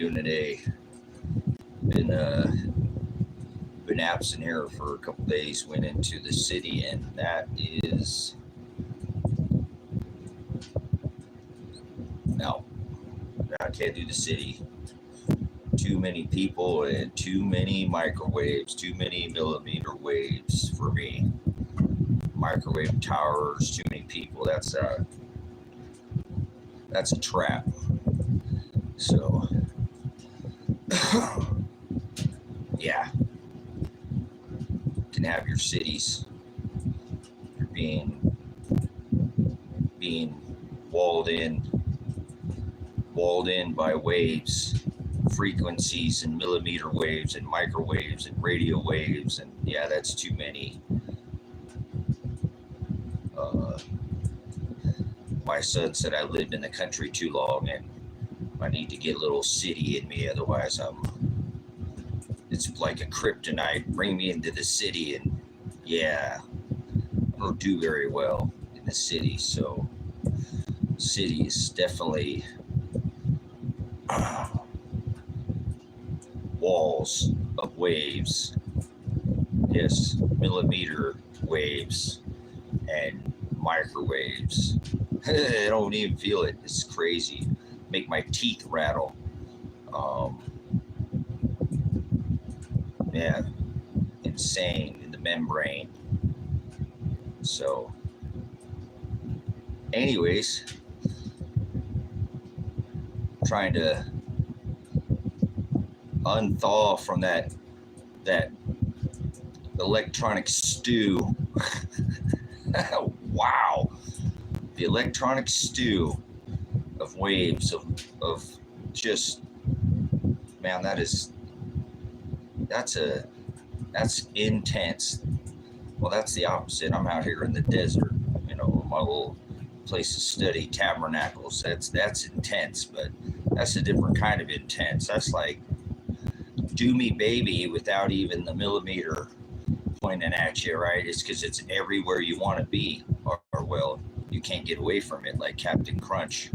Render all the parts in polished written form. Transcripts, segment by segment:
doing today? Been absent here for a couple days. Went into the city, and that is no. I can't do the city. Too many people and too many microwaves, too many millimeter waves for me. Microwave towers, too many people. That's a trap. So yeah, you can have your cities. You're being walled in by waves, frequencies and millimeter waves and microwaves and radio waves, and yeah, that's too many. My son said I lived in the country too long, and I need to get a little city in me, otherwise it's like a kryptonite. Bring me into the city, and yeah, I don't do very well in the city. So city is definitely walls of waves. Yes, millimeter waves and microwaves. I don't even feel it. It's crazy. Make my teeth rattle. Yeah, insane in the membrane. So, anyways, trying to unthaw from that electronic stew. Wow, the electronic stew of waves of just, man, that's intense. Well, that's the opposite. I'm out here in the desert, my little place to study, tabernacles. That's intense, but that's a different kind of intense. That's like do me baby without even the millimeter pointing at you, right? It's because it's everywhere you want to be, or well, you can't get away from it, like Captain Crunch.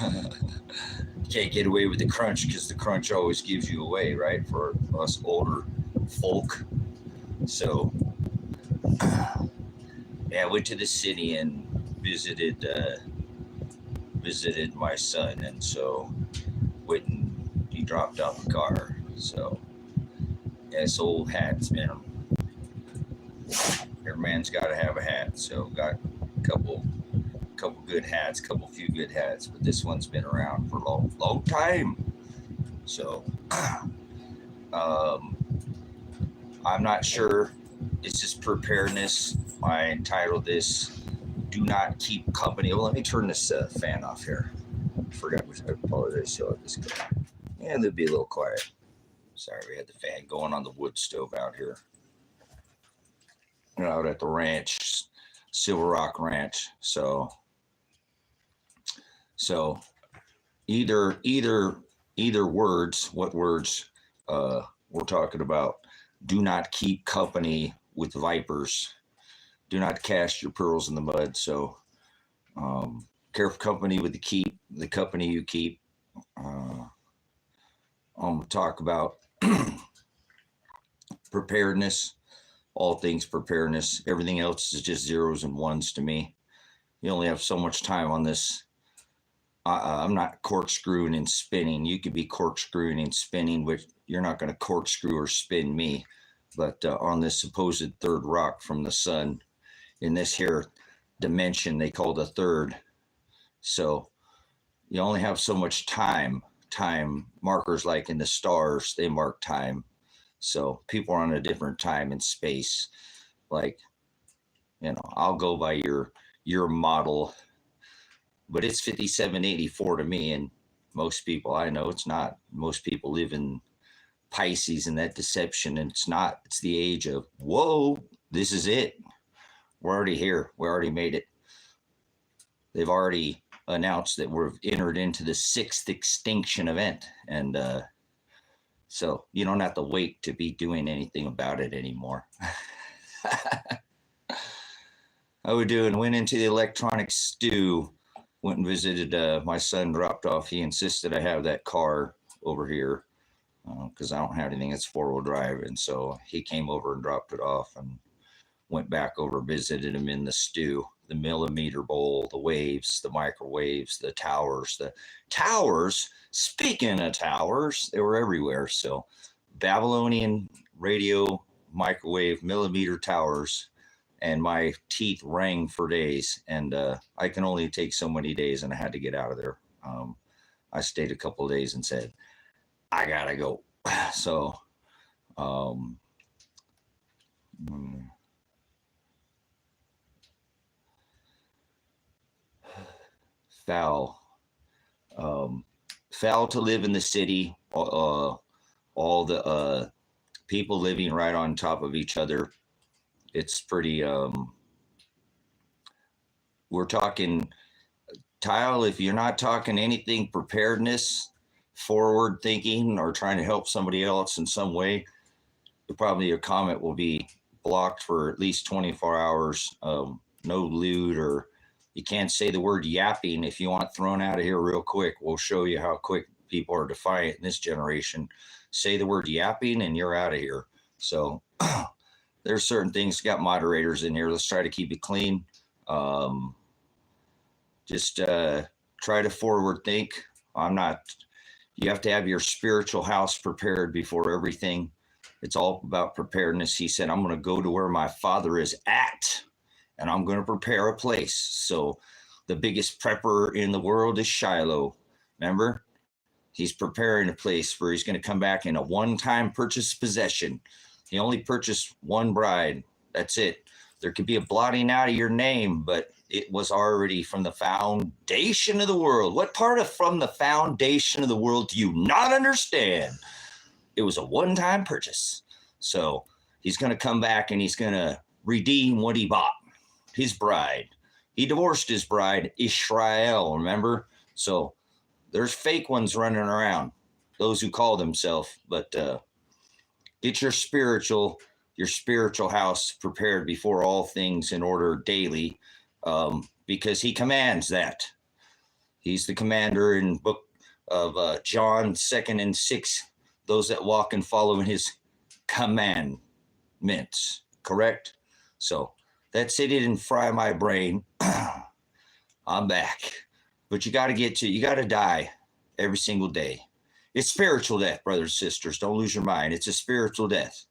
You can't get away with the crunch because the crunch always gives you away, right? For us older folk. So yeah, I went to the city and visited my son, and so went and he dropped off a car. So yeah, this old hat's, man. Every man's got to have a hat. So got a couple good hats, few good hats, but this one's been around for a long time. So I'm not sure. It's just preparedness. I entitled this "Do Not Keep Company." Well, let me turn this fan off here. I forgot. I apologize. So this guy. Yeah, it'll be a little quiet. Sorry, we had the fan going on the wood stove out here. Out at the ranch, Silver Rock Ranch. So either words, what words we're talking about. Do not keep company with vipers. Do not cast your pearls in the mud. So careful company with the company you keep. I'm going to talk about preparedness. All things preparedness. Everything else is just zeros and ones to me. You only have so much time on this. I'm not corkscrewing and spinning. You could be corkscrewing and spinning, but you're not going to corkscrew or spin me. But on this supposed third rock from the sun, in this here dimension, they call the third. So you only have so much time. Time markers, like in the stars, they mark time. So people are on a different time and space. Like, I'll go by your model, but it's 5784 to me, and most people I know it's not. Most people live in Pisces and that deception, and it's not. It's the age of, whoa, this is it. We're already here. We already made it. They've already announced that we've entered into the 6th extinction event, and so you don't have to wait to be doing anything about it anymore. I went into the electronic stew, went and visited my son, dropped off. He insisted I have that car over here because I don't have anything that's 4-wheel drive. And so he came over and dropped it off and went back over, visited him in the stew, the millimeter bowl, the waves, the microwaves, the towers. Speaking of towers, they were everywhere. So Babylonian radio, microwave, millimeter towers, and my teeth rang for days. And I can only take so many days, and I had to get out of there. I stayed a couple of days and said, I gotta go. So, foul, foul to live in the city. All the people living right on top of each other. It's pretty. We're talking, Tile. If you're not talking anything preparedness, forward thinking, or trying to help somebody else in some way, probably your comment will be blocked for at least 24 hours. No lewd, or you can't say the word yapping. If you want thrown out of here real quick, we'll show you how quick people are defiant in this generation. Say the word yapping and you're out of here. So there's certain things, got moderators in here. Let's try to keep it clean. Just try to forward think. You have to have your spiritual house prepared before everything. It's all about preparedness. He said, I'm going to go to where my Father is at, and I'm going to prepare a place. So the biggest prepper in the world is Shiloh. Remember? He's preparing a place where he's going to come back in a one-time purchase possession. He only purchased one bride. That's it. There could be a blotting out of your name, but it was already from the foundation of the world. What part of from the foundation of the world do you not understand? It was a one-time purchase. So he's going to come back and he's going to redeem what he bought, his bride. He divorced his bride, Israel, remember? So there's fake ones running around, those who call themselves, but get your spiritual house prepared before all things in order daily, because he commands that. He's the commander in book of John 2nd and 6, those that walk and follow in his commandments, correct? So that's it. It didn't fry my brain. I'm back. But you got to die every single day. It's spiritual death, brothers and sisters. Don't lose your mind. It's a spiritual death.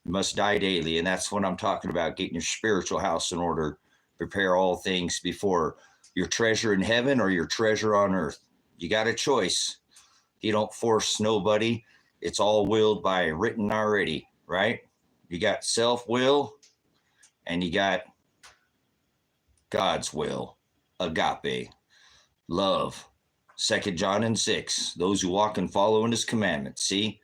You must die daily. And that's what I'm talking about, getting your spiritual house in order. Prepare all things before your treasure in heaven or your treasure on earth. You got a choice. You don't force nobody. It's all willed by written already, right? You got self-will and you got God's will, agape. Love, 2 John and 6, those who walk and follow in his commandments. See,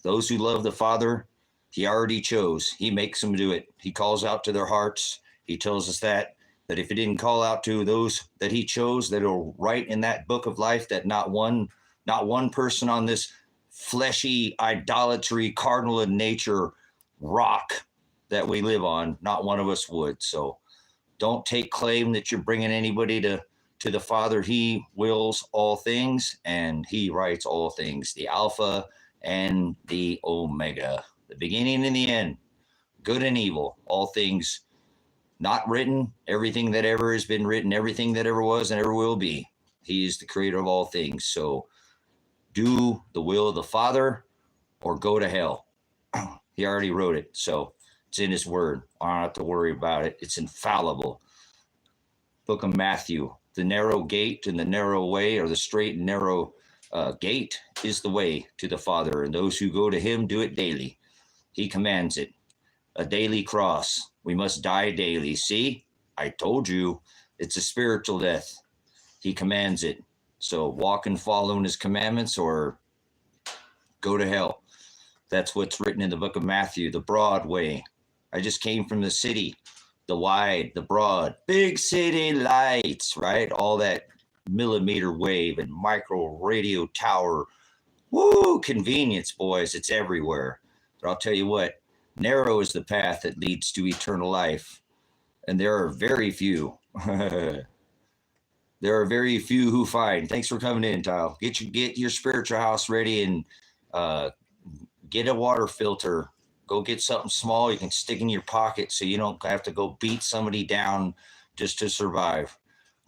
those who love the Father, he already chose. He makes them do it. He calls out to their hearts. He tells us that if he didn't call out to those that he chose that are right in that book of life, that not one person on this fleshy idolatry, cardinal in nature rock that we live on, not one of us would. So don't take claim that you're bringing anybody to the Father. He wills all things and he writes all things, the Alpha and the Omega, the beginning and the end, good and evil, all things not written, everything that ever has been written, everything that ever was and ever will be. He is the creator of all things. So do the will of the Father or go to hell. He already wrote it. So it's in his word. I don't have to worry about it. It's infallible. Book of Matthew, the narrow gate and the narrow way, or the straight and narrow gate is the way to the Father. And those who go to him do it daily. He commands it. A daily cross. We must die daily. See, I told you it's a spiritual death. He commands it. So walk and follow in his commandments or go to hell. That's what's written in the book of Matthew, the broad way. I just came from the city, the wide, the broad, big city lights, right? All that millimeter wave and micro radio tower. Woo, convenience, boys. It's everywhere. But I'll tell you what, narrow is the path that leads to eternal life. And there are very few. There There are very few who find. Thanks for coming in, Kyle. Get your spiritual house ready and get a water filter. Go get something small you can stick in your pocket so you don't have to go beat somebody down just to survive.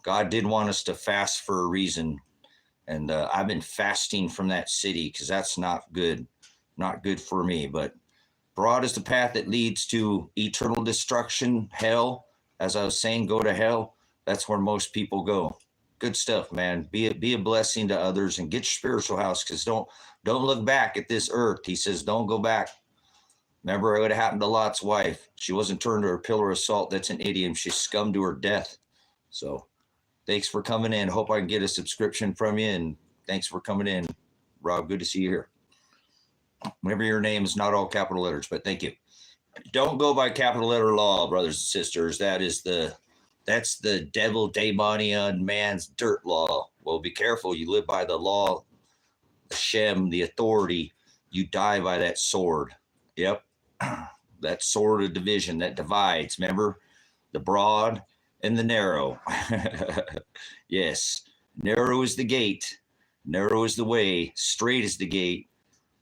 God did want us to fast for a reason. And I've been fasting from that city because that's not good for me. But broad is the path that leads to eternal destruction, hell. As I was saying, go to hell. That's where most people go. Good stuff, man. Be a blessing to others and get your spiritual house, because don't look back at this earth. He says, don't go back. Remember what happened to Lot's wife. She wasn't turned to a pillar of salt. That's an idiom. She scummed to her death. So thanks for coming in. Hope I can get a subscription from you. And thanks for coming in, Rob. Good to see you here. Remember, your name is not all capital letters, but thank you. Don't go by capital letter law, brothers and sisters. That's the devil, daemonion, man's dirt law. Well, be careful. You live by the law, Hashem, the authority. You die by that sword. Yep. That sword of division that divides. Remember, the broad and the narrow. Yes. Narrow is the gate. Narrow is the way. Straight is the gate.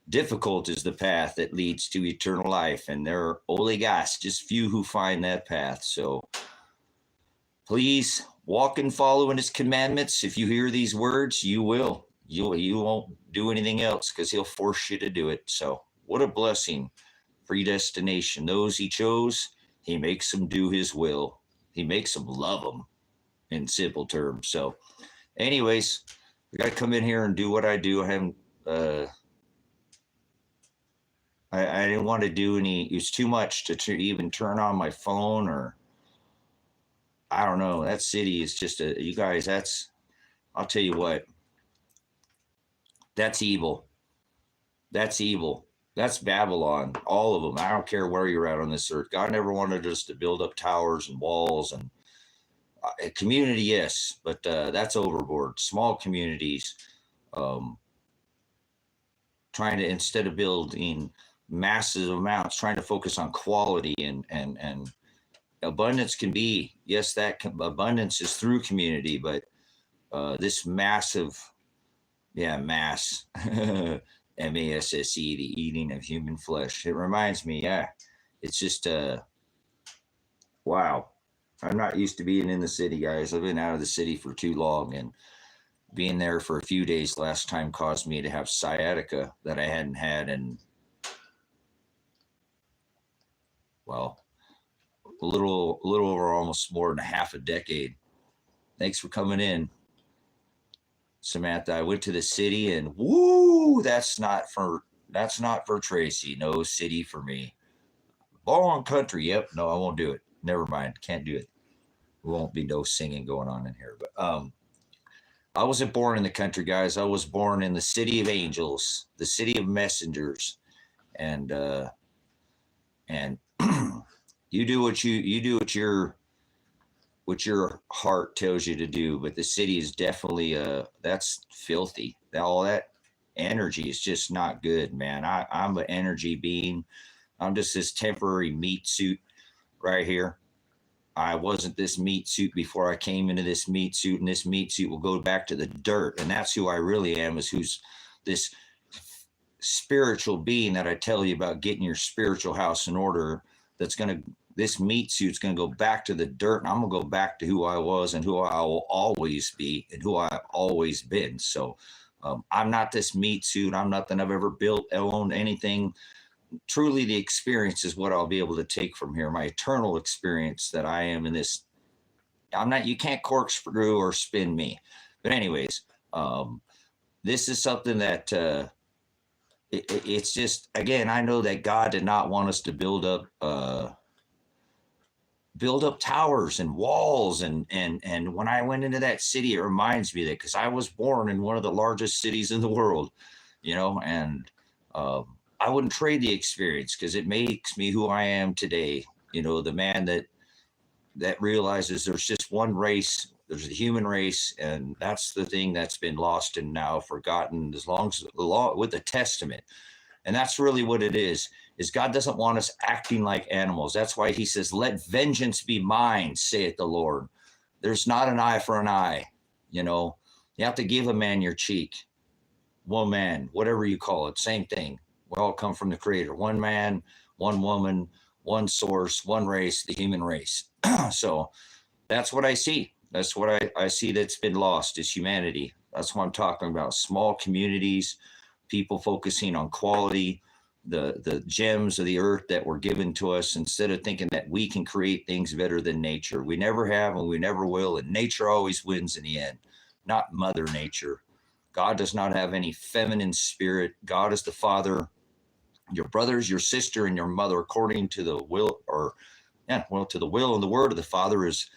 Difficult is the path that leads to eternal life. And there are only just few who find that path. So please walk and follow in his commandments. If you hear these words, you will. You won't do anything else, because he'll force you to do it. So what a blessing. Predestination. Those he chose, he makes them do his will. He makes them love them, in simple terms. So anyways, I got to come in here and do what I do. I haven't, I didn't want to do any, it was too much to even turn on my phone, or I don't know. That city is just you guys, I'll tell you what, that's evil. That's evil. That's Babylon, all of them. I don't care where you're at on this earth. God never wanted us to build up towers and walls and a community, yes, but that's overboard. Small communities, trying to, instead of building massive amounts, trying to focus on quality and abundance can be, yes, abundance is through community, but this massive, mass, M-A-S-S-E, the eating of human flesh. It reminds me, it's just, wow. I'm not used to being in the city, guys. I've been out of the city for too long, and being there for a few days last time caused me to have sciatica that I hadn't had in, well, a little over almost more than half a decade. Thanks for coming in, Samantha. I went to the city, and woo, that's not for Tracy. No city for me. Born country. Yep. No, I won't do it. Never mind. Can't do it. There won't be no singing going on in here. But I wasn't born in the country, guys. I was born in the city of angels, the city of messengers, and you do what your heart tells you to do. But the city is definitely that's filthy. All that energy is just not good, man. I'm an energy being. I'm just this temporary meat suit right here. I wasn't this meat suit before I came into this meat suit, and this meat suit will go back to the dirt. And that's who I really am, is who's this spiritual being that I tell you about, getting your spiritual house in order. This meat suit's going to go back to the dirt, and I'm going to go back to who I was and who I will always be and who I've always been. So I'm not this meat suit. I'm nothing I've ever built, owned, anything. Truly, the experience is what I'll be able to take from here. My eternal experience that I am in this. You can't corkscrew or spin me. But anyways, this is something that it's just, again, I know that God did not want us to build up towers and walls. And when I went into that city, it reminds me of that, because I was born in one of the largest cities in the world, and I wouldn't trade the experience, because it makes me who I am today. The man that realizes there's just one race, there's the human race, and that's the thing that's been lost and now forgotten as long as the law with the Testament. And that's really what it is God doesn't want us acting like animals. That's why he says, let vengeance be mine, saith the Lord. There's not an eye for an eye. You have to give a man your cheek, woman, whatever you call it, same thing. We all come from the Creator. One man, one woman, one source, one race, the human race. So that's what I see. That's what I see that's been lost is humanity. That's what I'm talking about. Small communities, people focusing on quality, the gems of the earth that were given to us, instead of thinking that we can create things better than nature. We never have and we never will, and nature always wins in the end, not Mother Nature. God does not have any feminine spirit. God is the Father. Your brothers, your sister, and your mother, according to the will, to the will and the word of the Father, is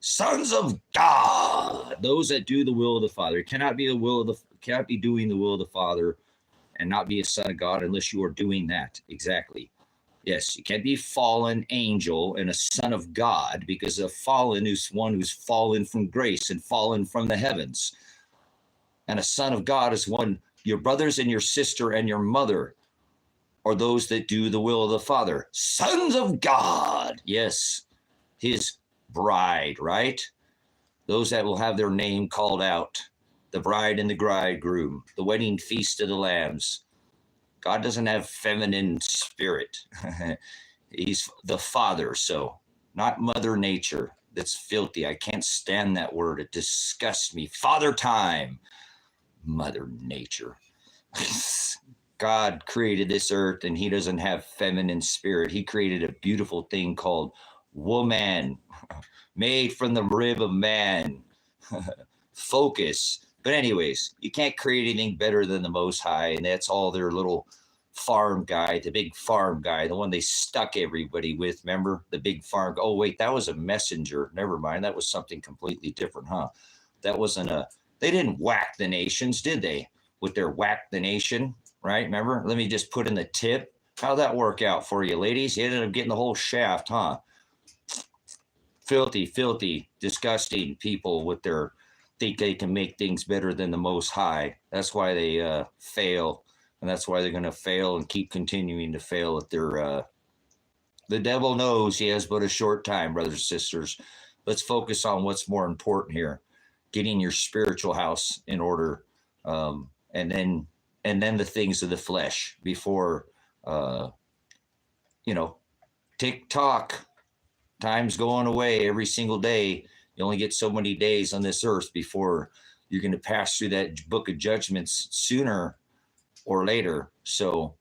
sons of God. Those that do the will of the Father. It cannot be doing the will of the Father and not be a son of God unless you are doing that. Exactly. Yes, you can't be fallen angel and a son of God, because a fallen is one who's fallen from grace and fallen from the heavens. And a son of God is one, your brothers and your sister and your mother are those that do the will of the Father. Sons of God. Yes, his bride, right? Those that will have their name called out, the bride and the bridegroom, the wedding feast of the lambs. God doesn't have feminine spirit. He's the Father, so not Mother Nature. That's filthy. I can't stand that word. It disgusts me. Father time. Mother Nature. God created this earth and he doesn't have feminine spirit. He created a beautiful thing called woman, made from the rib of man. Focus. But anyways, you can't create anything better than the Most High, and that's all their little farm guy, the big farm guy, the one they stuck everybody with. Remember the big farm? Oh wait, that was a messenger. Never mind, that was something completely different, huh? That wasn't a. They didn't whack the nations, did they? With their whack the nation, right? Remember? Let me just put in the tip. How'd that work out for you, ladies? You ended up getting the whole shaft, huh? Filthy, disgusting people with their think they can make things better than the Most High. That's why they fail, and that's why they're going to fail and keep continuing to fail at their. The devil knows he has but a short time, brothers and sisters. Let's focus on what's more important here: getting your spiritual house in order, and then the things of the flesh before, TikTok. Time's going away every single day. You only get so many days on this earth before you're going to pass through that book of judgments sooner or later. So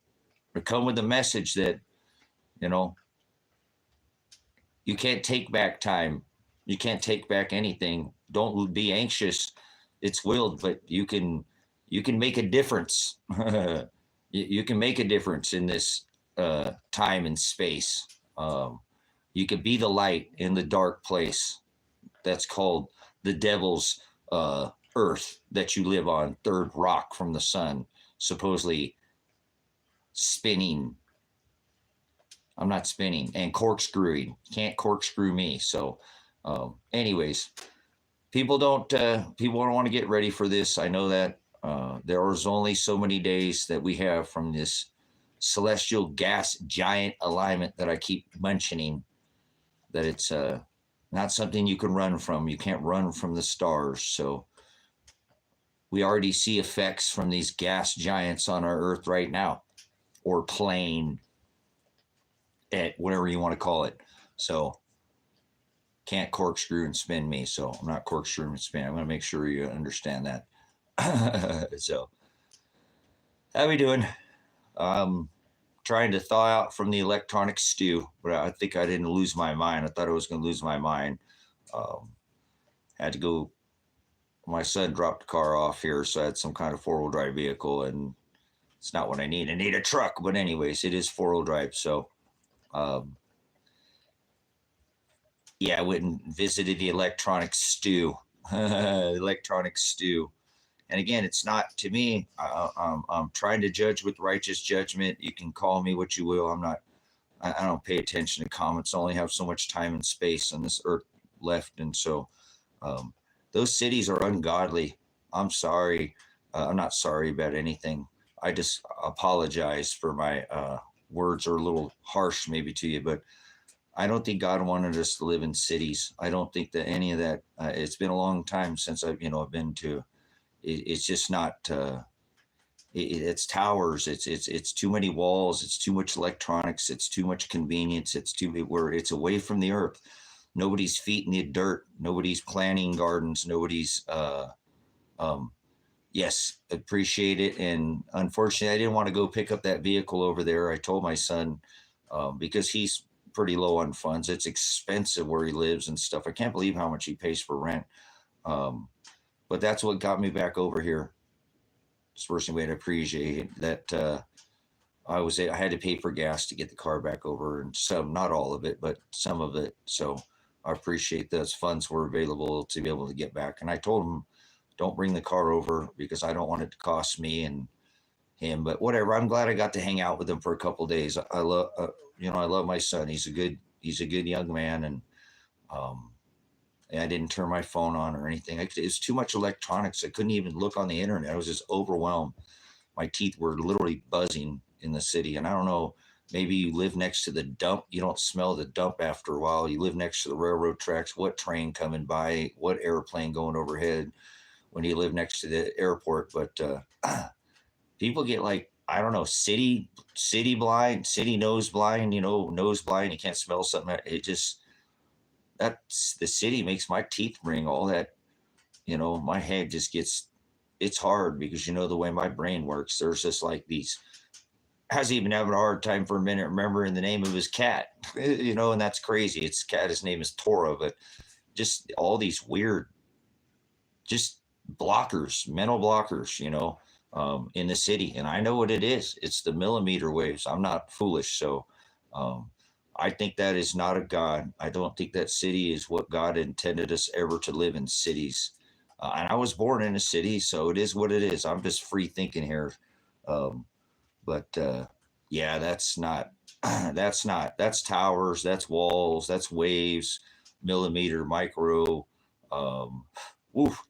we come with the message that, you can't take back time. You can't take back anything. Don't be anxious. It's willed, but you can make a difference. You can make a difference in this time and space. You can be the light in the dark place. That's called the devil's earth that you live on, third rock from the sun, supposedly spinning. I'm not spinning, and corkscrewing. Can't corkscrew me. So anyways, people don't want to get ready for this. I know that there is only so many days that we have from this celestial gas giant alignment that I keep mentioning, that it's not something you can run from. You can't run from the stars. So we already see effects from these gas giants on our earth right now, or plane, at whatever you want to call it. So can't corkscrew and spin me. So I'm not corkscrewing and spin. I'm going to make sure you understand that. So how we doing? Trying to thaw out from the electronic stew, but I think I didn't lose my mind. I thought I was going to lose my mind. Had to go. My son dropped the car off here, so I had some kind of four-wheel drive vehicle, and it's not what I need. I need a truck, but anyways, it is four-wheel drive. So, I went and visited the electronic stew. Electronic stew. And again, it's not, to me, I'm trying to judge with righteous judgment. You can call me what you will. I don't pay attention to comments. I only have so much time and space on this earth left. And so those cities are ungodly. I'm sorry. I'm not sorry about anything. I just apologize for my words are a little harsh maybe to you, but I don't think God wanted us to live in cities. I don't think that any of that. It's been a long time since I've been to. It's just not. It's towers. It's too many walls. It's too much electronics. It's too much convenience. It's away from the earth. Nobody's feet in the dirt. Nobody's planting gardens. Nobody's. Yes, appreciate it. And unfortunately, I didn't want to go pick up that vehicle over there. I told my son, because he's pretty low on funds. It's expensive where he lives and stuff. I can't believe how much he pays for rent. But that's what got me back over here. It's the first thing to appreciate that. I had to pay for gas to get the car back over, and some, not all of it, but some of it. So I appreciate those funds were available to be able to get back. And I told him, don't bring the car over because I don't want it to cost me and him, but whatever. I'm glad I got to hang out with him for a couple of days. I love, I love my son. He's a good young man. And I didn't turn my phone on or anything. It's too much electronics. I couldn't even look on the internet. I was just overwhelmed. My teeth were literally buzzing in the city. And I don't know, maybe you live next to the dump. You don't smell the dump after a while. You live next to the railroad tracks. What train coming by, what airplane going overhead when you live next to the airport. But people get like, I don't know, city blind, city nose blind, nose blind. You can't smell something. That's the city makes my teeth ring. All that, my head just it's hard because the way my brain works. There's just like these. I was even having a hard time for a minute remembering the name of his cat, and that's crazy. It's cat. His name is Tora, but just all these weird, just blockers, mental blockers, in the city. And I know what it is. It's the millimeter waves. I'm not foolish. So I think that is not a God. I don't think that city is what God intended us ever to live in cities. And I was born in a city, so it is what it is. I'm just free thinking here. But yeah, that's not, that's towers, that's walls, that's waves, millimeter, micro,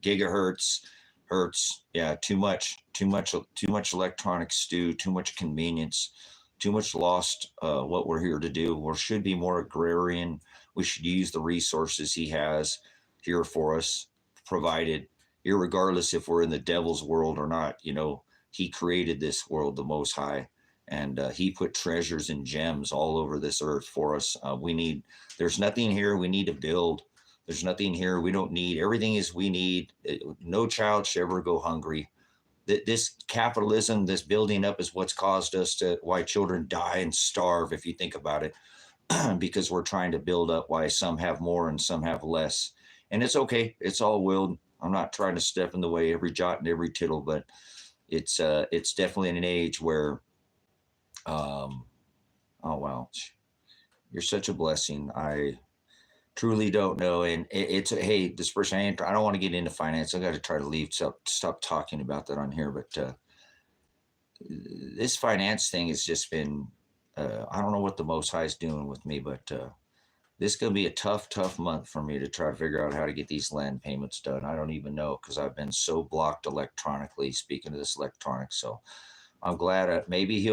gigahertz, hertz. Yeah, too much electronics, stew, too much convenience, too much lost what we're here to do. We should be more agrarian. We should use the resources he has here for us, provided, irregardless if we're in the devil's world or not. He created this world, the Most High, and he put treasures and gems all over this earth for us. There's nothing here we need to build. There's nothing here we don't need. Everything is we need. No child should ever go hungry. This capitalism, this building up is what's caused why children die and starve, if you think about it, because we're trying to build up why some have more and some have less. And it's okay. It's all willed. I'm not trying to step in the way every jot and every tittle, but it's definitely in an age where, oh, wow, you're such a blessing. I truly don't know. And hey, this person, I don't want to get into finance. I got to try to leave, stop talking about that on here. But this finance thing has just been, I don't know what the Most High is doing with me, but this is going to be a tough month for me to try to figure out how to get these land payments done. I don't even know, because I've been so blocked electronically, speaking of this electronics. So I'm glad maybe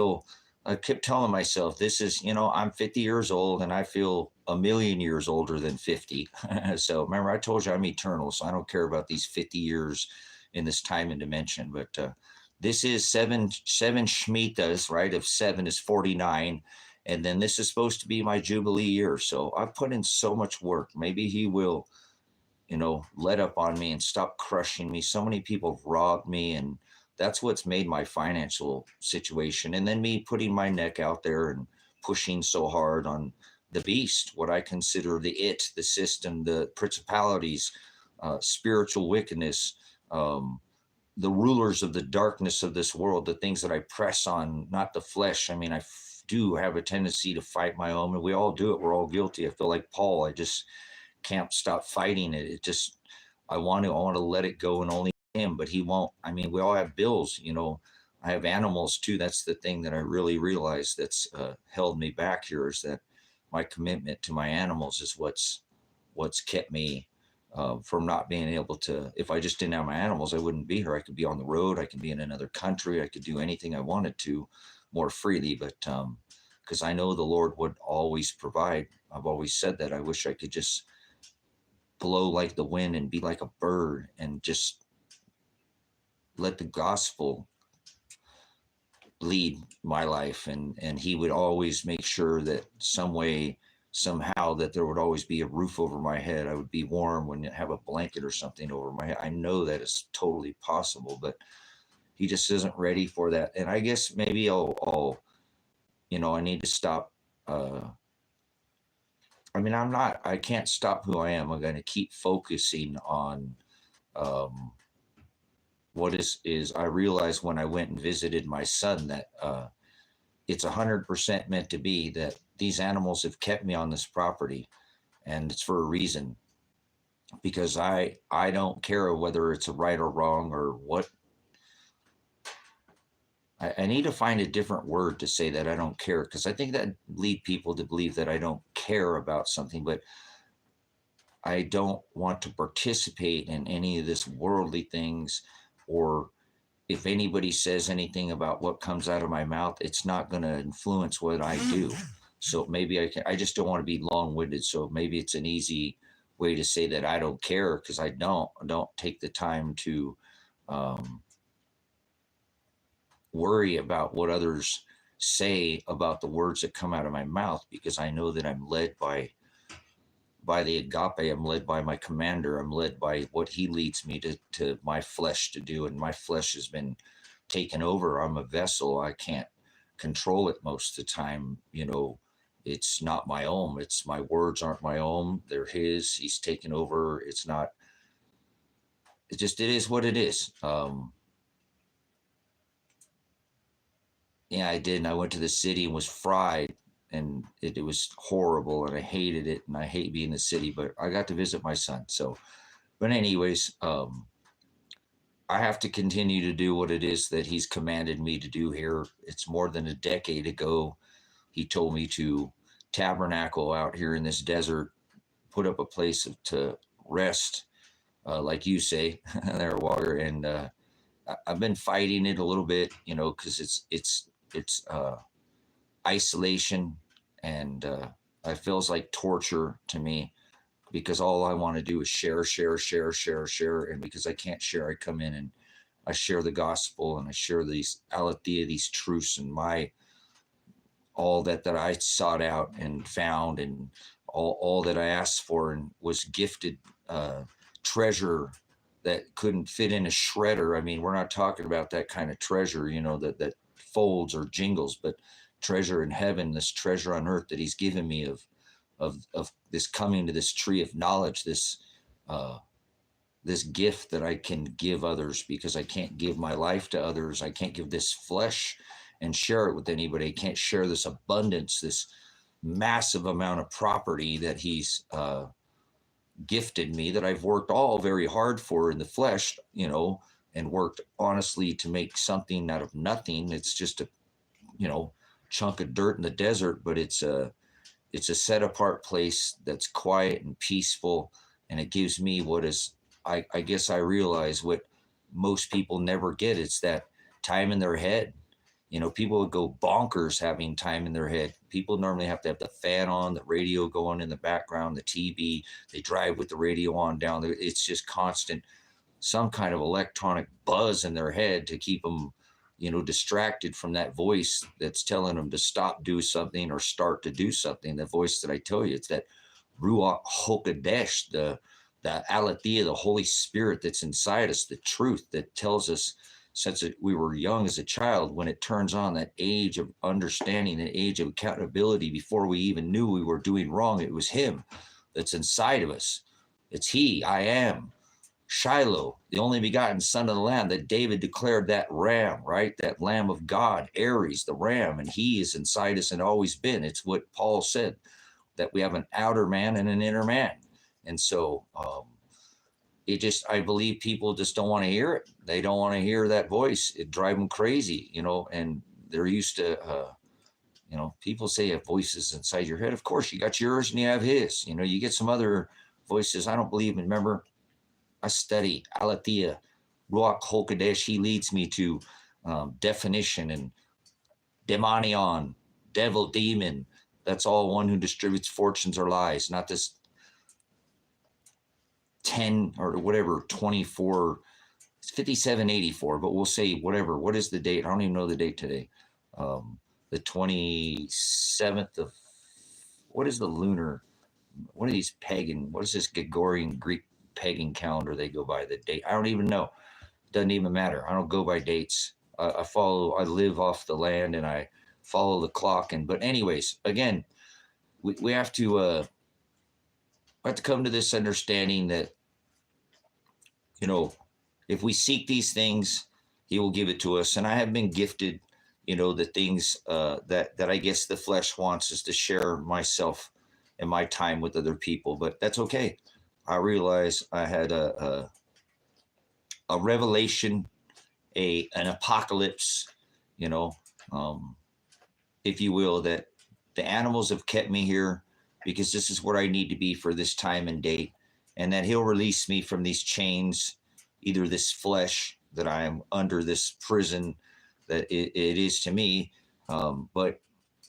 I kept telling myself, this is, I'm 50 years old and I feel a million years older than 50. So remember, I told you I'm eternal, so I don't care about these 50 years in this time and dimension. But this is seven Shemitahs, right? Of 7 is 49. And then this is supposed to be my Jubilee year. So I've put in so much work. Maybe he will, let up on me and stop crushing me. So many people have robbed me, and that's what's made my financial situation. And then me putting my neck out there and pushing so hard on the beast, what I consider the system, the principalities, spiritual wickedness, the rulers of the darkness of this world, the things that I press on, not the flesh. I mean, I do have a tendency to fight my own, and we all do it. We're all guilty. I feel like Paul. I just can't stop fighting it. I want to let it go, and only him, but he won't. I mean, we all have bills, I have animals too. That's the thing that I really realized that's held me back here, is that my commitment to my animals is what's kept me from not being able to. If I just didn't have my animals, I wouldn't be here. I could be on the road. I could be in another country. I could do anything I wanted to more freely. But because I know the Lord would always provide. I've always said that. I wish I could just blow like the wind and be like a bird and just let the gospel lead my life. And he would always make sure that some way, somehow, that there would always be a roof over my head. I would be warm when I have a blanket or something over my head. I know that is totally possible, but he just isn't ready for that. And I guess maybe I'll I need to stop. I can't stop who I am. I'm going to keep focusing on what is. I realized when I went and visited my son that it's 100% meant to be, that these animals have kept me on this property, and it's for a reason, because I don't care whether it's a right or wrong or what. I need to find a different word to say that I don't care, because I think that lead people to believe that I don't care about something, but I don't want to participate in any of this worldly things. Or if anybody says anything about what comes out of my mouth, it's not going to influence what I do. So maybe I just don't want to be long-winded. So maybe it's an easy way to say that I don't care, because I don't take the time to worry about what others say about the words that come out of my mouth, because I know that I'm led by the agape. I'm led by my commander. I'm led by what he leads me to my flesh to do. And my flesh has been taken over. I'm a vessel. I can't control it most of the time. It's not my own. It's my words aren't my own. They're his. He's taken over. It is what it is. Yeah, I did. And I went to the city and was fried, and it was horrible, and I hated it, and I hate being in the city, but I got to visit my son. So, but anyways, I have to continue to do what it is that he's commanded me to do here. It's more than a decade ago. He told me to tabernacle out here in this desert, put up a place to rest, like you say, there, Walker. And I've been fighting it a little bit, because it's isolation, and it feels like torture to me, because all I want to do is share, and because I can't share, I come in and I share the gospel, and I share these aletheia, these truths, and all that I sought out and found, and all that I asked for and was gifted, treasure that couldn't fit in a shredder. I mean, we're not talking about that kind of treasure, that folds or jingles, but treasure in heaven, this treasure on earth that he's given me of this coming to this tree of knowledge, this gift that I can give others, because I can't give my life to others. I can't give this flesh and share it with anybody. I can't share this abundance, this massive amount of property that he's gifted me, that I've worked all very hard for in the flesh, and worked honestly to make something out of nothing. It's just a, chunk of dirt in the desert, but it's a set apart place that's quiet and peaceful. And it gives me what is, I guess I realize what most people never get. It's that time in their head. People would go bonkers having time in their head. People normally have to have the fan on, the radio going in the background, the TV. They drive with the radio on down there. It's just constant, some kind of electronic buzz in their head to keep them, distracted from that voice that's telling them to stop, do something, or start to do something. The voice that I tell you, it's that Ruach HaKodesh, the aletheia, the Holy Spirit that's inside us, the truth that tells us since we were young as a child, when it turns on, that age of understanding, that age of accountability, before we even knew we were doing wrong, it was him that's inside of us. It's he, I am. Shiloh, the only begotten son of the Lamb, that David declared, that ram, right? That Lamb of God, Aries, the ram, and he is inside us and always been. It's what Paul said, that we have an outer man and an inner man. And so I believe people just don't want to hear it. They don't want to hear that voice. It drives them crazy, and they're used to, people say you have voices inside your head. Of course, you got yours and you have his. You get some other voices. I don't believe in, remember, I study aletheia, Ruach HaKodesh. He leads me to definition and demonion, devil, demon. That's all one who distributes fortunes or lies, not this 10 or whatever, 24, it's 5784, but we'll say whatever. What is the date? I don't even know the date today. The 27th of, what is the lunar? What are these pagan, what is this Gregorian Greek pagan calendar they go by? The date, I don't even know. Doesn't even matter. I don't go by dates. I live off the land and I follow the clock. But anyways, again, we have to come to this understanding that, if we seek these things, he will give it to us. And I have been gifted, the things that I guess the flesh wants is to share myself and my time with other people, but that's okay. I realize I had a revelation, an apocalypse, if you will, that the animals have kept me here because this is where I need to be for this time and date, and that he'll release me from these chains, either this flesh that I am under, this prison that it is to me, but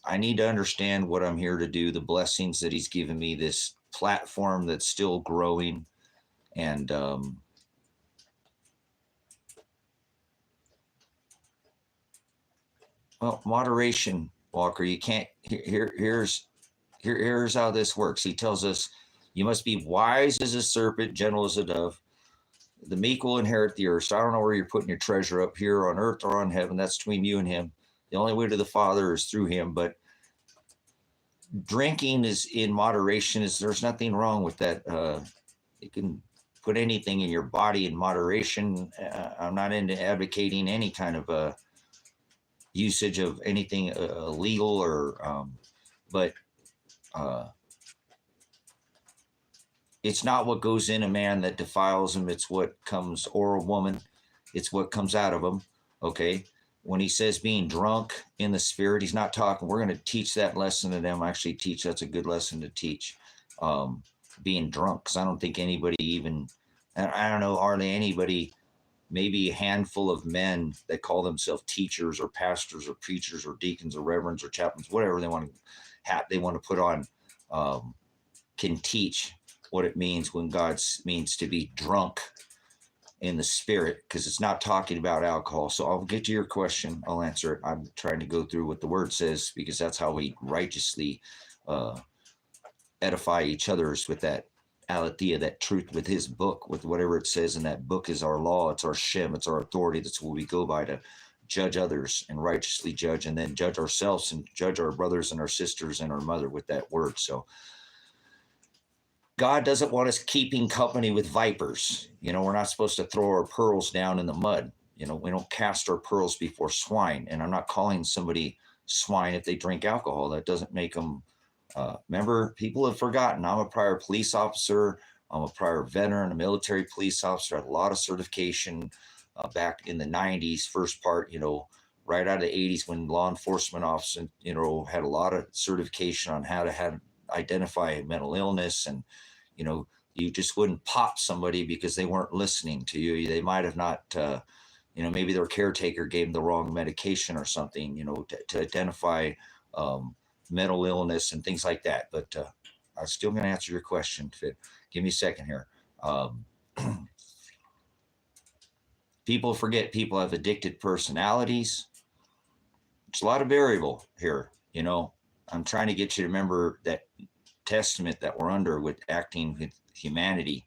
I need to understand what I'm here to do, the blessings that he's given me, this platform that's still growing. And well, moderation, Walker, you can't, here's how this works. He tells us you must be wise as a serpent, gentle as a dove. The meek will inherit the earth. So I don't know where you're putting your treasure, up here on earth or on heaven. That's between you and him. The only way to the Father is through him. But drinking is in moderation. There's nothing wrong with that. You can put anything in your body in moderation. I'm not into advocating any kind of usage of anything illegal or, but it's not what goes in a man that defiles him. It's what comes, or a woman. It's what comes out of them. Okay. When he says being drunk in the spirit, he's not talking. We're going to teach that lesson to them. Actually teach. That's a good lesson to teach. Being drunk. Cause I don't think anybody even, I don't know, hardly anybody, maybe a handful of men that call themselves teachers or pastors or preachers or deacons or reverends or chaplains, whatever they want to put on, can teach what it means when God means to be drunk in the spirit, because it's not talking about alcohol. So I'll get to your question. I'll answer it. I'm trying to go through what the word says, because that's how we righteously edify each other's with that aletheia, that truth, with his book, with whatever it says in that book is our law. It's our shem. It's our authority. That's what we go by to judge others and righteously judge, and then judge ourselves and judge our brothers and our sisters and our mother with that word. So God doesn't want us keeping company with vipers. We're not supposed to throw our pearls down in the mud. We don't cast our pearls before swine. And I'm not calling somebody swine if they drink alcohol. That doesn't make them, remember, people have forgotten. I'm a prior police officer. I'm a prior veteran, a military police officer. I had a lot of certification back in the 90s, first part, right out of the 80s, when law enforcement officers, had a lot of certification on how to identify mental illness. And you just wouldn't pop somebody because they weren't listening to you. They might have not maybe their caretaker gave them the wrong medication or something, to identify mental illness and things like that. But I'm still going to answer your question. Give me a second here. People forget people have addicted personalities. It's a lot of variable here. I'm trying to get you to remember that testament that we're under with acting with humanity.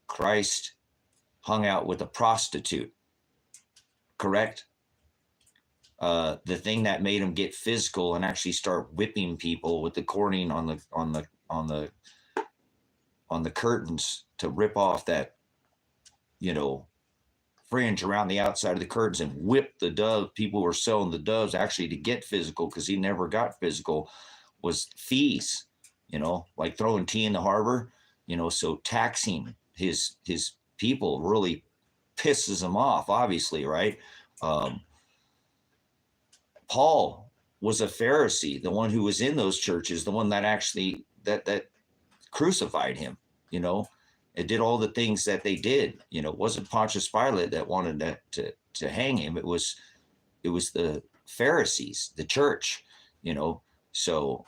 Christ hung out with a prostitute, correct? The thing that made him get physical and actually start whipping people with the cording on the curtains to rip off that, fringe around the outside of the curtains and whip the dove. People were selling the doves actually to get physical, because he never got physical, was fees, like throwing tea in the harbor, so taxing his people really pisses him off, obviously, right? Paul was a Pharisee, the one who was in those churches, the one that actually that crucified him, it did all the things that they did. It wasn't Pontius Pilate that wanted to hang him. It was the Pharisees, the church. you know. So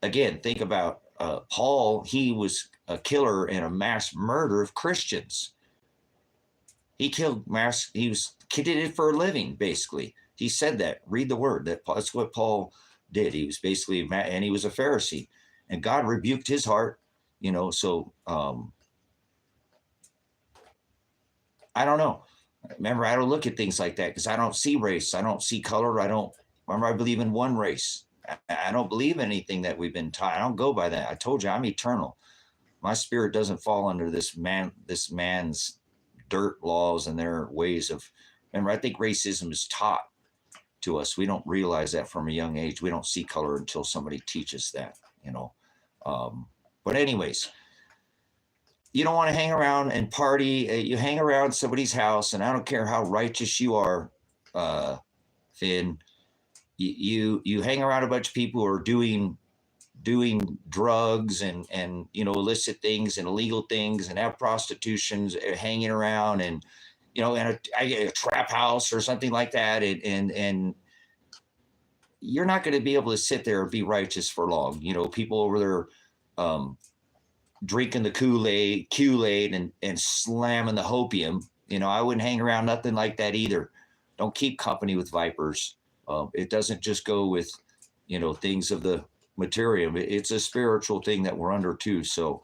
again, think about Paul. He was a killer and a mass murderer of Christians. He did it for a living, basically. He said that. Read the word. That's what Paul did. He was basically, and he was a Pharisee, and God rebuked his heart, you know. So I don't know. Remember, I don't look at things like that because I don't see race. I don't see color. I believe in one race. I don't believe in anything that we've been taught. I don't go by that. I told you I'm eternal. My spirit doesn't fall under this man's dirt laws and their ways of. Remember, I think racism is taught to us. We don't realize that from a young age. We don't see color until somebody teaches that, you know. But anyways, you don't want to hang around and party. You hang around somebody's house, and I don't care how righteous you are, Finn. You hang around a bunch of people who are doing drugs and you know, illicit things and illegal things and have prostitutions hanging around, and you know, in a trap house or something like that, and you're not going to be able to sit there and be righteous for long. You know, people over there drinking the Kool-Aid and slamming the hopium. You know, I wouldn't hang around nothing like that either. Don't keep company with vipers. It doesn't just go with, you know, things of the material. It's a spiritual thing that we're under too. So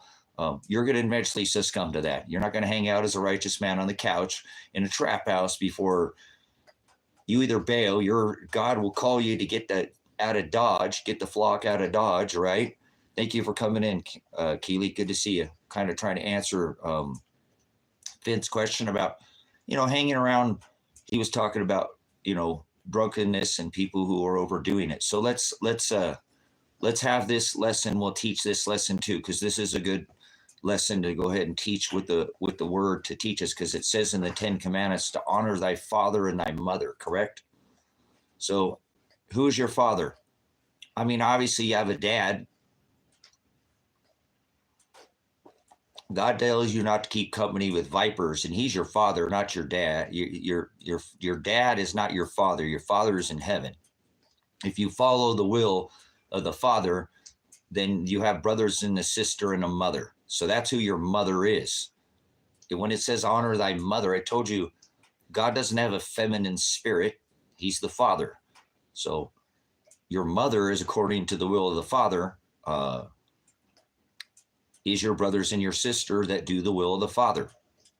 you're going to eventually succumb to that. You're not going to hang out as a righteous man on the couch in a trap house before you either bail. God will call you to get that out of Dodge, get the flock out of Dodge, right? Thank you for coming in, Keely. Good to see you. Kind of trying to answer Finn's question about, you know, hanging around. He was talking about, you know, drunkenness and people who are overdoing it. So let's have this lesson. We'll teach this lesson too, because this is a good lesson to go ahead and teach with the word to teach us, because it says in the 10 Commandments to honor thy father and thy mother, correct? So who is your father? I mean, obviously you have a dad. God tells you not to keep company with vipers, and he's your father, not your dad. Your dad is not your father. Your father is in heaven. If you follow the will of the father, then you have brothers and a sister and a mother. So that's who your mother is. And when it says honor thy mother, I told you God doesn't have a feminine spirit. He's the father. So your mother is according to the will of the father, is your brothers and your sister that do the will of the father.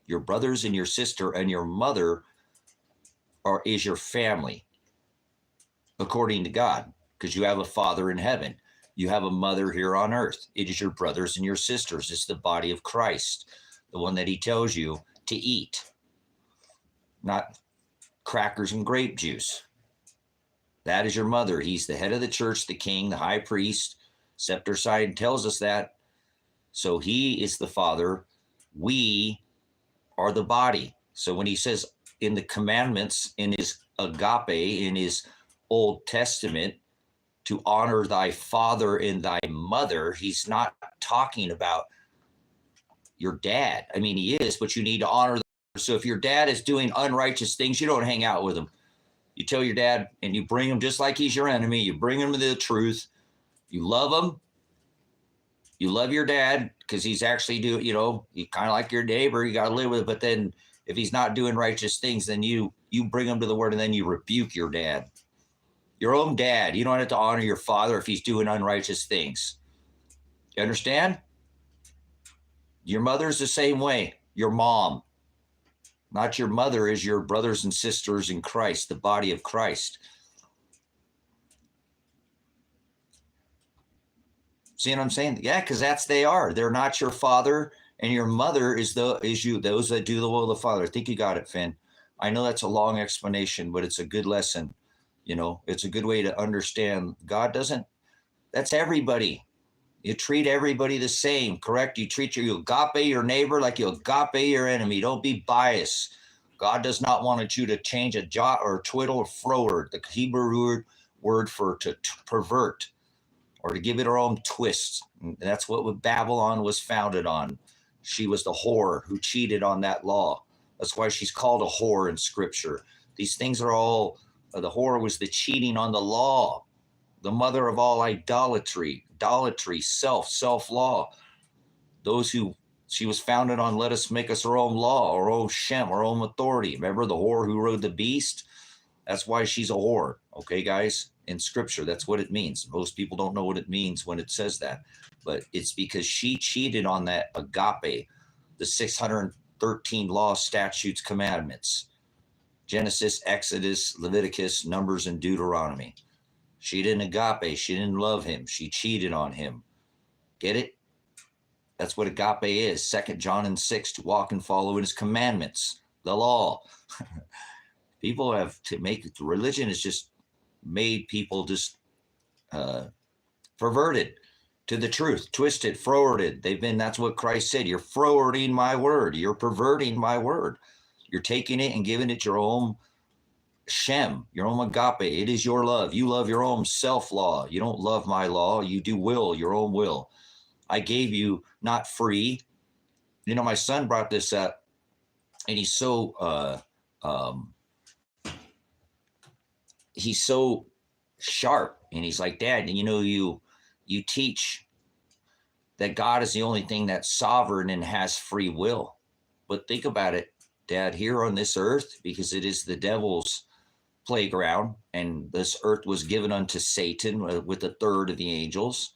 Your brothers and your sister and your mother is your family according to God, because you have a father in heaven. You have a mother here on earth. It is your brothers and your sisters. It's the body of Christ, the one that he tells you to eat, not crackers and grape juice. That is your mother. He's the head of the church, the king, the high priest. Scepter side tells us that. So he is the father. We are the body. So when he says in the commandments, in his agape, in his Old Testament, to honor thy father and thy mother, he's not talking about your dad. I mean, he is, but you need to honor them. So if your dad is doing unrighteous things, you don't hang out with him. You tell your dad and you bring him just like he's your enemy. You bring him to the truth. You love him. You love your dad because he's actually you know, you kind of like your neighbor. You got to live with it. But then if he's not doing righteous things, then you bring him to the word, and then you rebuke your dad. Your own dad. You don't have to honor your father if he's doing unrighteous things. You understand? Your mother's the same way. Your mom. Not your mother, is your brothers and sisters in Christ, the body of Christ. See what I'm saying? Yeah, because they are. They're not your father, and your mother is you, those that do the will of the Father. I think you got it, Finn. I know that's a long explanation, but it's a good lesson. You know, it's a good way to understand. God doesn't, that's everybody. You treat everybody the same, correct? You treat you agape your neighbor like you agape your enemy. Don't be biased. God does not want you to change a jot or twiddle or forward. The Hebrew word for to pervert, or to give it her own twist. And that's what Babylon was founded on. She was the whore who cheated on that law. That's why she's called a whore in Scripture. These things are all the whore was the cheating on the law, the mother of all idolatry, self-law. Those who she was founded on, let us make us our own law, our own shem, our own authority. Remember the whore who rode the beast? That's why she's a whore. Okay, guys, in scripture, that's what it means. Most people don't know what it means when it says that, but it's because she cheated on that agape, the 613 laws, statutes, commandments, Genesis, Exodus, Leviticus, Numbers, and Deuteronomy. She didn't agape. She didn't love him. She cheated on him. Get it? That's what agape is. 2 John and 6, to walk and follow in his commandments, the law. People have to make it, religion has just made people just perverted to the truth, twisted, forwarded. That's what Christ said. You're forwarding my word. You're perverting my word. You're taking it and giving it your own shem, your own agape. It is your love. You love your own self-law. You don't love my law. You do will, your own will. I gave you not free. You know, my son brought this up, and he's so sharp. And he's like, Dad, you know, you teach that God is the only thing that's sovereign and has free will. But think about it, Dad, here on this earth, because it is the devil's playground, and this earth was given unto Satan with a third of the angels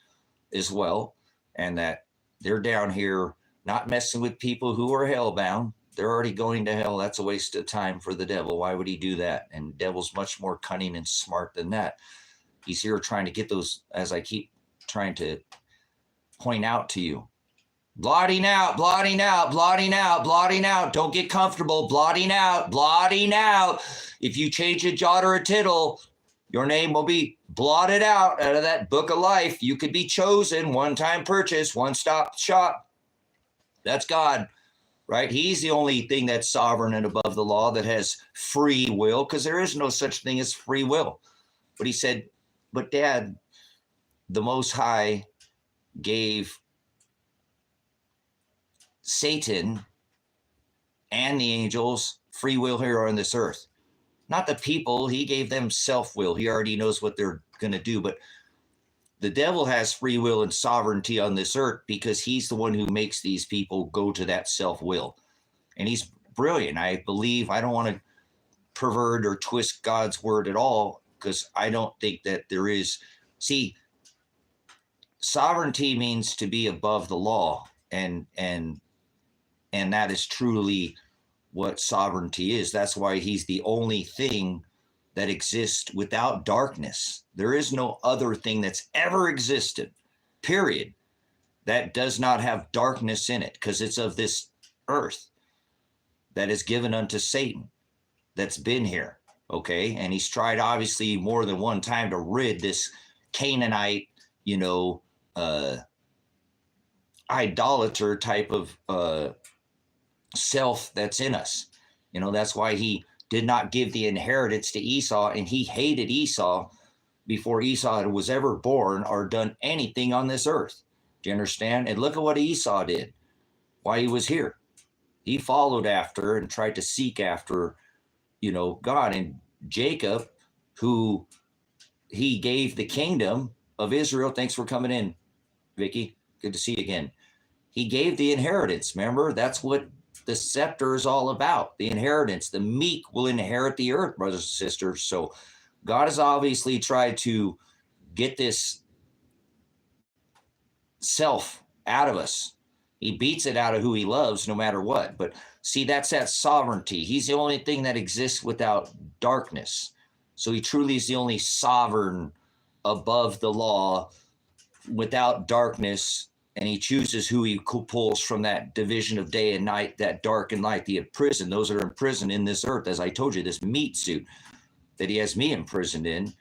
as well. And that they're down here not messing with people who are hellbound. They're already going to hell. That's a waste of time for the devil. Why would he do that? And the devil's much more cunning and smart than that. He's here trying to get those, as I keep trying to point out to you. Blotting out, blotting out, blotting out, blotting out. Don't get comfortable. Blotting out, blotting out. If you change a jot or a tittle, your name will be blotted out of that book of life. You could be chosen, one-time purchase, one-stop shop. That's God, right? He's the only thing that's sovereign and above the law that has free will, because there is no such thing as free will. But he said, but Dad, the Most High gave Satan and the angels free will here on this earth. Not the people. He gave them self-will. He already knows what they're going to do. But the devil has free will and sovereignty on this earth because he's the one who makes these people go to that self-will. And he's brilliant. I believe, I don't want to pervert or twist God's word at all, because I don't think that there is. See, sovereignty means to be above the law. And that is truly what sovereignty is. That's why he's the only thing that exists without darkness. There is no other thing that's ever existed, period, that does not have darkness in it, because it's of this earth that is given unto Satan, that's been here, okay? And he's tried, obviously, more than one time to rid this Canaanite, idolater type of self that's in us. That's why he did not give the inheritance to Esau, and he hated Esau before Esau was ever born or done anything on this earth. Do you understand? And look at what Esau did, why he was here. He followed after and tried to seek after, God. And Jacob, who he gave the kingdom of Israel. Thanks for coming in, Vicky. Good to see you again. He gave the inheritance. Remember, that's what the scepter is all about, the inheritance. The meek will inherit the earth, brothers and sisters. So God has obviously tried to get this self out of us. He beats it out of who he loves no matter what. But see, that's that sovereignty. He's the only thing that exists without darkness. So he truly is the only sovereign above the law without darkness. And he chooses who he pulls from that division of day and night, that dark and light, the prison, those that are in prison in this earth. As I told you, this meat suit that he has me imprisoned in,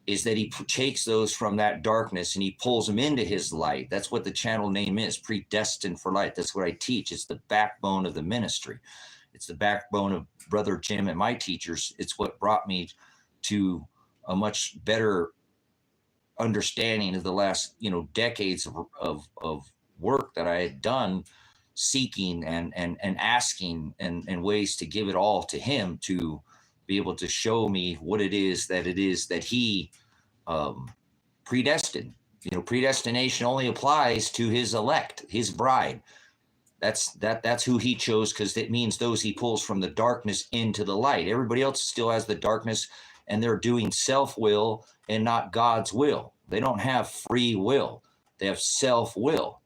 is that he takes those from that darkness and he pulls them into his light. That's what the channel name is, Predestined for Light. That's what I teach. It's the backbone of the ministry. It's the backbone of Brother Jim and my teachers. It's what brought me to a much better understanding of the last, decades of work that I had done, seeking and asking and ways to give it all to him, to be able to show me what it is that he predestined. Predestination only applies to his elect, his bride. That's who he chose, because it means those he pulls from the darkness into the light. Everybody else still has the darkness, and they're doing self-will and not God's will. They don't have free will. They have self-will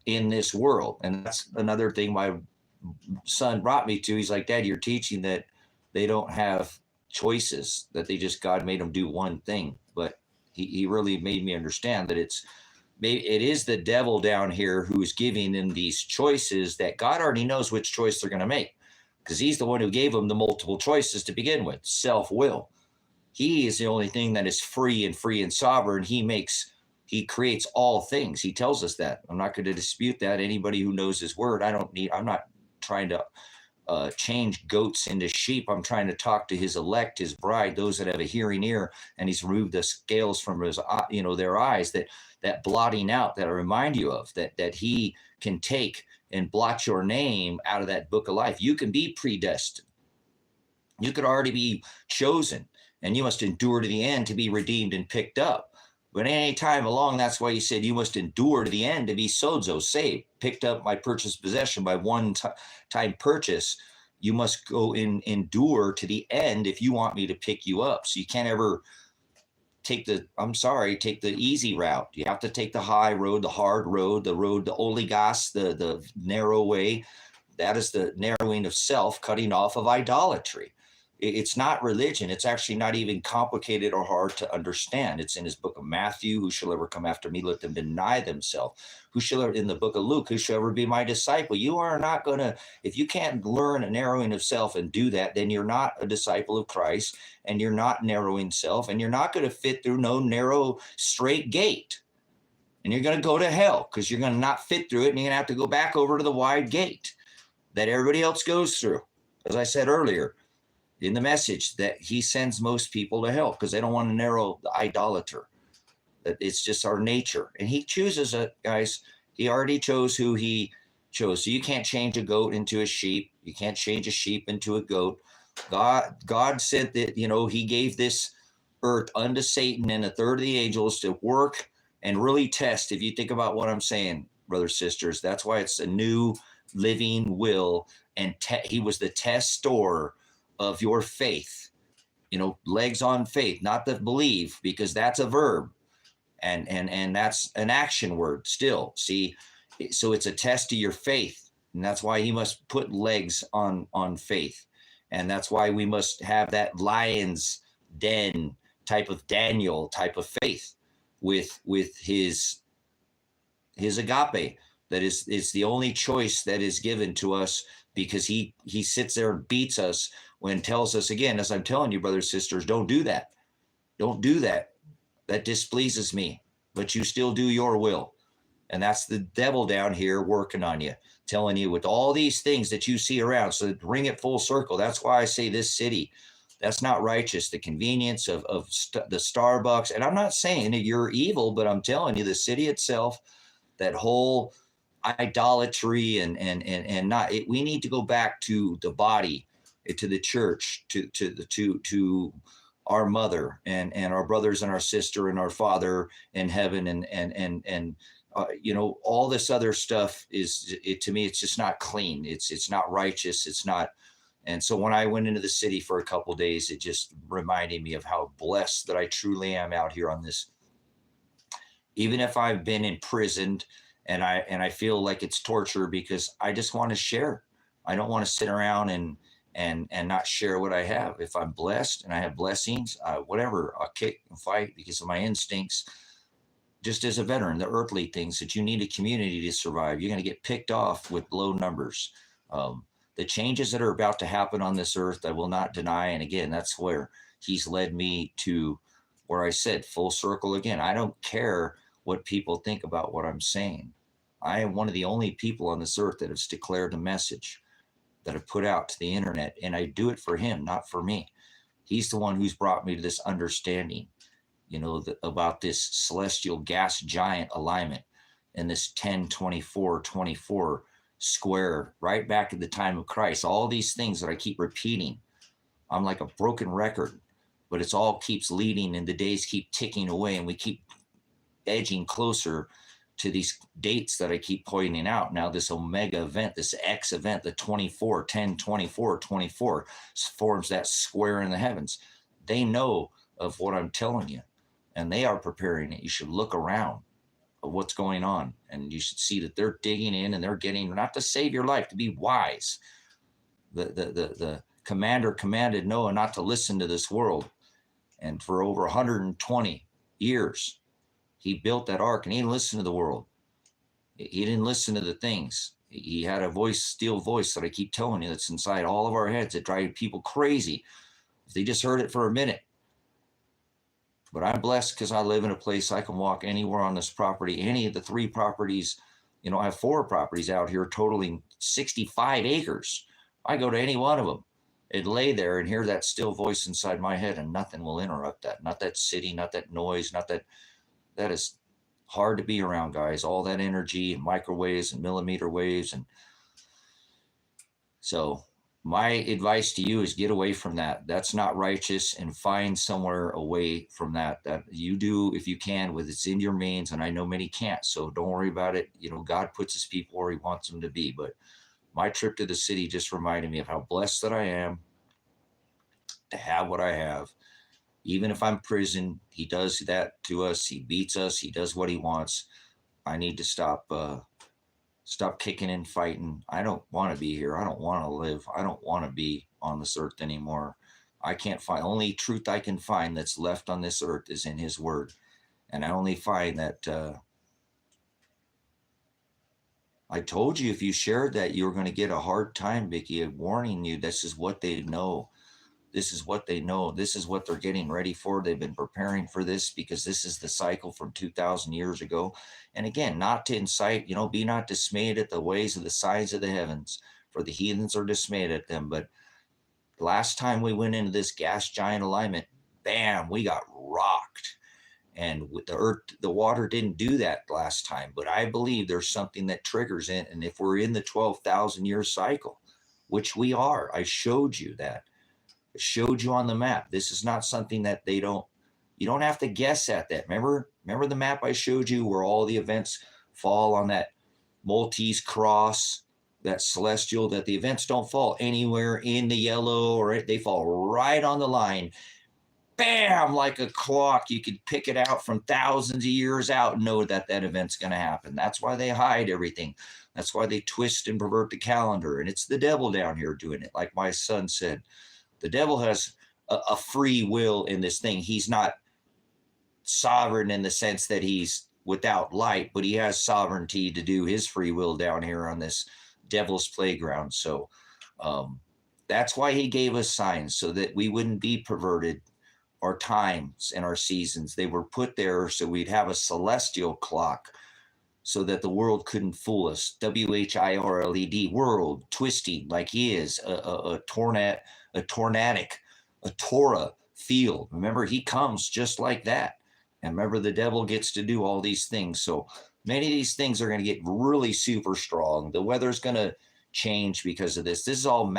in this world. And that's another thing my son brought me to. He's like, Dad, you're teaching that they don't have choices, that God made them do one thing. But he really made me understand that it is the devil down here who's giving them these choices that God already knows which choice they're going to make, because he's the one who gave them the multiple choices to begin with, self-will. He is the only thing that is free and sovereign. He creates all things. He tells us that. I'm not going to dispute that. Anybody who knows his word, I'm not trying to change goats into sheep. I'm trying to talk to his elect, his bride, those that have a hearing ear, and he's removed the scales from their eyes, that blotting out that I remind you of, that he can take and blot your name out of that book of life. You can be predestined. You could already be chosen, and you must endure to the end to be redeemed and picked up. But any time along, that's why he said you must endure to the end to be sozo, saved, picked up by purchased possession, by one-time purchase. You must go endure to the end if you want me to pick you up. So you can't ever take the easy route. You have to take the high road, the hard road, the oligos, the narrow way. That is the narrowing of self, cutting off of idolatry. It's not religion. It's actually not even complicated or hard to understand. It's in his book of Matthew, who shall ever come after me, let them deny themselves. In the book of Luke, who shall ever be my disciple? You are not going to, if you can't learn a narrowing of self and do that, then you're not a disciple of Christ, and you're not narrowing self, and you're not going to fit through no narrow, straight gate. And you're going to go to hell, because you're going to not fit through it, and you're going to have to go back over to the wide gate that everybody else goes through. As I said earlier in the message, that he sends most people to hell because they don't want to narrow the idolater. That it's just our nature. And he chooses it, guys. He already chose who he chose. So you can't change a goat into a sheep. You can't change a sheep into a goat. God said that, he gave this earth unto Satan and a third of the angels to work and really test. If you think about what I'm saying, brothers, sisters, that's why it's a new living will. And he was the testor of your faith, legs on faith, not the believe, because that's a verb, and that's an action word still. See, so it's a test of your faith, and that's why he must put legs on faith, and that's why we must have that lion's den type of Daniel type of faith with his agape. That is the only choice that is given to us, because he sits there and beats us when tells us, again, as I'm telling you, brothers, sisters, don't do that. Don't do that. That displeases me, but you still do your will. And that's the devil down here working on you, telling you with all these things that you see around. So bring it full circle. That's why I say this city, that's not righteous. The convenience of the Starbucks. And I'm not saying that you're evil, but I'm telling you, the city itself, that whole idolatry and not, we need to go back to the body, to the church, to our mother and our brothers and our sister and our Father in heaven, and all this other stuff to me, it's just not clean. It's not righteous. It's not. And so when I went into the city for a couple of days, it just reminded me of how blessed that I truly am out here on this. Even if I've been imprisoned and I feel like it's torture, because I just want to share. I don't want to sit around and not share what I have. If I'm blessed and I have blessings, whatever, I'll kick and fight because of my instincts. Just as a veteran, the earthly things that you need a community to survive, you're going to get picked off with low numbers. The changes that are about to happen on this earth, I will not deny. And again, that's where he's led me to, where I said full circle again. I don't care what people think about what I'm saying. I am one of the only people on this earth that has declared a message, that have put out to the internet, and I do it for him, not for me. He's the one who's brought me to this understanding, about this celestial gas giant alignment and this 10-24-24 square, right back at the time of Christ. All these things that I keep repeating, I'm like a broken record, but it's all keeps leading and the days keep ticking away and we keep edging closer to these dates that I keep pointing out. Now, this Omega event, this X event, the 24, 10, 24, 24 forms that square in the heavens. They know of what I'm telling you and they are preparing it. You should look around of what's going on and you should see that they're digging in and they're getting, not to save your life, to be wise. The commander commanded Noah not to listen to this world. And for over 120 years, he built that ark and he didn't listen to the world. He didn't listen to the things. He had a voice, still voice that I keep telling you that's inside all of our heads that drive people crazy if they just heard it for a minute. But I'm blessed because I live in a place I can walk anywhere on this property, any of the 3 properties. You know, I have 4 properties out here totaling 65 acres. I go to any one of them and lay there and hear that still voice inside my head and nothing will interrupt that. Not that city, not that noise, not that. That is hard to be around, guys. All that energy and microwaves and millimeter waves. And so my advice to you is get away from that. That's not righteous, and find somewhere away from that. That you do if you can, with it's in your means. And I know many can't, so don't worry about it. You know, God puts his people where he wants them to be. But my trip to the city just reminded me of how blessed that I am to have what I have. Even if I'm prison, he does that to us. He beats us. He does what he wants. I need to stop kicking and fighting. I don't want to be here. I don't want to live. I don't want to be on this earth anymore. I can't find, only truth I can find that's left on this earth is in his word. And I only find that I told you if you shared that, you were going to get a hard time, Vicky. I'm warning you, this is what they know. This is what they know. This is what they're getting ready for. They've been preparing for this because this is the cycle from 2,000 years ago. And again, not to incite, be not dismayed at the ways of the signs of the heavens, for the heathens are dismayed at them. But last time we went into this gas giant alignment, bam, we got rocked. And with the earth, the water didn't do that last time. But I believe there's something that triggers it. And if we're in the 12,000 year cycle, which we are, I showed you that. Showed you on the map. This is not something that you don't have to guess at that. Remember the map I showed you where all the events fall on that Maltese cross, that celestial, that the events don't fall anywhere in the yellow, or they fall right on the line. Bam, like a clock. You could pick it out from thousands of years out and know that event's going to happen. That's why they hide everything. That's why they twist and pervert the calendar. And it's the devil down here doing it. Like my son said, the devil has a free will in this thing. He's not sovereign in the sense that he's without light, but he has sovereignty to do his free will down here on this devil's playground. So that's why he gave us signs, so that we wouldn't be perverted. Our times and our seasons, they were put there so we'd have a celestial clock, so that the world couldn't fool us. WHIRLED, world, twisting like he is, a tornadic, a Torah field. Remember, he comes just like that. And remember, the devil gets to do all these things. So many of these things are going to get really super strong. The weather's going to change because of this. This is all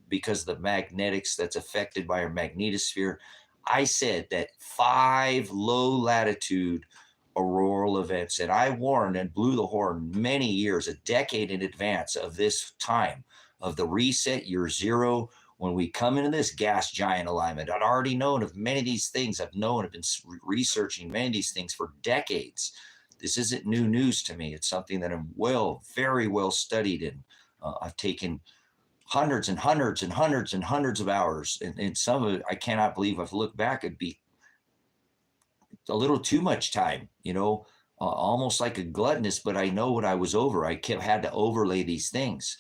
because of the magnetics that's affected by our magnetosphere. I said that 5 low latitude auroral events, and I warned and blew the horn many years, a decade in advance of this time of the reset year 0, when we come into this gas giant alignment. I'd already known of many of these things. I've been researching many of these things for decades. This isn't new news to me. It's something that I'm very well studied in. I've taken hundreds and hundreds and hundreds and hundreds of hours, and some of it I cannot believe. I've looked back, it'd be a little too much time, almost like a gluttonous, but I know what I was over. I had to overlay these things.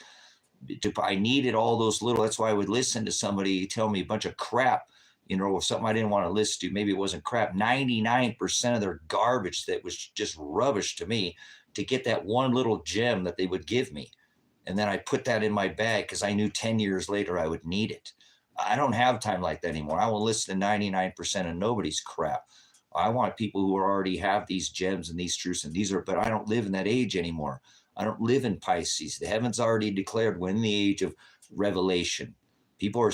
I needed all those little, that's why I would listen to somebody tell me a bunch of crap, or something I didn't want to listen to. Maybe it wasn't crap. 99% of their garbage that was just rubbish to me, to get that one little gem that they would give me. And then I put that in my bag because I knew 10 years later I would need it. I don't have time like that anymore. I will listen to 99% of nobody's crap. I want people who already have these gems and these truths, and but I don't live in that age anymore. I don't live in Pisces. The heavens already declared we're in the age of revelation. People are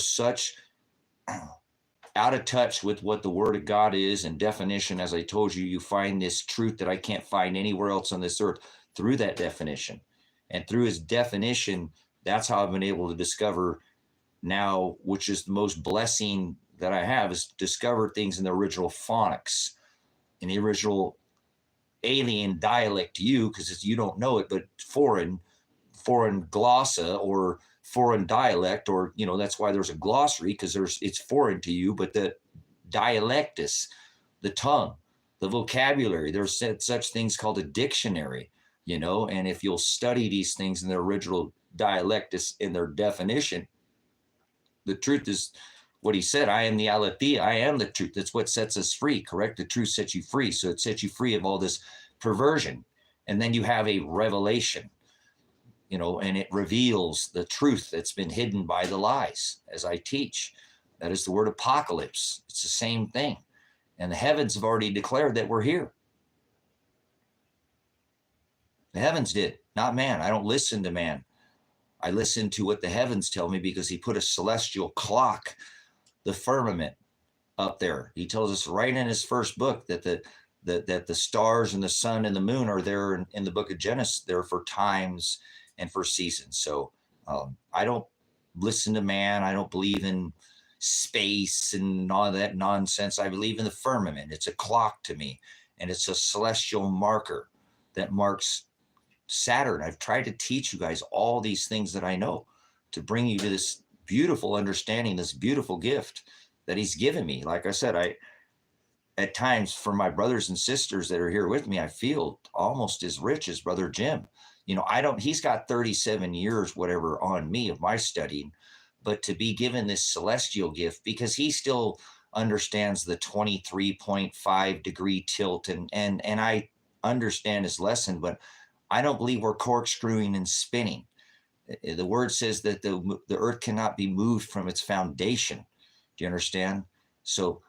out of touch with what the Word of God is and definition. As I told you, you find this truth that I can't find anywhere else on this earth through that definition. And through his definition, that's how I've been able to discover now, which is the most blessing that I have, is discover things in the original phonics, in the original alien dialect to you, because you don't know it, but foreign glossa or foreign dialect, or that's why there's a glossary, because it's foreign to you. But the dialectus, the tongue, the vocabulary, there's such things called a dictionary, and if you'll study these things in their original dialectus, in their definition, the truth is what he said, I am the aletheia, I am the truth. That's what sets us free, correct? The truth sets you free. So it sets you free of all this perversion. And then you have a revelation, and it reveals the truth that's been hidden by the lies, as I teach. That is the word apocalypse. It's the same thing. And the heavens have already declared that we're here. The heavens did, not man. I don't listen to man. I listen to what the heavens tell me, because he put a celestial clock, the firmament, up there. He tells us right in his first book that the stars and the sun and the moon are there in the book of Genesis, there for times and for seasons. So I don't listen to man. I don't believe in space and all that nonsense. I believe in the firmament. It's a clock to me, and it's a celestial marker that marks Saturn. I've tried to teach you guys all these things that I know to bring you to this beautiful understanding, this beautiful gift that he's given me. Like I said, at times, for my brothers and sisters that are here with me, I feel almost as rich as Brother Jim. He's got 37 years, whatever, on me of my studying, but to be given this celestial gift, because he still understands the 23.5 degree tilt, and I understand his lesson, but I don't believe we're corkscrewing and spinning. The word says that the earth cannot be moved from its foundation. Do you understand? So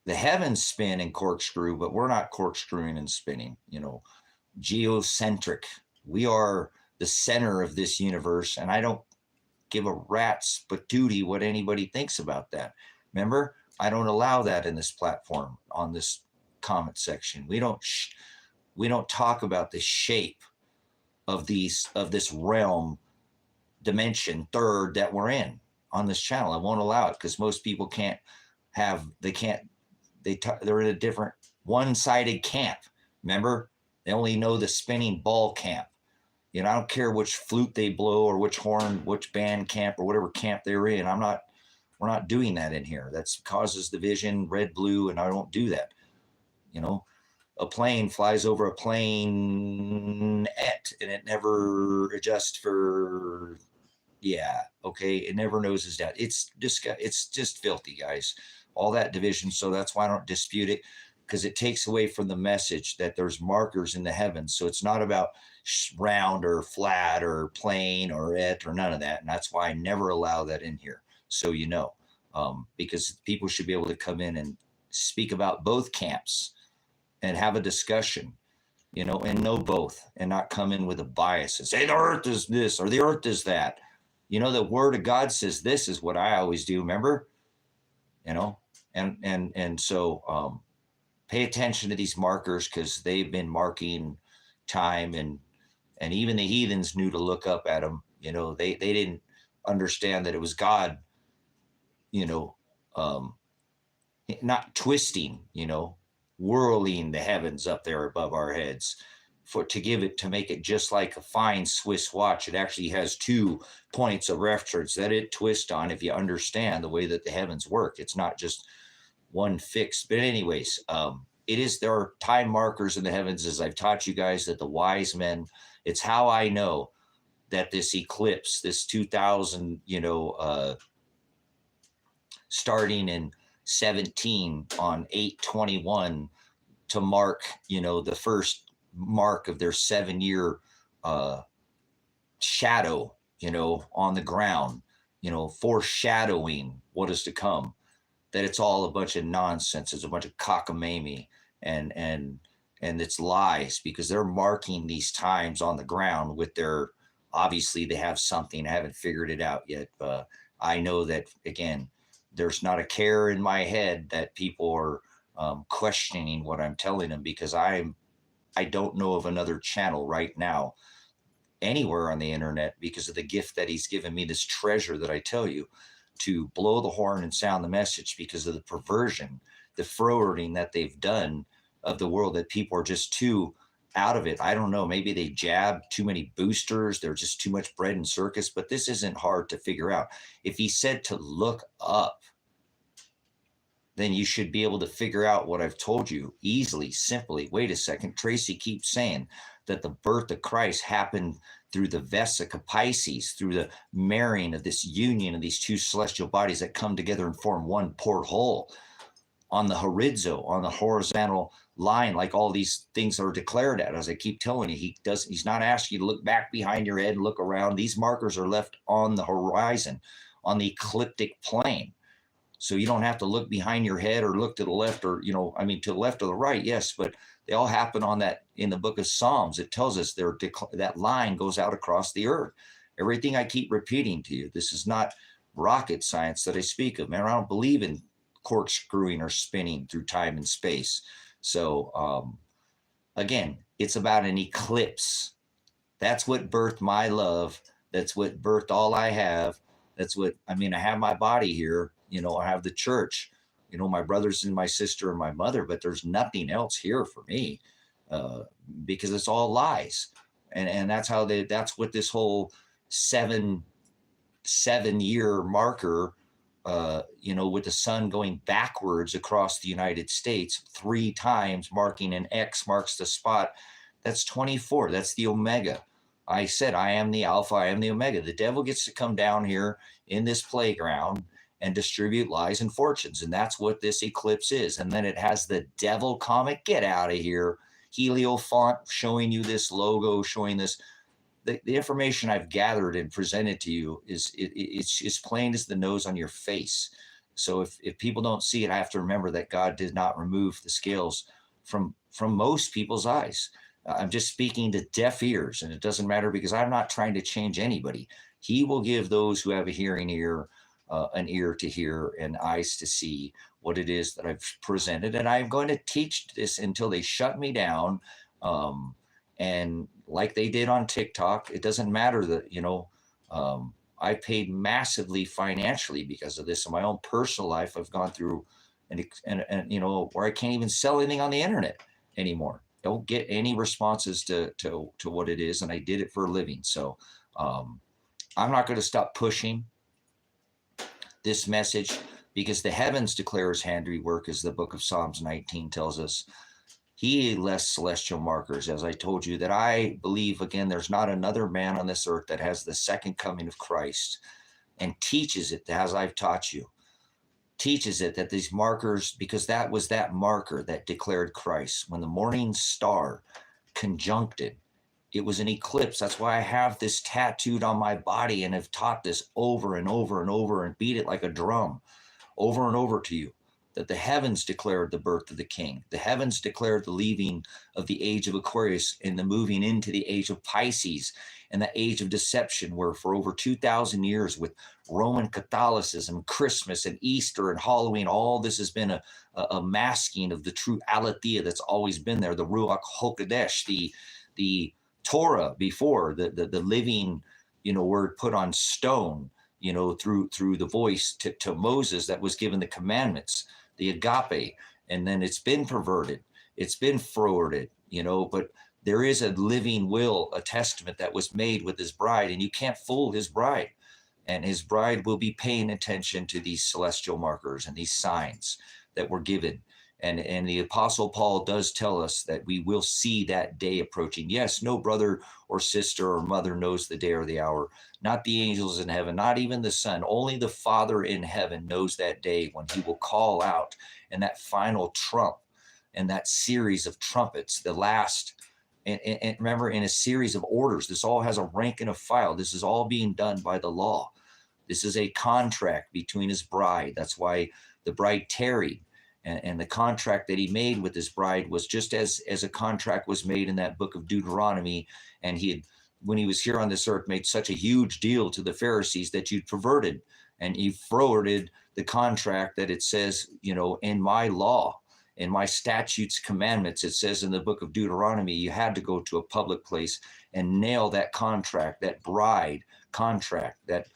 the heavens spin and corkscrew, but we're not corkscrewing and spinning, geocentric. We are the center of this universe, and I don't give a rat's patootie what anybody thinks about that. Remember, I don't allow that in this platform, on this comment section. We don't talk about the shape of this realm, dimension, third, that we're in on this channel. I won't allow it, because most people they're in a different one-sided camp. Remember, they only know the spinning ball camp. I don't care which flute they blow or which horn, which band camp or whatever camp they're in. We're not doing that in here. That causes division, red, blue, and I don't do that. A plane flies over a plane, and it never adjusts for, it never noses down. It's just filthy, guys, all that division. So that's why I don't dispute it, because it takes away from the message that there's markers in the heavens. So it's not about round or flat or plane or none of that. And that's why I never allow that in here. So, because people should be able to come in and speak about both camps and have a discussion, and know both, and not come in with a bias and say the earth is this or the earth is that. The word of God says this is what I always do, remember? And so pay attention to these markers, because they've been marking time, and even the heathens knew to look up at them. They didn't understand that it was God, not twisting, whirling the heavens up there above our heads to make it just like a fine Swiss watch. It actually has 2 points of reference that it twists on, if you understand the way that the heavens work. It's not just one fixed. But anyways, there are time markers in the heavens, as I've taught you guys, that the wise men, it's how I know that this eclipse, this 2000, starting in 17 on 8/21, to mark, the first mark of their 7-year shadow, on the ground, foreshadowing what is to come, that it's all a bunch of nonsense. It's a bunch of cockamamie, and it's lies, because they're marking these times on the ground with obviously they have something. I haven't figured it out yet. I know that, again, there's not a care in my head that people are questioning what I'm telling them, because I don't know of another channel right now anywhere on the internet, because of the gift that he's given me, this treasure that I tell you, to blow the horn and sound the message, because of the perversion, the forwarding that they've done of the world, that people are just too out of it. I don't know, maybe they jab too many boosters, they're just too much bread and circus, but this isn't hard to figure out. If he said to look up, then you should be able to figure out what I've told you easily, simply. Wait a second, Tracy keeps saying that the birth of Christ happened through the Vesica Pisces, through the marrying of this union of these two celestial bodies that come together and form one porthole on the horizo, on the horizontal line, like all these things are declared at. As I keep telling you, he's not asking you to look back behind your head and look around. These markers are left on the horizon, on the ecliptic plane. So you don't have to look behind your head or look to the left, or, to the left or the right. Yes, but they all happen on that. In the book of Psalms, it tells us that line goes out across the earth. Everything I keep repeating to you, this is not rocket science that I speak of, man. I don't believe in corkscrewing or spinning through time and space. So again, it's about an eclipse. That's what birthed my love. That's what birthed all I have. That's what, I have my body here. I have the church, my brothers and my sister and my mother, but there's nothing else here for me, because it's all lies. And that's what this whole 7 year marker, with the sun going backwards across the United States 3 times, marking an X marks the spot. That's 24. That's the Omega. I said, I am the Alpha, I am the Omega. The devil gets to come down here in this playground and distribute lies and fortunes. And that's what this eclipse is. And then it has the devil comic, get out of here, helio font showing you this logo, showing this. The information I've gathered and presented to you it's as plain as the nose on your face. So if people don't see it, I have to remember that God did not remove the scales from most people's eyes. I'm just speaking to deaf ears, and it doesn't matter, because I'm not trying to change anybody. He will give those who have a hearing ear an ear to hear and eyes to see what it is that I've presented. And I'm going to teach this until they shut me down. And like they did on TikTok, it doesn't matter that, I paid massively financially because of this. In my own personal life, I've gone through and where I can't even sell anything on the internet anymore. Don't get any responses to what it is. And I did it for a living. So I'm not going to stop pushing this message, because the heavens declare his handiwork, as the book of Psalms 19 tells us. He left celestial markers, as I told you, that I believe, again, there's not another man on this earth that has the second coming of Christ and teaches it as I've taught you. Teaches it that these markers, because that was that marker that declared Christ. When the morning star conjuncted, it was an eclipse. That's why I have this tattooed on my body and have taught this over and over and over and beat it like a drum over and over to you, that the heavens declared the birth of the King. The heavens declared the leaving of the age of Aquarius and the moving into the age of Pisces and the age of deception, where for over 2,000 years with Roman Catholicism, Christmas and Easter and Halloween, all this has been a masking of the true aletheia that's always been there, the Ruach HaKodesh, the Torah before, the living, word put on stone, through the voice to Moses that was given the commandments, the agape, and then it's been perverted, it's been forwarded, but there is a living will, a testament that was made with his bride, and you can't fool his bride. And his bride will be paying attention to these celestial markers and these signs that were given. And the Apostle Paul does tell us that we will see that day approaching. Yes, no brother or sister or mother knows the day or the hour, not the angels in heaven, not even the Son. Only the Father in heaven knows that day when he will call out, and that final trump and that series of trumpets, the last. And remember, in a series of orders, this all has a rank and a file. This is all being done by the law. This is a contract between his bride. That's why the bride tarried. And the contract that he made with his bride was just as a contract was made in that book of Deuteronomy. And he had, when he was here on this earth, made such a huge deal to the Pharisees that you'd perverted and you forwarded the contract that it says, in my law, in my statutes, commandments, it says in the book of Deuteronomy, you had to go to a public place and nail that contract, that bride contract, that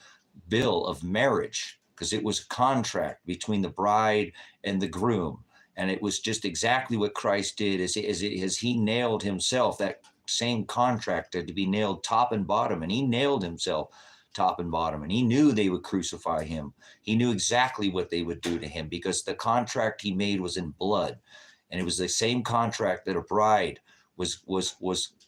bill of marriage, because it was a contract between the bride and the groom. And it was just exactly what Christ did as he nailed himself. That same contract had to be nailed top and bottom, and he nailed himself top and bottom, and he knew they would crucify him. He knew exactly what they would do to him, because the contract he made was in blood, and it was the same contract that a bride was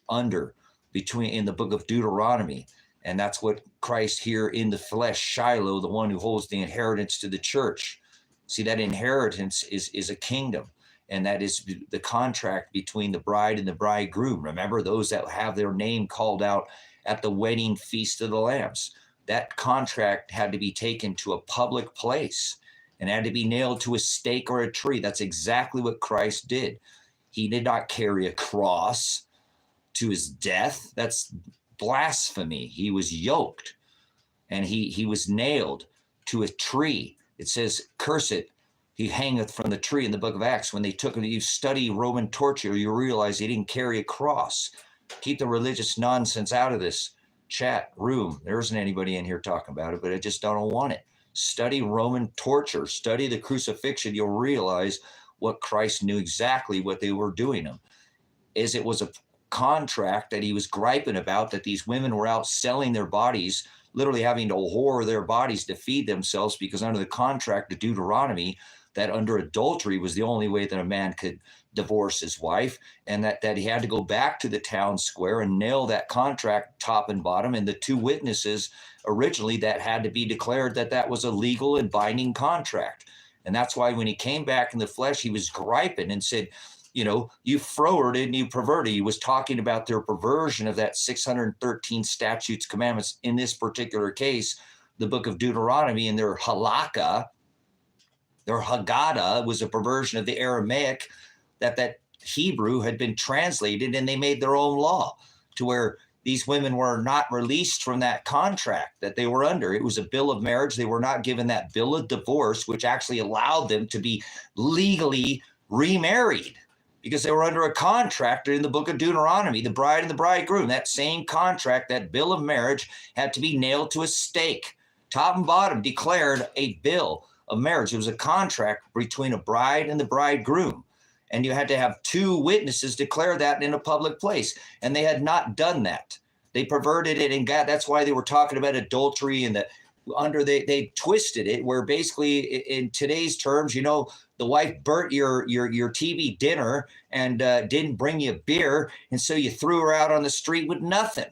under between in the book of Deuteronomy. And that's what Christ here in the flesh, Shiloh, the one who holds the inheritance to the church. See, that inheritance is a kingdom, and that is the contract between the bride and the bridegroom. Remember, those that have their name called out at the wedding feast of the Lambs. That contract had to be taken to a public place and had to be nailed to a stake or a tree. That's exactly what Christ did. He did not carry a cross to his death. That's blasphemy. He was yoked, and he was nailed to a tree. It says, curse it, he hangeth from the tree in the book of Acts. When they took him, you study Roman torture, you realize he didn't carry a cross. Keep the religious nonsense out of this chat room. There isn't anybody in here talking about it, but I just don't want it. Study Roman torture, study the crucifixion. You'll realize what Christ knew exactly what they were doing him. Is it was a contract that he was griping about, that these women were out selling their bodies, literally having to whore their bodies to feed themselves, because under the contract of Deuteronomy, that under adultery was the only way that a man could divorce his wife, and that he had to go back to the town square and nail that contract top and bottom. And the two witnesses originally, that had to be declared that was a legal and binding contract. And that's why when he came back in the flesh, he was griping and said, you frowarded and you perverted. He was talking about their perversion of that 613 statutes, commandments. In this particular case, the book of Deuteronomy, and their halakha, their Haggadah, was a perversion of the Aramaic that Hebrew had been translated, and they made their own law to where these women were not released from that contract that they were under. It was a bill of marriage. They were not given that bill of divorce, which actually allowed them to be legally remarried, because they were under a contract in the book of Deuteronomy, the bride and the bridegroom. That same contract, that bill of marriage, had to be nailed to a stake, top and bottom, declared a bill of marriage. It was a contract between a bride and the bridegroom. And you had to have two witnesses declare that in a public place. And they had not done that. They perverted it, and that's why they were talking about adultery, and they twisted it, where basically in today's terms, the wife burnt your TV dinner and didn't bring you beer, and so you threw her out on the street with nothing.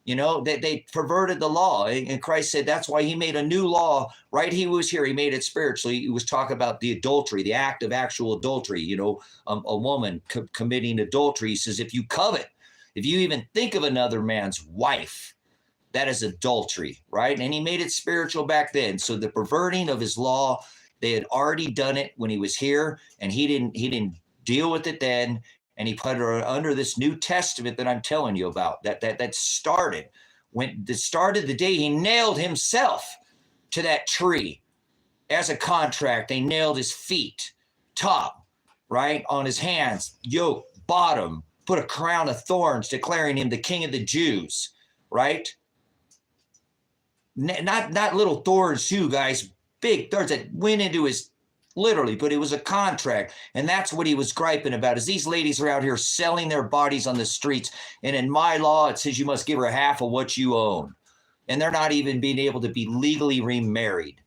They perverted the law, and Christ said that's why he made a new law. Right, he was here. He made it spiritually. He was talking about the adultery, the act of actual adultery. A woman committing adultery. He says, if you covet, if you even think of another man's wife, that is adultery, right? And he made it spiritual back then. So the perverting of his law, they had already done it when he was here, and he didn't deal with it then. And he put her under this New Testament that I'm telling you about, that started the day he nailed himself to that tree as a contract. They nailed his feet, top, right, on his hands, yoke, bottom, put a crown of thorns, declaring him the King of the Jews, right? Not little thorns too, guys, big thorns that went into his, literally, but it was a contract. And that's what he was griping about, is these ladies are out here selling their bodies on the streets. And in my law, it says you must give her half of what you own. And they're not even being able to be legally remarried.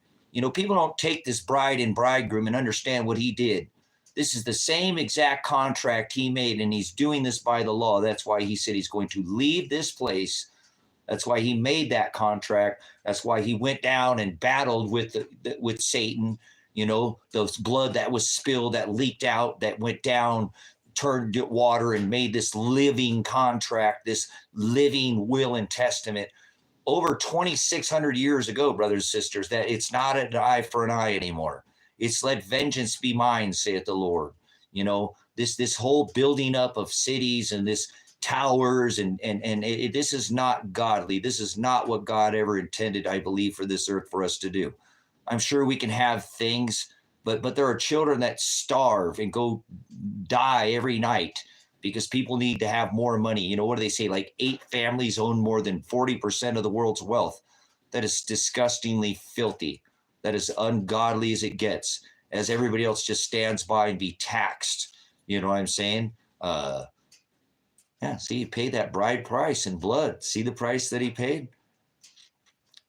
People don't take this bride and bridegroom and understand what he did. This is the same exact contract he made, and he's doing this by the law. That's why he said he's going to leave this place. That's why he made that contract. That's why he went down and battled with Satan. Those blood that was spilled, that leaked out, that went down, turned to water, and made this living contract, this living will and testament over 2,600 years ago, brothers and sisters, that it's not an eye for an eye anymore. It's let vengeance be mine, saith the Lord. This whole building up of cities and this towers and this is not godly. This is not what God ever intended, I believe, for this earth for us to do. I'm sure we can have things, but there are children that starve and go die every night because people need to have more money. You know, what do they say? Like 8 families own more than 40% of the world's wealth. That is disgustingly filthy. That is ungodly as it gets, as everybody else just stands by and be taxed. You know what I'm saying? Yeah, see, he paid that bride price in blood. See the price that he paid?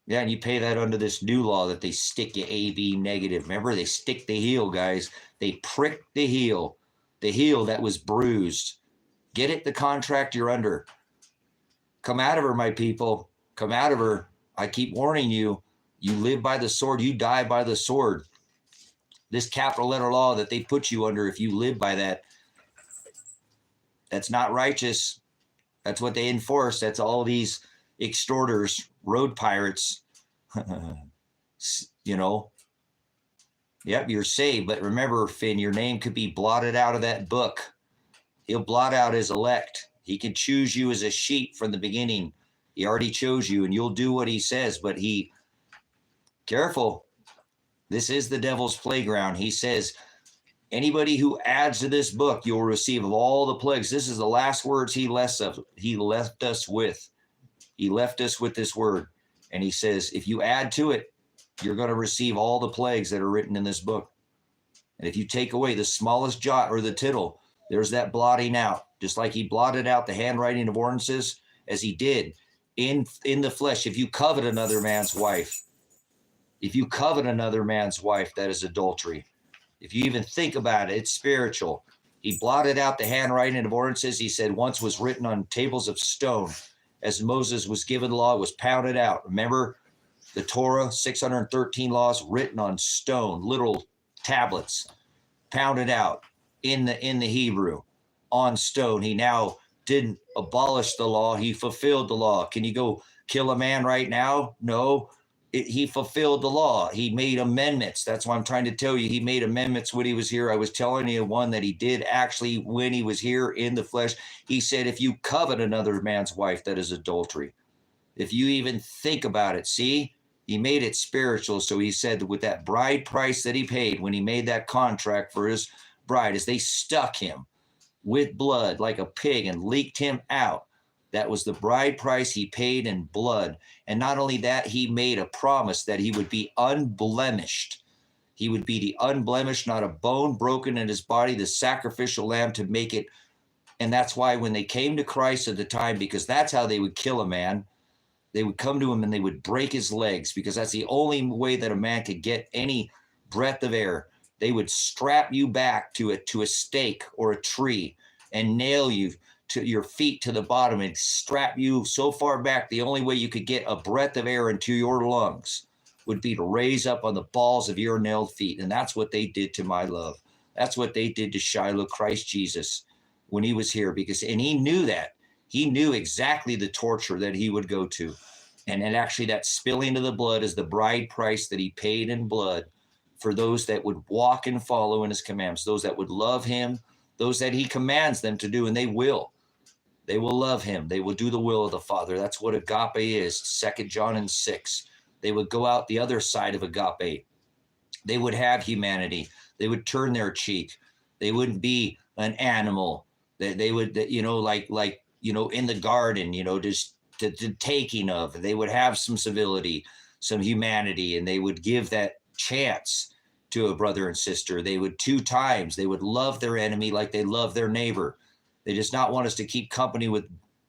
Yeah, and you pay that under this new law that they stick you AB negative. Remember, they stick the heel, guys. They prick the heel that was bruised. Get it, the contract you're under. Come out of her, my people. Come out of her. I keep warning you. You live by the sword. You die by the sword. This capital letter law that they put you under, if you live by that, that's not righteous. That's what they enforce. That's all these extorters, road pirates. You know, yep, you're saved. But remember, Finn, your name could be blotted out of that book. He'll blot out his elect. He can choose you as a sheep from the beginning. He already chose you, and you'll do what he says. But careful. This is the devil's playground. He says, anybody who adds to this book, you'll receive of all the plagues. This is the last words he left us with. He left us with this word. And he says, if you add to it, you're going to receive all the plagues that are written in this book. And if you take away the smallest jot or the tittle, there's that blotting out. Just like he blotted out the handwriting of ordinances, as he did in the flesh. If you covet another man's wife, that is adultery. If you even think about it, it's spiritual. He blotted out the handwriting of ordinances. He said once was written on tables of stone. As Moses was given the law, it was pounded out. Remember the Torah, 613 laws written on stone, little tablets, pounded out in the Hebrew on stone. He now didn't abolish the law. He fulfilled the law. Can you go kill a man right now? No. He fulfilled the law. He made amendments. That's why I'm trying to tell you, he made amendments when he was here. I was telling you one that he did actually when he was here in the flesh. He said, if you covet another man's wife, that is adultery. If you even think about it, see, he made it spiritual. So he said that with that bride price that he paid when he made that contract for his bride, as they stuck him with blood like a pig and leaked him out, that was the bride price he paid in blood. And not only that, he made a promise that he would be unblemished. He would be the unblemished, not a bone broken in his body, the sacrificial lamb to make it. And that's why when they came to Christ at the time, because that's how they would kill a man, they would come to him and they would break his legs, because that's the only way that a man could get any breath of air. They would strap you back to a stake or a tree and nail you to your feet to the bottom and strap you so far back. The only way you could get a breath of air into your lungs would be to raise up on the balls of your nailed feet. And that's what they did to my love. That's what they did to Shiloh, Christ Jesus, when he was here, and he knew that. He knew exactly the torture that he would go to. And actually that spilling of the blood is the bride price that he paid in blood for those that would walk and follow in his commandments, those that would love him, those that he commands them to do, and they will. They will love him. They will do the will of the Father. That's what agape is, 2 John 6. They would go out the other side of agape. They would have humanity. They would turn their cheek. They wouldn't be an animal. They would, like in the garden, just the taking of. They would have some civility, some humanity, and they would give that chance to a brother and sister. They would 2 times. They would love their enemy like they love their neighbor. They just not want us to keep company with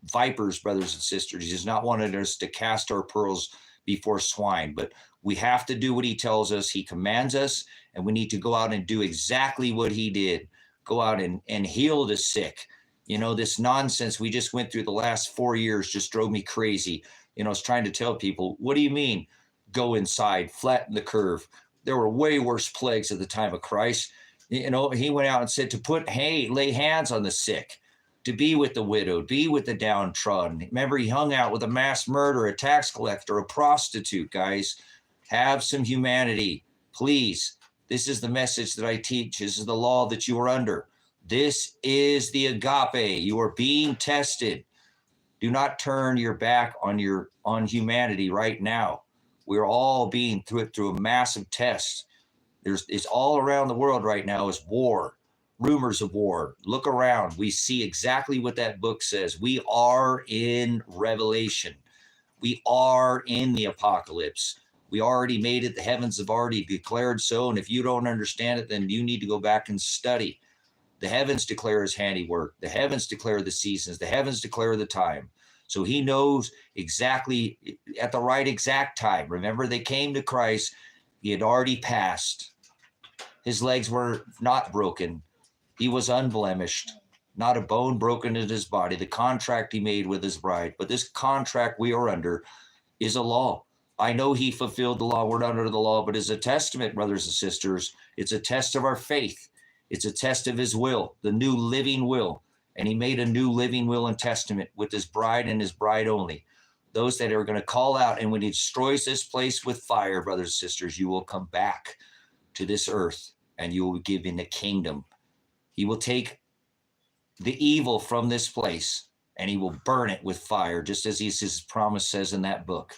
vipers, brothers and sisters. He does not want us to cast our pearls before swine. But we have to do what he tells us. He commands us, and we need to go out and do exactly what he did. Go out and heal the sick. This nonsense we just went through the last 4 years just drove me crazy. I was trying to tell people, what do you mean go inside, flatten the curve? There were way worse plagues at the time of Christ. He went out and said to lay hands on the sick, to be with the widowed, be with the downtrodden. Remember, he hung out with a mass murderer, a tax collector, a prostitute, guys. Have some humanity, please. This is the message that I teach. This is the law that you are under. This is the agape. You are being tested. Do not turn your back on humanity right now. We're all being through a massive test. It's all around the world right now is war, rumors of war. Look around. We see exactly what that book says. We are in Revelation. We are in the apocalypse. We already made it. The heavens have already declared so. And if you don't understand it, then you need to go back and study. The heavens declare his handiwork. The heavens declare the seasons. The heavens declare the time. So he knows exactly at the right exact time. Remember, they came to Christ. He had already passed. His legs were not broken. He was unblemished, not a bone broken in his body. The contract he made with his bride. But this contract we are under is a law. I know he fulfilled the law. We're not under the law, but it's a testament, brothers and sisters. It's a test of our faith. It's a test of his will, the new living will. And he made a new living will and testament with his bride and his bride only. Those that are going to call out. And when he destroys this place with fire, brothers and sisters, you will come back to this earth and you will be given the kingdom. He will take the evil from this place and he will burn it with fire, just as his promise says in that book.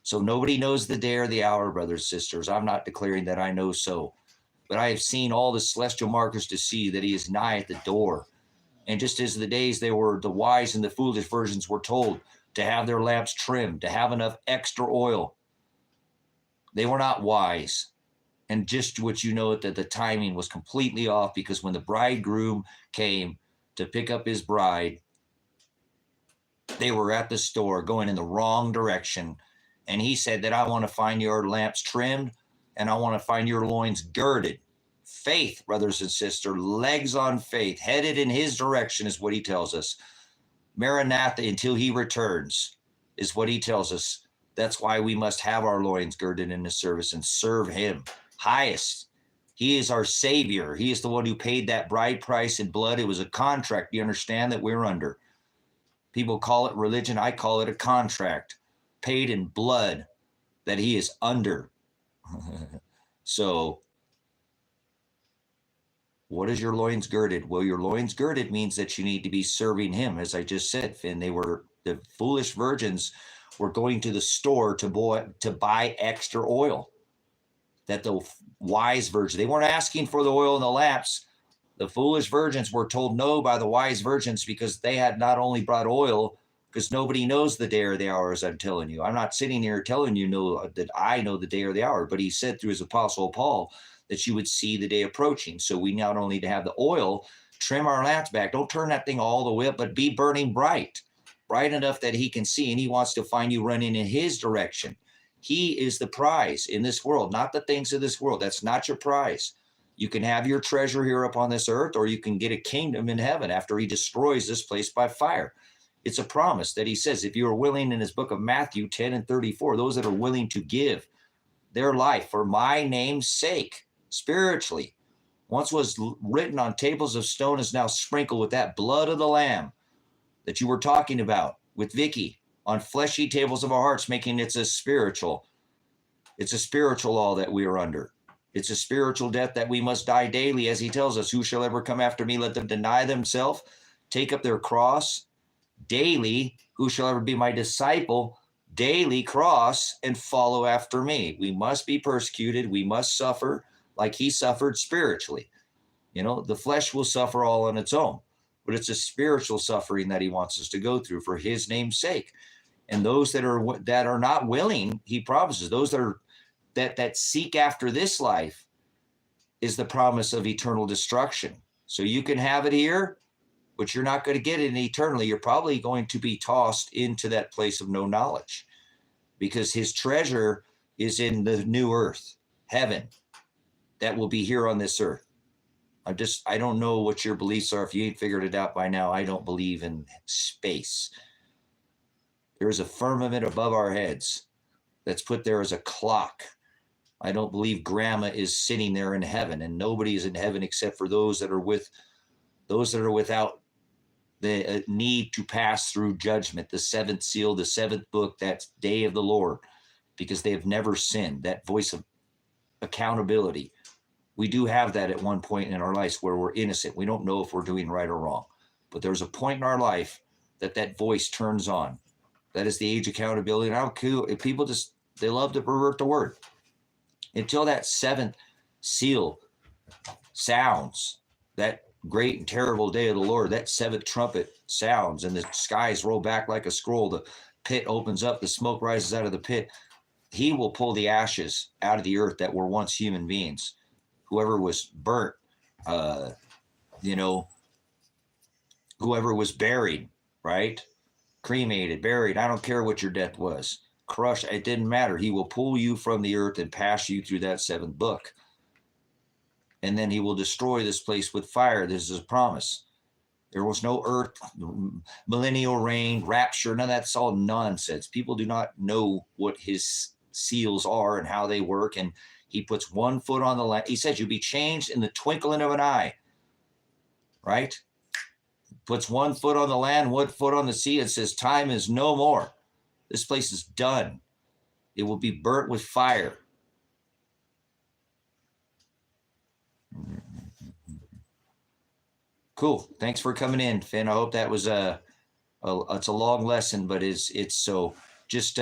So nobody knows the day or the hour, brothers and sisters. I'm not declaring that I know so. But I have seen all the celestial markers to see that he is nigh at the door. And just as the days they were, the wise and the foolish virgins were told to have their lamps trimmed, to have enough extra oil. They were not wise. And just what you know, that the timing was completely off, because when the bridegroom came to pick up his bride, they were at the store going in the wrong direction. And he said that I want to find your lamps trimmed and I want to find your loins girded. Faith, brothers and sisters, legs on faith, headed in his direction is what he tells us. Maranatha, until he returns, is what he tells us. That's why we must have our loins girded in his service and serve him highest. He is our Savior. He is the one who paid that bride price in blood. It was a contract. You understand that we're under. People call it religion. I call it a contract paid in blood that he is under. So what is your loins girded? Well, your loins girded means that you need to be serving him. As I just said, Finn, the foolish virgins were going to the store to buy extra oil. That the wise virgins, they weren't asking for the oil in the lamps. The foolish virgins were told no by the wise virgins because they had not only brought oil, because nobody knows the day or the hour, as I'm telling you. I'm not sitting here telling you that I know the day or the hour, but he said through his apostle Paul that you would see the day approaching. So we not only need to have the oil, trim our lamps back. Don't turn that thing all the way up, but be burning bright enough that he can see. And he wants to find you running in his direction. He is the prize in this world, not the things of this world. That's not your prize. You can have your treasure here upon this earth, or you can get a kingdom in heaven after he destroys this place by fire. It's a promise that he says, if you are willing, in his book of Matthew 10:34, those that are willing to give their life for my name's sake, spiritually, once was written on tables of stone is now sprinkled with that blood of the Lamb that you were talking about with Vicky on fleshy tables of our hearts, making it a spiritual. It's a spiritual law that we are under. It's a spiritual death that we must die daily, as he tells us, who shall ever come after me, let them deny themselves, take up their cross daily. Who shall ever be my disciple, daily cross and follow after me. We must be persecuted. We must suffer like he suffered spiritually. You know, the flesh will suffer all on its own, but it's a spiritual suffering that he wants us to go through for his name's sake. And those that are not willing, he promises, those that seek after this life is the promise of eternal destruction. So you can have it here, but you're not going to get it eternally. You're probably going to be tossed into that place of no knowledge, because his treasure is in the new earth, heaven, that will be here on this earth. I don't know what your beliefs are. If you ain't figured it out by now, I don't believe in space. There is a firmament above our heads that's put there as a clock. I don't believe grandma is sitting there in heaven, and nobody is in heaven except for those that are without the need to pass through judgment, the seventh seal, the seventh book, that day of the Lord, because they have never sinned, that voice of accountability. We do have that at one point in our lives where we're innocent. We don't know if we're doing right or wrong, but there's a point in our life that voice turns on. That is the age of accountability. And I don't care if people just They love to pervert the word. Until that seventh seal sounds, that great and terrible day of the Lord, that seventh trumpet sounds, and the skies roll back like a scroll, the pit opens up, the smoke rises out of the pit. He will pull the ashes out of the earth that were once human beings. Whoever was burnt, whoever was buried, right? Cremated, buried. I don't care what your death was. Crushed. It didn't matter. He will pull you from the earth and pass you through that seventh book. And then he will destroy this place with fire. This is a promise. There was no earth, millennial reign, rapture. None of that's all nonsense. People do not know what his seals are and how they work. And he puts one foot on the land. He says you'll be changed in the twinkling of an eye, right? Puts one foot on the land, one foot on the sea, and says time is no more. This place is done. It will be burnt with fire. Cool. Thanks for coming in, Finn. I hope that was it's a long lesson, but it's so just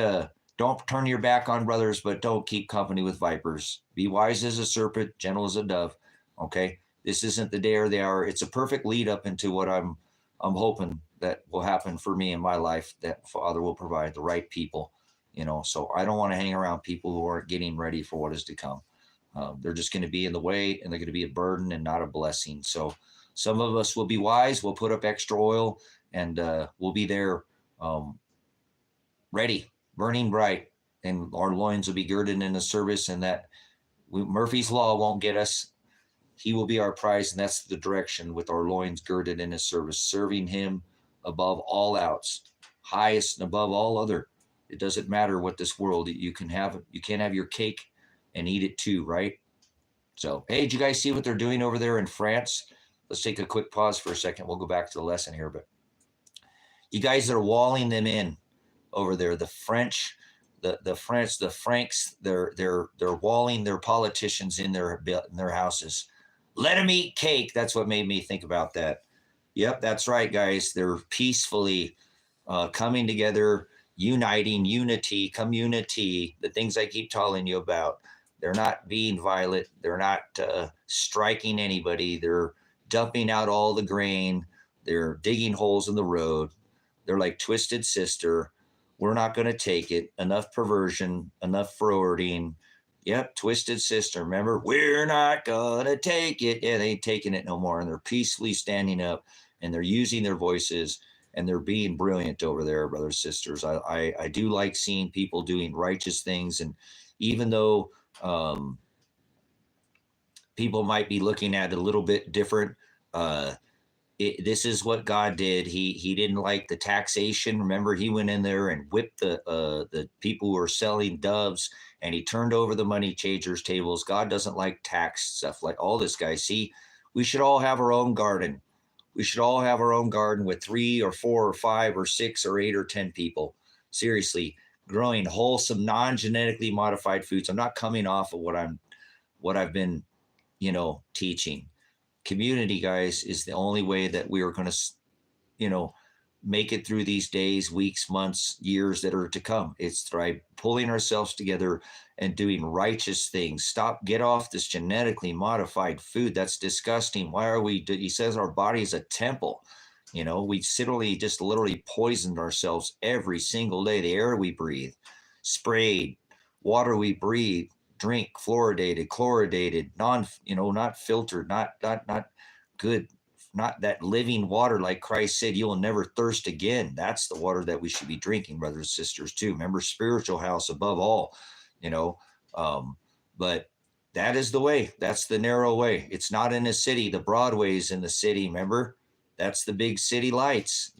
don't turn your back on brothers, but don't keep company with vipers. Be wise as a serpent, gentle as a dove. Okay. This isn't the day or the hour. It's a perfect lead up into what I'm hoping that will happen for me in my life, that Father will provide the right people, so I don't want to hang around people who aren't getting ready for what is to come. They're just going to be in the way, and they're going to be a burden and not a blessing. So some of us will be wise. We'll put up extra oil, and we'll be there ready, burning bright, and our loins will be girded in the service, and that Murphy's Law won't get us. He will be our prize, and that's the direction, with our loins girded in his service, serving him above all outs, highest and above all other. It doesn't matter what this world, you can't have your cake and eat it too, right? So, hey, did you guys see what they're doing over there in France? Let's take a quick pause for a second. We'll go back to the lesson here, but you guys are walling them in over there. The French, the Franks, they're walling their politicians in their houses. Let them eat cake. That's what made me think about that. Yep, that's right, guys. They're peacefully coming together, uniting, unity, community, the things I keep telling you about. They're not being violent. They're not striking anybody. They're dumping out all the grain. They're digging holes in the road. They're like Twisted Sister. We're not going to take it. Enough perversion, enough forwarding. Yep, Twisted Sister. Remember, we're not going to take it. Yeah, they ain't taking it no more. And they're peacefully standing up, and they're using their voices, and they're being brilliant over there, brothers, sisters. I do like seeing people doing righteous things. And even though people might be looking at it a little bit different, this is what God did. He didn't like the taxation. Remember, he went in there and whipped the people who were selling doves, and he turned over the money changers' tables. God doesn't like tax stuff like all this, guys. See, we should all have our own garden. We should all have our own garden with 3 or 4 or 5 or 6 or 8 or 10 people. Seriously, growing wholesome, non-genetically modified foods. I'm not coming off of what I've been, teaching. Community, guys, is the only way that we are going to, make it through these days, weeks, months, years that are to come. It's by pulling ourselves together and doing righteous things. Get off this genetically modified food. That's disgusting. Why are we? He says our body is a temple. We literally poisoned ourselves every single day. The air we breathe, sprayed, water we breathe, drink, fluoridated, chloridated, not filtered, not good, not that living water, like Christ said, you will never thirst again. That's the water that we should be drinking, brothers and sisters, too. Remember, spiritual house above all, but that is the way. That's the narrow way. It's not in the city. The Broadway's in the city. Remember, that's the big city lights.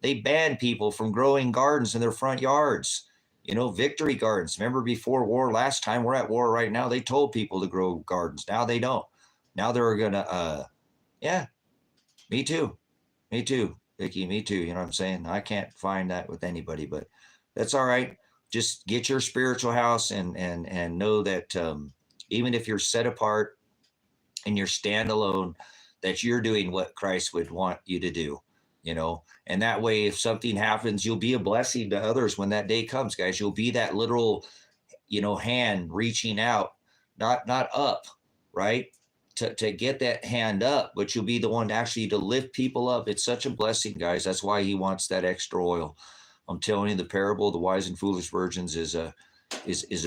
They ban people from growing gardens in their front yards. Victory gardens. Remember, before war, last time, we're at war right now, they told people to grow gardens. Now they don't. Now they're going to, yeah, me too, Vicky, me too. You know what I'm saying? I can't find that with anybody, but that's all right. Just get your spiritual house and know that even if you're set apart and you're standalone, that you're doing what Christ would want you to do. And that way, if something happens, you'll be a blessing to others when that day comes, guys. You'll be that little, hand reaching out, not up, right? To get that hand up, but you'll be the one actually to lift people up. It's such a blessing, guys. That's why he wants that extra oil. I'm telling you, the parable of the wise and foolish virgins is a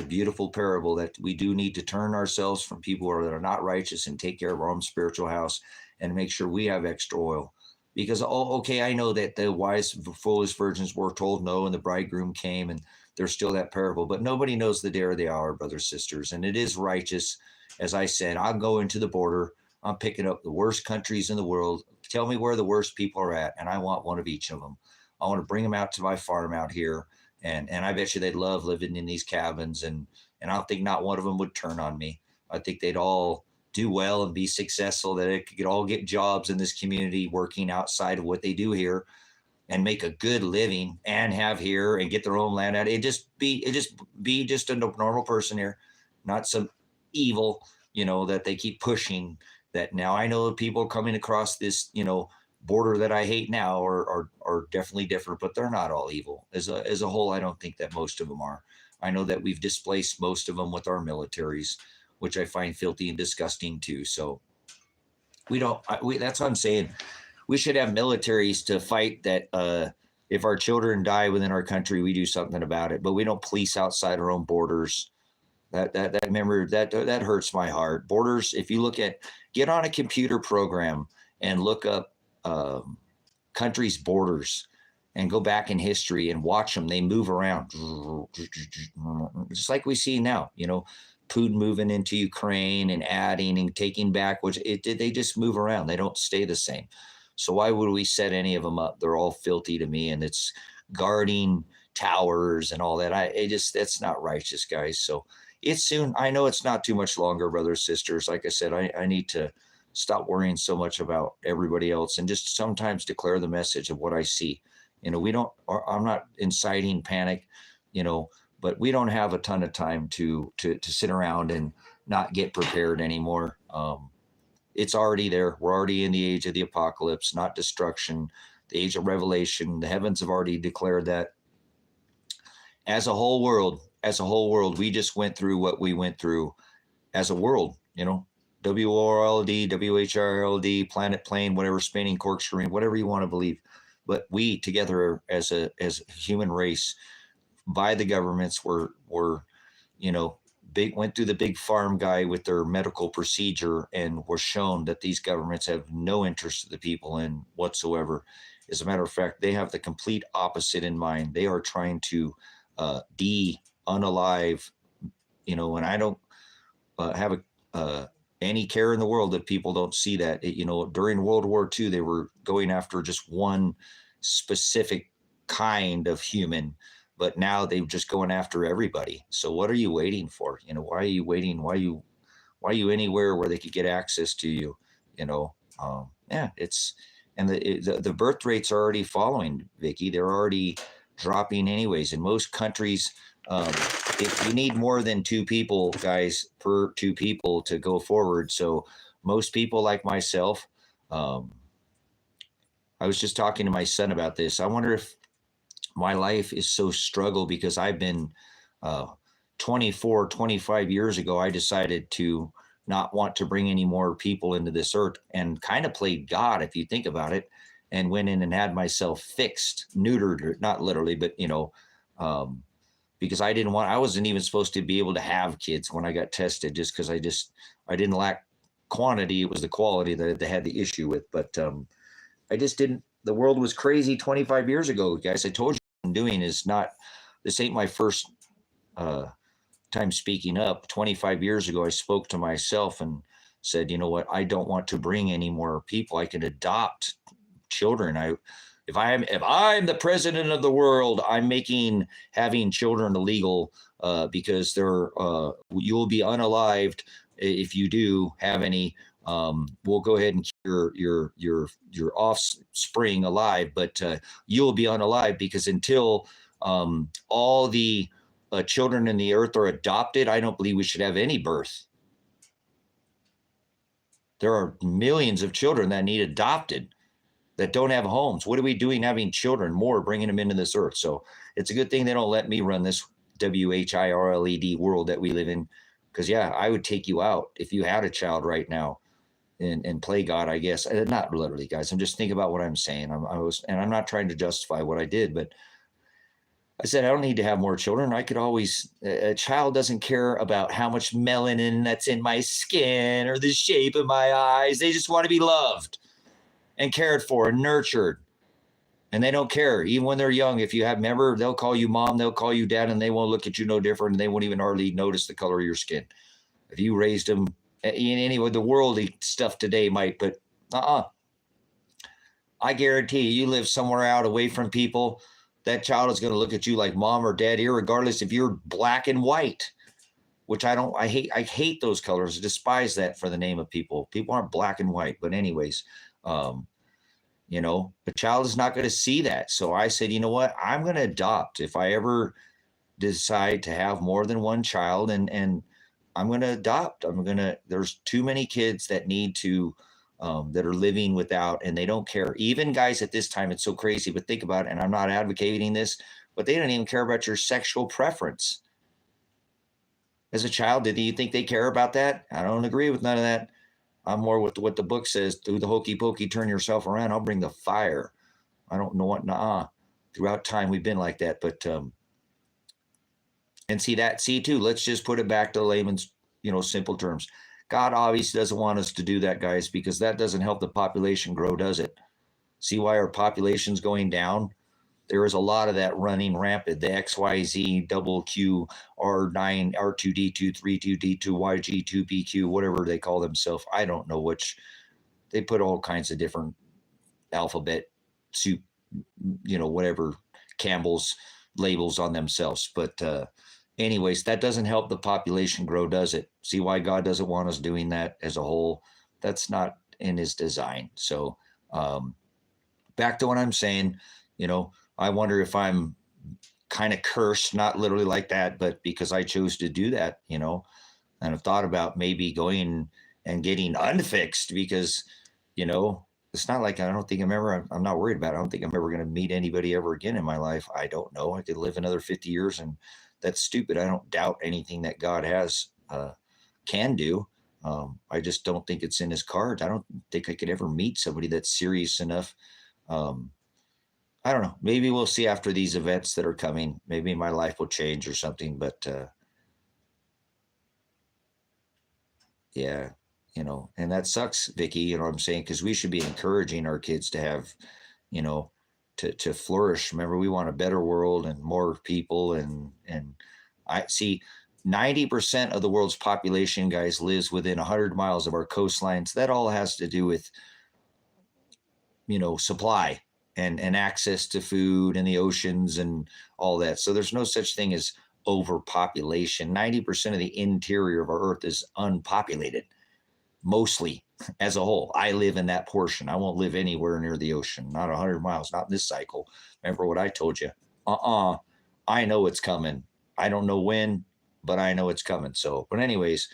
beautiful parable that we do need to turn ourselves from people that are not righteous and take care of our own spiritual house and make sure we have extra oil. Because, okay, I know that the wise, foolish virgins were told no, and the bridegroom came, and there's still that parable. But nobody knows the day or the hour, brothers, sisters. And it is righteous. As I said, I'll go into the border. I'm picking up the worst countries in the world. Tell me where the worst people are at, and I want one of each of them. I want to bring them out to my farm out here. And I bet you they'd love living in these cabins. And I don't think not one of them would turn on me. I think they'd all do well and be successful, that it could all get jobs in this community working outside of what they do here and make a good living and have here and get their own land out. It just be just a normal person here, not some evil, that they keep pushing. That now I know people coming across this, border that I hate now are definitely different, but they're not all evil. As a whole, I don't think that most of them are. I know that we've displaced most of them with our militaries, which I find filthy and disgusting too. So that's what I'm saying. We should have militaries to fight that. If our children die within our country, we do something about it, but we don't police outside our own borders. That hurts my heart. Borders. If you get on a computer program and look up countries' borders and go back in history and watch them. They move around, just like we see now. Putin moving into Ukraine and adding and taking back, they just move around. They don't stay the same. So why would we set any of them up? They're all filthy to me, and it's guarding towers and all that. That's not righteous, guys. So it's soon. I know it's not too much longer, brothers, sisters. Like I said, I need to stop worrying so much about everybody else and just sometimes declare the message of what I see. I'm not inciting panic, but we don't have a ton of time to sit around and not get prepared anymore. It's already there. We're already in the age of the apocalypse, not destruction, the age of revelation. The heavens have already declared that. As a whole world, we just went through what we went through as a world, WORLD, WHRLD, planet, plane, whatever, spinning, corkscrewing, whatever you want to believe. But we together as a human race, by the governments, were went through the big farm guy with their medical procedure and were shown that these governments have no interest of the people in whatsoever. As a matter of fact, they have the complete opposite in mind. They are trying to unalive, and I don't have any care in the world that people don't see that. During World War II, they were going after just one specific kind of human, but now they're just going after everybody. So what are you waiting for? Why are you waiting? Why are you anywhere where they could get access to you? And the birth rates are already following, Vicky. They're already dropping anyways. In most countries, if you need more than two people, guys, per two people to go forward. So most people like myself, I was just talking to my son about this. I wonder if my life is so struggle because I've been 25 years ago, I decided to not want to bring any more people into this earth and kind of played God, if you think about it, and went in and had myself fixed, neutered, not literally, but, because I wasn't even supposed to be able to have kids when I got tested, just because I didn't lack quantity. It was the quality that they had the issue with. But I just didn't, the world was crazy 25 years ago, guys. I told you what I'm doing this ain't my first time speaking up. 25 years ago, I spoke to myself and said, you know what, I don't want to bring any more people. I can adopt children. If I'm the president of the world, I'm making having children illegal because you'll be unalived if you do have any. We'll go ahead and keep your offspring alive, but you'll be unalive because until all the children in the earth are adopted, I don't believe we should have any birth. There are millions of children that need adopted. that don't have homes. What are we doing having children more, bringing them into this earth? So it's a good thing they don't let me run this WHIRLED world that we live in. Because, yeah, I would take you out if you had a child right now and play God, I guess. Not literally, guys. I'm just thinking about what I'm saying. I'm not trying to justify what I did, but I said, I don't need to have more children. I could always, a child doesn't care about how much melanin that's in my skin or the shape of my eyes. They just want to be loved and cared for and nurtured. And they don't care, even when they're young. If you have, remember, they'll call you mom, they'll call you dad, and they won't look at you no different. And they won't even hardly notice the color of your skin. If you raised them in any way, the worldly stuff today might, but I guarantee you live somewhere out away from people, that child is going to look at you like mom or dad, irregardless if you're black and white, which I hate those colors. I despise that for the name of people. People aren't black and white. But anyways, you know, the child is not going to see that. So I said, you know what? I'm going to adopt if I ever decide to have more than one child, and I'm going to adopt. There's too many kids that need to, that are living without, and they don't care. Even guys at this time, it's so crazy, but think about it, and I'm not advocating this, but they don't even care about your sexual preference. As a child, did you think they care about that? I don't agree with none of that. I'm more with what the book says. Do the hokey pokey, turn yourself around. I'll bring the fire. I don't know what, throughout time we've been like that, but, and see too, let's just put it back to layman's, simple terms. God obviously doesn't want us to do that, guys, because that doesn't help the population grow, does it? See why our population's going down? There is a lot of that running rampant. The XYZ, double Q, R9, R2D2, 32D2, YG2, PQ, whatever they call themselves. I don't know which. They put all kinds of different alphabet soup, whatever Campbell's labels on themselves. But anyways, that doesn't help the population grow, does it? See why God doesn't want us doing that as a whole? That's not in his design. So back to what I'm saying, I wonder if I'm kind of cursed, not literally like that, but because I chose to do that, and I've thought about maybe going and getting unfixed because, it's not like I'm not worried about it. I don't think I'm ever going to meet anybody ever again in my life. I don't know. I could live another 50 years and that's stupid. I don't doubt anything that God can do. I just don't think it's in his cards. I don't think I could ever meet somebody that's serious enough. I don't know. Maybe we'll see after these events that are coming. Maybe my life will change or something. But yeah, and that sucks, Vicky. You know what I'm saying? Because we should be encouraging our kids to have, to flourish. Remember, we want a better world and more people. And I see 90% of the world's population, guys, lives within 100 miles of our coastlines. That all has to do with, supply and access to food and the oceans and all that. So there's no such thing as overpopulation. 90% of the interior of our earth is unpopulated, mostly as a whole. I live in that portion. I won't live anywhere near the ocean, not 100 miles, not in this cycle. Remember what I told you? I know it's coming. I don't know when, but I know it's coming. So, but anyways,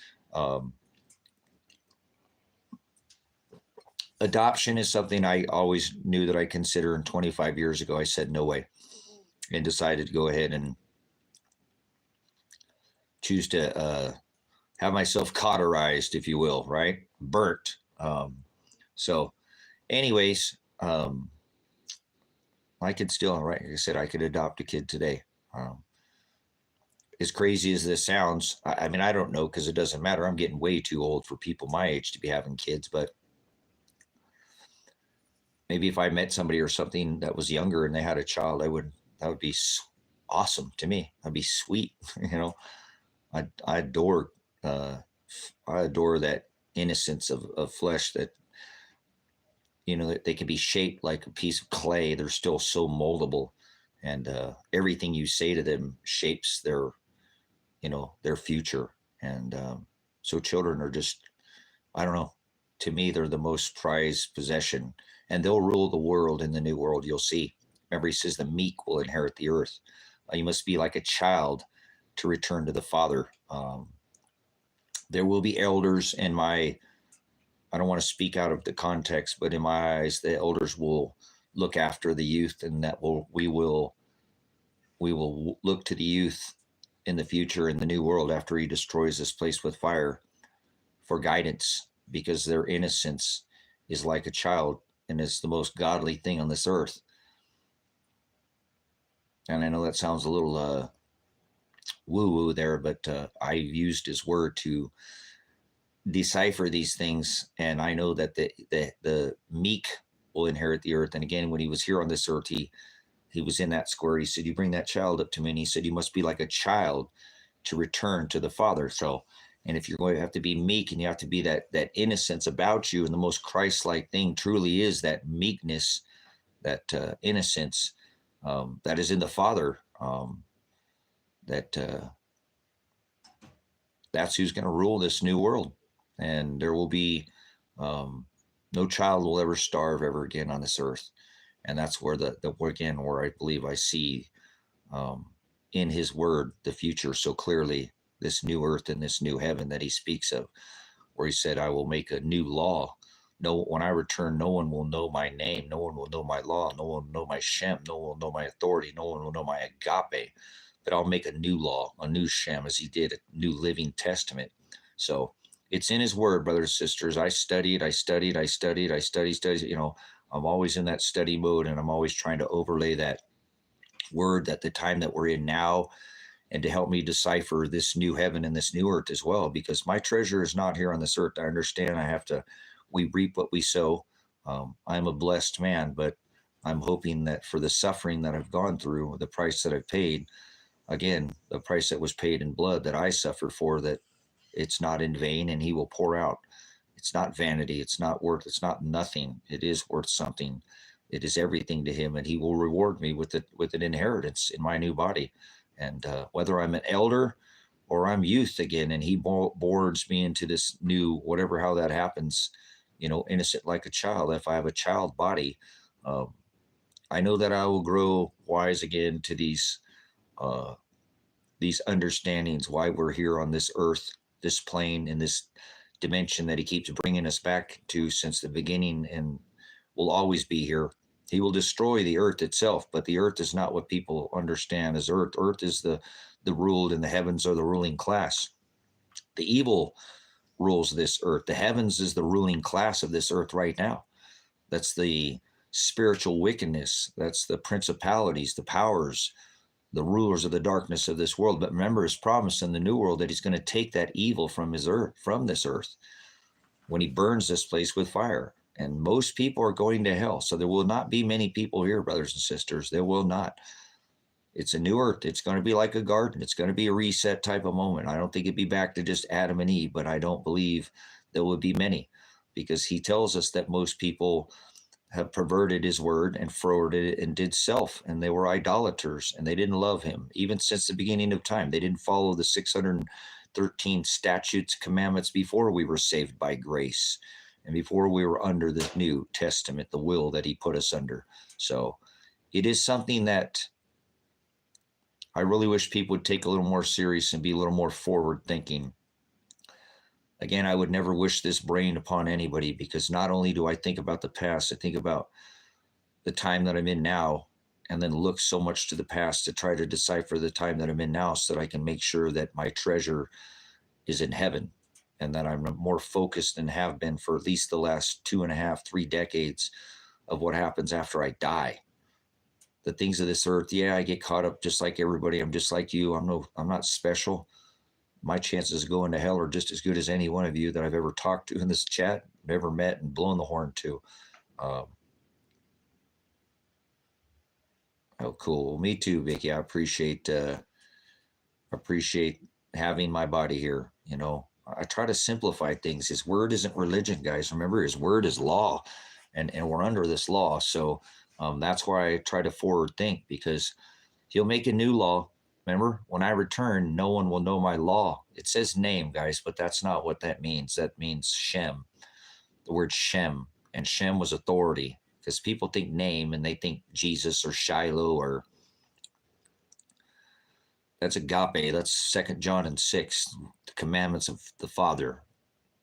adoption is something I always knew that I consider. And 25 years ago, I said, no way, and decided to go ahead and choose to have myself cauterized, if you will, right? Burnt. So anyways, I could still, right? Like I said, I could adopt a kid today. As crazy as this sounds, I mean, I don't know, because it doesn't matter. I'm getting way too old for people my age to be having kids, but maybe if I met somebody or something that was younger and they had a child, that would be awesome to me. That'd be sweet. I adore that innocence of flesh, that, that they can be shaped like a piece of clay. They're still so moldable, and everything you say to them shapes their future. And so children are just, I don't know, to me, they're the most prized possession, and they'll rule the world in the new world. You'll see. Remember, he says the meek will inherit the earth. You must be like a child to return to the Father. There will be elders in my I don't want to speak out of the context, but in my eyes, the elders will look after the youth, and that we will look to the youth in the future in the new world after he destroys this place with fire for guidance, because their innocence is like a child and is the most godly thing on this earth. And I know that sounds a little woo-woo there, but I used his word to decipher these things, and I know that the meek will inherit the earth. And again, when he was here on this earth, he was in that square. He said, "You bring that child up to me," and he said, "You must be like a child to return to the Father." So, and if you're going to have to be meek, and you have to be that innocence about you, and the most Christ-like thing truly is that meekness, that innocence that is in the Father. That that's who's going to rule this new world, and there will be no child will ever starve ever again on this earth. And that's where where I believe I see in his word the future so clearly, this new earth and this new heaven that he speaks of, where he said, "I will make a new law. No, when I return, no one will know my name, no one will know my law, no one will know my Shem, no one will know my authority, no one will know my agape, but I'll make a new law, a new Shem, as he did a new living testament." So it's in his word, brothers and sisters. I studied. You know, I'm always in that study mode, and I'm always trying to overlay that word at the time that we're in now, and to help me decipher this new heaven and this new earth as well, because my treasure is not here on this earth. I understand we reap what we sow. I'm a blessed man, but I'm hoping that for the suffering that I've gone through, the price that I've paid, again, the price that was paid in blood that I suffered for, that it's not in vain, and he will pour out. It's not vanity. It's not nothing. It is worth something. It is everything to him, and he will reward me with an inheritance in my new body. And whether I'm an elder or I'm youth again, and he boards me into this new, whatever, how that happens, you know, innocent like a child. If I have a child body, I know that I will grow wise again to these understandings, why we're here on this earth, this plane, in this dimension that he keeps bringing us back to since the beginning, and will always be here. He will destroy the earth itself, but the earth is not what people understand as earth. Earth is the ruled, and the heavens are the ruling class. The evil rules this earth. The heavens is the ruling class of this earth right now. That's the spiritual wickedness. That's the principalities, the powers, the rulers of the darkness of this world. But remember his promise in the new world that he's going to take that evil from this earth, when he burns this place with fire. And most people are going to hell. So there will not be many people here, brothers and sisters. There will not. It's a new earth. It's going to be like a garden. It's going to be a reset type of moment. I don't think it'd be back to just Adam and Eve, but I don't believe there will be many, because he tells us that most people have perverted his word and forwarded it and did self, and they were idolaters, and they didn't love him. Even since the beginning of time, they didn't follow the 613 statutes, commandments before we were saved by grace, and before we were under the New Testament, the will that he put us under. So it is something that I really wish people would take a little more serious and be a little more forward thinking. Again, I would never wish this brain upon anybody, because not only do I think about the past, I think about the time that I'm in now, and then look so much to the past to try to decipher the time that I'm in now, so that I can make sure that my treasure is in heaven, and that I'm more focused than have been for at least the last 2.5, 3 decades of what happens after I die. The things of this earth, yeah, I get caught up just like everybody. I'm just like you. I'm not special. My chances of going to hell are just as good as any one of you that I've ever talked to in this chat, ever met, and blown the horn to. Oh, cool. Well, me too, Vicky. I appreciate having my body here. You know, I try to simplify things. His word isn't religion, guys. Remember, his word is law, and we're under this law. So that's why I try to forward think, because he'll make a new law. Remember, when I return, no one will know my law. It says name, guys, but that's not what that means. That means Shem, the word Shem. And Shem was authority, because people think name and they think Jesus or Shiloh, or that's agape. That's 2 John and 6, the commandments of the Father.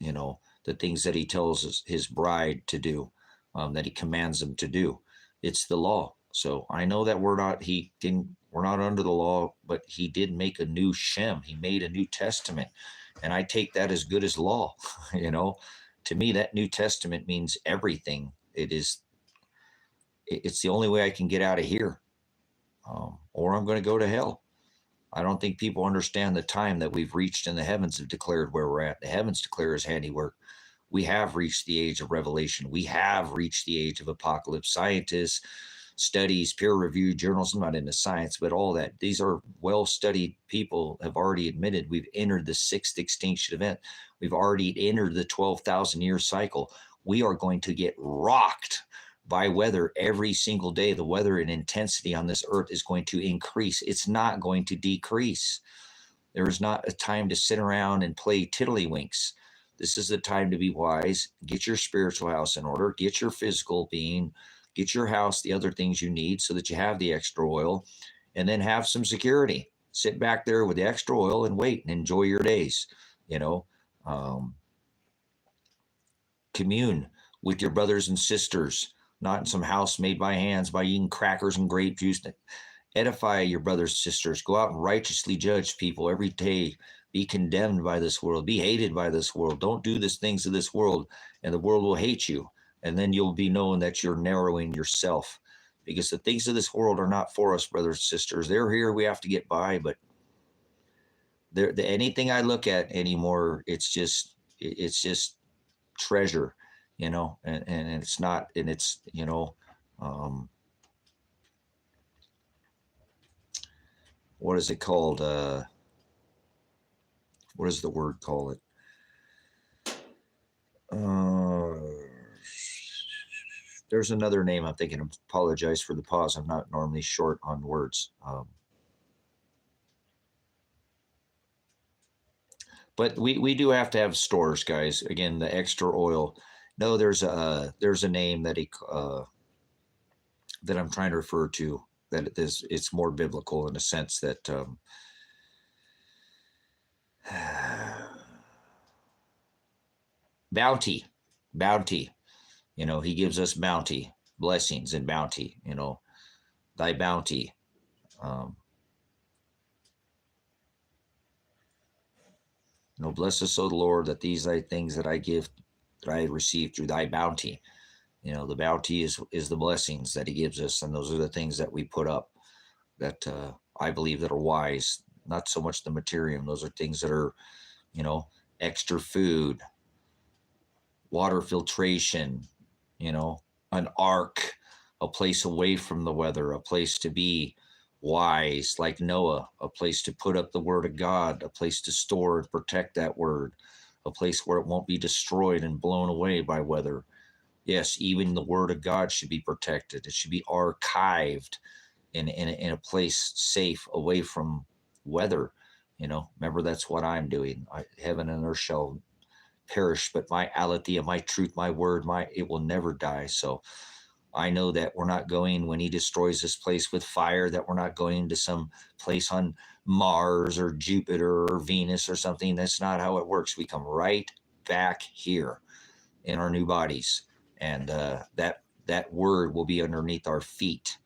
You know, the things that he tells his bride to do, that he commands them to do. It's the law. So I know that we're not under the law, but he did make a new Shem. He made a New Testament. And I take that as good as law. To me, that New Testament means everything. It's the only way I can get out of here, or I'm going to go to hell. I don't think people understand the time that we've reached, and the heavens have declared where we're at. The heavens declare his handiwork. We have reached the age of revelation. We have reached the age of apocalypse. Scientists, studies, peer-reviewed journals, I'm not into science, but all that. These are well-studied people have already admitted we've entered the sixth extinction event. We've already entered the 12,000-year cycle. We are going to get rocked by weather every single day. The weather and intensity on this earth is going to increase. It's not going to decrease. There is not a time to sit around and play tiddlywinks. This is the time to be wise. Get your spiritual house in order. Get your physical being. Get your house, the other things you need so that you have the extra oil, and then have some security. Sit back there with the extra oil and wait and enjoy your days. Commune with your brothers and sisters, not in some house made by hands by eating crackers and grape juice. Edify your brothers and sisters. Go out and righteously judge people every day. Be condemned by this world. Be hated by this world. Don't do the things of this world, and the world will hate you. And then you'll be knowing that you're narrowing yourself, because the things of this world are not for us, brothers and sisters. They're here. We have to get by, but anything I look at anymore, it's just treasure, and it's not, and it's, what is it called? What is the word call it? There's another name I'm thinking of. Apologize for the pause. I'm not normally short on words. But we do have to have stores, guys. Again, the extra oil. No, there's a name that that I'm trying to refer to, that it's more biblical in a sense that bounty. He gives us bounty, blessings and bounty. Thy bounty. Bless us, O Lord, that these thy things that I give, that I receive through thy bounty. The bounty is the blessings that he gives us, and those are the things that we put up that I believe that are wise. Not so much the materium. Those are things that are, extra food, water filtration, an ark, a place away from the weather, a place to be wise like Noah, a place to put up the word of God, a place to store and protect that word, a place where it won't be destroyed and blown away by weather. Yes, even the word of God should be protected. It should be archived in a place safe away from weather. Remember, that's what I'm doing. Heaven and earth shall perish, but my aletheia, my truth, my word, it will never die. So I know that we're not going, when he destroys this place with fire, that we're not going to some place on Mars or Jupiter or Venus or something. That's not how it works. We come right back here in our new bodies, and that word will be underneath our feet,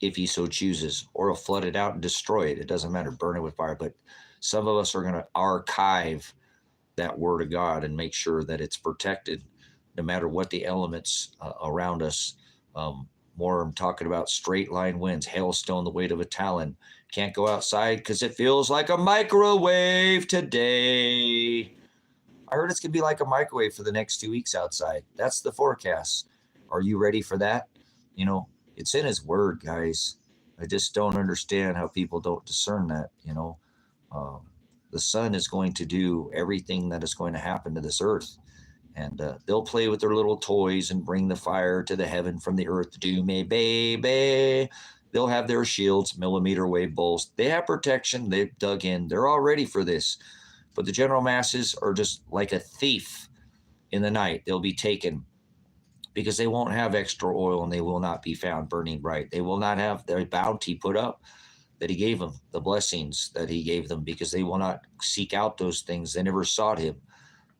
if he so chooses, or he'll flood it out and destroy it. It doesn't matter, burn it with fire. But some of us are going to archive that word of God and make sure that it's protected, no matter what the elements around us. More, I'm talking about straight line winds, hailstone the weight of a talon. Can't go outside because it feels like a microwave today. I heard it's going to be like a microwave for the next 2 weeks outside. That's the forecast. Are you ready for that? It's in his word, guys. I just don't understand how people don't discern that. The sun is going to do everything that is going to happen to this earth. And they'll play with their little toys and bring the fire to the heaven from the earth. Do me, baby. They'll have their shields, millimeter wave bolts. They have protection. They've dug in. They're all ready for this. But the general masses are just like a thief in the night. They'll be taken because they won't have extra oil, and they will not be found burning bright. They will not have their bounty put up that he gave them, the blessings that he gave them, because they will not seek out those things. They never sought him.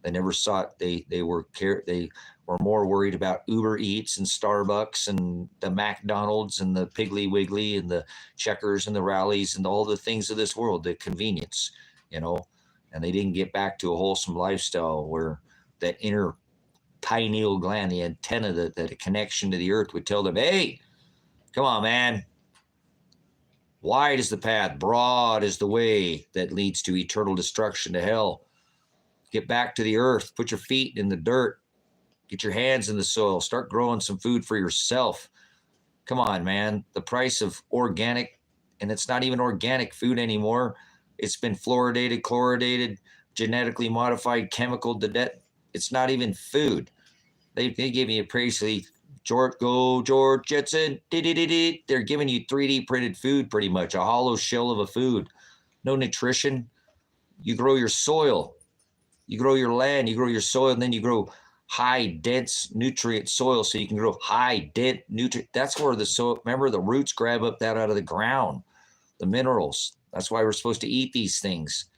They never saw it. They were more worried about Uber Eats and Starbucks and the McDonald's and the Piggly Wiggly and the Checkers and the rallies and all the things of this world, the convenience, you know, and they didn't get back to a wholesome lifestyle where that inner pineal gland, the antenna, that a connection to the earth would tell them, hey, come on, man. Wide is the path, broad is the way that leads to eternal destruction, to hell. Get back to the earth, put your feet in the dirt, get your hands in the soil, start growing some food for yourself. Come on, man. The price of organic, and it's not even organic food anymore. It's been fluoridated, chloridated, genetically modified, chemical. It's not even food. They gave me a basically, George Jetson. They're giving you 3D printed food pretty much, a hollow shell of a food. No nutrition. You grow your soil. You grow your land, you grow your soil, and then you grow high, dense nutrient soil so you can grow high, dense nutrient. That's where the soil, remember, the roots grab up that out of the ground, the minerals. That's why we're supposed to eat these things,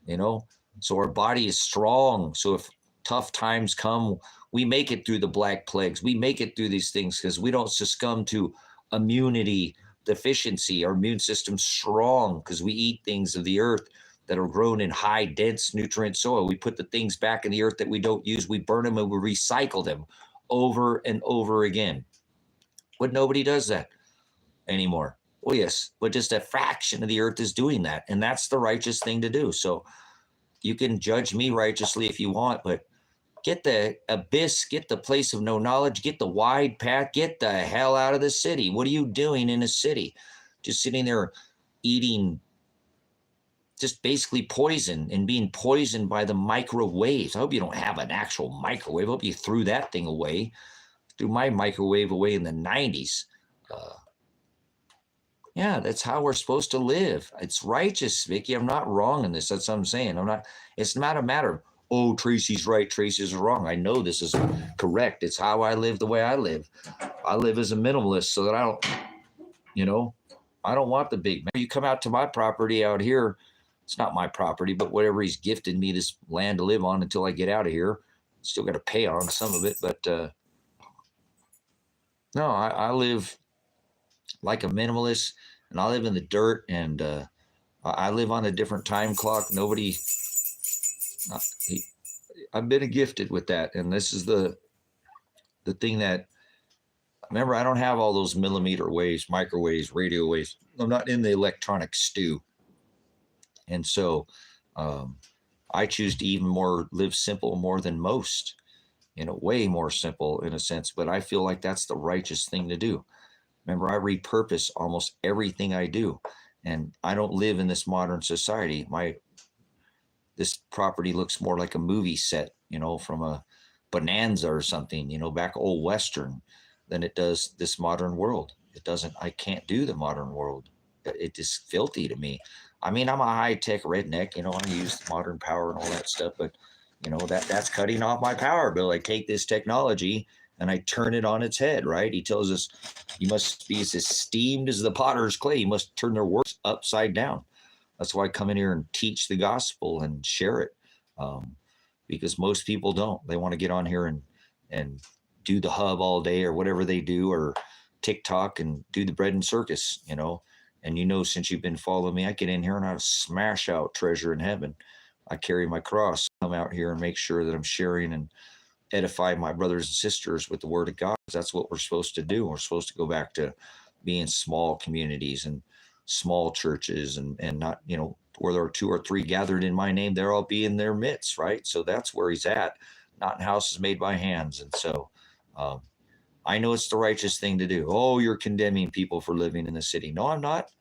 you know, so our body is strong. So if tough times come, we make it through the black plagues. We make it through these things because we don't succumb to immunity deficiency. Our immune system's strong because we eat things of the earth that are grown in high, dense nutrient soil. We put the things back in the earth that we don't use. We burn them and we recycle them over and over again. But nobody does that anymore. Well, yes, but just a fraction of the earth is doing that. And that's the righteous thing to do. So you can judge me righteously if you want, but get the abyss, get the place of no knowledge, get the wide path, get the hell out of the city. What are you doing in a city? Just sitting there eating just basically poison and being poisoned by the microwaves. I hope you don't have an actual microwave. I hope you threw that thing away. Threw my microwave away in the 90s. Yeah, that's how we're supposed to live. It's righteous, Vicky. I'm not wrong in this. That's what I'm saying. It's not a matter of, oh, Tracy's right, Tracy's wrong. I know this is correct. It's how I live the way I live. I live as a minimalist so that I don't, I don't want the big man. You come out to my property out here, it's not my property, but whatever he's gifted me this land to live on until I get out of here. Still got to pay on some of it, but no, I live like a minimalist, and I live in the dirt, and I live on a different time clock. I've been gifted with that, and this is the thing that, remember, I don't have all those millimeter waves, microwaves, radio waves. I'm not in the electronic stew. And so I choose to even more live simple more than most, way more simple in a sense, but I feel like that's the righteous thing to do. Remember, I repurpose almost everything I do, and I don't live in this modern society. This property looks more like a movie set, from a Bonanza or something, back old Western, than it does this modern world. I can't do the modern world. It is filthy to me. I mean, I'm a high-tech redneck, I use modern power and all that stuff, but that's cutting off my power bill. I take this technology and I turn it on its head, right? He tells us you must be as esteemed as the potter's clay. You must turn their works upside down. That's why I come in here and teach the gospel and share it, because most people don't. They want to get on here and do the hub all day or whatever they do, or TikTok and do the bread and circus, And since you've been following me, I get in here and I smash out treasure in heaven. I carry my cross, come out here and make sure that I'm sharing and edify my brothers and sisters with the word of God. That's what we're supposed to do. We're supposed to go back to being small communities and small churches and not, where there are 2 or 3 gathered in my name, there I'll be in their midst, right? So that's where he's at, not in houses made by hands. And so I know it's the righteous thing to do. Oh, you're condemning people for living in the city. No, I'm not.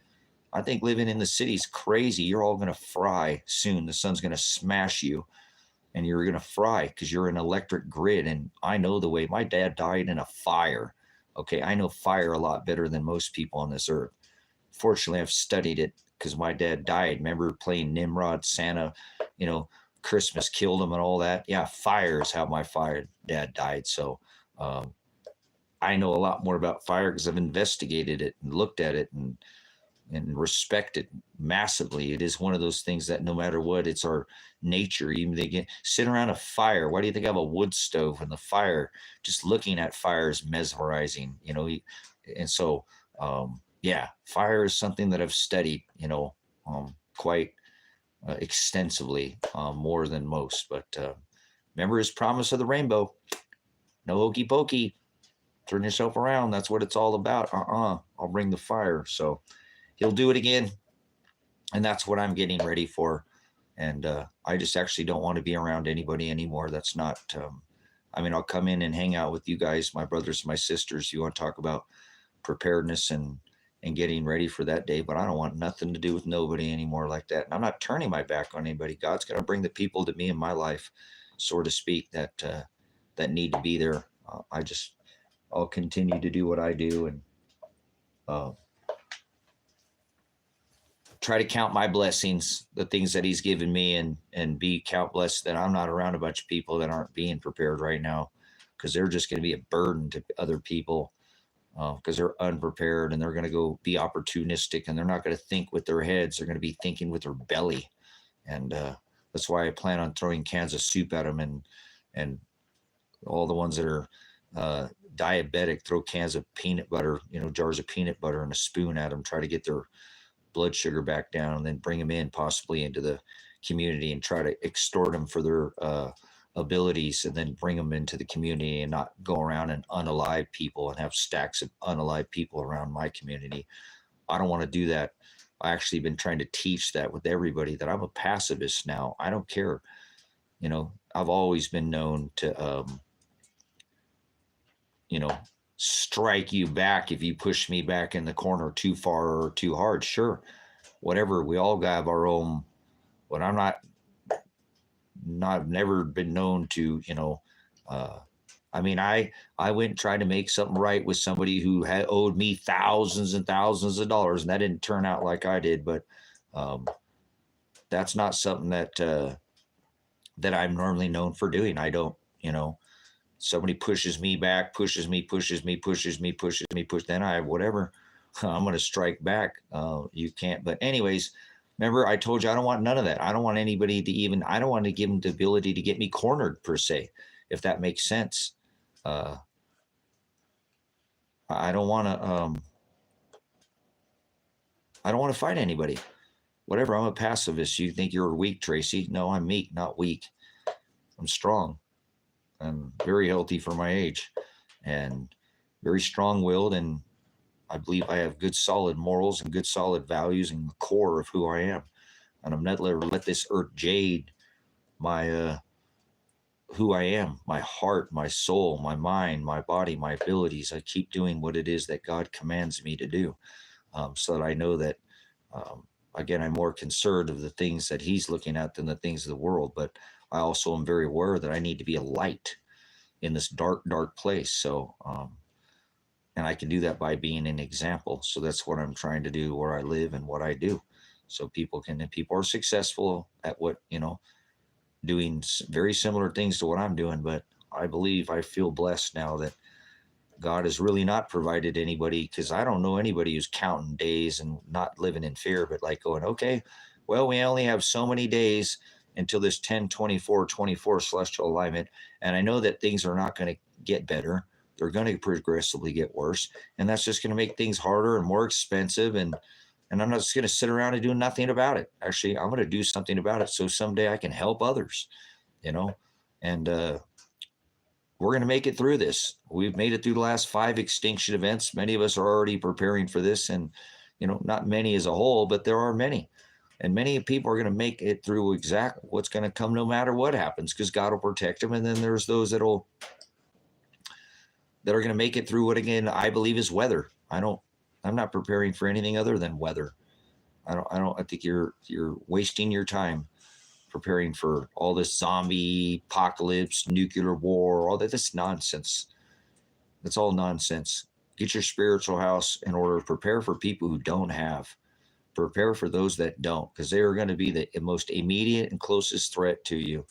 I think living in the city is crazy. You're all going to fry soon. The sun's going to smash you, and you're going to fry because you're an electric grid. And I know the way. My dad died in a fire. Okay, I know fire a lot better than most people on this earth. Fortunately, I've studied it because my dad died. Remember playing Nimrod, Santa, Christmas killed him and all that. Yeah, fire is how my dad died. So I know a lot more about fire because I've investigated it and looked at it and and respect it massively. It is one of those things that no matter what, it's our nature. Even they get sit around a fire. Why do you think I have a wood stove and the fire? Just looking at fire is mesmerizing, and so yeah, fire is something that I've studied, quite extensively, more than most. But remember his promise of the rainbow: no hokey pokey, turn yourself around. That's what it's all about. I'll bring the fire. So he'll do it again, and that's what I'm getting ready for. And I just actually don't want to be around anybody anymore. That's not. I'll come in and hang out with you guys, my brothers, my sisters. You want to talk about preparedness and getting ready for that day, but I don't want nothing to do with nobody anymore like that. And I'm not turning my back on anybody. God's going to bring the people to me in my life, so to speak, that need to be there. I'll continue to do what I do and try to count my blessings, the things that he's given me, and be count blessed that I'm not around a bunch of people that aren't being prepared right now, because they're just going to be a burden to other people, because they're unprepared and they're going to go be opportunistic, and they're not going to think with their heads. They're going to be thinking with their belly. And that's why I plan on throwing cans of soup at them, and all the ones that are diabetic, throw cans of peanut butter, jars of peanut butter and a spoon at them, try to get their blood sugar back down, and then bring them in possibly into the community and try to extort them for their abilities, and then bring them into the community and not go around and unalive people and have stacks of unalive people around my community. I don't want to do that. I actually been trying to teach that with everybody, that I'm a pacifist now. I don't care. I've always been known to, strike you back if you push me back in the corner too far or too hard. Sure. Whatever. We all have our own, but I'm not never been known to, I went and tried to make something right with somebody who had owed me thousands and thousands of dollars, and that didn't turn out like I did. But that's not something that I'm normally known for doing. I don't, somebody pushes me back, pushes me, then I whatever, I'm going to strike back. You can't. But anyways, remember, I told you I don't want none of that. I don't want anybody to I don't want to give them the ability to get me cornered per se, if that makes sense. I don't want to fight anybody. Whatever. I'm a pacifist. You think you're weak, Tracy? No, I'm meek, not weak. I'm strong. I'm very healthy for my age, and very strong-willed, and I believe I have good, solid morals and good, solid values in the core of who I am. And I'm not let this earth jade my who I am, my heart, my soul, my mind, my body, my abilities. I keep doing what it is that God commands me to do, so that I know that, again, I'm more concerned of the things that he's looking at than the things of the world. But I also am very aware that I need to be a light in this dark, dark place. So, and I can do that by being an example. So that's what I'm trying to do where I live and what I do. So people are successful at what, doing very similar things to what I'm doing. But I feel blessed now that God has really not provided anybody, because I don't know anybody who's counting days and not living in fear, but like going, okay, well, we only have so many days until this 10-24-24 celestial alignment. And I know that things are not going to get better. They're going to progressively get worse. And that's just going to make things harder and more expensive. And I'm not just going to sit around and do nothing about it. Actually, I'm going to do something about it, so someday I can help others, and we're going to make it through this. We've made it through the last 5 extinction events. Many of us are already preparing for this, and, not many as a whole, but there are many. And many people are going to make it through exactly what's going to come no matter what happens, because God will protect them. And then there's those that are going to make it through what, again, I believe is weather. I'm not preparing for anything other than weather. I think you're wasting your time preparing for all this zombie apocalypse, nuclear war, all that. That's nonsense. That's all nonsense. Get your spiritual house in order. Prepare for people who don't have. Prepare for those that don't, because they are going to be the most immediate and closest threat to you.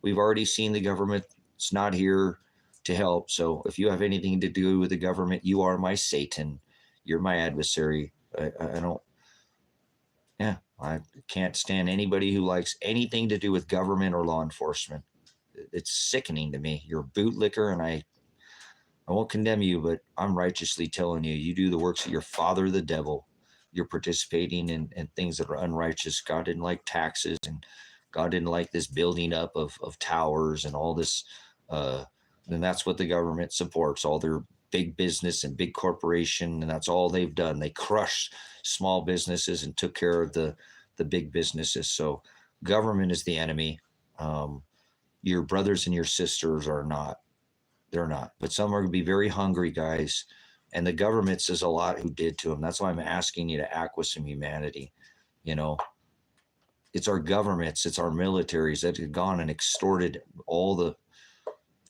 We've already seen the government. It's not here to help. So if you have anything to do with the government, you are my Satan. You're my adversary. I don't. I can't stand anybody who likes anything to do with government or law enforcement. It's sickening to me. You're a bootlicker, and I won't condemn you, but I'm righteously telling you, you do the works of your father, the devil. You're participating in things that are unrighteous. God didn't like taxes, and God didn't like this building up of towers and all this. And that's what the government supports, all their big business and big corporation, and that's all they've done. They crushed small businesses and took care of the big businesses. So government is the enemy. Your brothers and your sisters are not. They're not. But some are going to be very hungry, guys. And the government says a lot who did to them. That's why I'm asking you to act with some humanity. You know, it's our governments, it's our militaries that have gone and extorted all the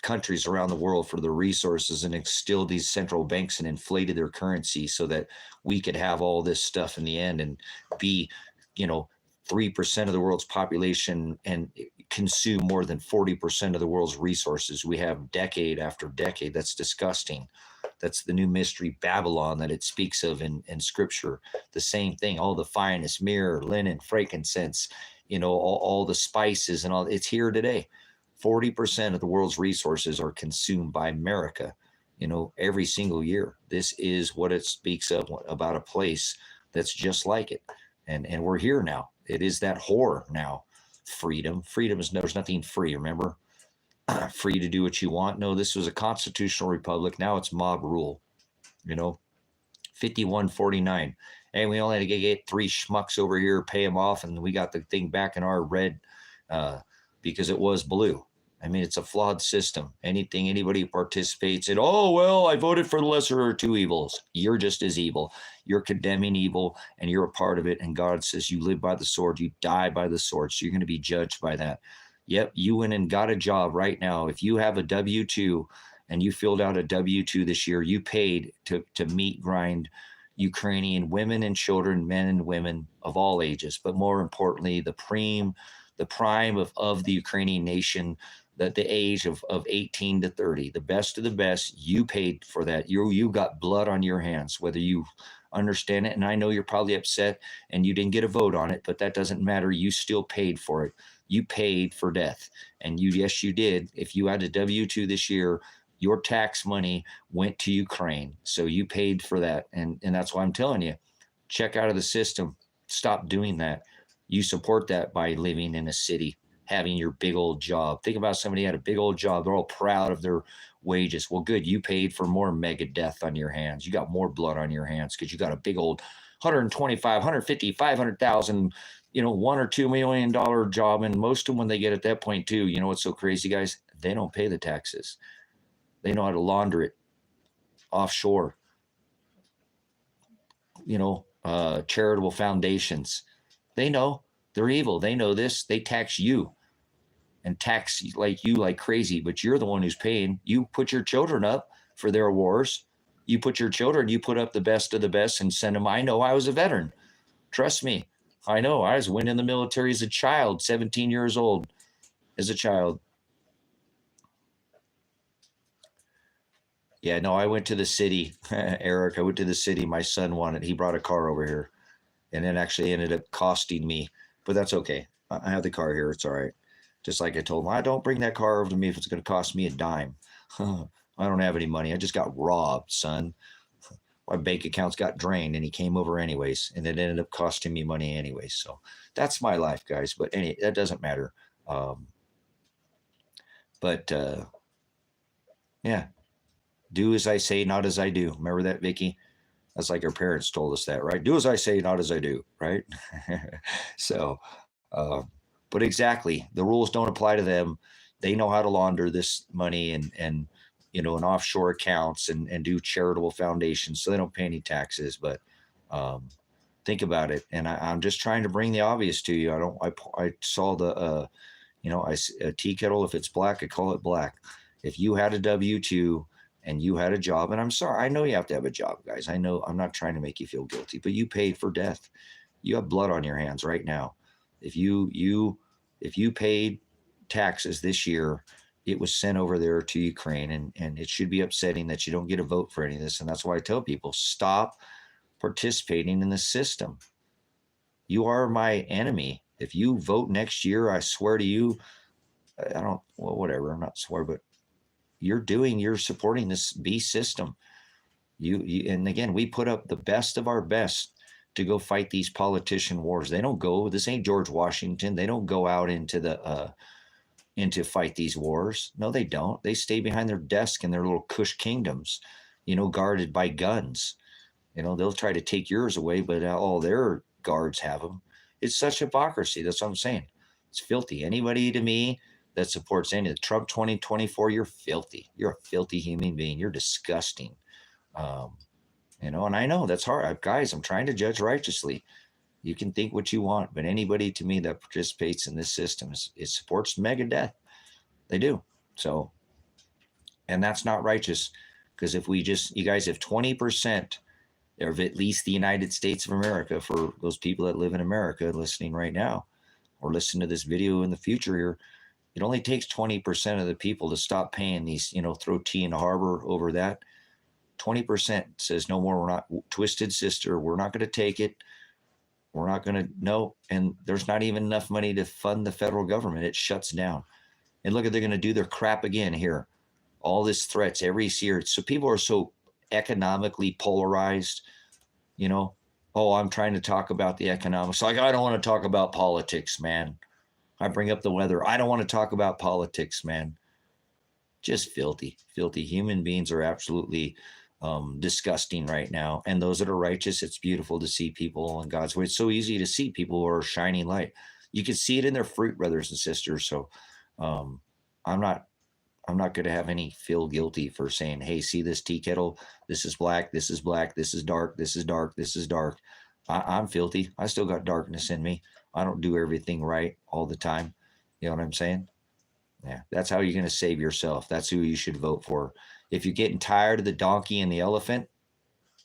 countries around the world for the resources and instilled these central banks and inflated their currency so that we could have all this stuff in the end and be, 3% of the world's population and consume more than 40% of the world's resources. We have decade after decade. That's disgusting. That's the new mystery Babylon that it speaks of in scripture. The same thing, all the finest myrrh, linen, frankincense, all the spices and all. It's here today. 40% of the world's resources are consumed by America, every single year. This is what it speaks of about a place that's just like it. And we're here now. It is that whore now. Freedom is, there's nothing free, remember? Free to do what you want. No, this was a constitutional republic. Now it's mob rule, 51-49. And we only had to get 3 schmucks over here, pay them off, and we got the thing back in our red because it was blue. I mean, it's a flawed system. Anybody who participates in, oh, well, I voted for the lesser of 2 evils. You're just as evil. You're condemning evil, and you're a part of it. And God says you live by the sword, you die by the sword. So you're going to be judged by that. Yep, you went and got a job right now. If you have a W-2 and you filled out a W-2 this year, you paid to meat grind Ukrainian women and children, men and women of all ages. But more importantly, the prime of the Ukrainian nation, that the age of 18 to 30, the best of the best, you paid for that. You got blood on your hands, whether you understand it. And I know you're probably upset and you didn't get a vote on it, but that doesn't matter. You still paid for it. You paid for death. And yes, you did. If you had a W-2 this year, your tax money went to Ukraine. So you paid for that. And that's why I'm telling you, check out of the system. Stop doing that. You support that by living in a city, having your big old job. Think about somebody had a big old job. They're all proud of their wages. Well, good. You paid for more mega death on your hands. You got more blood on your hands because you got a big old 125, 150, 500,000, $1 or $2 million job. And most of them, when they get at that point too, you know what's so crazy, guys? They don't pay the taxes. They know how to launder it offshore. Charitable foundations. They know. They're evil. They know this. They tax you and tax like crazy, but you're the one who's paying. You put your children up for their wars. You put your children, you put up the best of the best and send them. I know I was a veteran. Trust me. I know I went in the military as a child, 17 years old as a child. Yeah, no, I went to the city, Eric. I went to the city. My son wanted, he brought a car over here and it actually ended up costing me. But that's okay. I have the car here. It's all right. Just like I told him, I don't bring that car over to me if it's going to cost me a dime. I don't have any money. I just got robbed, son. My bank accounts got drained and he came over anyways. And it ended up costing me money anyways. So that's my life, guys. But that doesn't matter. Yeah. Do as I say, not as I do. Remember that, Vicky? That's like our parents told us that, right? Do as I say, not as I do, right? So, but exactly, the rules don't apply to them. They know how to launder this money and in offshore accounts and do charitable foundations, so they don't pay any taxes. But think about it, and I'm just trying to bring the obvious to you. I saw the a tea kettle. If it's black, I call it black. If you had a W-2 and you had a job, and I'm sorry, I know you have to have a job, guys. I know I'm not trying to make you feel guilty, but you paid for death. You have blood on your hands right now. If you paid taxes this year, it was sent over there to Ukraine, and it should be upsetting that you don't get a vote for any of this. And that's why I tell people, stop participating in the system. You are my enemy. If you vote next year, I swear to you, I don't, well, whatever, I'm not swear, but you're supporting this beast system. And again, we put up the best of our best to go fight these politician wars. They don't go, this ain't George Washington. They don't go out into fight these wars. No, they don't. They stay behind their desk in their little cush kingdoms, guarded by guns. They'll try to take yours away, but all their guards have them. It's such hypocrisy. That's what I'm saying. It's filthy. Anybody to me that supports any of Trump 2024, you're filthy. You're a filthy human being. You're disgusting. And I know that's hard. Guys, I'm trying to judge righteously. You can think what you want, but anybody to me that participates in this system, it supports mega death. They do. So, and that's not righteous, because if you guys have 20% of at least the United States of America, for those people that live in America listening right now, or listen to this video in the future here, it only takes 20% of the people to stop paying these, throw tea in the harbor over that. 20% says no more. We're not, twisted sister. We're not going to take it. We're not going to, no. And there's not even enough money to fund the federal government. It shuts down. And look, they're going to do their crap again here. All this threats every year. So people are so economically polarized, Oh, I'm trying to talk about the economics. Like, I don't want to talk about politics, man. I bring up the weather. I don't want to talk about politics, man. Just filthy, filthy. Human beings are absolutely disgusting right now. And those that are righteous, it's beautiful to see people in God's way. It's so easy to see people who are shining light. You can see it in their fruit, brothers and sisters. So I'm not going to have any feel guilty for saying, hey, see this tea kettle? This is black. This is black. This is dark. This is dark. This is dark. I'm filthy. I still got darkness in me. I don't do everything right all the time. You know what I'm saying? Yeah, that's how you're going to save yourself. That's who you should vote for. If you're getting tired of the donkey and the elephant,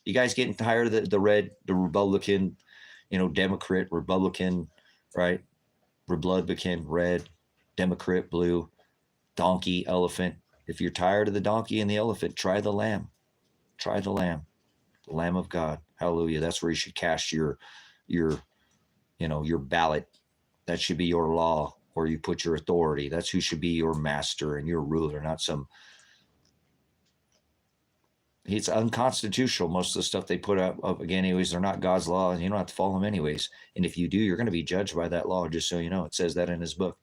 you guys getting tired of the Republican, Democrat, Republican, right? Republican, red, Democrat, blue, donkey, elephant. If you're tired of the donkey and the elephant, try the lamb. Try the lamb of God. Hallelujah. That's where you should cast your ballot. That should be your law, where you put your authority. That's who should be your master and your ruler, not some. It's unconstitutional. Most of the stuff they put up again, anyways, they're not God's law, and you don't have to follow them anyways. And if you do, you're going to be judged by that law, just so you know. It says that in his book.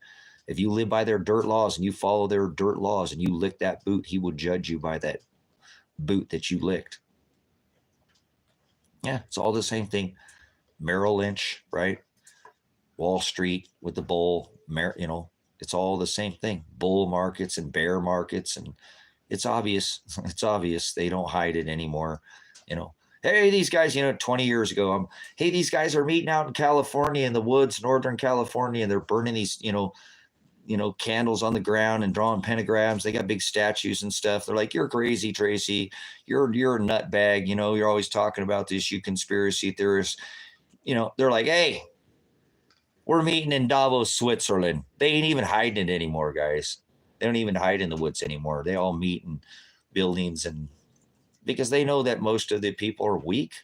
If you live by their dirt laws and you follow their dirt laws and you lick that boot, he will judge you by that boot that you licked. Yeah, it's all the same thing. Merrill Lynch, right? Wall Street with the bull, it's all the same thing. Bull markets and bear markets, and it's obvious. It's obvious. They don't hide it anymore. Hey, these guys, 20 years ago, hey, these guys are meeting out in California, in the woods, Northern California, and they're burning these, candles on the ground and drawing pentagrams. They got big statues and stuff. They're like, you're crazy, Tracy. You're a nutbag. You're always talking about this, you conspiracy theorists. They're like, hey, we're meeting in Davos, Switzerland. They ain't even hiding it anymore, guys. They don't even hide in the woods anymore. They all meet in buildings, and because they know that most of the people are weak.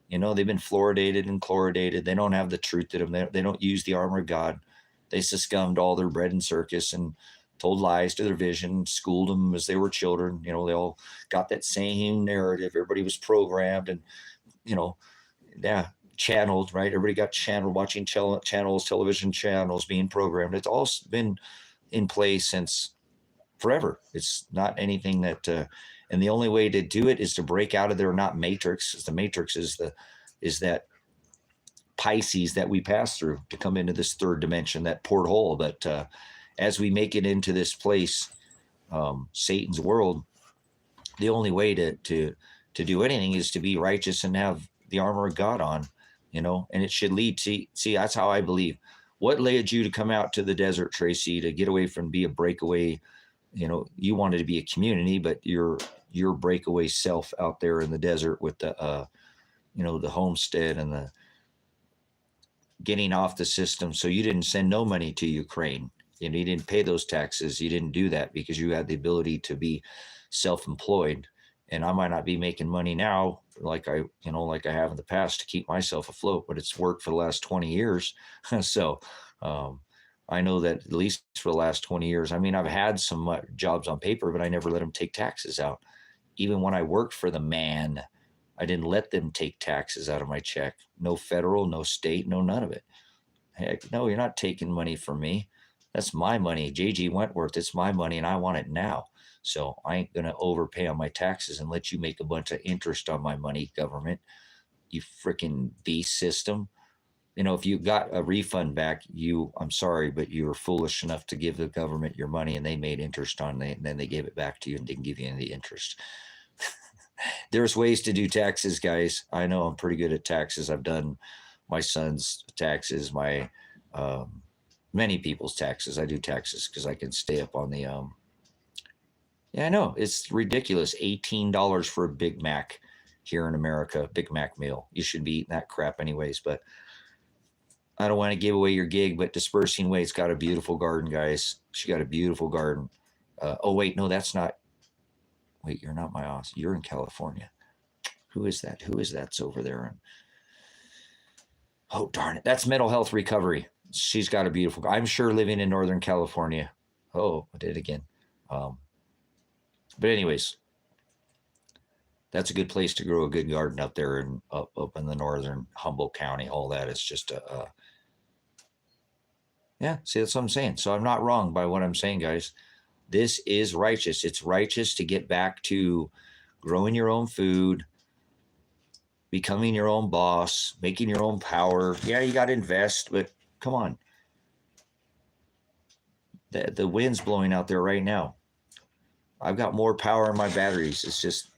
They've been fluoridated and chloridated. They don't have the truth in them. They don't use the armor of God. They succumbed all their bread and circus and told lies to their vision, schooled them as they were children. They all got that same narrative. Everybody was programmed and, channeled, right? Everybody got channeled, watching channels, television channels being programmed. It's all been in place since forever. It's not anything that, and the only way to do it is to break out of their not matrix. The matrix is that Pisces that we pass through to come into this third dimension, that porthole. But as we make it into this place, Satan's world, the only way to do anything is to be righteous and have the armor of God on, and it should lead to, see, that's how I believe. What led you to come out to the desert, Tracy, to get away from, be a breakaway? You wanted to be a community, but your breakaway self out there in the desert with the, the homestead and the getting off the system. So you didn't send no money to Ukraine. You didn't pay those taxes. You didn't do that because you had the ability to be self-employed and I might not be making money now like I have in the past to keep myself afloat, but it's worked for the last 20 years. So I know that at least for the last 20 years, I mean, I've had some jobs on paper, but I never let them take taxes out. Even when I worked for the man, I didn't let them take taxes out of my check. No federal, no state, no none of it. Heck, no, you're not taking money from me. That's my money. JG Wentworth, it's my money and I want it now. So I ain't going to overpay on my taxes and let you make a bunch of interest on my money, government. You freaking beast system. If you got a refund back, I'm sorry, but you were foolish enough to give the government your money and they made interest on it, and then they gave it back to you and didn't give you any interest. There's ways to do taxes, guys. I know I'm pretty good at taxes. I've done my son's taxes, my many people's taxes. I do taxes because I can stay up on the yeah, I know. It's ridiculous. $18 for a Big Mac here in America, Big Mac meal. You should be eating that crap anyways, but I don't want to give away your gig, but Dispersing Wade's got a beautiful garden, guys. She got a beautiful garden. Oh, wait, no, that's not. Wait, you're not my boss. You're in California. Who is that? Who is that's over there? Oh, darn it. That's Mental Health Recovery. She's got a beautiful, I'm sure living in Northern California. Oh, I did it again. But anyways, that's a good place to grow a good garden up there and up in the northern Humboldt County. All that is just yeah, see, that's what I'm saying. So I'm not wrong by what I'm saying, guys. This is righteous. It's righteous to get back to growing your own food, becoming your own boss, making your own power. Yeah, you got to invest, but come on. The wind's blowing out there right now. I've got more power in my batteries. It's just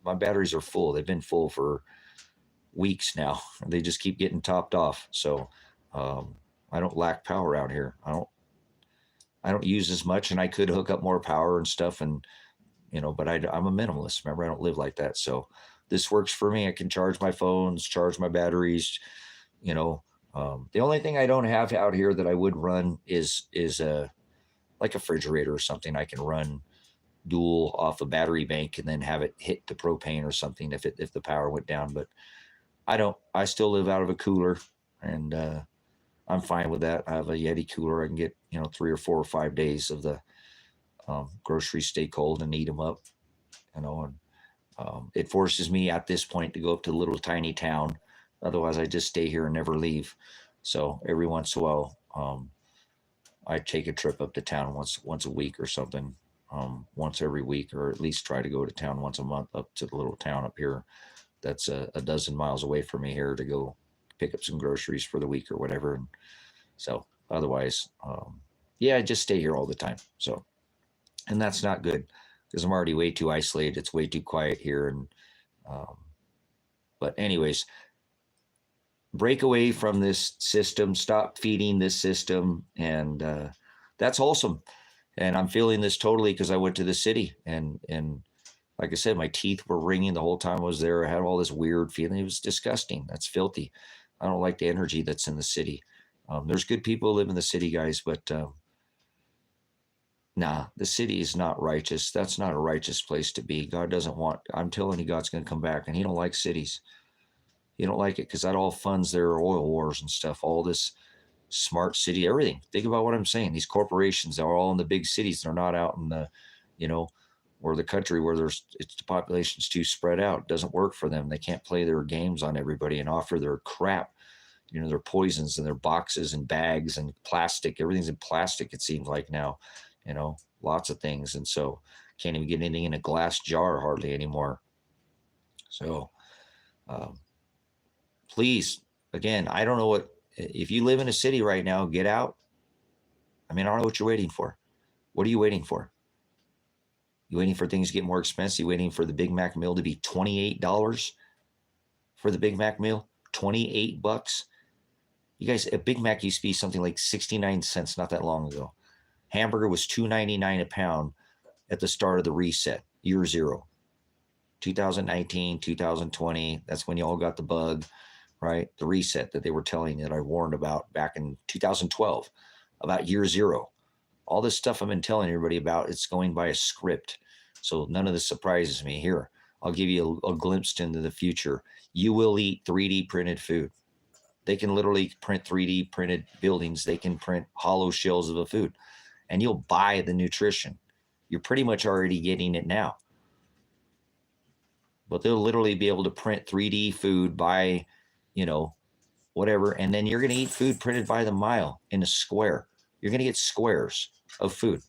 my batteries are full. They've been full for weeks now. They just keep getting topped off. So I don't lack power out here. I don't use as much, and I could hook up more power and stuff, and but I'm a minimalist. Remember, I don't live like that. So this works for me. I can charge my phones, charge my batteries. The only thing I don't have out here that I would run is like a refrigerator or something. I can run dual off a battery bank and then have it hit the propane or something if the power went down. But I still live out of a cooler, and I'm fine with that. I have a Yeti cooler. I can get 3 or 4 or 5 days of the groceries stay cold and eat them up. And it forces me at this point to go up to a little tiny town. Otherwise, I just stay here and never leave. So every once in a while, I take a trip up to town once a week or something. Once every week, or at least try to go to town once a month up to the little town up here that's a dozen miles away from me here to go pick up some groceries for the week or whatever. And so otherwise, I just stay here all the time. So, and that's not good because I'm already way too isolated. It's way too quiet here. And but anyways, break away from this system, stop feeding this system, and that's wholesome. And I'm feeling this totally because I went to the city, and like I said, my teeth were ringing the whole time I was there. I had all this weird feeling. It was disgusting. That's filthy. I don't like the energy that's in the city. There's good people who live in the city, guys, but the city is not righteous. That's not a righteous place to be. God doesn't want, I'm telling you, God's going to come back, and he don't like cities. He don't like it because that all funds their oil wars and stuff, all this smart city, everything. Think about what I'm saying. These corporations are all in the big cities. They're not out in the, where the country where the population's too spread out. It doesn't work for them. They can't play their games on everybody and offer their crap, their poisons and their boxes and bags and plastic. Everything's in plastic, it seems like now, lots of things. And so can't even get anything in a glass jar hardly anymore. So please, again, I don't know if you live in a city right now, get out. I mean, I don't know what you're waiting for. What are you waiting for? You waiting for things to get more expensive? You waiting for the Big Mac meal to be $28 for the Big Mac meal? $28? You guys, a Big Mac used to be something like 69 cents not that long ago. Hamburger was $2.99 a pound at the start of the reset, year zero. 2019, 2020, that's when you all got the bug, right? The reset that they were telling you that I warned about back in 2012, about year zero. All this stuff I've been telling everybody about, it's going by a script. So none of this surprises me here. I'll give you a glimpse into the future. You will eat 3D printed food. They can literally print 3D printed buildings. They can print hollow shells of a food, and you'll buy the nutrition. You're pretty much already getting it now. But they'll literally be able to print 3D food by, whatever, and then you're going to eat food printed by the mile in a square. You're going to get squares of food.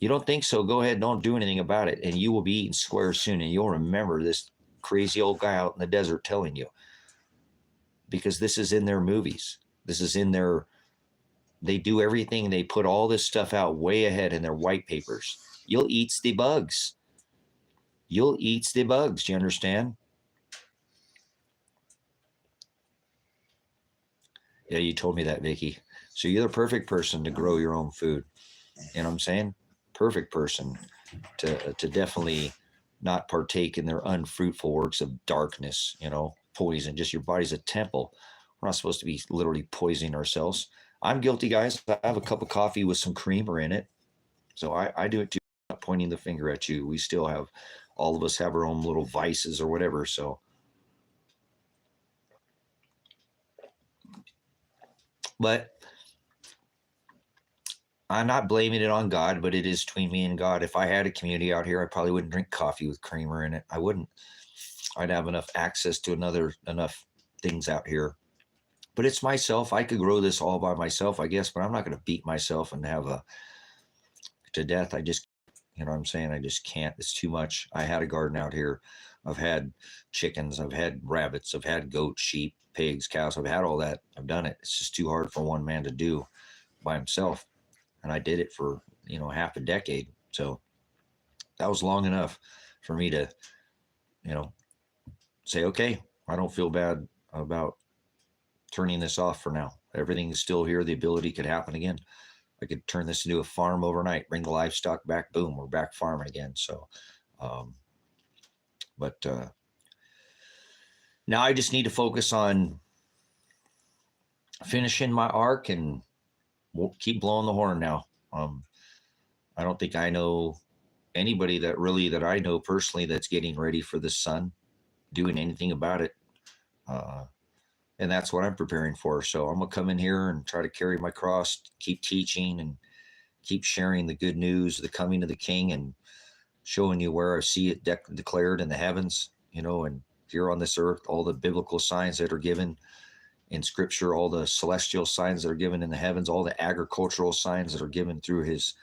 You don't think so? Go ahead, don't do anything about it, and you will be eating squares soon, and you'll remember this crazy old guy out in the desert telling you, because this is in their movies. This is in their, they do everything. They put all this stuff out way ahead in their white papers. You'll eat the bugs. You'll eat the bugs. Do you understand? Yeah, you told me that, Vicky. So you're the perfect person to grow your own food. You know what I'm saying? Perfect person to definitely not partake in their unfruitful works of darkness, poison. Just your body's a temple. We're not supposed to be literally poisoning ourselves. I'm guilty, guys. I have a cup of coffee with some creamer in it. So I do it too. I'm not pointing the finger at you. We still have, all of us have our own little vices or whatever. So, but I'm not blaming it on God, but it is between me and God. If I had a community out here, I probably wouldn't drink coffee with creamer in it. I wouldn't. I'd have enough access to enough things out here. But it's myself. I could grow this all by myself, I guess, but I'm not going to beat myself and have to death. I just, you know what I'm saying? I just can't. It's too much. I had a garden out here. I've had chickens. I've had rabbits. I've had goats, sheep, pigs, cows. I've had all that. I've done it. It's just too hard for one man to do by himself. And I did it for, half a decade. So that was long enough for me to, say, okay, I don't feel bad about turning this off for now. Everything is still here. The ability could happen again. I could turn this into a farm overnight, bring the livestock back. Boom, we're back farming again. So, but now I just need to focus on finishing my arc, and we'll keep blowing the horn now. I don't think I know anybody that I know personally that's getting ready for the sun, doing anything about it. And that's what I'm preparing for. So I'm going to come in here and try to carry my cross, keep teaching and keep sharing the good news, the coming of the King, and showing you where I see it declared in the heavens, and here on this earth, all the biblical signs that are given in Scripture, all the celestial signs that are given in the heavens, all the agricultural signs that are given through his,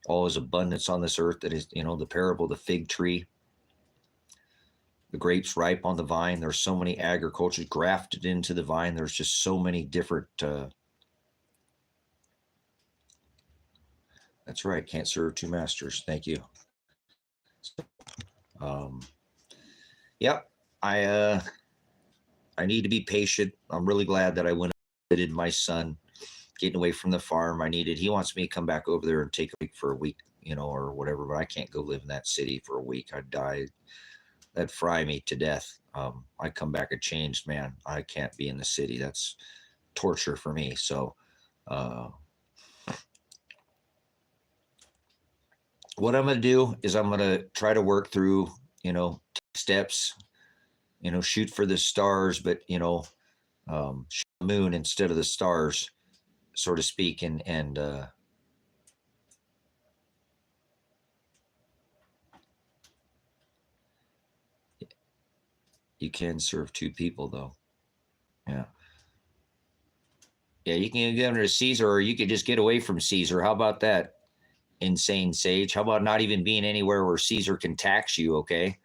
all his abundance on this earth, that is, the parable of the fig tree, the grapes ripe on the vine. There's so many agriculture grafted into the vine. There's just so many different. That's right. Can't serve two masters. Thank you. Yep. I need to be patient. I'm really glad that I went and visited my son, getting away from the farm. He wants me to come back over there and take a week for a week, or whatever, but I can't go live in that city for a week. I'd die. That'd fry me to death. I come back a changed man. I can't be in the city. That's torture for me. So, what I'm going to do is I'm going to try to work through, steps, shoot for the stars, but, shoot the moon instead of the stars, so to speak. And you can serve two people, though. Yeah. Yeah, you can get under Caesar, or you could just get away from Caesar. How about that, insane sage? How about not even being anywhere where Caesar can tax you, okay?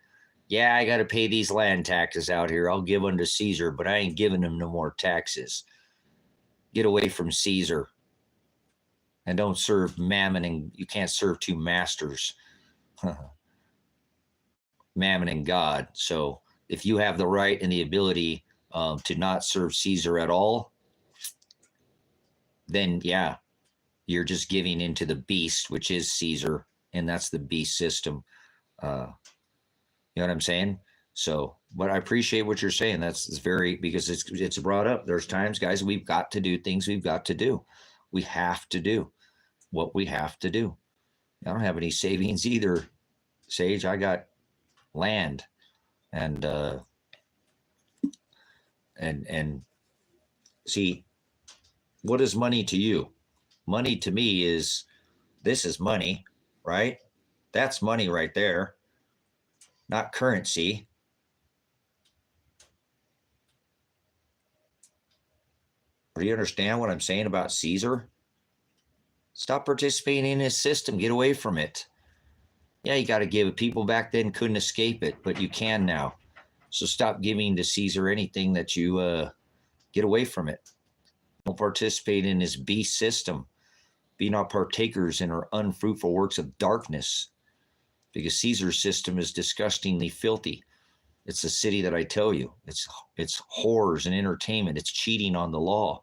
Yeah, I got to pay these land taxes out here. I'll give them to Caesar, but I ain't giving him no more taxes. Get away from Caesar. And don't serve mammon, and you can't serve two masters. Mammon and God. So if you have the right and the ability to not serve Caesar at all, then yeah, you're just giving into the beast, which is Caesar, and that's the beast system. You know what I'm saying? So, but I appreciate what you're saying. That's very, because it's brought up. There's times, guys, we've got to do things we've got to do. We have to do what we have to do. I don't have any savings either. Sage, I got land and see, what is money to you? Money to me is, this is money, right? That's money right there, not currency. Do you understand what I'm saying about Caesar? Stop participating in his system. Get away from it. Yeah, you got to give it. People back then couldn't escape it, but you can now. So stop giving to Caesar anything that you get away from it. Don't participate in his beast system. Be not partakers in her unfruitful works of darkness, because Caesar's system is disgustingly filthy. It's the city that I tell you. It's whores and entertainment. It's cheating on the law.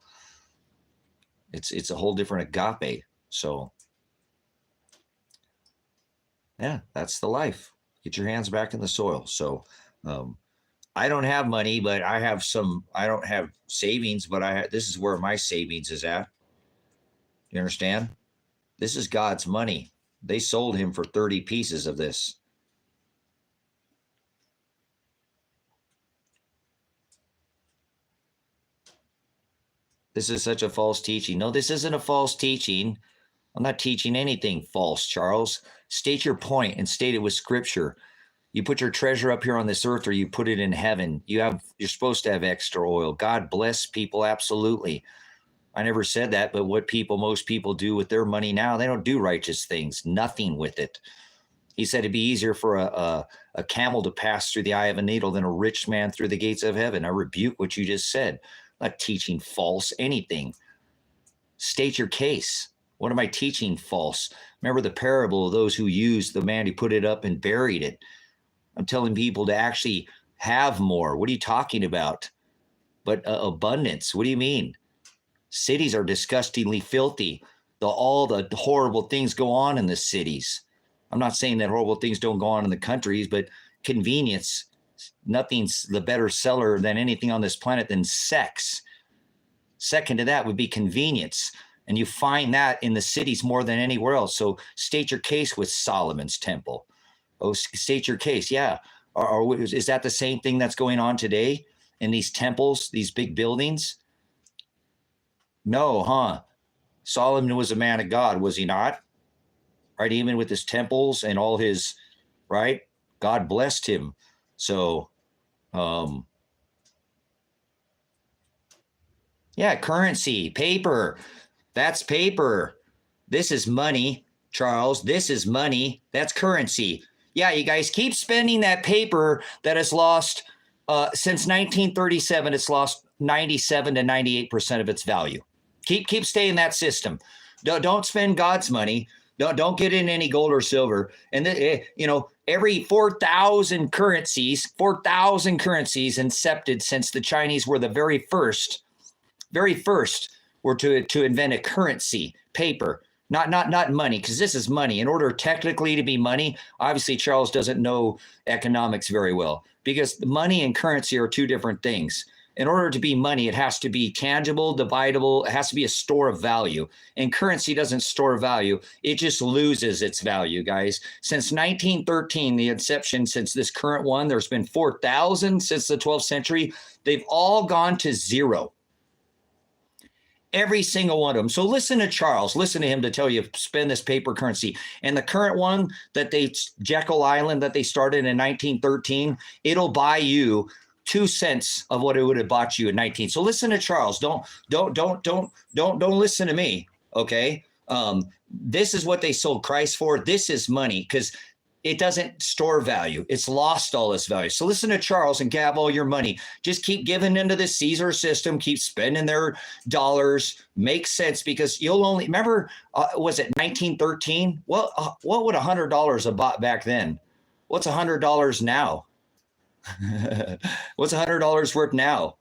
It's a whole different agape. So yeah, that's the life. Get your hands back in the soil. So I don't have money, but I have some. I don't have savings, but this is where my savings is at. You understand? This is God's money. They sold him for 30 pieces of this. This is such a false teaching. No, this isn't a false teaching. I'm not teaching anything false, Charles. State your point and state it with scripture. You put your treasure up here on this earth, or you put it in heaven. You're supposed to have extra oil. God bless people, absolutely. I never said that, but what most people do with their money now, they don't do righteous things, nothing with it. He said it'd be easier for a camel to pass through the eye of a needle than a rich man through the gates of heaven. I rebuke what you just said. I'm not teaching false anything. State your case. What am I teaching false? Remember the parable of those who used the man who put it up and buried it. I'm telling people to actually have more. What are you talking about? But abundance, what do you mean? Cities are disgustingly filthy. All the horrible things go on in the cities. I'm not saying that horrible things don't go on in the countries, but convenience, nothing's the better seller than anything on this planet than sex. Second to that would be convenience. And you find that in the cities more than anywhere else. So state your case with Solomon's temple. Oh, state your case. Yeah. Is that the same thing that's going on today in these temples, these big buildings? No, huh? Solomon was a man of God, was he not? Right? Even with his temples and all his, right? God blessed him. So, yeah, currency, paper. That's paper. This is money, Charles. This is money. That's currency. Yeah, you guys keep spending that paper that has lost, since 1937, it's lost 97 to 98% of its value. Keep staying in that system. Don't spend God's money. Don't get in any gold or silver. And every 4,000 currencies incepted since the Chinese were the very first were to invent a currency, paper, not money, because this is money. In order technically to be money, obviously Charles doesn't know economics very well, because money and currency are two different things. In order to be money, it has to be tangible, dividable. It has to be a store of value. And currency doesn't store value. It just loses its value, guys. Since 1913, the inception, since this current one, there's been 4,000 since the 12th century. They've all gone to zero. Every single one of them. So listen to Charles. Listen to him to tell you, spend this paper currency. And the current one Jekyll Island that they started in 1913, it'll buy you 2 cents of what it would have bought you in 19. So listen to Charles. Don't listen to me. Okay. This is what they sold Christ for. This is money, because it doesn't store value. It's lost all its value. So listen to Charles and have all your money. Just keep giving into the Caesar system. Keep spending their dollars. Makes sense, because you'll only remember. Was it 1913? Well, what would $100 have bought back then? What's $100 now? What's $100 worth now?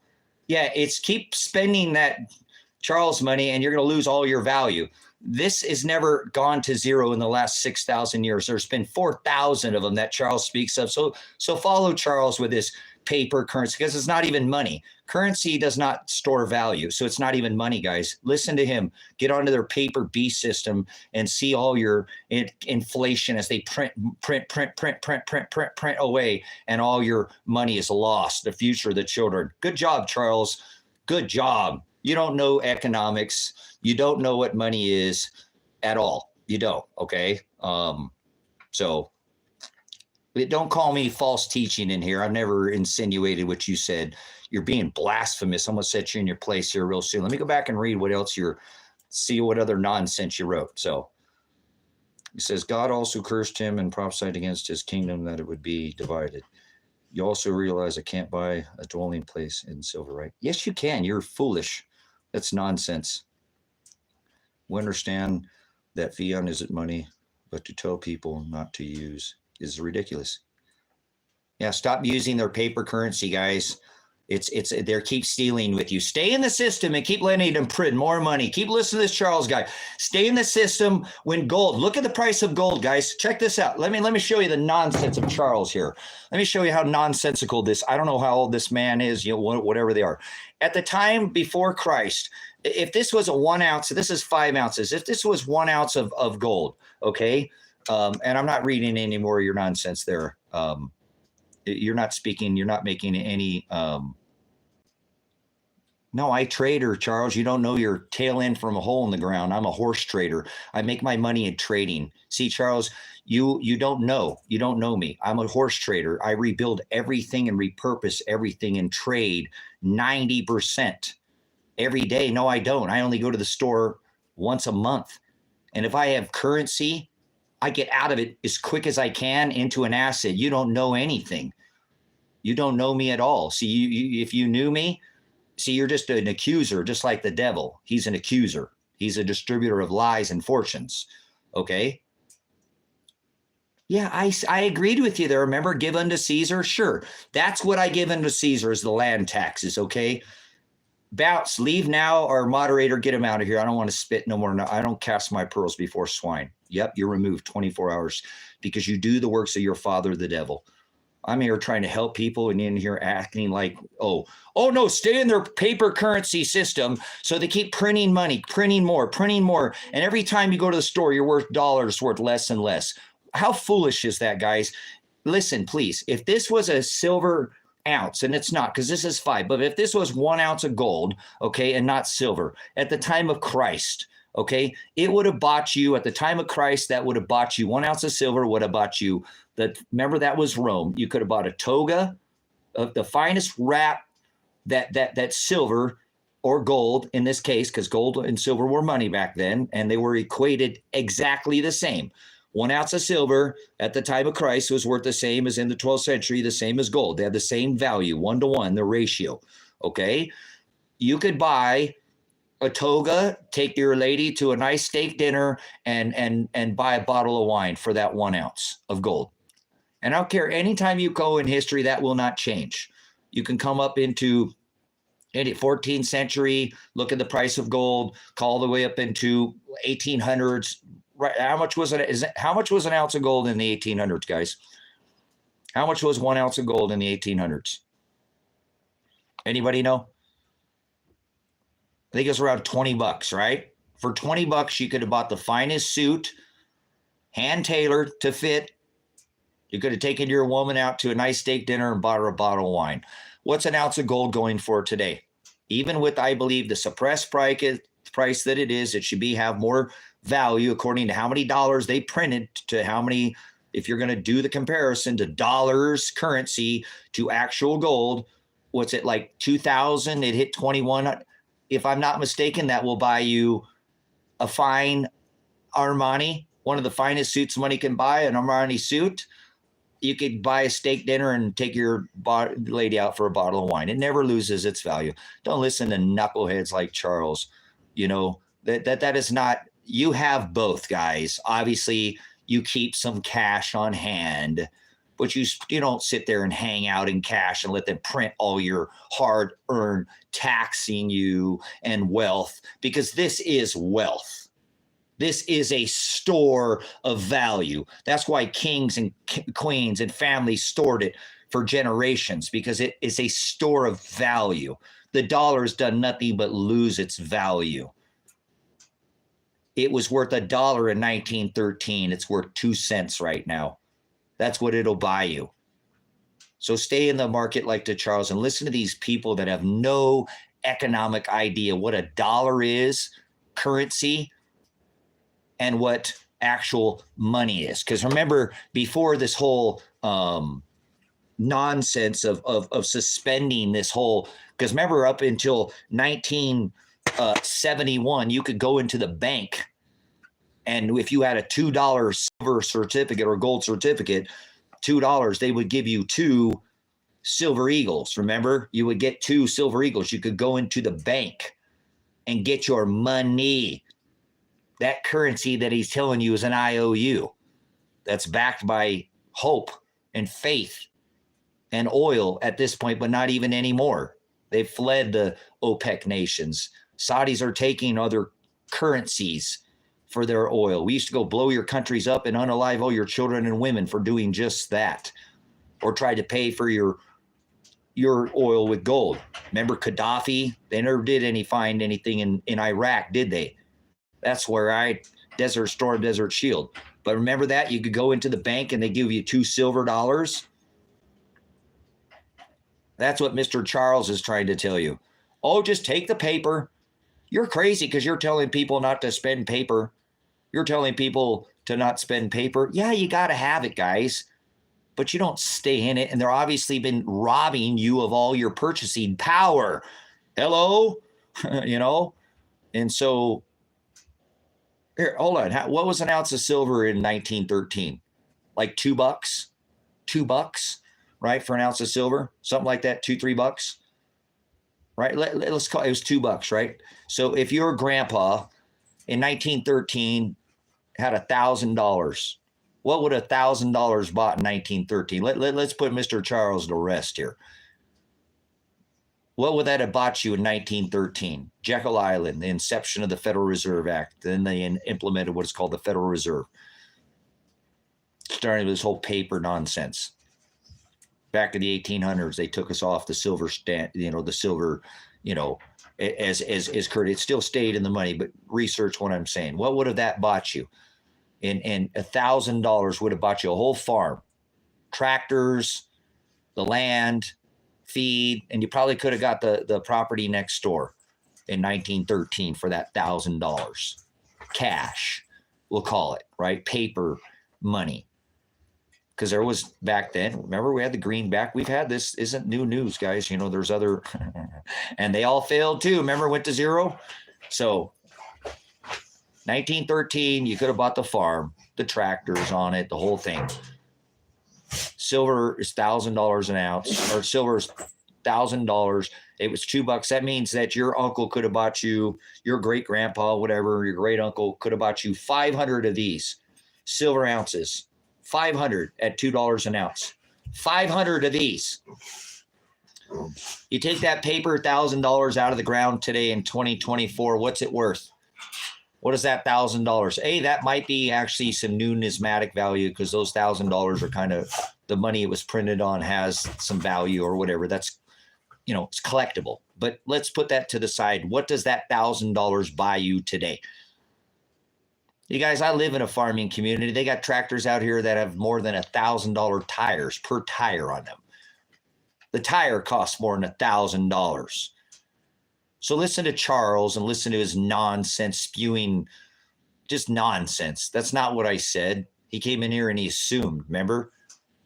Yeah, it's keep spending that Charles money and you're going to lose all your value. This has never gone to zero in the last 6,000 years. There's been 4,000 of them that Charles speaks of. So follow Charles with this paper currency, because it's not even money. Currency does not store value, so it's not even money, guys. Listen to him. Get onto their paper beast system and see all your inflation as they print away, and all your money is lost. The future of the children. Good job, Charles. Good job. You don't know economics. You don't know what money is at all. You don't. Okay. So don't call me false teaching in here. I've never insinuated what you said. You're being blasphemous. I'm going to set you in your place here real soon. Let me go back and read what else see what other nonsense you wrote. So he says, God also cursed him and prophesied against his kingdom that it would be divided. You also realize I can't buy a dwelling place in silver, right? Yes, you can. You're foolish. That's nonsense. We understand that fiat isn't money, but to tell people not to use is ridiculous. Yeah, stop using their paper currency, guys. They keep stealing with you. Stay in the system and keep letting them print more money. Keep listening to this Charles guy. Stay in the system when gold. Look at the price of gold, guys. Check this out. Let me show you the nonsense of Charles here. Let me show you how nonsensical this. I don't know how old this man is. Whatever they are. At the time before Christ, if this was a 1 ounce, this is 5 ounces. If this was 1 ounce of gold, okay. And I'm not reading any more of your nonsense there. You're not speaking. You're not making any. No, I trader, Charles. You don't know your tail end from a hole in the ground. I'm a horse trader. I make my money in trading. See, Charles, you don't know. You don't know me. I'm a horse trader. I rebuild everything and repurpose everything and trade 90% every day. No, I don't. I only go to the store once a month. And if I have currency, I get out of it as quick as I can into an asset. You don't know anything. You don't know me at all. See, if you knew me, see, you're just an accuser, just like the devil. He's an accuser. He's a distributor of lies and fortunes. Okay? Yeah, I agreed with you there. Remember, give unto Caesar? Sure. That's what I give unto Caesar is the land taxes, okay? Bounce, leave now, or moderator, get him out of here. I don't want to spit no more. No, I don't cast my pearls before swine. Yep, you're removed 24 hours because you do the works of your father, the devil. I'm here trying to help people, and in here acting like, oh no, stay in their paper currency system. So they keep printing money, printing more. And every time you go to the store, you're worth dollars, worth less and less. How foolish is that, guys? Listen, please, if this was a silver ounce, and it's not, because this is 5, but if this was 1 ounce of gold, okay, and not silver, at the time of Christ, okay, it would have bought you, at the time of Christ, that would have bought you 1 ounce of silver, would have bought you, remember that was Rome. You could have bought a toga of the finest wrap, that silver or gold in this case, because gold and silver were money back then, and they were equated exactly the same. 1 ounce of silver at the time of Christ was worth the same as in the 12th century, the same as gold. They had the same value, 1-to-1, the ratio. Okay. You could buy a toga, take your lady to a nice steak dinner, and buy a bottle of wine for that 1 ounce of gold. And I don't care, anytime you go in history, that will not change. You can come up into 14th century, look at the price of gold, all the way up into 1800s. Right? How much was an ounce of gold in the 1800s, guys? How much was 1 ounce of gold in the 1800s? Anybody know? I think it was around $20, right? For $20, you could have bought the finest suit, hand tailored to fit. You could have taken your woman out to a nice steak dinner and bought her a bottle of wine. What's an ounce of gold going for today? Even with, I believe, the suppressed price that it is, it should have more value according to how many dollars they printed to how many, if you're going to do the comparison to dollars currency to actual gold, what's it like 2000? It hit 21. If I'm not mistaken, that will buy you a fine Armani, one of the finest suits money can buy, an Armani suit. You could buy a steak dinner and take your lady out for a bottle of wine. It never loses its value. Don't listen to knuckleheads like Charles. You know, that is not, you have both, guys. Obviously, you keep some cash on hand, but you don't sit there and hang out in cash and let them print all your hard-earned taxing you and wealth, because this is wealth. This is a store of value. That's why kings and queens and families stored it for generations because it is a store of value. The dollar has done nothing but lose its value. It was worth $1 in 1913. It's worth 2 cents right now. That's what it'll buy you. So stay in the market like to Charles and listen to these people that have no economic idea what a dollar is, currency, and what actual money is. Because remember, before this whole nonsense of suspending this whole, because remember up until 1971, you could go into the bank and if you had a $2 silver certificate or gold certificate, $2, they would give you 2 silver eagles. Remember, you would get 2 silver eagles. You could go into the bank and get your money. That currency that he's telling you is an IOU that's backed by hope and faith and oil at this point, but not even anymore. They've fled the OPEC nations. Saudis are taking other currencies for their oil. We used to go blow your countries up and unalive all your children and women for doing just that, or try to pay for your oil with gold. Remember Gaddafi? They never did find anything in Iraq, did they? That's where Desert Storm, Desert Shield. But remember that? You could go into the bank and they give you 2 silver dollars. That's what Mr. Charles is trying to tell you. Oh, just take the paper. You're crazy because you're telling people not to spend paper. You're telling people to not spend paper. Yeah, you got to have it, guys. But you don't stay in it. And they're obviously been robbing you of all your purchasing power. Hello? And so, here, hold on. What was an ounce of silver in 1913? Like $2? $2, right? For an ounce of silver? Something like that, $2-3, right? Let's call it was $2, right? So if your grandpa in 1913 had $1,000, what would $1,000 bought in 1913? Let's put Mr. Charles to rest here. What would that have bought you in 1913? Jekyll Island, the inception of the Federal Reserve Act. Then they implemented what is called the Federal Reserve. Starting with this whole paper nonsense. Back in the 1800s, they took us off the silver stand, the silver, as Kurt, it still stayed in the money, but research what I'm saying. What would have that bought you? And $1,000 would have bought you a whole farm, tractors, the land, feed, and you probably could have got the property next door in 1913 for that $1,000 cash, we'll call it, right? Paper money. Because there was back then, remember we had the greenback. We've had this, isn't new news, guys. There's other, and they all failed too. Remember, went to zero. So 1913, you could have bought the farm, the tractors on it, the whole thing. Silver is $1,000 an ounce, or silver is $1,000. It was $2. That means that your uncle could have bought you, your great grandpa, whatever, your great uncle could have bought you 500 of these silver ounces. 500 at $2 an ounce. 500 of these. You take that paper $1,000 out of the ground today in 2024. What's it worth? What is that $1,000? Hey, that might be actually some numismatic value because those $1,000 are kind of the money it was printed on has some value or whatever. That's, it's collectible. But let's put that to the side. What does that $1,000 buy you today? You guys, I live in a farming community. They got tractors out here that have more than $1,000 tires per tire on them. The tire costs more than $1,000. So listen to Charles and listen to his nonsense spewing, just nonsense. That's not what I said. He came in here and he assumed, remember?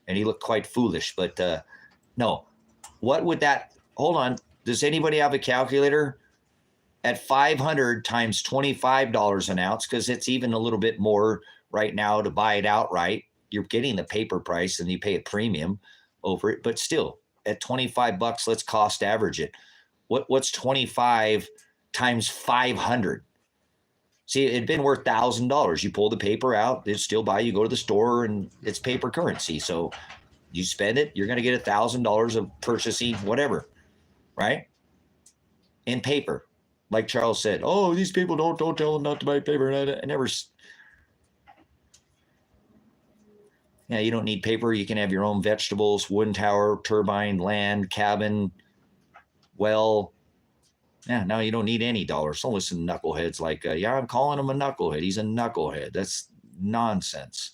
And he looked quite foolish. But no, what would that, hold on. Does anybody have a calculator? At 500 times $25 an ounce, because it's even a little bit more right now to buy it outright. You're getting the paper price and you pay a premium over it, but still at $25, let's cost average it. What's 25 times 500? See, it'd been worth $1,000. You pull the paper out, they'd still buy, you go to the store and it's paper currency. So you spend it, you're going to get $1,000 of purchasing whatever, right? In paper. Like Charles said, oh, these people don't tell them not to buy paper. I never. Yeah, you don't need paper. You can have your own vegetables, wind tower, turbine, land, cabin, well. Yeah, now you don't need any dollars. Don't listen to knuckleheads like, yeah, I'm calling him a knucklehead. He's a knucklehead. That's nonsense.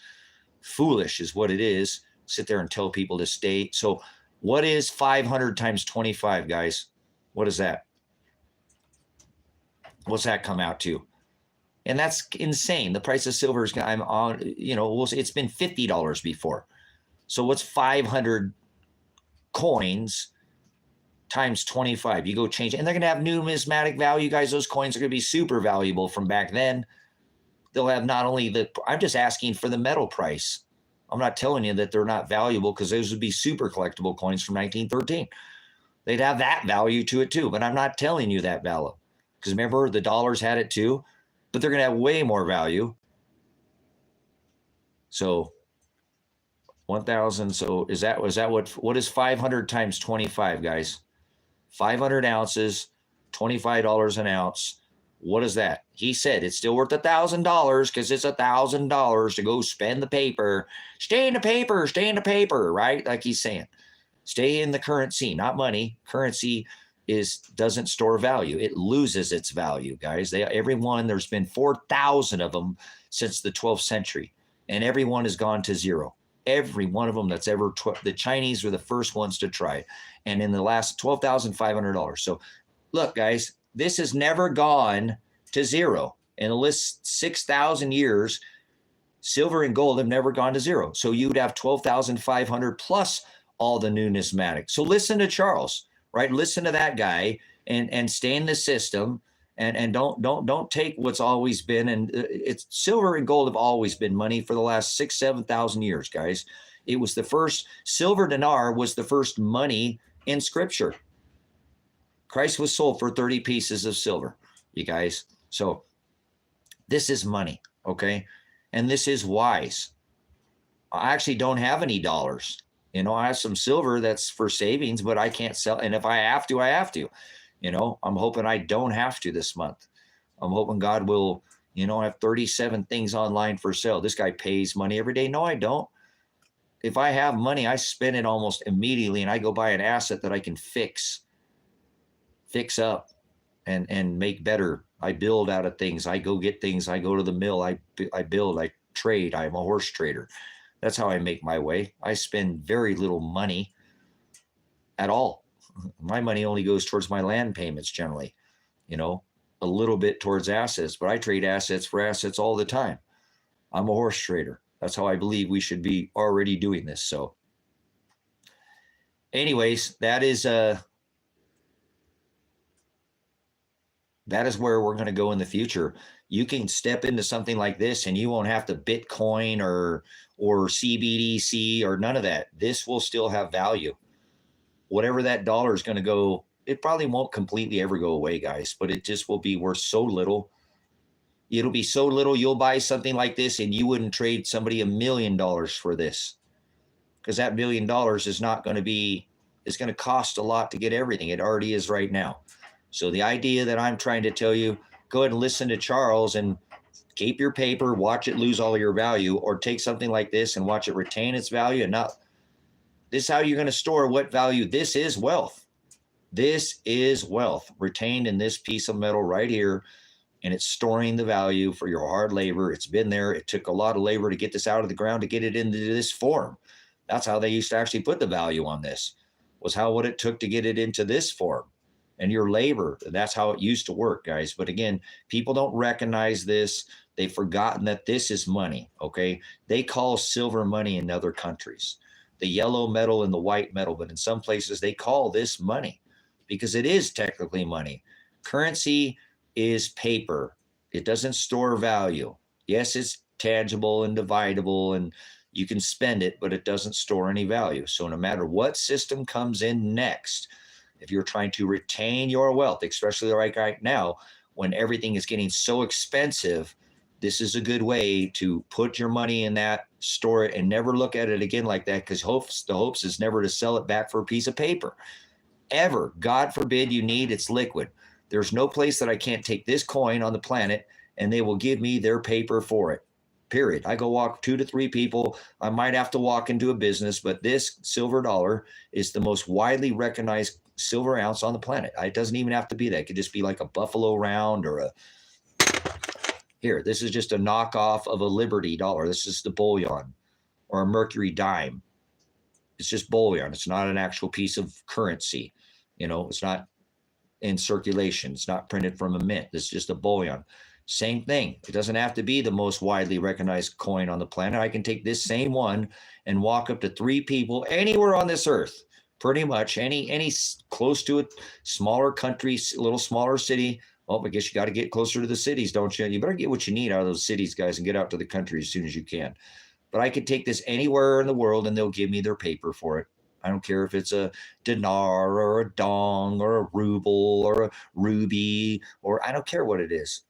Foolish is what it is. Sit there and tell people to stay. So what is 500 times 25, guys? What is that? What's that come out to? And that's insane. The price of silver is, I'm on, it's been $50 before. So what's 500 coins times 25? You go change it, and they're going to have numismatic value, guys. Those coins are going to be super valuable from back then. They'll have not only I'm just asking for the metal price. I'm not telling you that they're not valuable, because those would be super collectible coins from 1913. They'd have that value to it too, but I'm not telling you that value, because remember, the dollars had it too, but they're going to have way more value. So 1,000. So what is 500 times 25, guys? 500 ounces, $25 an ounce. What is that? He said it's still worth $1,000, because it's $1,000 to go spend the paper. Stay in the paper, right? Like he's saying, stay in the currency, not money. Currency doesn't store value. It loses its value, guys. There's been 4,000 of them since the 12th century, and every one has gone to zero. Every one of them that's ever, the Chinese were the first ones to try it. And in the last $12,500. So look, guys, this has never gone to zero. In the last 6,000 years, silver and gold have never gone to zero. So you'd have 12,500 plus all the new numismatics. So listen to Charles, right? Listen to that guy and stay in the system. And don't take what's always been. And it's silver and gold have always been money for the last 7,000 years, guys. It was the first, silver dinar was the first money in Scripture. Christ was sold for 30 pieces of silver, you guys. So this is money, okay? And this is wise. I actually don't have any dollars. I have some silver that's for savings, but I can't sell. And if I have to, I have to. I'm hoping I don't have to this month. I'm hoping God will, have 37 things online for sale. This guy pays money every day. No, I don't. If I have money, I spend it almost immediately, and I go buy an asset that I can fix up and make better. I build out of things. I go get things. I go to the mill. I build, I trade. I'm a horse trader. That's how I make my way. I spend very little money at all. My money only goes towards my land payments generally, a little bit towards assets, but I trade assets for assets all the time. I'm a horse trader. That's how I believe we should be already doing this. So anyways, that is where we're going to go in the future. You can step into something like this and you won't have to Bitcoin or CBDC or none of that. This will still have value. Whatever that dollar is going to go, it probably won't completely ever go away, guys, but it just will be worth so little. It'll be so little, you'll buy something like this and you wouldn't trade somebody $1 million for this, because that $1 million is not going to be, it's going to cost a lot to get everything. It already is right now. So the idea that I'm trying to tell you, go ahead and listen to Charles and keep your paper, watch it lose all your value, or take something like this and watch it retain its value. And not, this is how you're going to store what value. This is wealth. This is wealth retained in this piece of metal right here. And it's storing the value for your hard labor. It's been there. It took a lot of labor to get this out of the ground, to get it into this form. That's how they used to actually put the value on this, was what it took to get it into this form. And your labor, that's how it used to work, guys. But again, people don't recognize this. They've forgotten that this is money, okay? They call silver money in other countries, the yellow metal and the white metal. But in some places, they call this money because it is technically money. Currency is paper. It doesn't store value. Yes, it's tangible and dividable and you can spend it, but it doesn't store any value. So no matter what system comes in next, if you're trying to retain your wealth, especially right now, when everything is getting so expensive, this is a good way to put your money in that, store it, and never look at it again like that, because the hopes is never to sell it back for a piece of paper. Ever. God forbid you need, it's liquid. There's no place that I can't take this coin on the planet and they will give me their paper for it. period. I go walk 2 to 3 people. I might have to walk into a business, but this silver dollar is the most widely recognized silver ounce on the planet. It doesn't even have to be that. It could just be like a Buffalo round or a, here, this is just a knockoff of a Liberty dollar. This is the bullion, or a Mercury dime. It's just bullion. It's not an actual piece of currency. It's not in circulation. It's not printed from a mint. It's just a bullion. Same thing. It doesn't have to be the most widely recognized coin on the planet. I can take this same one and walk up to 3 people anywhere on this earth, pretty much any close to a smaller country, a little smaller city. Well, I guess you got to get closer to the cities, don't you? You better get what you need out of those cities, guys, and get out to the country as soon as you can. But I could take this anywhere in the world and they'll give me their paper for it. I don't care if it's a dinar or a dong or a ruble or a ruby, or I don't care what it is.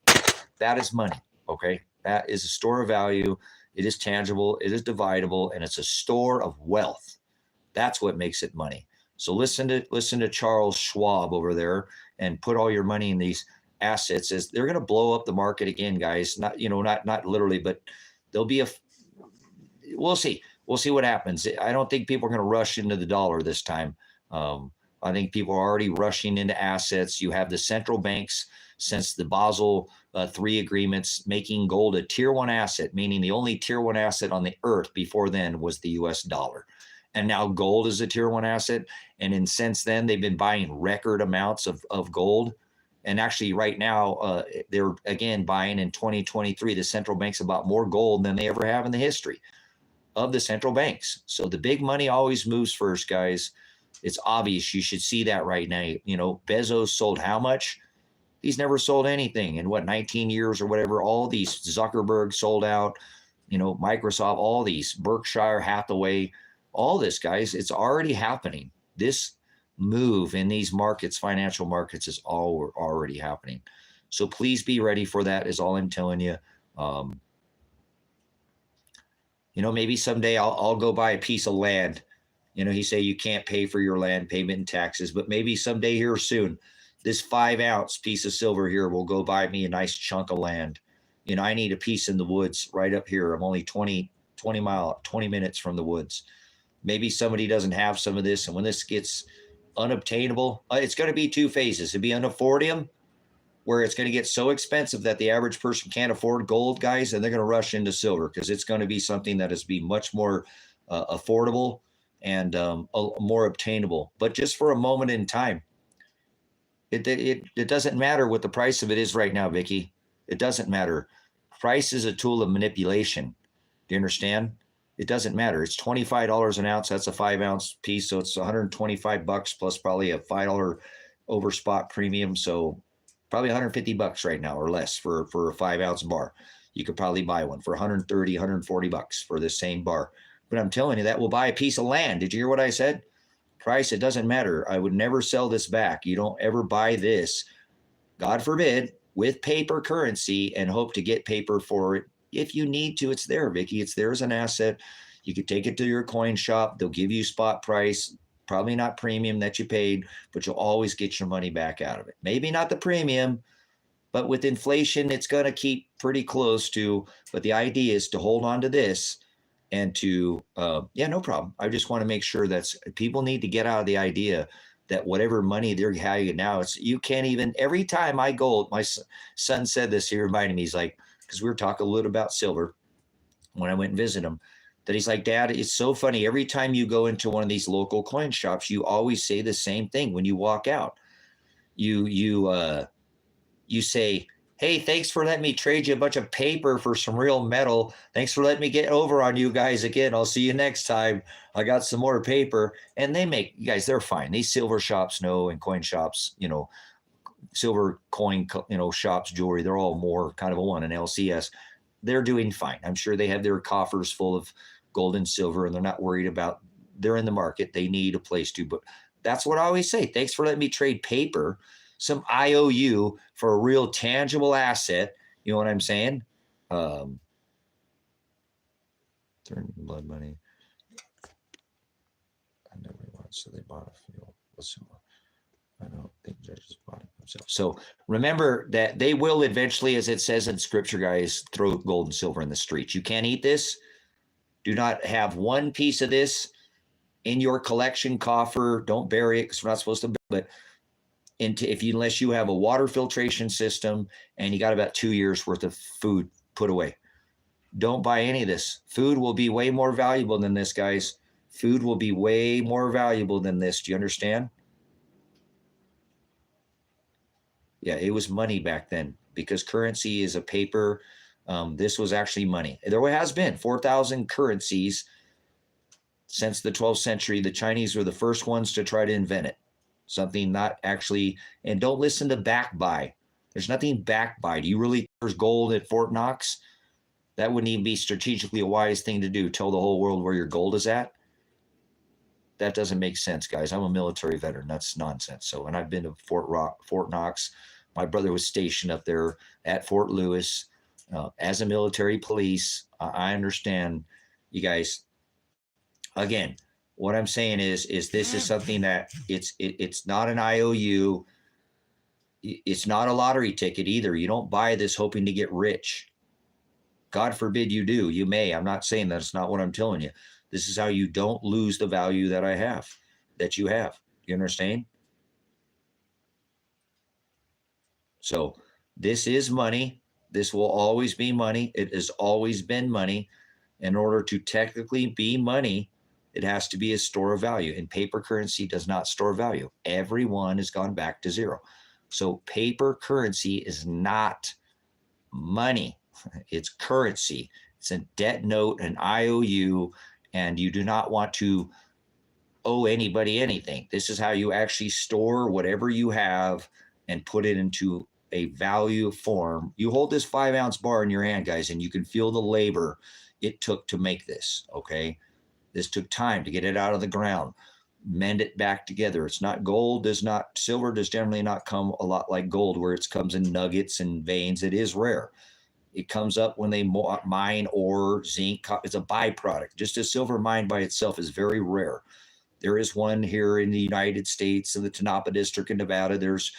That is money, okay? That is a store of value. It is tangible, it is dividable, and it's a store of wealth. That's what makes it money. So listen to Charles Schwab over there and put all your money in these assets. As they're going to blow up the market again, guys. Not literally, but there'll be we'll see. We'll see what happens. I don't think people are going to rush into the dollar this time. I think people are already rushing into assets. You have the central banks, since the Basel III agreements, making gold a tier 1 asset, meaning the only tier 1 asset on the earth before then was the US dollar. And now gold is a tier 1 asset. And since then, they've been buying record amounts of gold. And actually right now, they're again buying in 2023. The central banks have bought more gold than they ever have in the history of the central banks. So the big money always moves first, guys. It's obvious. You should see that right now. Bezos sold how much? He's never sold anything in 19 years or whatever. All these, Zuckerberg sold out, Microsoft, all these, Berkshire Hathaway, all this, guys, it's already happening. This move in these markets, financial markets, is all already happening. So please be ready for that, is all I'm telling you. Maybe someday I'll go buy a piece of land. He say you can't pay for your land payment and taxes, but maybe someday here soon, this 5-ounce piece of silver here will go buy me a nice chunk of land. I need a piece in the woods right up here. I'm only 20 minutes from the woods. Maybe somebody doesn't have some of this, and when this gets unobtainable, it's going to be 2 phases. It'd be an affordium, where it's going to get so expensive that the average person can't afford gold, guys, and they're going to rush into silver because it's going to be something that is be much more affordable and more obtainable. But just for a moment in time, it doesn't matter what the price of it is right now, Vicky. It doesn't matter. Price is a tool of manipulation. Do you understand? It doesn't matter. It's $25 an ounce. That's a 5-ounce piece, so it's $125 plus probably a $5 over spot premium. So probably $150 right now or less for a 5-ounce bar. You could probably buy one for $130, $140 for the same bar. But I'm telling you, that will buy a piece of land. Did you hear what I said? Price, it doesn't matter. I would never sell this back. You don't ever buy this, God forbid, with paper currency and hope to get paper for it. If you need to, it's there, Vicky. It's there as an asset. You could take it to your coin shop. They'll give you spot price. Probably not premium that you paid, but you'll always get your money back out of it. Maybe not the premium, but with inflation, it's going to keep pretty close to. But the idea is to hold on to this and to, no problem. I just want to make sure that people need to get out of the idea that whatever money they're having now, you can't even, every time I go, my son said this, he reminded me, he's like, because we were talking a little about silver when I went and visited him, that he's like, Dad, it's so funny. Every time you go into one of these local coin shops, you always say the same thing when you walk out. You say, hey, thanks for letting me trade you a bunch of paper for some real metal. Thanks for letting me get over on you guys again. I'll see you next time. I got some more paper. And they make, you guys, they're fine. These silver shops know, and coin shops, silver coin, shops, jewelry, they're all more kind of a one, an LCS. They're doing fine. I'm sure they have their coffers full of gold and silver, and they're not worried about, they're in the market. They need a place to, but that's what I always say. Thanks for letting me trade paper, some IOU, for a real tangible asset. You know what I'm saying? Turn blood money. I never want, so they bought a field. Let's see more. I don't think judges bought it themselves. So remember that they will eventually, as it says in scripture, guys, throw gold and silver in the streets. You can't eat this. Do not have one piece of this in your collection coffer. Don't bury it because we're not supposed to, but unless you have a water filtration system and you got about 2 years worth of food put away. Don't buy any of this. Food will be way more valuable than this, guys. Food will be way more valuable than this. Do you understand? Yeah, it was money back then because currency is a paper. This was actually money. There has been 4,000 currencies since the 12th century. The Chinese were the first ones to try to invent it. Something not actually, and don't listen to back buy. There's nothing back buy. Do you really think there's gold at Fort Knox? That wouldn't even be strategically a wise thing to do. Tell the whole world where your gold is at. That doesn't make sense, guys. I'm a military veteran. That's nonsense. So, and I've been to Fort Knox. My brother was stationed up there at Fort Lewis as a military police. I understand, you guys. Again, what I'm saying is this is something that it's not an IOU. It's not a lottery ticket either. You don't buy this hoping to get rich. God forbid you do. You may. I'm not saying that's not what I'm telling you. This is how you don't lose the value that that you have. You understand? So this is money. This will always be money. It has always been money. In order to technically be money, it has to be a store of value. And paper currency does not store value. Everyone has gone back to zero. So paper currency is not money. It's currency. It's a debt note, an IOU, and you do not want to owe anybody anything. This is how you actually store whatever you have and put it into a value form. You hold this 5-ounce bar in your hand, guys, and you can feel the labor it took to make this, okay? This took time to get it out of the ground, mend it back together. It's not gold, silver does generally not come a lot like gold where it comes in nuggets and veins. It is rare. It comes up when they mine ore, zinc. It's a byproduct. Just as silver mined by itself is very rare. There is one here in the United States in the Tonopah District in Nevada. There's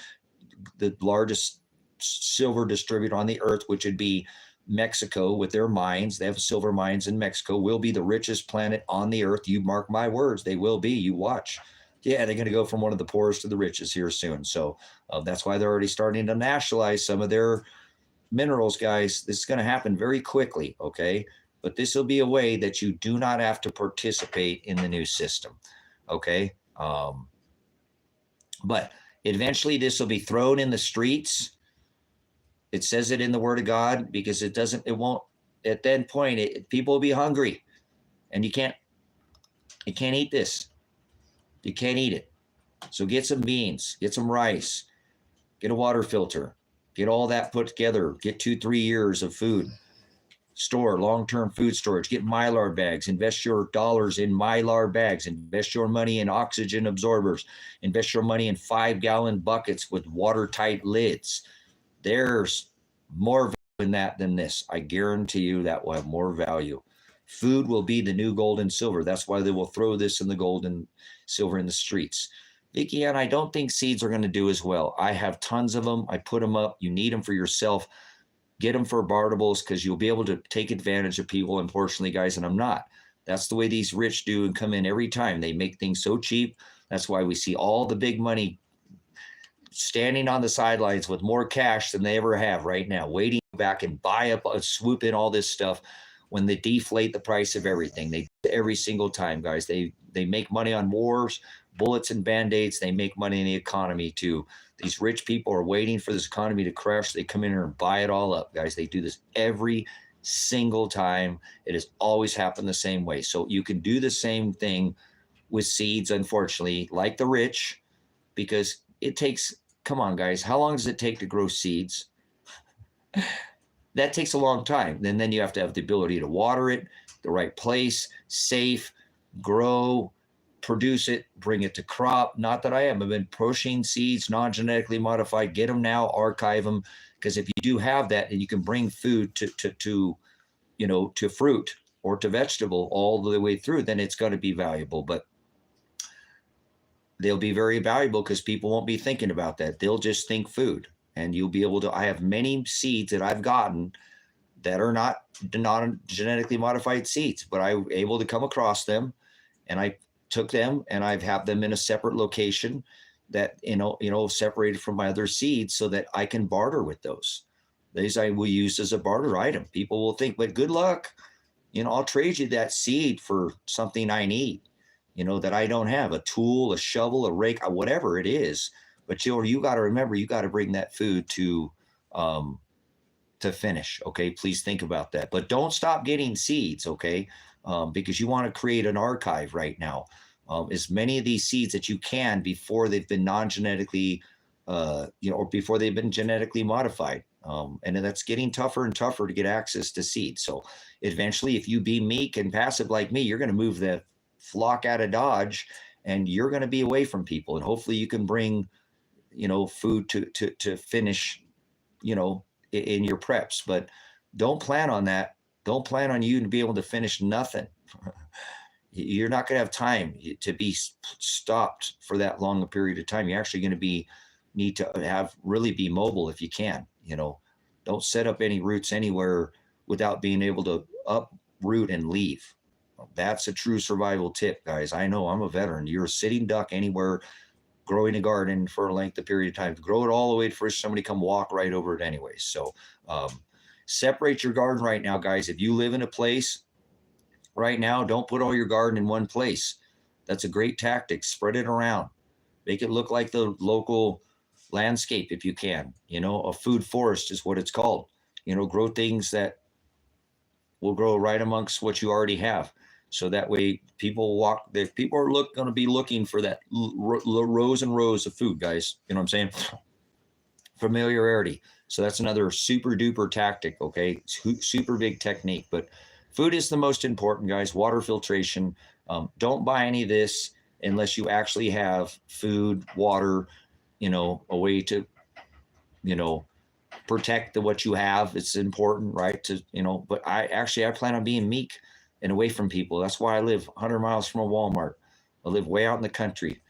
the largest silver distributor on the earth, which would be Mexico with their mines. They have silver mines in Mexico. Will be the richest planet on the earth. You mark my words, they will be. You watch. Yeah, they're going to go from one of the poorest to the richest here soon. So that's why they're already starting to nationalize some of their minerals, guys. This is going to happen very quickly, okay? But this will be a way that you do not have to participate in the new system, okay? But eventually this will be thrown in the streets. It says it in the Word of God because it won't, at that point, people will be hungry and you can't eat this. You can't eat it. So get some beans, get some rice, get a water filter, get all that put together, get 2-3 years of food, store long-term food storage, get Mylar bags, invest your dollars in Mylar bags, invest your money in oxygen absorbers, invest your money in 5-gallon buckets with watertight lids. There's more value in that than this. I guarantee you that will have more value. Food will be the new gold and silver. That's why they will throw this in the gold and silver in the streets. Vicki, and I don't think seeds are going to do as well. I have tons of them. I put them up. You need them for yourself. Get them for bartables because you'll be able to take advantage of people, unfortunately, guys, and I'm not. That's the way these rich do and come in every time. They make things so cheap. That's why we see all the big money standing on the sidelines with more cash than they ever have right now, waiting back and buy up, swoop in all this stuff when they deflate the price of everything. They every single time, guys. They make money on wars, bullets, and band-aids. They make money in the economy too. These rich people are waiting for this economy to crash. They come in here and buy it all up, guys. They do this every single time. It has always happened the same way. So you can do the same thing with seeds, unfortunately, like the rich, because it takes, come on, guys, how long does it take to grow seeds? That takes a long time. And then you have to have the ability to water it, the right place, safe, grow, produce it, bring it to crop. Not that I am. I've been pushing seeds, non-genetically modified. Get them now, archive them. Because if you do have that, and you can bring food to fruit or to vegetable all the way through, then it's going to be valuable. But they'll be very valuable because people won't be thinking about that. They'll just think food, and you'll be able to. I have many seeds that I've gotten that are not genetically modified seeds, but I was able to come across them, and I took them and I've had them in a separate location that, separated from my other seeds so that I can barter with those. These I will use as a barter item. People will think, but good luck. I'll trade you that seed for something I need, that I don't have, a tool, a shovel, a rake, whatever it is. But you got to remember, you got to bring that food to finish. Okay. Please think about that, but don't stop getting seeds. Okay. Because you want to create an archive right now. As many of these seeds that you can before they've been non-genetically, or before they've been genetically modified. And that's getting tougher and tougher to get access to seeds. So eventually, if you be meek and passive like me, you're going to move the flock out of Dodge, and you're going to be away from people. And hopefully you can bring, food to finish, in your preps. But don't plan on that. Don't plan on you to be able to finish nothing. You're not going to have time to be stopped for that long a period of time. You're actually going to need to really be mobile if you can. Don't set up any roots anywhere without being able to uproot and leave. That's a true survival tip, guys. I know, I'm a veteran. You're a sitting duck anywhere growing a garden for a length of period of time. Grow it all the way for somebody come walk right over it anyways. So separate your garden right now, guys. If you live in a place right now, don't put all your garden in one place. That's a great tactic. Spread it around. Make it look like the local landscape if you can. A food forest is what it's called. Grow things that will grow right amongst what you already have. So that way people are going to be looking for that rows and rows of food, guys. You know what I'm saying? Familiarity. So that's another super duper tactic. Okay. Super big technique, but food is the most important, guys. Water filtration. Don't buy any of this unless you actually have food, water, a way to, protect what you have. It's important, right? But I plan on being meek and away from people. That's why I live 100 miles from a Walmart. I live way out in the country.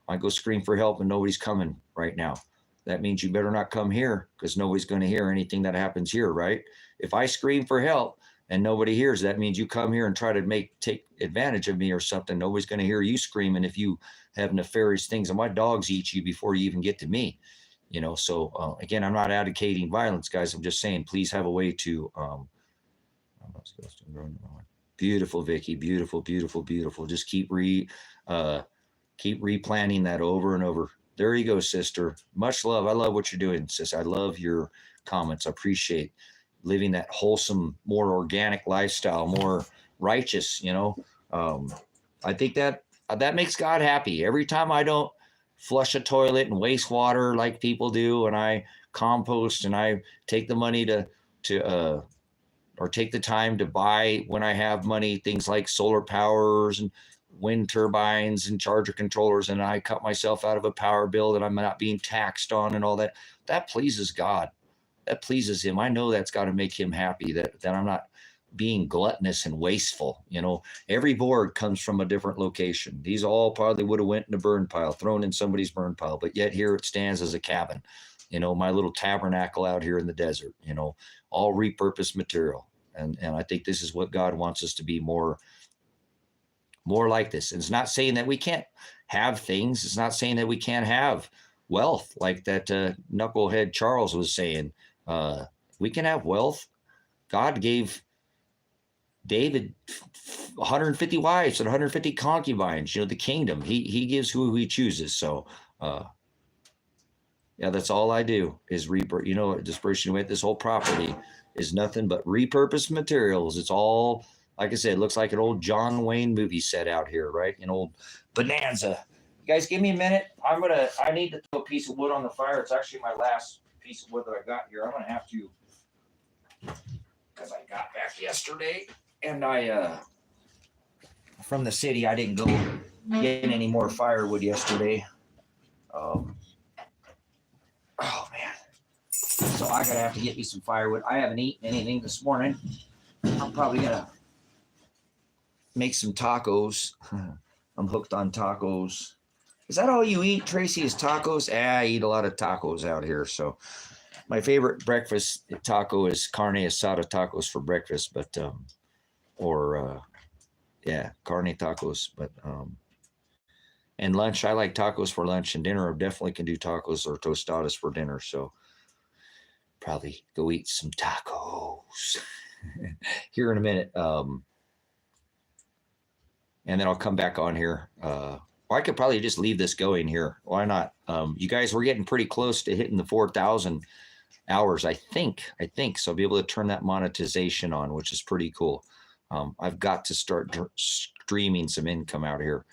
I go scream for help and nobody's coming right now. That means you better not come here because nobody's going to hear anything that happens here, right? If I scream for help and nobody hears, that means you come here and try to take advantage of me or something. Nobody's going to hear you screaming if you have nefarious things. And my dogs eat you before you even get to me. So again, I'm not advocating violence, guys. I'm just saying, please have a way to, beautiful, Vicky, beautiful, beautiful, beautiful. Just keep replanting that over and over. There you go, sister. Much love. I love what you're doing, sis. I love your comments. I appreciate living that wholesome, more organic lifestyle, more righteous, I think that makes God happy. Every time I don't flush a toilet and waste water like people do, and I compost and I take the money or take the time to buy, when I have money, things like solar powers and wind turbines and charger controllers, and I cut myself out of a power bill that I'm not being taxed on and all that, that pleases God. That pleases him. I know that's got to make him happy that I'm not being gluttonous and wasteful. Every board comes from a different location. These all probably would have went in a burn pile, thrown in somebody's burn pile, but yet here it stands as a cabin, my little tabernacle out here in the desert, all repurposed material. And I think this is what God wants us to be more like this. And it's not saying that we can't have things. It's not saying that we can't have wealth like that knucklehead Charles was saying. We can have wealth. God gave David 150 wives and 150 concubines, the kingdom. He gives who he chooses. So that's all I do is dispersion with this whole property is nothing but repurposed materials. It's all, like I said, it looks like an old John Wayne movie set out here, right? An old bonanza. You guys give me a minute. I need to throw a piece of wood on the fire. It's actually my last piece of wood that I got here. I'm going to have to, because I got back yesterday and from the city, I didn't go get any more firewood yesterday. Oh man. So I gotta have to get me some firewood. I haven't eaten anything this morning. I'm probably gonna make some tacos. I'm hooked on tacos. Is that all you eat, Tracy, is tacos? I eat a lot of tacos out here. So my favorite breakfast taco is carne asada tacos for breakfast, but yeah, carne tacos. But and lunch, I like tacos for lunch, and dinner I definitely can do tacos or tostadas for dinner. So probably go eat some tacos here in a minute. And then I'll come back on here. Or I could probably just leave this going here. Why not? You guys, we're getting pretty close to hitting the 4,000 hours, I think. So I'll be able to turn that monetization on, which is pretty cool. I've got to start streaming some income out here.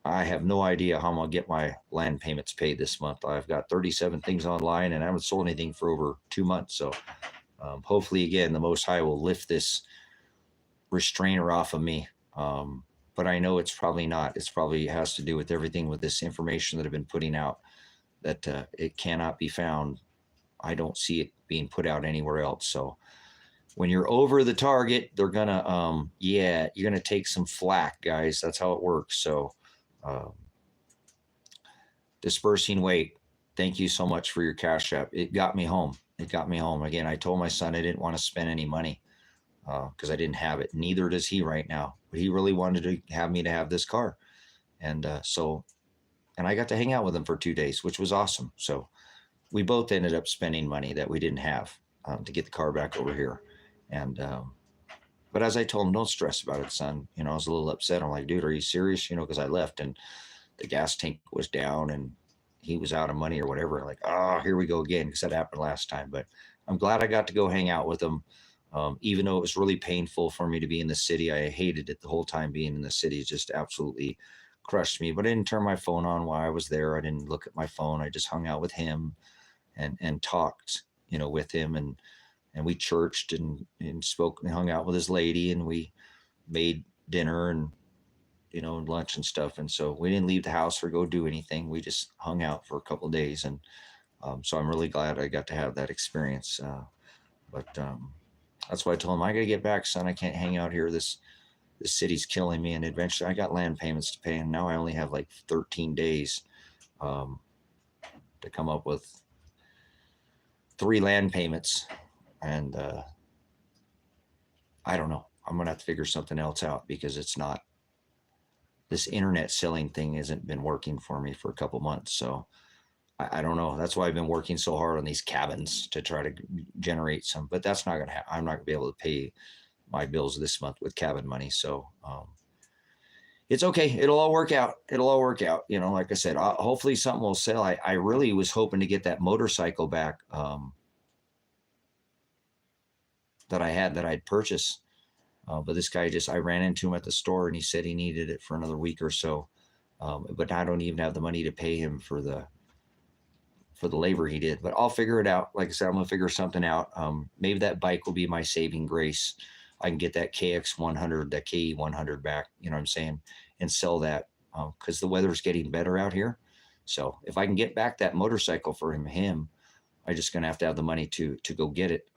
I have no idea how I'm going to get my land payments paid this month. I've got 37 things online and I haven't sold anything for over 2 months. So hopefully, again, the Most High will lift this restrainer off of me. But I know it's probably not. It's probably has to do with everything with this information that I've been putting out, that it cannot be found. I don't see it being put out anywhere else. So when you're over the target, they're gonna, you're gonna take some flack, guys. That's how it works. So dispersing weight. Thank you so much for your Cash App. It got me home. Again, I told my son I didn't want to spend any money because I didn't have it. Neither does he right now. But he really wanted to have me to have this car. And and I got to hang out with him for 2 days, which was awesome. So we both ended up spending money that we didn't have to get the car back over here. And but as I told him, don't stress about it, son. I was a little upset. I'm like, dude, are you serious? Because I left and the gas tank was down and he was out of money or whatever. Like, here we go again, because that happened last time. But I'm glad I got to go hang out with him. Even though it was really painful for me to be in the city. I hated it the whole time. Being in the city just absolutely crushed me. But I didn't turn my phone on while I was there. I didn't look at my phone. I just hung out with him and talked, with him. And we churched and spoke and hung out with his lady. And we made dinner and, lunch and stuff. And so we didn't leave the house or go do anything. We just hung out for a couple of days. And so I'm really glad I got to have that experience. But that's why I told him, I got to get back, son. I can't hang out here. This city's killing me. And eventually I got land payments to pay. And now I only have like 13 days to come up with 3 land payments. And I don't know. I'm going to have to figure something else out, because this internet selling thing hasn't been working for me for a couple months. So I don't know. That's why I've been working so hard on these cabins to try to generate some, but that's not going to happen. I'm not going to be able to pay my bills this month with cabin money. So it's okay. It'll all work out. Like I said, hopefully something will sell. I really was hoping to get that motorcycle back that I'd purchased. But this guy I ran into him at the store and he said he needed it for another week or so. But I don't even have the money to pay him for the labor he did. But I'll figure it out. Like I said, I'm going to figure something out. Maybe that bike will be my saving grace. I can get that KX100, that KE100 back, you know what I'm saying, and sell that because the weather's getting better out here. So if I can get back that motorcycle for him, I'm just going to have the money to go get it.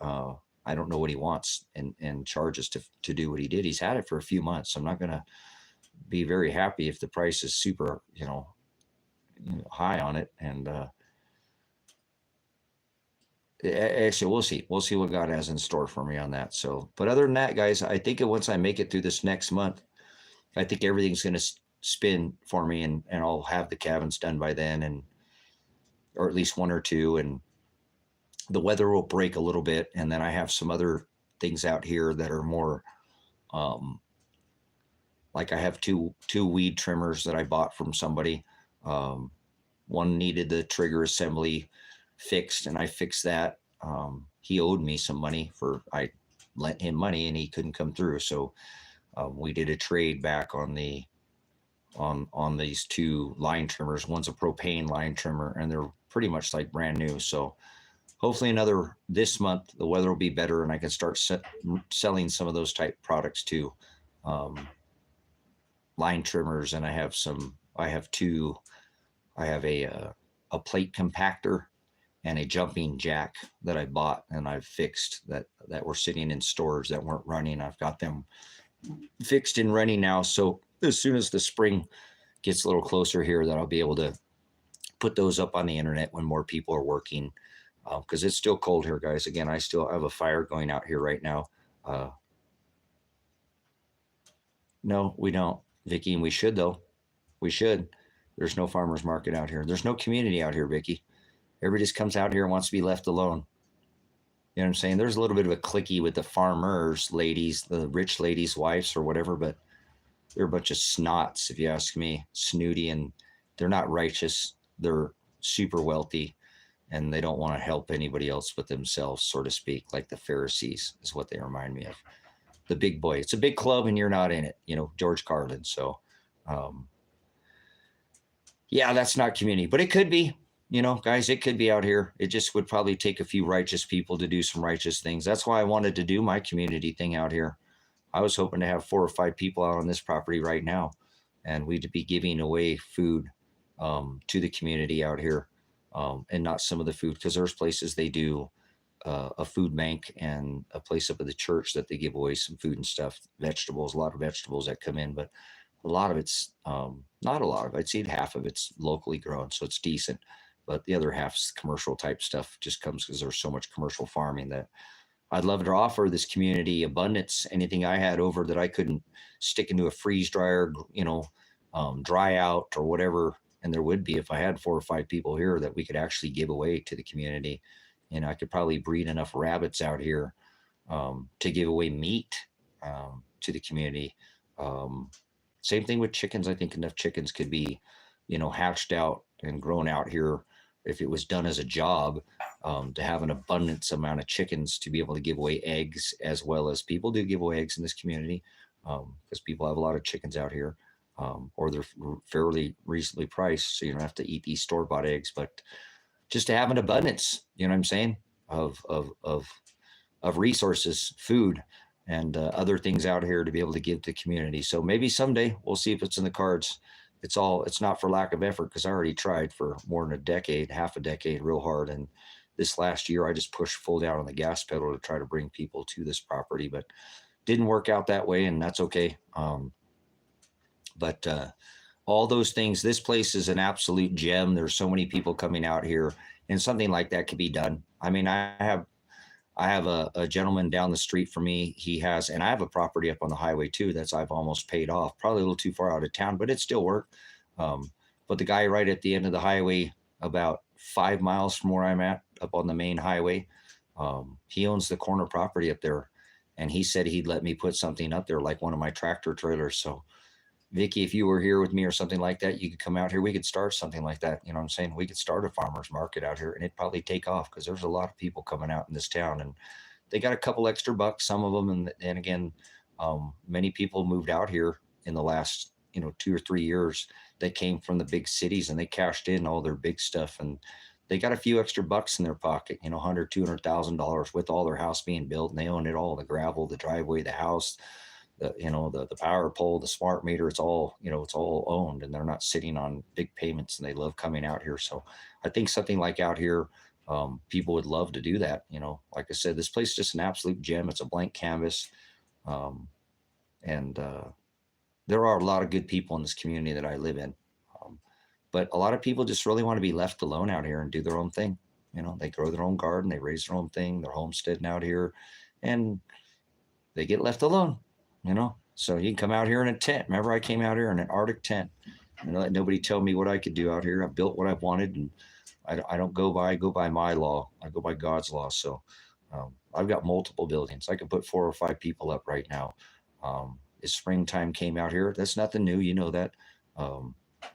I don't know what he wants and charges to do what he did. He's had it for a few months. I'm not going to be very happy if the price is super, high on it. And actually, we'll see what God has in store for me on that. So, but other than that, guys, I think once I make it through this next month, I think everything's going to spin for me, and I'll have the cabins done by then, or at least 1 or 2, and the weather will break a little bit. And then I have some other things out here that are more, like I have two weed trimmers that I bought from somebody. One needed the trigger assembly fixed, and I fixed that. He owed me some money I lent him money and he couldn't come through. So we did a trade back on these 2 line trimmers. One's a propane line trimmer and they're pretty much like brand new. So hopefully this month, the weather will be better and I can start selling some of those type products too. Line trimmers. And I have a plate compactor and a jumping jack that I bought and I've fixed that were sitting in stores that weren't running. I've got them fixed and running now. So as soon as the spring gets a little closer here, that I'll be able to put those up on the internet when more people are working, because it's still cold here, guys. Again, I still have a fire going out here right now. No, we don't, Vicky, and we should, though. We should. There's no farmers market out here. There's no community out here, Vicky. Everybody just comes out here and wants to be left alone. You know what I'm saying? There's a little bit of a cliquey with the farmers, ladies, the rich ladies' wives or whatever, but they're a bunch of snots, if you ask me, snooty, and they're not righteous. They're super wealthy, and they don't want to help anybody else but themselves, so to speak, like the Pharisees is what they remind me of. The big boy. It's a big club, and you're not in it, George Carlin. So, yeah, that's not community, but it could be. Guys, it could be out here. It just would probably take a few righteous people to do some righteous things. That's why I wanted to do my community thing out here. I was hoping to have 4 or 5 people out on this property right now, and we'd be giving away food to the community out here, and not some of the food, because there's places they do a food bank, and a place up at the church that they give away some food and stuff, vegetables, a lot of vegetables that come in, but a lot of it's not a lot of it. I'd say half of it's locally grown, so it's decent. But the other half's commercial type stuff, just comes because there's so much commercial farming that I'd love to offer this community abundance. Anything I had over that I couldn't stick into a freeze dryer, dry out or whatever. And there would be, if I had 4 or 5 people here, that we could actually give away to the community. I could probably breed enough rabbits out here to give away meat to the community. Same thing with chickens. I think enough chickens could be, hatched out and grown out here if it was done as a job, to have an abundance amount of chickens to be able to give away eggs, as well as people do give away eggs in this community, because people have a lot of chickens out here, or they're fairly reasonably priced, so you don't have to eat these store-bought eggs, but just to have an abundance, you know what I'm saying, of resources, food, and other things out here to be able to give to the community. So maybe someday we'll see if it's in the cards. It's not for lack of effort, because I already tried for more than a decade, half a decade, real hard. And this last year, I just pushed full down on the gas pedal to try to bring people to this property, but didn't work out that way, and that's okay. But all those things, this place is an absolute gem. There's so many people coming out here, and something like that could be done. I mean, I have a gentleman down the street from me. And I have a property up on the highway too I've almost paid off. Probably a little too far out of town, but it still worked. But the guy right at the end of the highway, about 5 miles from where I'm at, up on the main highway, he owns the corner property up there, and he said he'd let me put something up there, like one of my tractor trailers. So, Vicky, if you were here with me or something like that, you could come out here. We could start something like that. You know what I'm saying? We could start a farmer's market out here, and it'd probably take off, because there's a lot of people coming out in this town, and they got a couple extra bucks, some of them. And again, many people moved out here in the last, 2 or 3 years. They came from the big cities, and they cashed in all their big stuff, and they got a few extra bucks in their pocket, $100,000, $200,000 with all their house being built, and they own it all, the gravel, the driveway, the house, the power pole, the smart meter. It's all, it's all owned, and they're not sitting on big payments, and they love coming out here. So I think something like out here, people would love to do that. Like I said, this place is just an absolute gem. It's a blank canvas. And there are a lot of good people in this community that I live in. But a lot of people just really want to be left alone out here and do their own thing. They grow their own garden, they raise their own thing, they're homesteading out here, and they get left alone. So you can come out here in a tent. Remember, I came out here in an Arctic tent, and let nobody tell me what I could do out here. I've built what I've wanted, and I don't go by my law. I go by God's law. So I've got multiple buildings. I can put 4 or 5 people up right now. As springtime came out here, that's nothing new. You know that.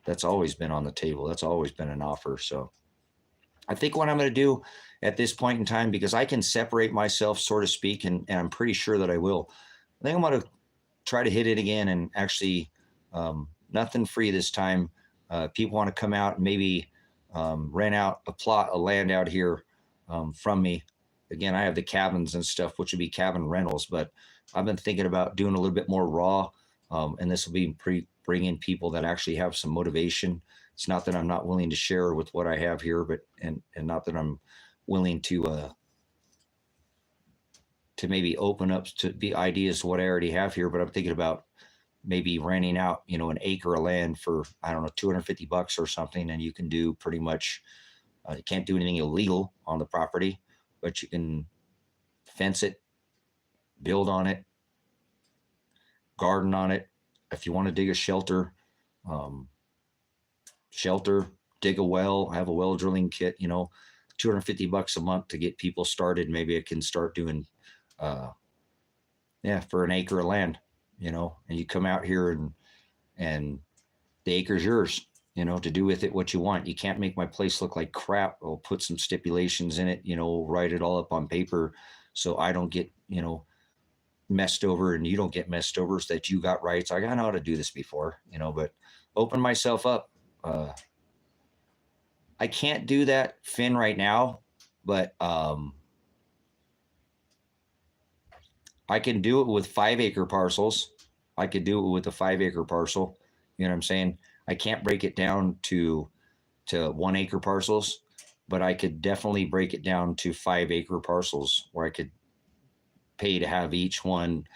That's always been on the table. That's always been an offer. So I think what I'm going to do at this point in time, because I can separate myself, so to speak, and I'm pretty sure that I will, I think I'm going to try to hit it again, and actually nothing free this time. People want to come out and maybe rent out a plot of land out here from me. Again, I have the cabins and stuff, which would be cabin rentals, but I've been thinking about doing a little bit more raw, and this will be bringing people that actually have some motivation. It's not that I'm not willing to share with what I have here, but and not that I'm willing to maybe open up to the ideas of what I already have here, but I'm thinking about maybe renting out, an acre of land for, I don't know, $250 or something. And you can do pretty much, you can't do anything illegal on the property, but you can fence it, build on it, garden on it. If you want to dig a shelter, um, dig a well, have a well drilling kit, $250 a month to get people started. Maybe I can start doing, for an acre of land, and you come out here and the acre's yours, to do with it what you want. You can't make my place look like crap. I'll put some stipulations in it, write it all up on paper so I don't get, messed over and you don't get messed over, so that you got rights. I know how to do this before, but open myself up. I can't do that, Finn, right now, but I can do it with 5-acre parcels. I could do it with a 5-acre parcel. You know what I'm saying? I can't break it down to 1-acre parcels, but I could definitely break it down to 5-acre parcels where I could pay to have each one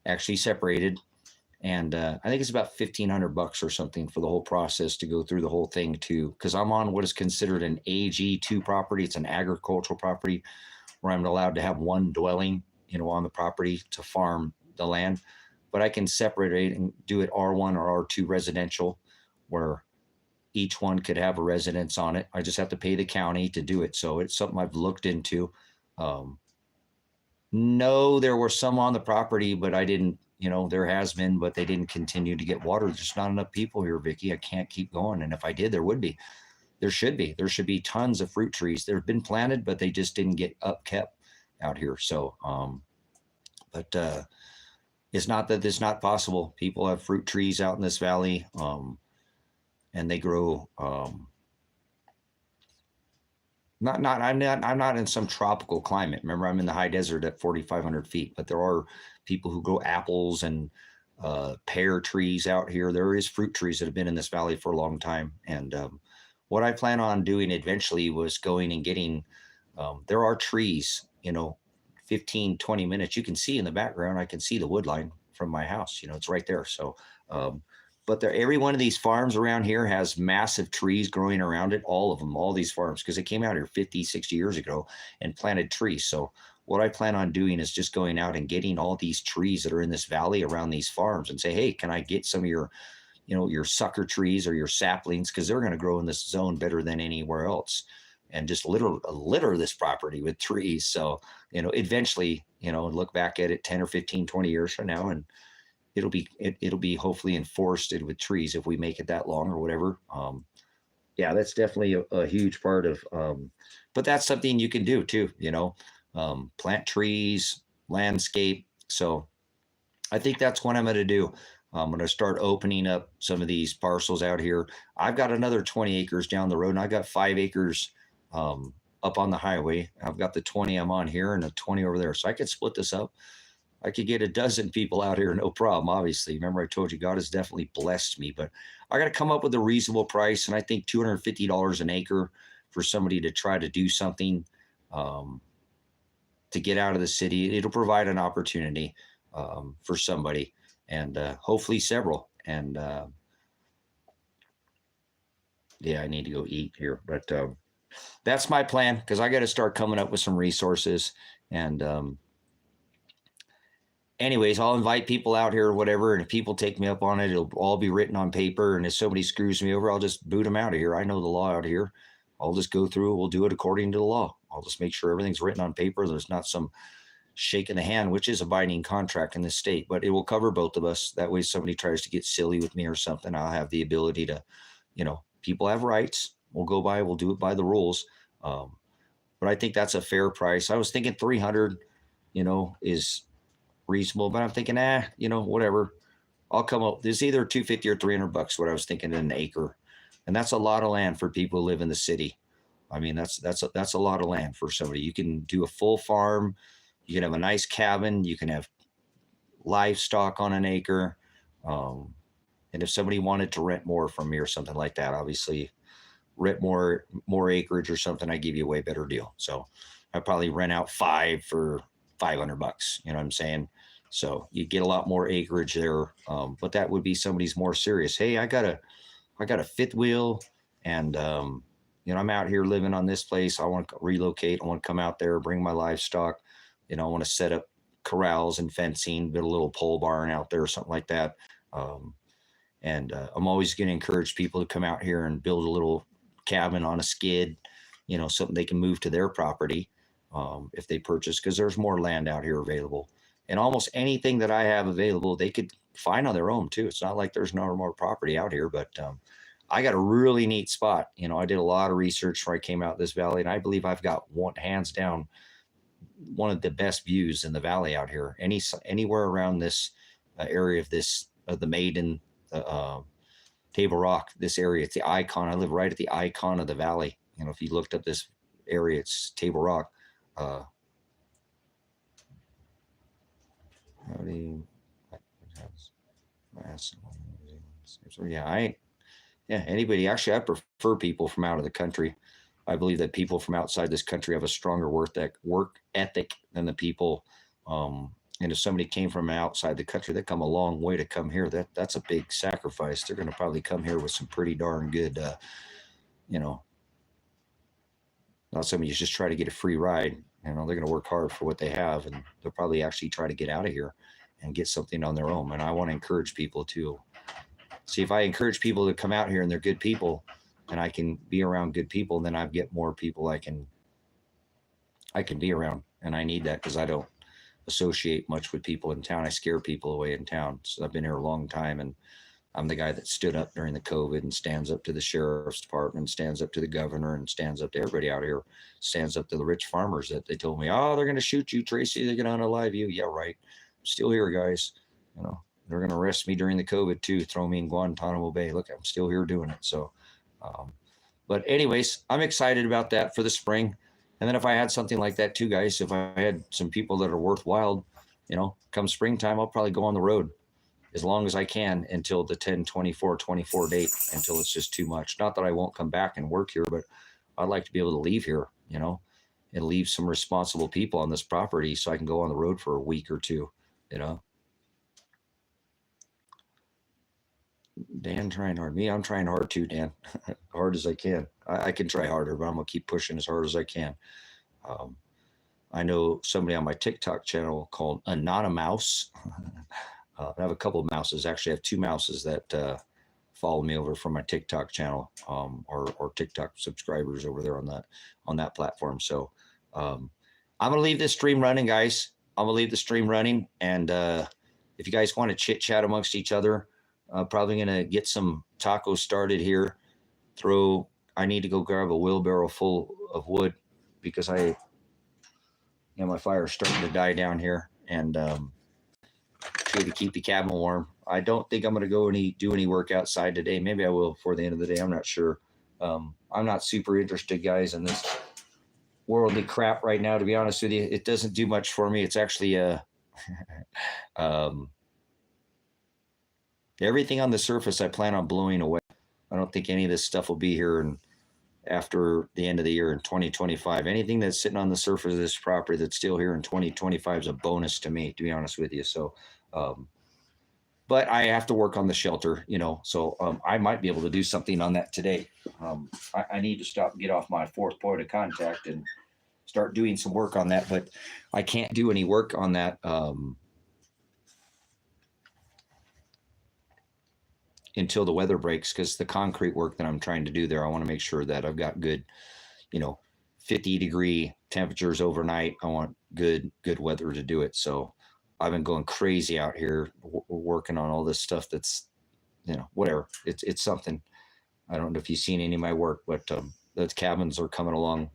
actually separated. And I think it's about $1,500 or something for the whole process to go through the whole thing too, because I'm on what is considered an AG2 property. It's an agricultural property where I'm allowed to have one dwelling, on the property to farm the land. But I can separate it and do it R1 or R2 residential, where each one could have a residence on it. I just have to pay the county to do it. So it's something I've looked into. No, there were some on the property, but I didn't, there has been, but they didn't continue to get water. There's not enough people here, Vicky. I can't keep going. And if I did, there should be tons of fruit trees that have been planted, but they just didn't get upkept out here. So, but it's not that it's not possible. People have fruit trees out in this valley, and they grow. I'm not in some tropical climate. Remember, I'm in the high desert at 4,500 feet. But there are people who grow apples and pear trees out here. There is fruit trees that have been in this valley for a long time. And what I plan on doing eventually was going and getting. There are trees, 15, 20 minutes. You can see in the background. I can see the wood line from my house. It's right there. So, but every one of these farms around here has massive trees growing around it. All of them, all these farms, because they came out here 50, 60 years ago and planted trees. So what I plan on doing is just going out and getting all these trees that are in this valley around these farms and say, hey, can I get some of your, your sucker trees or your saplings? Because they're going to grow in this zone better than anywhere else. And just litter this property with trees. So, eventually, look back at it 10 or 15, 20 years from now, and it'll be hopefully enforced with trees if we make it that long or whatever. Yeah, that's definitely a huge part of, but that's something you can do too, plant trees, landscape. So I think that's what I'm going to do. I'm going to start opening up some of these parcels out here. I've got another 20 acres down the road, and I got 5 acres up on the highway. I've got the 20 I'm on here and a 20 over there. So I could split this up. I could get a dozen people out here, no problem. Obviously, remember I told you God has definitely blessed me, but I got to come up with a reasonable price. And I think $250 an acre for somebody to try to do something to get out of the city. It'll provide an opportunity for somebody, and hopefully several. And yeah, I need to go eat here, but that's my plan, because I got to start coming up with some resources. And anyways, I'll invite people out here or whatever. And if people take me up on it, it'll all be written on paper. And if somebody screws me over, I'll just boot them out of here. I know the law out here. I'll just go through. We'll do it according to the law. I'll just make sure everything's written on paper. There's not some shake in the hand, which is a binding contract in this state, but it will cover both of us. That way, if somebody tries to get silly with me or something, I'll have the ability to, people have rights. We'll do it by the rules. But I think that's a fair price. I was thinking 300, is reasonable, but I'm thinking, whatever. I'll come up. There's either 250 or $300. What I was thinking in an acre, and that's a lot of land for people who live in the city. I mean, that's a lot of land for somebody. You can do a full farm. You can have a nice cabin. You can have livestock on an acre. And if somebody wanted to rent more from me or something like that, obviously rent more acreage or something, I give you a way better deal. So I probably rent out 5 for $500. You know what I'm saying? So you get a lot more acreage there. But that would be somebody's more serious. Hey, I got a fifth wheel, and I'm out here living on this place. I want to relocate. I want to come out there, bring my livestock. I want to set up corrals and fencing, build a little pole barn out there or something like that. And I'm always going to encourage people to come out here and build a little cabin on a skid, something they can move to their property if they purchase, because there's more land out here available. And almost anything that I have available, they could find on their own too. It's not like there's no more property out here, but I got a really neat spot. I did a lot of research before I came out this valley, and I believe I've got hands down one of the best views in the valley out here. Anywhere around this area of the Maiden, Table Rock, this area, it's the icon. I live right at the icon of the valley. If you looked up this area, it's Table Rock. Anybody. Actually, I prefer people from out of the country. I believe that people from outside this country have a stronger work ethic than the people. And if somebody came from outside the country, they come a long way to come here. That's a big sacrifice. They're going to probably come here with some pretty darn good, not somebody who's just try to get a free ride. They're going to work hard for what they have, and they'll probably actually try to get out of here and get something on their own. And I want to encourage people to see, if I encourage people to come out here and they're good people, and I can be around good people, then I get more people I can be around. And I need that, because I don't associate much with people in town. I scare people away in town. So I've been here a long time, and I'm the guy that stood up during the COVID and stands up to the sheriff's department, stands up to the governor, and stands up to everybody out here, stands up to the rich farmers that they told me, oh, they're going to shoot you, Tracy. They're going to unalive you. Yeah, right. I'm still here, guys. They're going to arrest me during the COVID too, throw me in Guantanamo Bay. Look, I'm still here doing it. So, but anyways, I'm excited about that for the spring. And then if I had something like that too, guys, if I had some people that are worthwhile, come springtime, I'll probably go on the road as long as I can until the 10/24/24 date, until it's just too much. Not that I won't come back and work here, but I'd like to be able to leave here, and leave some responsible people on this property so I can go on the road for a week or two, Dan trying hard. Me, I'm trying hard too, Dan. Hard as I can. I can try harder, but I'm going to keep pushing as hard as I can. I know somebody on my TikTok channel called Anonymous. I have a couple of mouses. Actually, I have 2 mouses that follow me over from my TikTok channel, or TikTok subscribers over there on that platform. So I'm going to leave this stream running, guys. I'm going to leave the stream running. And if you guys want to chit chat amongst each other, probably going to get some tacos started here. I need to go grab a wheelbarrow full of wood, because my fire's starting to die down here, and try to keep the cabin warm. I don't think I'm going to go do any work outside today. Maybe I will before the end of the day. I'm not sure. I'm not super interested, guys, in this worldly crap right now, to be honest with you. It doesn't do much for me. It's actually everything on the surface I plan on blowing away. I don't think any of this stuff will be here after the end of the year in 2025. Anything that's sitting on the surface of this property that's still here in 2025 is a bonus to me, to be honest with you. So, but I have to work on the shelter, so I might be able to do something on that today. I need to stop and get off my 4th point of contact and start doing some work on that, but I can't do any work on that until the weather breaks, because the concrete work that I'm trying to do there, I want to make sure that I've got good, 50-degree temperatures overnight. I want good weather to do it. So I've been going crazy out here working on all this stuff that's, whatever. It's something. I don't know if you've seen any of my work, but those cabins are coming along.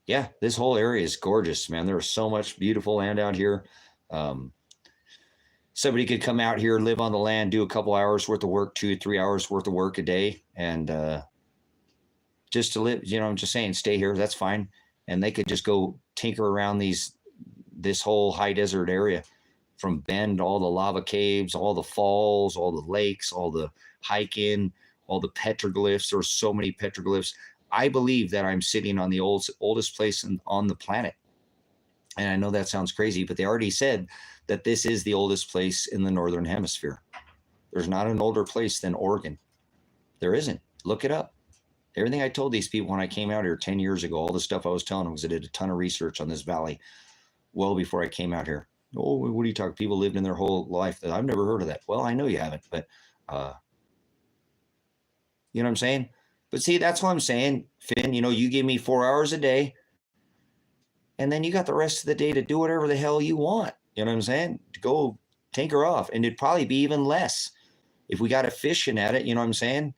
Yeah, this whole area is gorgeous, man. There's so much beautiful land out here. Somebody could come out here, live on the land, do a couple hours worth of work, 2 or 3 hours worth of work a day, and just to live, I'm just saying, stay here. That's fine. And they could just go tinker around this whole high desert area, from Bend, all the lava caves, all the falls, all the lakes, all the hiking, all the petroglyphs. There's so many petroglyphs. I believe that I'm sitting on the oldest place on the planet. And I know that sounds crazy, but they already said that this is the oldest place in the Northern Hemisphere. There's not an older place than Oregon. There isn't. Look it up. Everything I told these people when I came out here 10 years ago, all the stuff I was telling them, because I did a ton of research on this valley well before I came out here. Oh, what are you talking? People lived in their whole life. I've never heard of that. Well, I know you haven't, but you know what I'm saying? But see, that's what I'm saying, Finn. You know, you give me 4 hours a day, and then you got the rest of the day to do whatever the hell you want. You know what I'm saying? To go tinker off. And it'd probably be even less if we got it fishing at it. You know what I'm saying?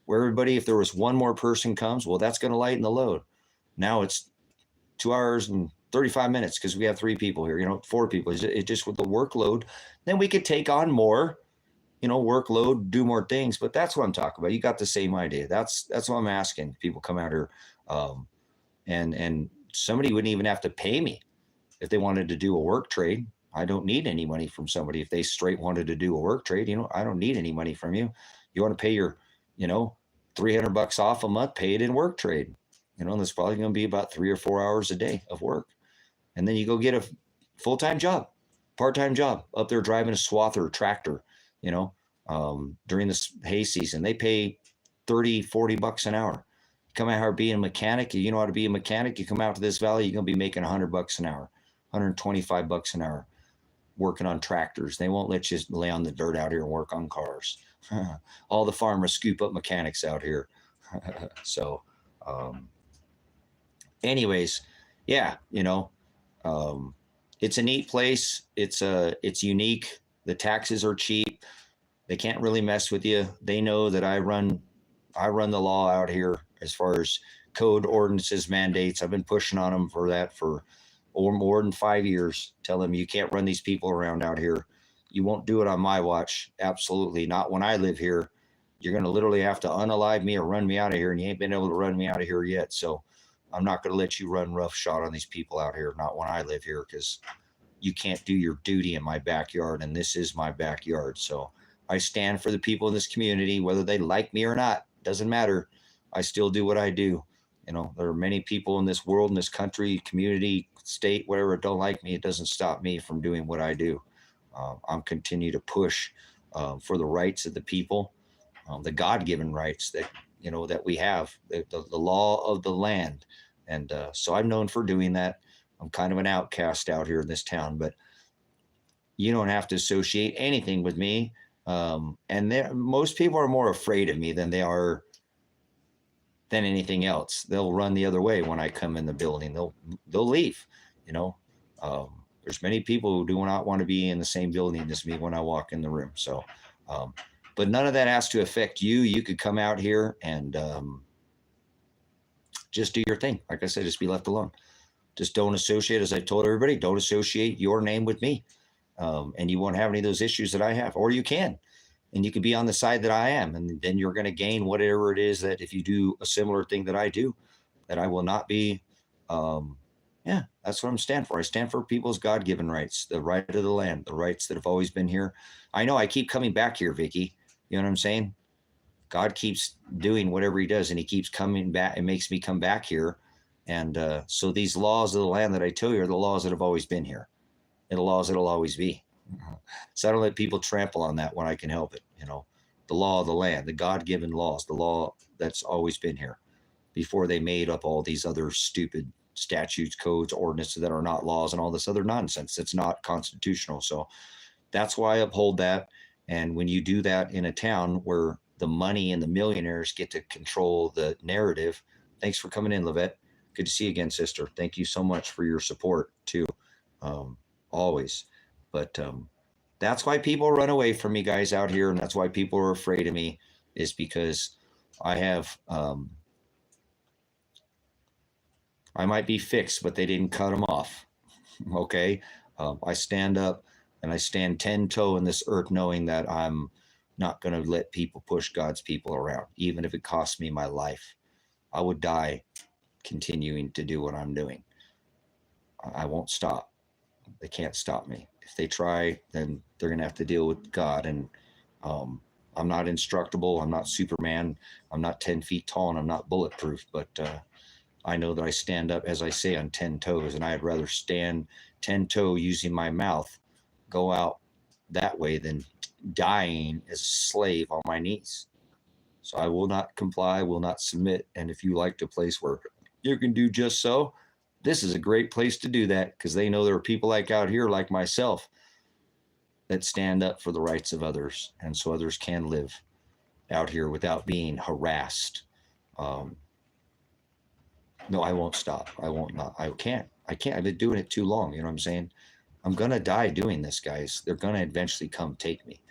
Where everybody, if there was one more person comes, well, that's going to lighten the load. Now it's 2 hours and 35 minutes because we have 3 people here, you know, 4 people. It's just with the workload. Then we could take on more, you know, workload, do more things. But that's what I'm talking about. You got the same idea. That's what I'm asking. People come out here, and somebody wouldn't even have to pay me if they wanted to do a work trade. I don't need any money from somebody. If they straight wanted to do a work trade, you know, I don't need any money from you. You want to pay your, you know, $300 off a month, pay it in work trade. You know, and that's probably going to be about 3 or 4 hours a day of work. And then you go get a full-time job, part-time job up there driving a swather tractor, you know, during this hay season. They pay $30-40 an hour. Come out here being a mechanic, you know how to be a mechanic, you come out to this valley, you're going to be making $100 an hour, $125 an hour working on tractors. They won't let you lay on the dirt out here and work on cars. All the farmers scoop up mechanics out here. So anyways, yeah, you know, it's a neat place. It's unique. The taxes are cheap. They can't really mess with you. They know that I run the law out here as far as code, ordinances, mandates. I've been pushing on them for that for more than 5 years. Tell them you can't run these people around out here. You won't do it on my watch. Absolutely not when I live here. You're going to literally have to unalive me or run me out of here, and you ain't been able to run me out of here yet. So I'm not going to let you run roughshod on these people out here, not when I live here, because you can't do your duty in my backyard, and this is my backyard. So I stand for the people in this community, whether they like me or not. Doesn't matter. I still do what I do. You know, there are many people in this world, in this country, community, state, whatever, don't like me. It doesn't stop me from doing what I do. I'm continue to push for the rights of the people, the God-given rights that, you know, that we have, the law of the land. And so I'm known for doing that. I'm kind of an outcast out here in this town, but you don't have to associate anything with me. And most people are more afraid of me than they are than anything else. They'll run the other way when I come in the building. They'll leave. You know, there's many people who do not want to be in the same building as me when I walk in the room. So, but none of that has to affect you. You could come out here and just do your thing. Like I said, just be left alone. Just don't associate, as I told everybody, don't associate your name with me. And you won't have any of those issues that I have, or you can. And you can be on the side that I am, and then you're going to gain whatever it is that if you do a similar thing that I do, that I will not be. Yeah, that's what I'm stand for. I stand for people's God-given rights, the right of the land, the rights that have always been here. I know I keep coming back here, Vicky. You know what I'm saying? God keeps doing whatever he does, and he keeps coming back. It makes me come back here. And so these laws of the land that I tell you are the laws that have always been here, and the laws that will always be. So I don't let people trample on that when I can help it. You know, the law of the land, the God-given laws, the law that's always been here before they made up all these other stupid statutes, codes, ordinances that are not laws and all this other nonsense that's not constitutional. So that's why I uphold that. And when you do that in a town where the money and the millionaires get to control the narrative, thanks for coming in, Livette. Good to see you again, sister. Thank you so much for your support too. Always. But that's why people run away from me, guys, out here. And that's why people are afraid of me, is because I have, I might be fixed, but they didn't cut them off. Okay. I stand up and I stand 10-toe in this earth, knowing that I'm not going to let people push God's people around, even if it costs me my life. I would die continuing to do what I'm doing. I won't stop. They can't stop me. If they try, then they're going to have to deal with God. And I'm not indestructible. I'm not Superman. I'm not 10 feet tall, and I'm not bulletproof. But I know that I stand up, as I say, on 10 toes, and I'd rather stand 10-toe using my mouth, go out that way than dying as a slave on my knees. So I will not comply, will not submit. And if you like a place where you can do just so, this is a great place to do that, because they know there are people like out here, like myself, that stand up for the rights of others. And so others can live out here without being harassed. No, I won't stop. I won't not. I can't. I've been doing it too long. You know what I'm saying? I'm going to die doing this, guys. They're going to eventually come take me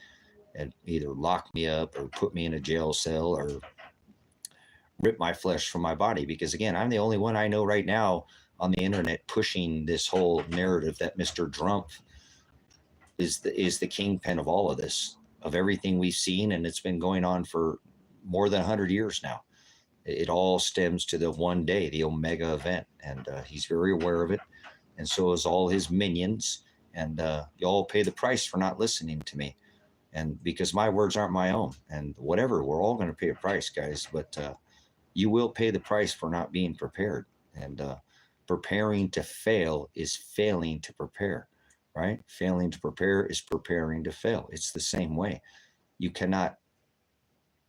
and either lock me up or put me in a jail cell or rip my flesh from my body. Because again, I'm the only one I know right now on the internet pushing this whole narrative that Mr. Trump is the kingpin of all of this, of everything we've seen. And it's been going on for more than 100 years now. It all stems to the one day, the Omega event. And he's very aware of it. And so is all his minions. And you all pay the price for not listening to me. And because my words aren't my own. And whatever, we're all going to pay a price, guys. But you will pay the price for not being prepared. And preparing to fail is failing to prepare, right? Failing to prepare is preparing to fail. It's the same way. You cannot,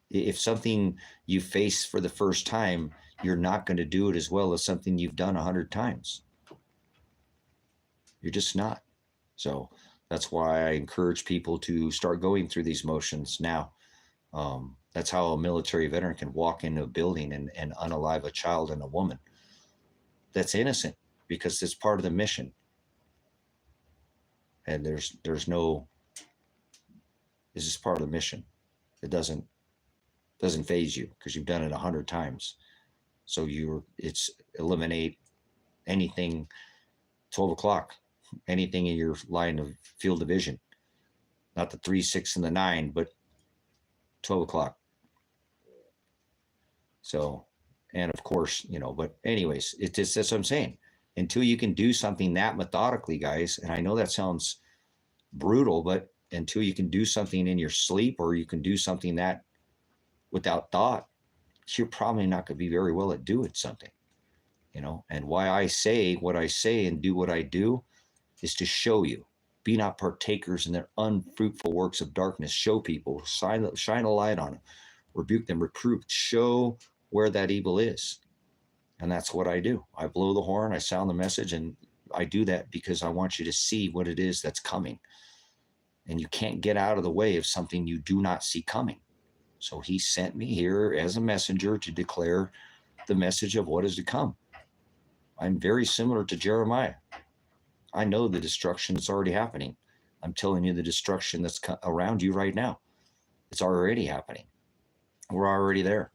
if something you face for the first time, you're not going to do it as well as something you've done 100 times. You're just not. So that's why I encourage people to start going through these motions now. That's how a military veteran can walk into a building and unalive a child and a woman that's innocent, because it's part of the mission. And there's no, this is part of the mission. It doesn't phase you because you've done it 100 times. So it's eliminate anything, 12 o'clock, anything in your line of field of vision, not the 3, 6, and the 9, but 12 o'clock. So, and of course, but anyways, that's what I'm saying. Until you can do something that methodically, guys, and I know that sounds brutal, but until you can do something in your sleep, or you can do something that without thought, you're probably not going to be very well at doing something, and why I say what I say and do what I do is to show you, be not partakers in their unfruitful works of darkness. Show people, shine a light on them, rebuke them, reprove, show where that evil is. And that's what I do. I blow the horn, I sound the message, and I do that because I want you to see what it is that's coming. And you can't get out of the way of something you do not see coming. So he sent me here as a messenger to declare the message of what is to come. I'm very similar to Jeremiah. I know the destruction that's already happening. I'm telling you the destruction that's around you right now. It's already happening. We're already there.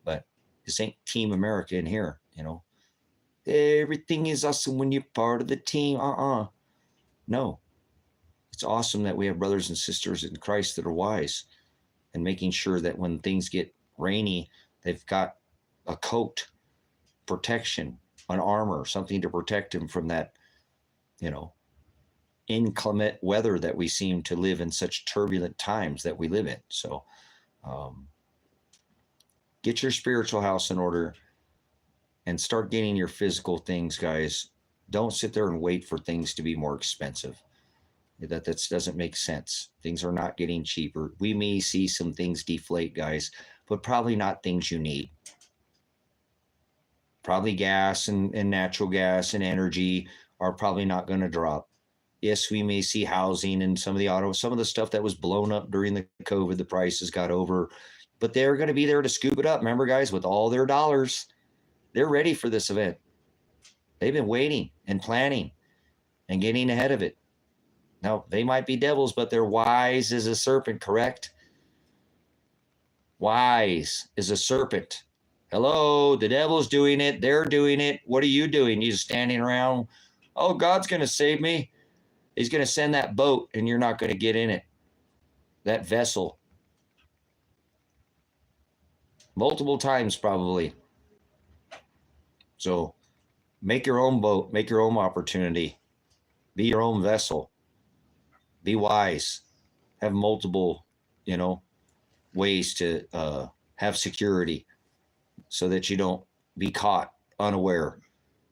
But this ain't Team America in here, Everything is awesome when you're part of the team. No. It's awesome that we have brothers and sisters in Christ that are wise and making sure that when things get rainy, they've got a coat, protection, an armor, something to protect them from that, inclement weather that we seem to live in, such turbulent times that we live in. So get your spiritual house in order and start getting your physical things, guys. Don't sit there and wait for things to be more expensive. That doesn't make sense. Things are not getting cheaper. We may see some things deflate, guys, but probably not things you need. Probably gas and natural gas and energy are probably not going to drop. Yes, we may see housing and some of the stuff that was blown up during the COVID, the prices got over, but they're going to be there to scoop it up. Remember, guys, with all their dollars, they're ready for this event. They've been waiting and planning and getting ahead of it. Now, they might be devils, but they're wise as a serpent, correct? Wise as a serpent. Hello, the devil's doing it. They're doing it. What are you doing? You just standing around? Oh, God's going to save me. He's going to send that boat, and you're not going to get in it. That vessel. Multiple times, probably. So make your own boat. Make your own opportunity. Be your own vessel. Be wise. Have multiple, ways to have security so that you don't be caught unaware,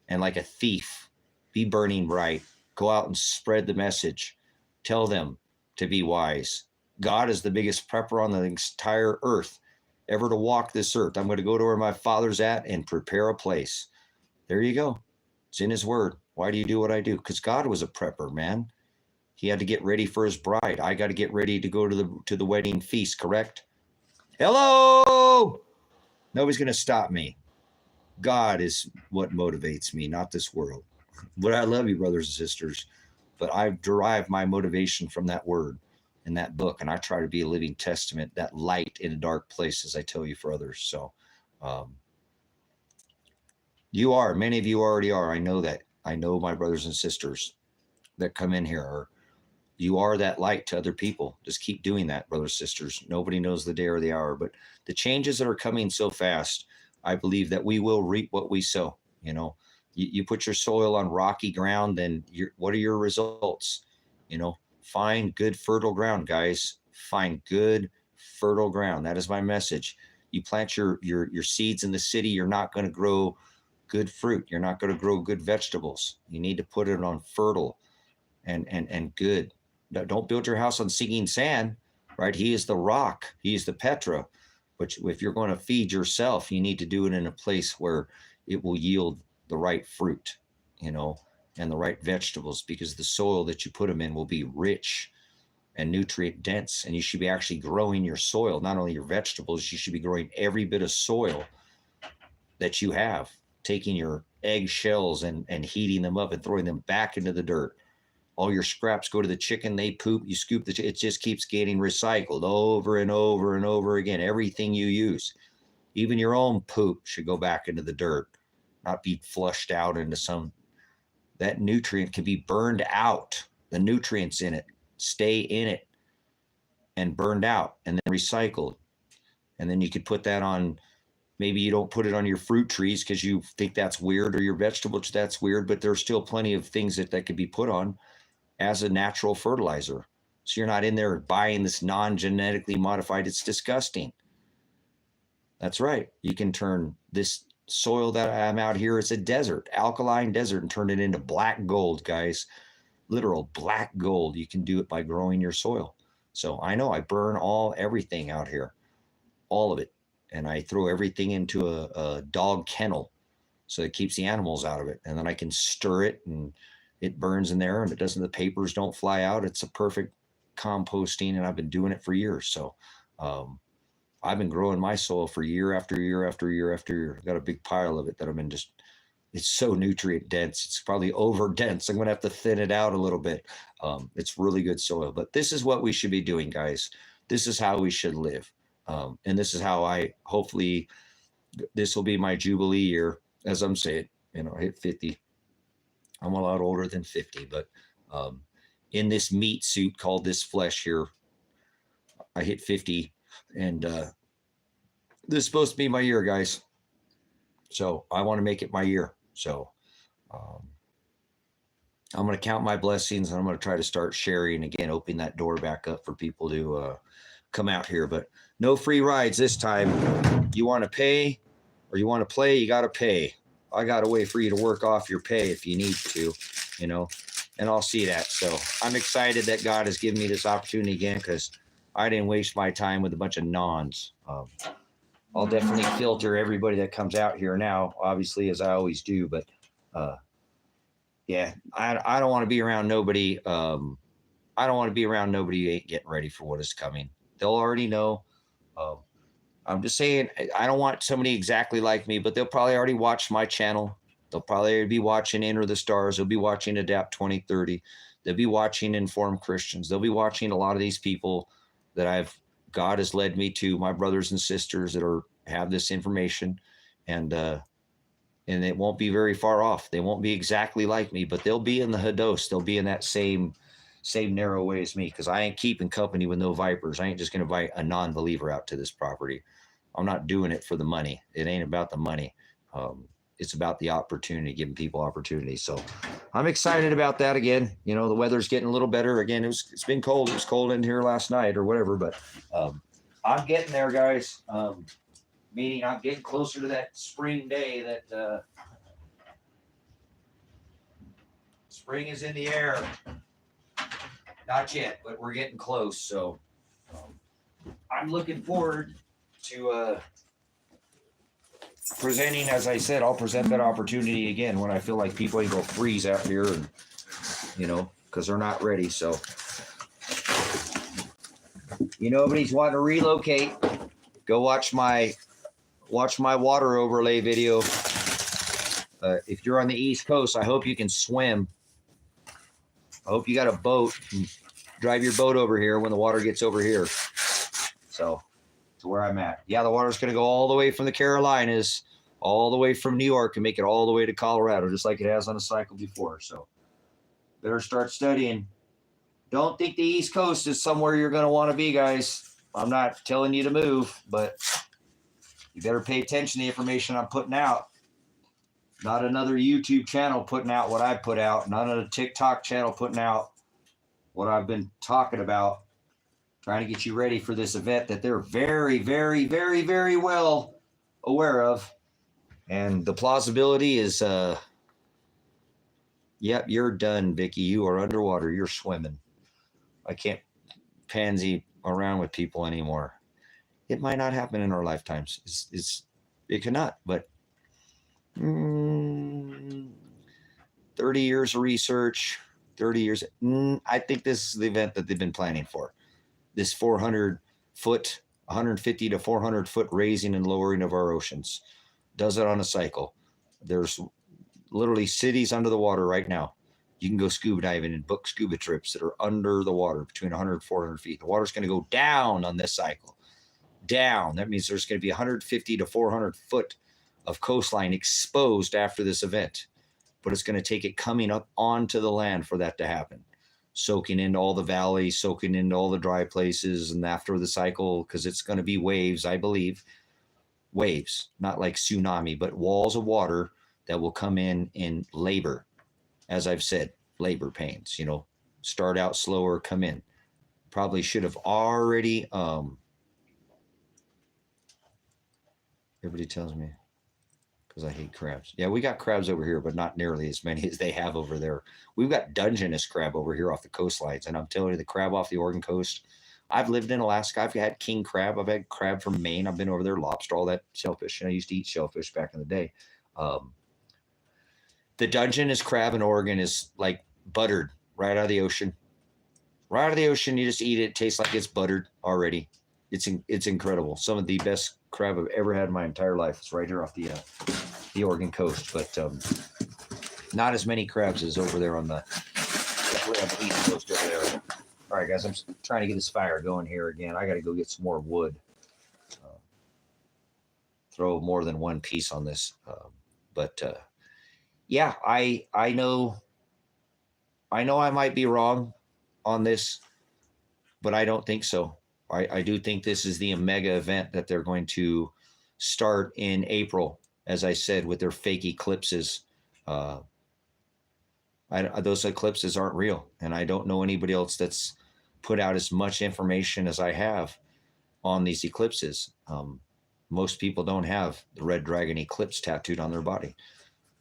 and like a thief, be burning bright. Go out and spread the message. Tell them to be wise. God is the biggest prepper on the entire earth ever to walk this earth. I'm going to go to where my Father's at and prepare a place. There you go. It's in his word. Why do you do what I do? Because God was a prepper, man. He had to get ready for his bride. I got to get ready to go to the wedding feast, correct? Hello! Nobody's going to stop me. God is what motivates me, not this world. But I love you, brothers and sisters. But I've derived my motivation from that word in that book, and I try to be a living testament, that light in a dark place, as I tell you for others. So you are, many of you already are. I know that. I know my brothers and sisters that come in here are, you are that light to other people. Just keep doing that, brothers and sisters. Nobody knows the day or the hour, but the changes that are coming so fast, I believe that we will reap what we sow. You know, you put your soil on rocky ground, then what are your results? You know, find good fertile ground, guys. Find good fertile ground. That is my message. You plant your seeds in the city, you're not going to grow good fruit. You're not going to grow good vegetables. You need to put it on fertile and good. Don't build your house on sinking sand, right? He is the rock. He is the Petra. But if you're going to feed yourself, you need to do it in a place where it will yield the right fruit, you know, and the right vegetables, because the soil that you put them in will be rich and nutrient dense. And you should be actually growing your soil, not only your vegetables, you should be growing every bit of soil that you have, taking your egg shells and heating them up and throwing them back into the dirt. All your scraps go to the chicken, they poop, you scoop it just keeps getting recycled over and over and over again. Everything you use, even your own poop, should go back into the dirt, not be flushed out into some, that nutrient can be burned out. The nutrients in it stay in it and burned out and then recycled. And then you could put that on, maybe you don't put it on your fruit trees because you think that's weird, or your vegetables, that's weird, but there's still plenty of things that could be put on as a natural fertilizer. So you're not in there buying this non-genetically modified. It's disgusting. That's right. You can turn this soil that I'm out here, it's a desert, alkaline desert, and turn it into black gold, guys. Literal black gold. You can do it by growing your soil. So I know I burn everything out here, all of it. And I throw everything into a dog kennel so it keeps the animals out of it. And then I can stir it and it burns in there, and the papers don't fly out. It's a perfect composting, and I've been doing it for years. So I've been growing my soil for year after year after year after year. I've got a big pile of it that I've been it's so nutrient dense. It's probably over dense. I'm going to have to thin it out a little bit. It's really good soil, but this is what we should be doing, guys. This is how we should live. And this is how hopefully this will be my Jubilee year, as I'm saying, I hit 50. I'm a lot older than 50, but in this meat suit called this flesh here, I hit 50, and this is supposed to be my year, guys. So I want to make it my year. So I'm going to count my blessings, and I'm going to try to start sharing again, opening that door back up for people to come out here. But no free rides this time. You want to pay or you want to play, you got to pay. I got a way for you to work off your pay if you need to, and I'll see that. So I'm excited that God has given me this opportunity again, because I didn't waste my time with a bunch of nons. I'll definitely filter everybody that comes out here now, obviously, as I always do. But yeah, I don't want to be around nobody. I don't want to be around nobody who ain't getting ready for what is coming. They'll already know. I'm just saying, I don't want somebody exactly like me, but they'll probably already watch my channel. They'll probably be watching Enter the Stars. They'll be watching Adapt 2030. They'll be watching Informed Christians. They'll be watching a lot of these people that God has led me to, my brothers and sisters that have this information, and it won't be very far off. They won't be exactly like me, but they'll be in the Hados. They'll be in that same narrow way as me, because I ain't keeping company with no vipers. I ain't just going to invite a non-believer out to this property. I'm not doing it for the money. It ain't about the money. It's about the opportunity, giving people opportunities. So I'm excited about that again. The weather's getting a little better again. It's been cold. It was cold in here last night or whatever, but I'm getting there, guys. Meaning I'm getting closer to that spring day that Spring is in the air. Not yet, but we're getting close. So I'm looking forward to presenting. As I said, I'll present that opportunity again when I feel like people ain't gonna freeze out here, and because they're not ready. So nobody's wanting to relocate. Go watch my water overlay video. If you're on the East Coast, I hope you can swim. I hope you got a boat and drive your boat over here when the water gets over here. So that's where I'm at. Yeah, the water's going to go all the way from the Carolinas, all the way from New York, and make it all the way to Colorado, just like it has on the cycle before. So better start studying. Don't think the East Coast is somewhere you're going to want to be, guys. I'm not telling you to move, but you better pay attention to the information I'm putting out. Not another YouTube channel putting out what I put out. Not another TikTok channel putting out what I've been talking about. Trying to get you ready for this event that they're very, very, very, very well aware of. And the plausibility is, yep, you're done, Vicky. You are underwater. You're swimming. I can't pansy around with people anymore. It might not happen in our lifetimes. It cannot, but 30 years of research, 30 years. I think this is the event that they've been planning for. This 400-foot, 150 to 400-foot raising and lowering of our oceans. Does it on a cycle. There's literally cities under the water right now. You can go scuba diving and book scuba trips that are under the water between 100 and 400 feet. The water's going to go down on this cycle. Down. That means there's going to be 150 to 400 foot of coastline exposed after this event. But it's going to take it coming up onto the land for that to happen. Soaking into all the valleys, soaking into all the dry places, and after the cycle, because it's going to be waves, I believe. Waves, not like tsunami, but walls of water that will come in labor. As I've said, labor pains, start out slower, come in. Probably should have already, everybody tells me, because I hate crabs. Yeah, we got crabs over here, but not nearly as many as they have over there. We've got Dungeness crab over here off the coastlines, and I'm telling you, the crab off the Oregon coast. I've lived in Alaska. I've had king crab. I've had crab from Maine. I've been over there, lobster, all that shellfish. And I used to eat shellfish back in the day. The Dungeness crab in Oregon is like buttered right out of the ocean. Right out of the ocean, you just eat it. It tastes like it's buttered already. It's incredible. Some of the best crab I've ever had in my entire life. It's right here off the Oregon coast, but not as many crabs as over there on the East Coast over there. All right, guys, I'm trying to get this fire going here again. I got to go get some more wood. Throw more than one piece on this, but yeah, I know I might be wrong on this, but I don't think so. I do think this is the mega event that they're going to start in April, as I said, with their fake eclipses. Those eclipses aren't real, and I don't know anybody else that's put out as much information as I have on these eclipses. Most people don't have the red dragon eclipse tattooed on their body.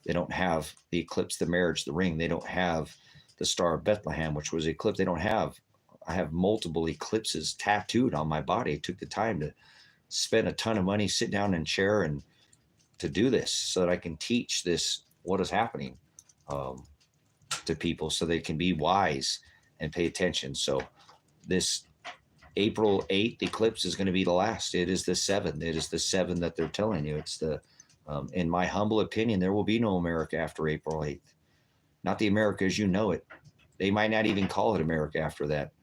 They don't have the eclipse, the marriage, the ring. They don't have the Star of Bethlehem, which was eclipsed. I have multiple eclipses tattooed on my body. I took the time to spend a ton of money, sit down in a chair, and to do this so that I can teach this, what is happening to people so they can be wise and pay attention. So this April 8th eclipse is going to be the last. It is the 7th. It is the 7 that they're telling you. It's the, in my humble opinion, there will be no America after April 8th. Not the America as you know it. They might not even call it America after that.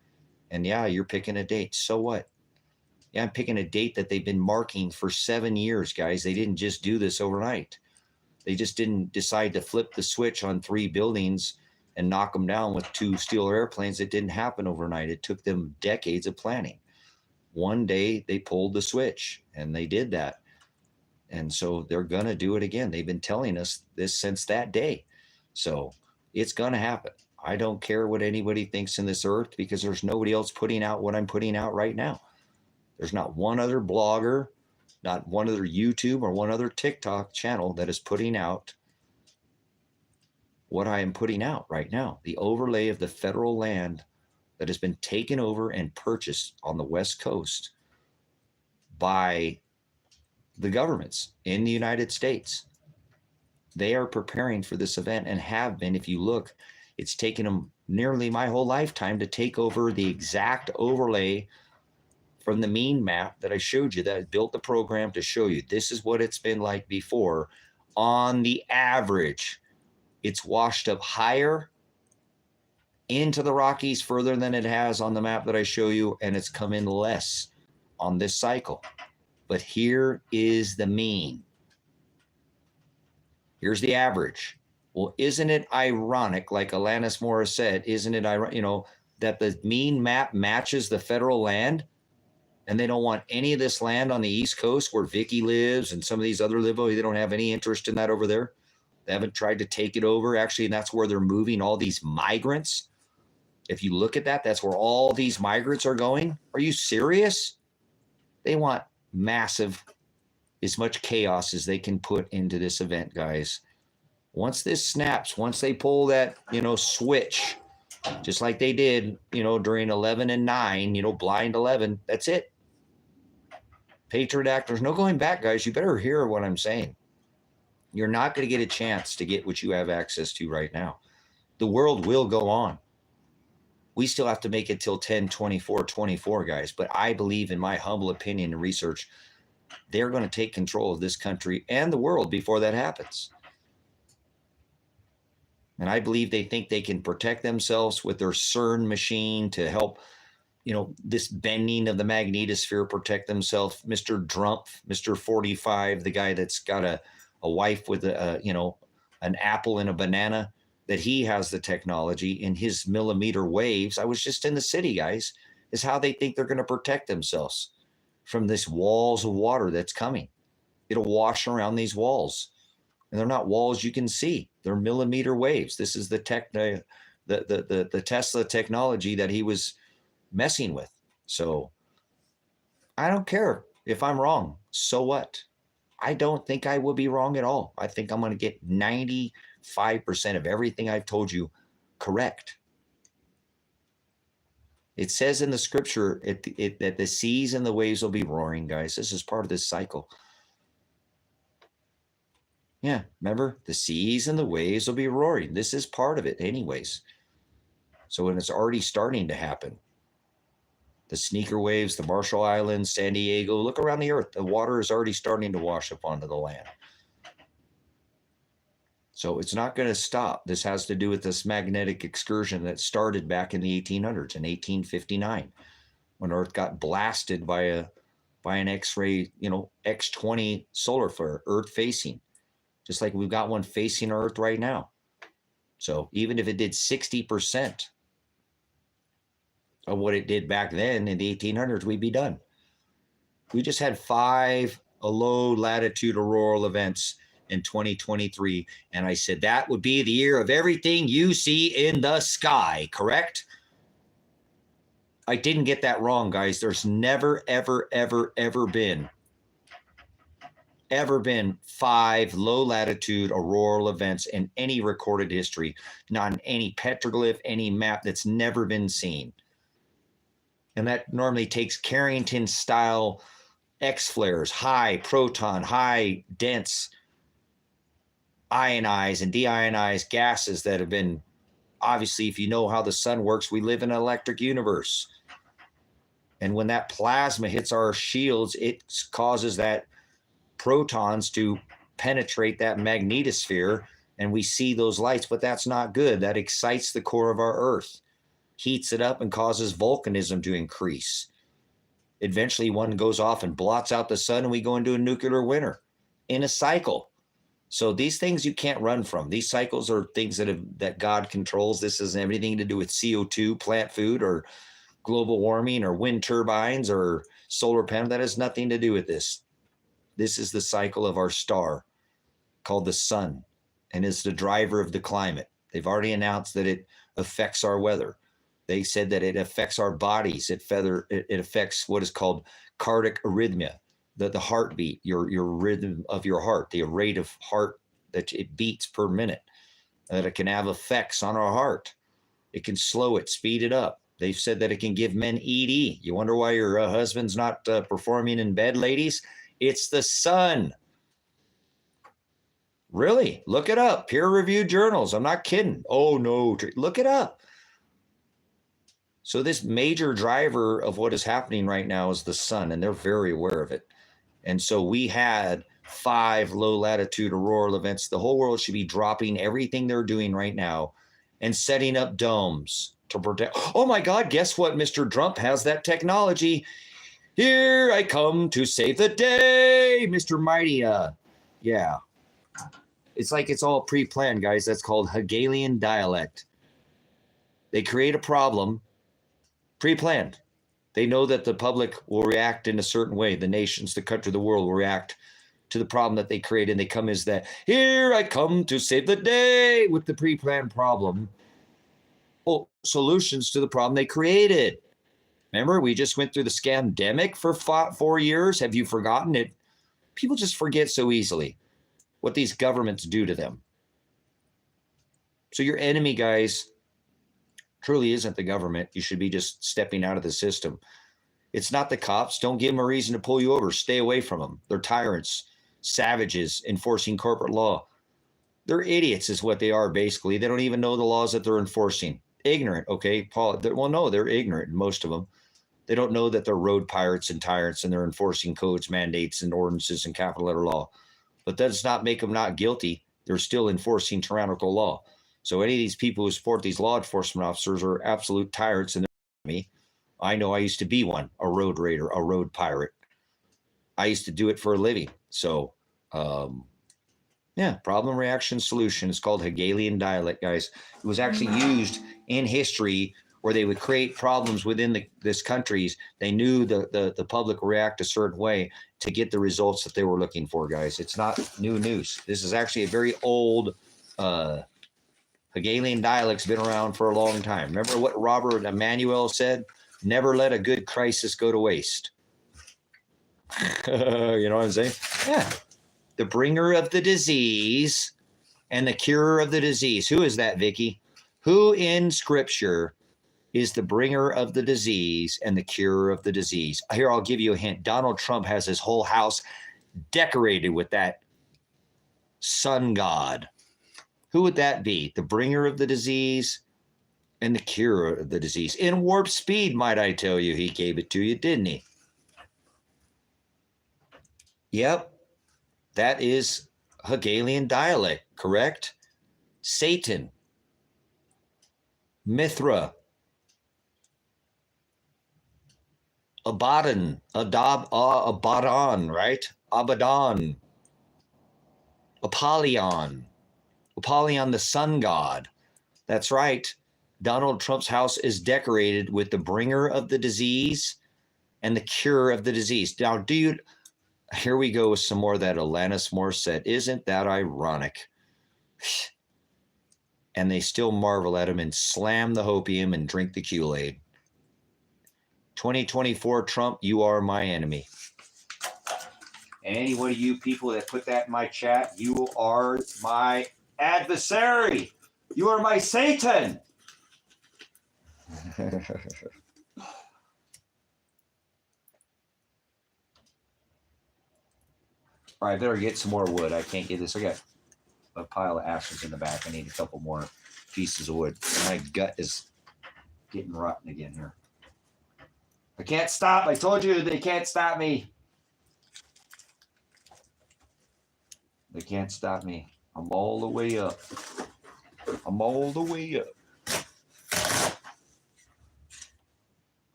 And yeah, you're picking a date. So what? Yeah, I'm picking a date that they've been marking for 7 years, guys. They didn't just do this overnight. They just didn't decide to flip the switch on 3 buildings and knock them down with 2 steel airplanes. It didn't happen overnight. It took them decades of planning. One day they pulled the switch, and they did that. And so they're going to do it again. They've been telling us this since that day. So it's going to happen. I don't care what anybody thinks in this earth, because there's nobody else putting out what I'm putting out right now. There's not one other blogger, not one other YouTube or one other TikTok channel that is putting out what I am putting out right now, the overlay of the federal land that has been taken over and purchased on the West Coast by the governments in the United States. They are preparing for this event and have been. If you look, it's taken them nearly my whole lifetime to take over the exact overlay from the mean map that I showed you, that I built the program to show you. This is what it's been like before. On the average, it's washed up higher into the Rockies further than it has on the map that I show you, and it's come in less on this cycle. But here is the mean. Here's the average. Well, isn't it ironic, like Alanis Morris said, isn't it ironic, that the mean map matches the federal land, and they don't want any of this land on the East Coast where Vicky lives and some of these other live over? They don't have any interest in that over there. They haven't tried to take it over, actually, and that's where they're moving all these migrants. If you look at that, that's where all these migrants are going. Are you serious? They want massive, as much chaos as they can put into this event, guys. Once this snaps, once they pull that, switch, just like they did, during 11 and 9, blind 11, that's it. Patriot Act, there's no going back, guys. You better hear what I'm saying. You're not going to get a chance to get what you have access to right now. The world will go on. We still have to make it till 10/24/24, guys. But I believe, in my humble opinion and research, they're going to take control of this country and the world before that happens. And I believe they think they can protect themselves with their CERN machine to help, this bending of the magnetosphere, protect themselves. Mr. Drumpf, Mr. 45, the guy that's got a wife with an apple and a banana, that he has the technology in his millimeter waves. I was just in the city, guys, is how they think they're going to protect themselves from this walls of water that's coming. It'll wash around these walls. And they're not walls you can see. They're millimeter waves. This is the Tesla technology that he was messing with. So I don't care if I'm wrong. So what? I don't think I will be wrong at all. I think I'm going to get 95% of everything I've told you correct. It says in the scripture that the seas and the waves will be roaring, guys. This is part of this cycle. Yeah, remember? The seas and the waves will be roaring. This is part of it anyways. So when it's already starting to happen, the sneaker waves, the Marshall Islands, San Diego, look around the earth. The water is already starting to wash up onto the land. So it's not going to stop. This has to do with this magnetic excursion that started back in the 1800s, in 1859, when Earth got blasted by an X-ray, X-20 solar flare, Earth facing, just like we've got one facing Earth right now. So even if it did 60% of what it did back then in the 1800s, we'd be done. We just had 5 low latitude auroral events in 2023. And I said that would be the year of everything you see in the sky, correct? I didn't get that wrong, guys. There's never, ever, ever, ever been 5 low latitude auroral events in any recorded history, not in any petroglyph, any map. That's never been seen. And that normally takes Carrington style X flares, high proton, high dense ionized and deionized gases that have been, obviously, if you know how the sun works, we live in an electric universe. And when that plasma hits our shields, it causes that protons to penetrate that magnetosphere, and we see those lights, but that's not good. That excites the core of our Earth, heats it up, and causes volcanism to increase. Eventually, one goes off and blots out the sun, and we go into a nuclear winter in a cycle. So these things you can't run from. These cycles are things that God controls. This isn't anything to do with CO2, plant food, or global warming, or wind turbines, or solar panel. That has nothing to do with this. This is the cycle of our star called the sun, and is the driver of the climate. They've already announced that it affects our weather. They said that it affects our bodies. It affects what is called cardiac arrhythmia, the heartbeat, your rhythm of your heart, the rate of heart that it beats per minute. that it can have effects on our heart. It can slow it, speed it up. They've said that it can give men ED. You wonder why your husband's not performing in bed, ladies? It's the sun. Really? Look it up. Peer-reviewed journals. I'm not kidding. Oh, no. Look it up. So this major driver of what is happening right now is the sun, and they're very aware of it. And so we had 5 low-latitude auroral events. The whole world should be dropping everything they're doing right now and setting up domes to protect. Oh, my God, guess what? Mr. Trump has that technology. Here I come to save the day, Mr. Mighty. Yeah. It's like it's all pre-planned, guys. That's called Hegelian dialect. They create a problem, pre-planned. They know that the public will react in a certain way. The nations, the country, the world will react to the problem that they create. And they come as that, here I come to save the day, with the pre-planned problem. Well, solutions to the problem they created. Remember, we just went through the scandemic for 4 years. Have you forgotten it? People just forget so easily what these governments do to them. So your enemy, guys, truly isn't the government. You should be just stepping out of the system. It's not the cops. Don't give them a reason to pull you over. Stay away from them. They're tyrants, savages, enforcing corporate law. They're idiots is what they are, basically. They don't even know the laws that they're enforcing. Ignorant, okay, Paul? Well, no, they're ignorant, most of them. They don't know that they're road pirates and tyrants, and they're enforcing codes, mandates, and ordinances and capital letter law. But that does not make them not guilty. They're still enforcing tyrannical law. So any of these people who support these law enforcement officers are absolute tyrants in the army. I know I used to be one, a road raider, a road pirate. I used to do it for a living. So, yeah, problem, reaction, solution. It's called Hegelian dialect, guys. It was actually used in history where they would create problems within this countries. They knew the public would react a certain way to get the results that they were looking for, guys. It's not new news. This is actually a very old Hegelian dialect's been around for a long time. Remember what Robert Emanuel said? Never let a good crisis go to waste. You know what I'm saying? Yeah. The bringer of the disease and the curer of the disease. Who is that, Vicky? Who in Scripture is the bringer of the disease and the curer of the disease? Here, I'll give you a hint. Donald Trump has his whole house decorated with that sun god. Who would that be? The bringer of the disease and the curer of the disease. In warp speed, might I tell you, he gave it to you, didn't he? Yep. That is Hegelian dialect, correct? Satan, Mithra, Abaddon, right? Abaddon, Apollyon, the sun god. That's right. Donald Trump's house is decorated with the bringer of the disease and the cure of the disease. Now, here we go with some more of that Alanis Morissette. Isn't that ironic? And they still marvel at him and slam the hopium and drink the Kool-Aid. 2024 Trump, you are my enemy. And any one of you people that put that in my chat, you are my adversary. You are my Satan. All right, I better get some more wood. I can't get this. I got a pile of ashes in the back. I need a couple more pieces of wood. My gut is getting rotten again here. I can't stop. I told you they can't stop me. They can't stop me. I'm all the way up. I'm all the way up.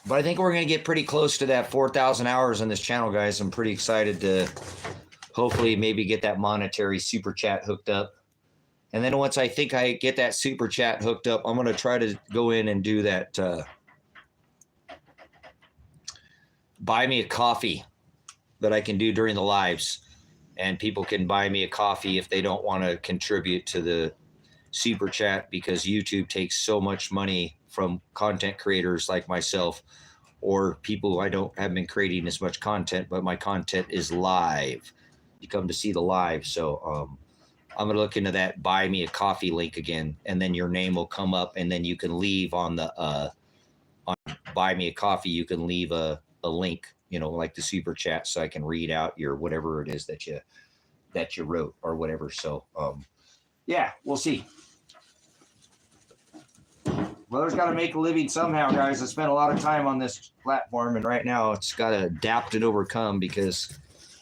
But I think we're going to get pretty close to that 4,000 hours on this channel, guys. I'm pretty excited to hopefully maybe get that monetary super chat hooked up. And then once I think I get that super chat hooked up, I'm going to try to go in and do that buy me a coffee that I can do during the lives. And people can buy me a coffee if they don't want to contribute to the super chat, because YouTube takes so much money from content creators like myself, or people who haven't been creating as much content, but my content is live. you come to see the live. So I'm gonna look into that buy me a coffee link again, and then your name will come up, and then you can leave on the on buy me a coffee. You can leave a link, like the super chat, so I can read out your whatever it is that you wrote or whatever. So yeah, we'll see. Brother's got to make a living somehow, guys. I spent a lot of time on this platform, and right now it's got to adapt and overcome, because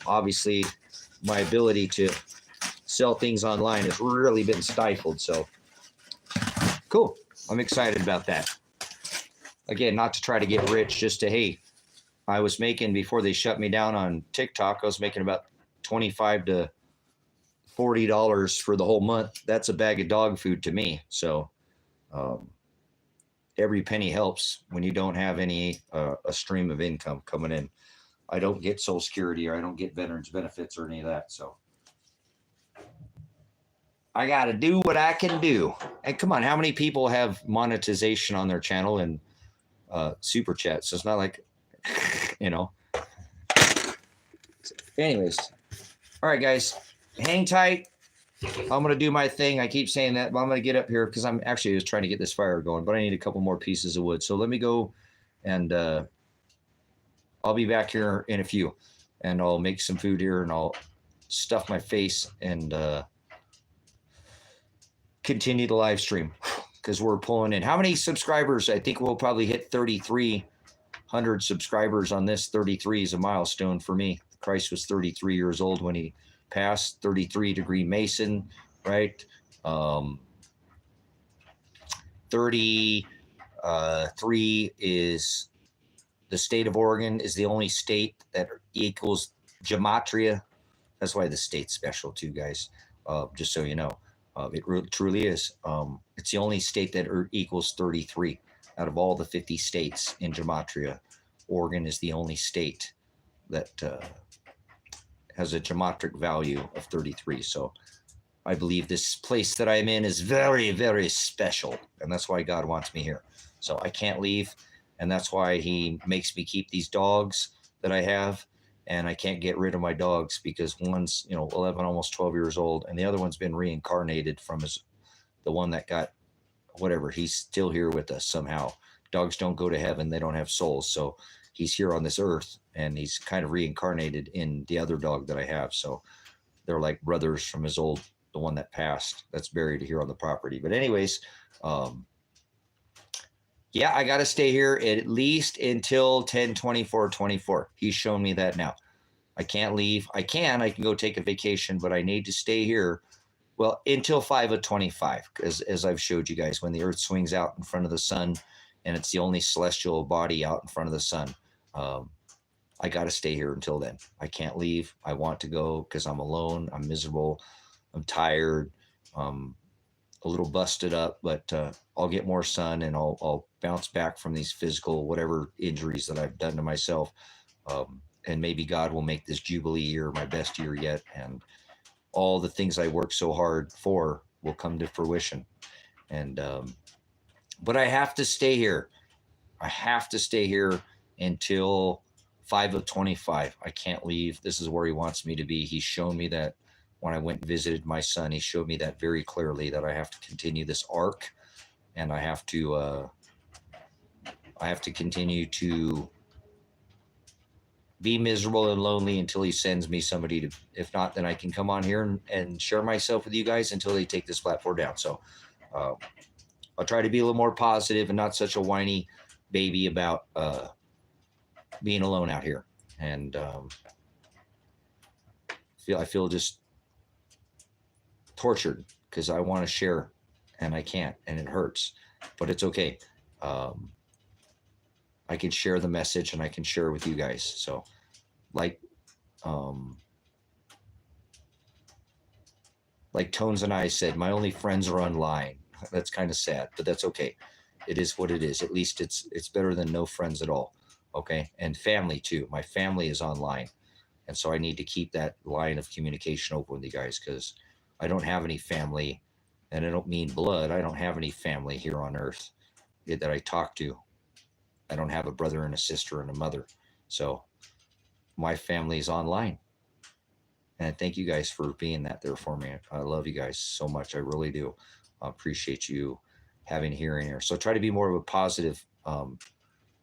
obviously my ability to sell things online has really been stifled. So cool. I'm excited about that. Again, not to try to get rich, just to, hey, I was making, before they shut me down on TikTok, I was making about $25 to $40 for the whole month. That's a bag of dog food to me. So every penny helps when you don't have any a stream of income coming in. I don't get Social Security, or I don't get veterans benefits or any of that. So I got to do what I can do. And come on, how many people have monetization on their channel and super chat? So it's not like, Anyways, all right, guys, hang tight. I'm going to do my thing. I keep saying that, but I'm going to get up here because I'm actually just trying to get this fire going, but I need a couple more pieces of wood. So let me go, and I'll be back here in a few, and I'll make some food here, and I'll stuff my face and continue the live stream, because we're pulling in. How many subscribers? I think we'll probably hit 3,300 subscribers on this. 33 is a milestone for me. Christ was 33 years old when he passed. 33-degree Mason, right? 33 is the state of Oregon is the only state that equals gematria. That's why the state's special too, guys. Just so you know, it truly is. It's the only state that equals 33 out of all the 50 states in gematria. Oregon is the only state that has a geometric value of 33. So I believe this place that I'm in is very, very special, and that's why God wants me here. So I can't leave, and that's why he makes me keep these dogs that I have, and I can't get rid of my dogs, because one's 11, almost 12 years old, and the other one's been reincarnated from the one that got whatever. He's still here with us somehow. Dogs don't go to heaven. They don't have souls. So he's here on this earth, and he's kind of reincarnated in the other dog that I have. So they're like brothers from the one that passed, that's buried here on the property. But anyways, yeah, I got to stay here at least until 10/24/24. He's shown me that now. I can't leave. I can go take a vacation, but I need to stay here. Well, until 5/25, because as I've showed you guys, when the earth swings out in front of the sun, and it's the only celestial body out in front of the sun, I got to stay here until then. I can't leave. I want to go because I'm alone. I'm miserable. I'm tired. A little busted up, but I'll get more sun, and I'll bounce back from these physical, whatever injuries that I've done to myself. And maybe God will make this Jubilee year my best year yet. And all the things I worked so hard for will come to fruition. And, but I have to stay here. I have to stay here until 5/25. I can't leave. This is where he wants me to be. He's shown me that when I went and visited my son. He showed me that very clearly, that I have to continue this arc, and I have to continue to be miserable and lonely until he sends me somebody to. If not, then I can come on here and share myself with you guys until they take this platform down. So I'll try to be a little more positive and not such a whiny baby about being alone out here. And I feel just tortured because I want to share and I can't, and it hurts, but it's okay. I can share the message, and I can share it with you guys. So like Tones and I said, my only friends are online. That's kind of sad, but that's okay. It is what it is. At least it's better than no friends at all. Okay. And family too. My family is online. And so I need to keep that line of communication open with you guys, because I don't have any family, and I don't mean blood. I don't have any family here on earth that I talk to. I don't have a brother and a sister and a mother. So my family is online. And thank you guys for being that there for me. I love you guys so much. I really do. I appreciate you having hearing here. So try to be more of a positive.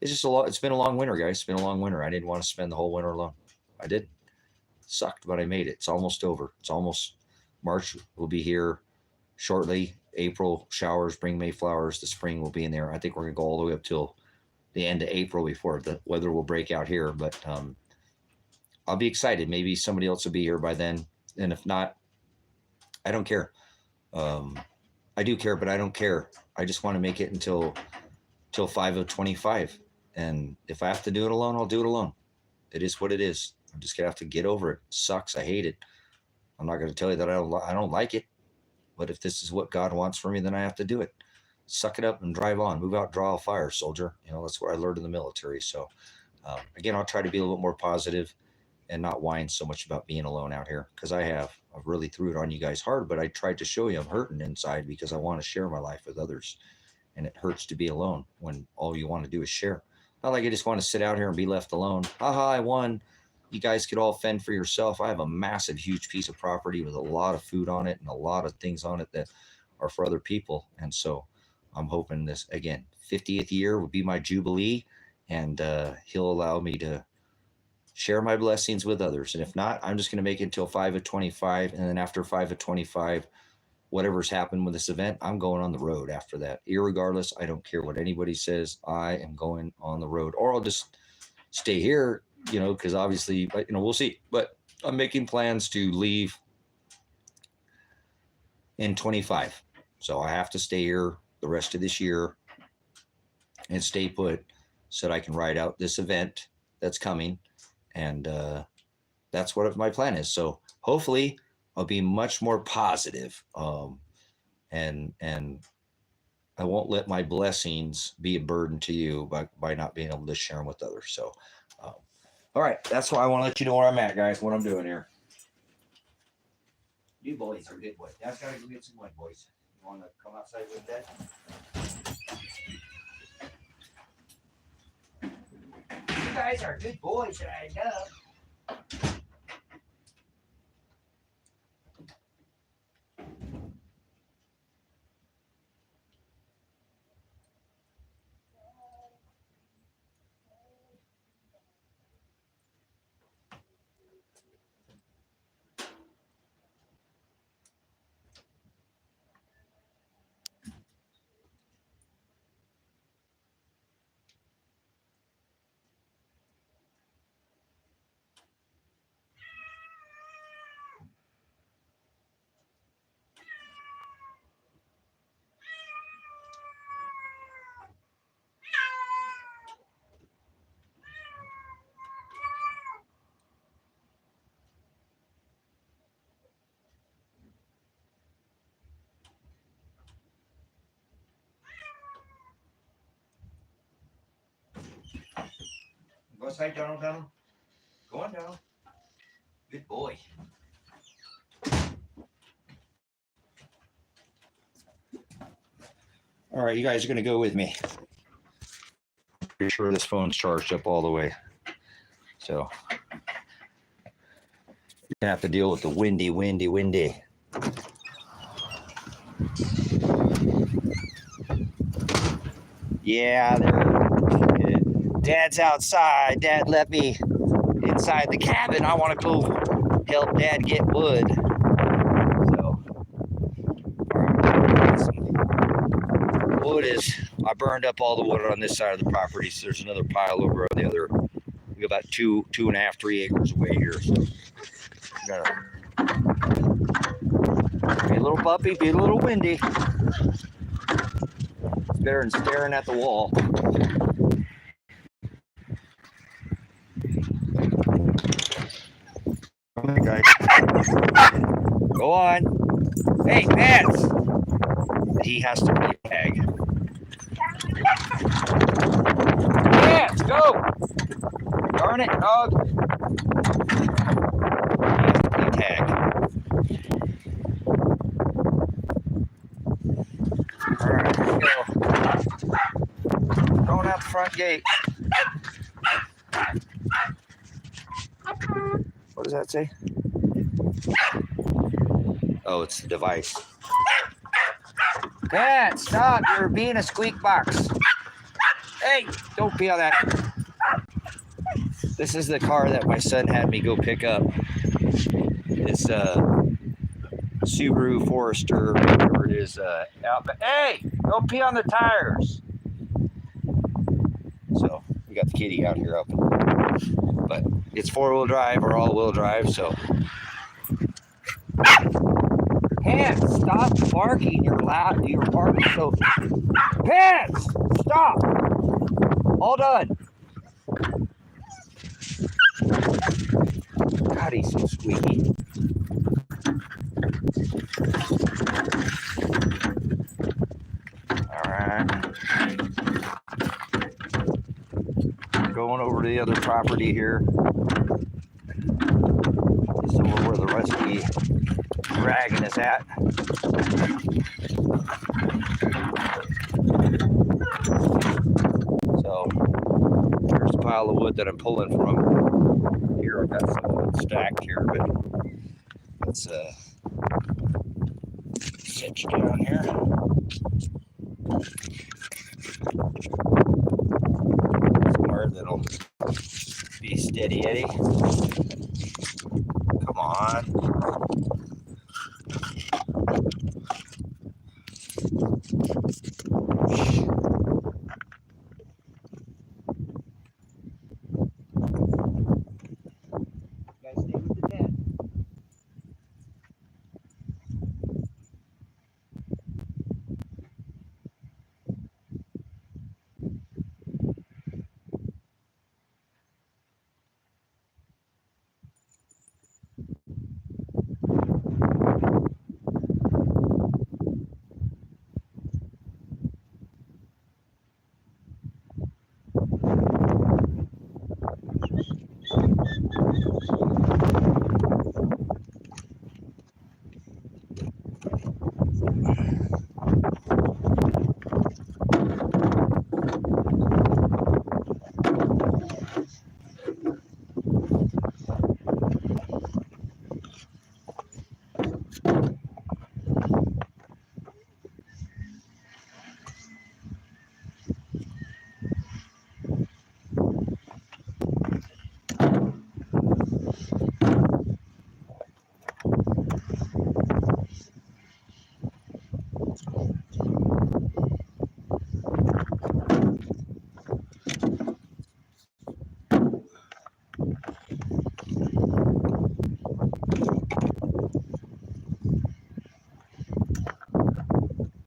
It's just a lot. It's been a long winter, guys. It's been a long winter. I didn't want to spend the whole winter alone. I did. Sucked, but I made it. It's almost over. It's almost March will be here shortly. April showers bring May flowers. The spring will be in there. I think we're gonna go all the way up till the end of April before the weather will break out here. But I'll be excited. Maybe somebody else will be here by then. And if not, I don't care. I do care, but I don't care. I just want to make it until 5 of 25. And if I have to do it alone, I'll do it alone. It is what it is. I'm just gonna have to get over it. It sucks. I hate it. I'm not gonna tell you that I don't like it. But if this is what God wants for me, then I have to do it. Suck it up and drive on. Move out, draw a fire, soldier. That's what I learned in the military. So again, I'll try to be a little more positive and not whine so much about being alone out here, because I've really threw it on you guys hard, but I tried to show you I'm hurting inside because I want to share my life with others. And it hurts to be alone when all you want to do is share. Not like I just want to sit out here and be left alone. Haha, I won. You guys could all fend for yourself. I have a massive, huge piece of property with a lot of food on it and a lot of things on it that are for other people. And so I'm hoping this, again, 50th year would be my jubilee, and he'll allow me to share my blessings with others. And if not, I'm just going to make it until 5 of 25. And then after 5 of 25, whatever's happened with this event, I'm going on the road after that. Irregardless, I don't care what anybody says. I am going on the road, or I'll just stay here, because obviously, we'll see. But I'm making plans to leave in 25. So I have to stay here the rest of this year and stay put so that I can ride out this event that's coming. And that's what my plan is. So hopefully I'll be much more positive, and I won't let my blessings be a burden to you by not being able to share them with others. So, all right, that's why I want to let you know where I'm at, guys, what I'm doing here. You boys are good boys. Dad's got to go get some wood, boys. You want to come outside with Dad? You guys are good boys, and I know. Go outside, Donald. Go on, Donald. Good boy. All right, you guys are going to go with me. Pretty sure this phone's charged up all the way. So you're going to have to deal with the windy. Yeah, Dad's outside. Dad left me inside the cabin. I want to go help Dad get wood. So, wood I burned up all the wood on this side of the property. So there's another pile over on the other. We got about 2.5, 3 acres away here. So be a little bumpy, be a little windy. It's better than staring at the wall. Okay. Go on. Hey, Pats! He has to play tag. Pats, go! Darn it, dog. He has to play tag. Alright, here we go. Going out the front gate. What does that say? Oh, it's the device. Pat, stop. You're being a squeak box. Hey, don't pee on that. This is the car that my son had me go pick up. It's Subaru Forester, whatever it is. Hey, don't pee on the tires. So we got the kitty out here up, but it's 4-wheel drive or all-wheel drive. So, Pants, stop barking. You're loud. You're barking so. Pants, stop. All done. God, he's so squeaky. All right. Going over to the other property here. Somewhere where the rusty dragon is at. So there's a pile of wood that I'm pulling from. Here I've got some wood stacked here, but let's set you down here. Somewhere that'll be steady Eddie. Come on. Guys, stay with the tent.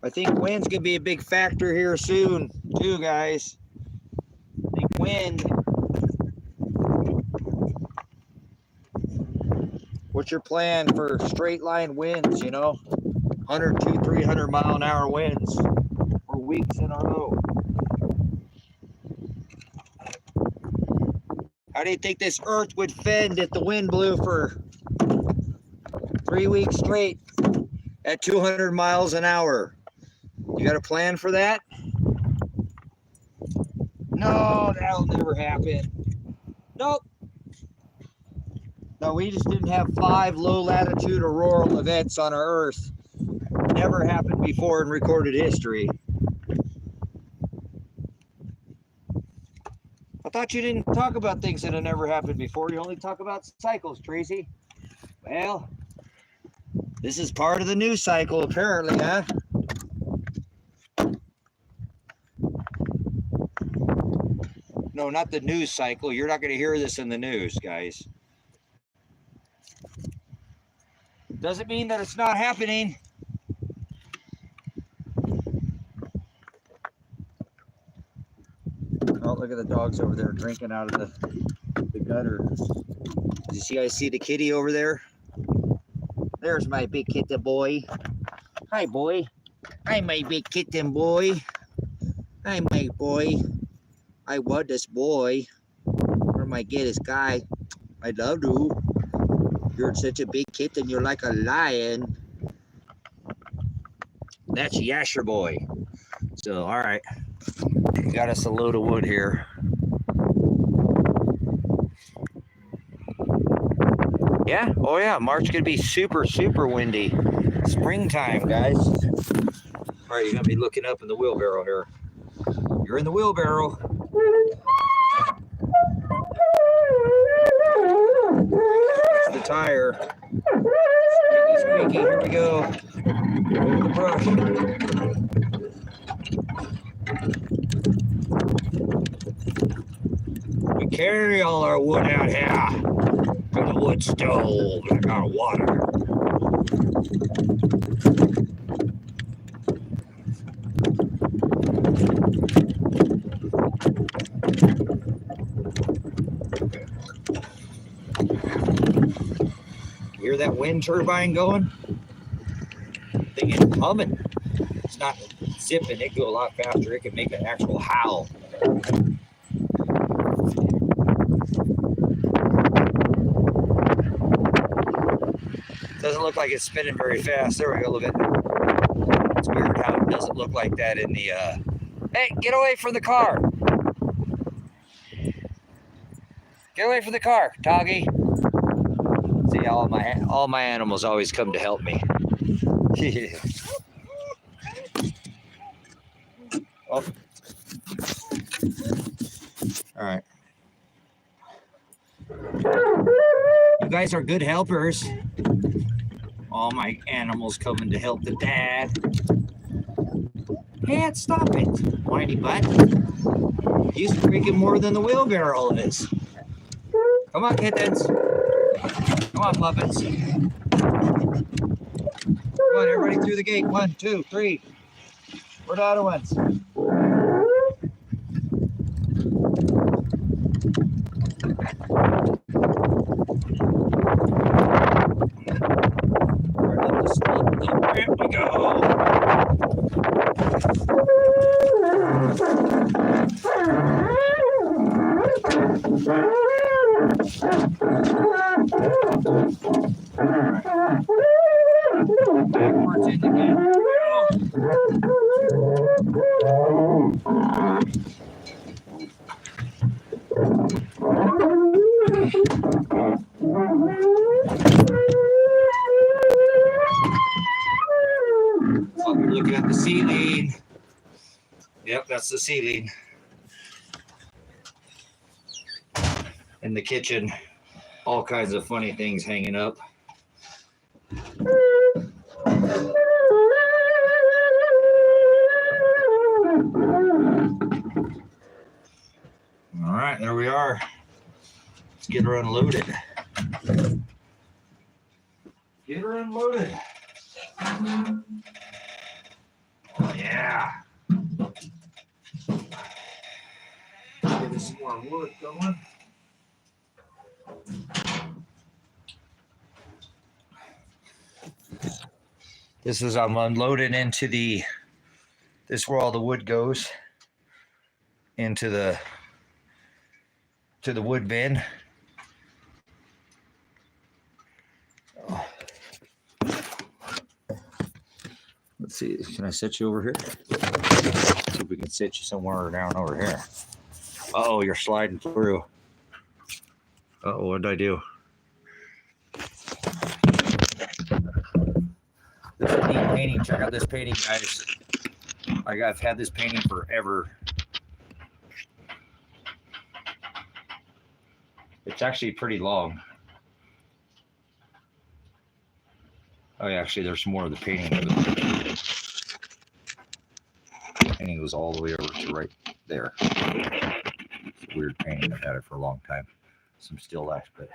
I think wind's gonna be a big factor here soon, too, guys. I think wind. What's your plan for straight line winds? 100, 200, 300 mile an hour winds for weeks in a row. How do you think this earth would fend if the wind blew for 3 weeks straight at 200 miles an hour? You got a plan for that? No, that'll never happen. Nope. No, we just didn't have 5 low latitude auroral events on our Earth. Never happened before in recorded history. I thought you didn't talk about things that have never happened before. You only talk about cycles, Tracy. Well, this is part of the news cycle, apparently, huh? No, not the news cycle. You're not going to hear this in the news, guys. Doesn't mean that it's not happening. Oh, look at the dogs over there drinking out of the gutter. Did you guys see the kitty over there? There's my big kitten boy. Hi, boy. Hi, my big kitten boy. Hi, my boy. I want this boy. Where am I get this guy? I love you. You're such a big kitten. You're like a lion. That's Yasher boy. So, all right. Got us a load of wood here. Yeah. Oh, yeah. March could be super, super windy. Springtime, guys. All right, you're going to be looking up in the wheelbarrow here. You're in the wheelbarrow. It's the tire. Squeaky, squeaky. Here we go. Over the brush. We carry all our wood out here to the wood stove. I got water. Hear that wind turbine going? Thing is humming. It's not zipping. It go a lot faster. It can make an actual howl. Doesn't look like it's spinning very fast. There we go. Look at it. It's weird how it doesn't look like that in the. Hey, get away from the car! Get away from the car, Toggy. See, all my animals always come to help me. Oh. All right. You guys are good helpers. All my animals coming to help the dad. Hey, stop it, whiny butt. He's freaking more than the wheelbarrow is. Come on, kittens. Come on, puppets. Come on, everybody through the gate. 1, 2, 3. We're the other ones. Here we go. Backwards in the game. Looking at the ceiling. Yep, that's the ceiling. In the kitchen, all kinds of funny things hanging up. All right, there we are. Let's get her unloaded. Get her unloaded. Oh, yeah. Get us some more wood going. This is I'm unloading into the. This is where all the wood goes into the wood bin. Oh. Let's see. Can I set you over here? See if we can set you somewhere down over here. Oh, you're sliding through. Oh, what did I do? This is a neat painting. Check out this painting, guys. I've had this painting forever. It's actually pretty long. Oh, yeah, actually, there's more of the painting. The painting goes all the way over to right there. It's a weird painting. I've had it for a long time. Some still life, but.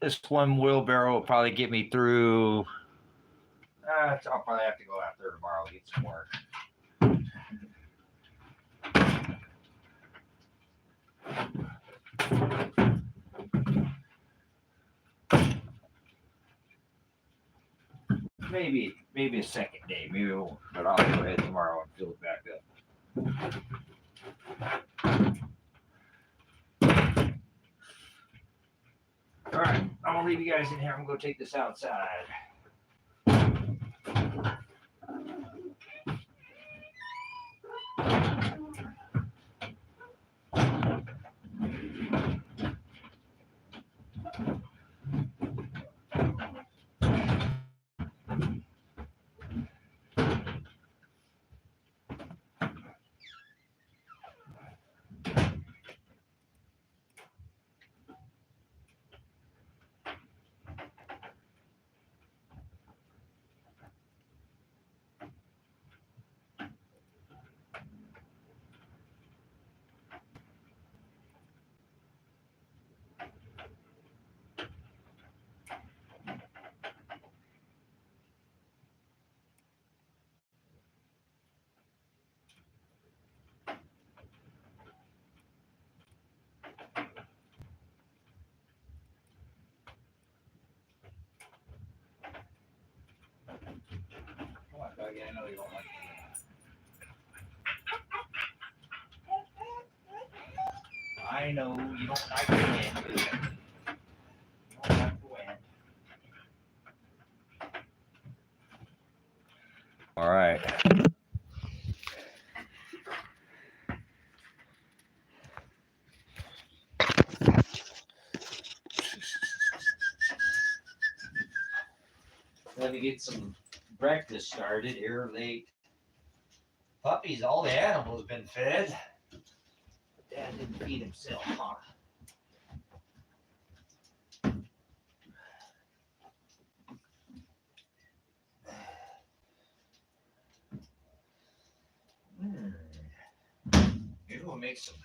This one wheelbarrow will probably get me through. I'll probably have to go out there tomorrow and get some work. Maybe a second day. Maybe it won't, but I'll go ahead tomorrow and fill it back up. All right, I'm gonna leave you guys in here. I'm gonna go take this outside. Come on, Dougie. I know you don't like it. I know you don't like the wind. You don't like the wind. All right. Let me get some breakfast started here late. Puppies, all the animals have been fed. Dad didn't feed himself, huh? Maybe we'll make some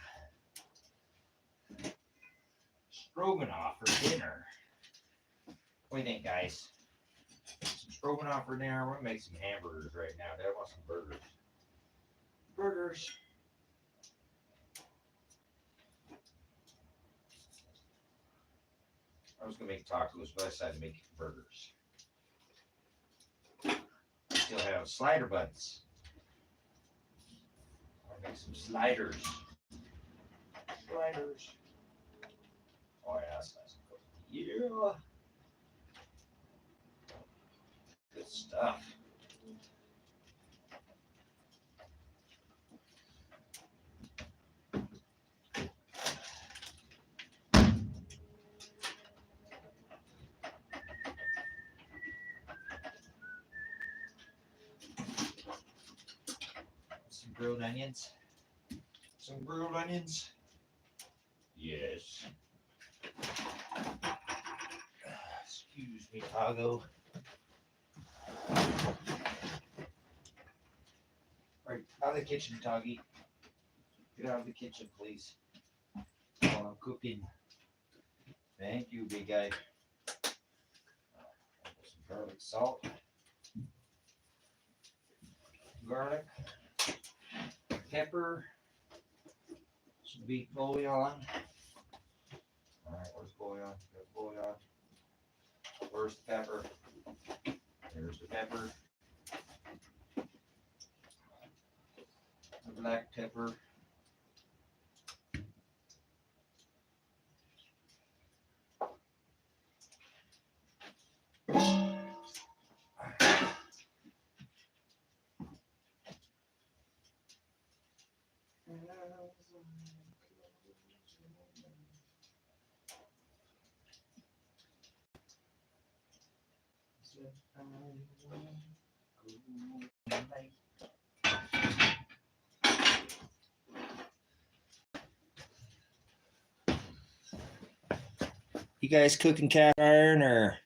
stroganoff for dinner. What do you think, guys? Some stroganoff for dinner. We're gonna make some hamburgers right now. Dad wants some burgers. Burgers. I was gonna make tacos, but I decided to make burgers. Still have slider buns. I'll make some sliders. Sliders. Oh yeah, that's nice. Yeah. Good stuff. Some grilled onions. Some grilled onions. Yes. Excuse me, Tago. Right, out of the kitchen, Toggy. Get out of the kitchen, please. While I'm cooking. Thank you, big guy. Some garlic salt. Garlic. Pepper. Some beef bouillon. Alright, where's bouillon? Got bouillon. Where's the pepper? There's the pepper. The black pepper. You guys cooking cast iron, or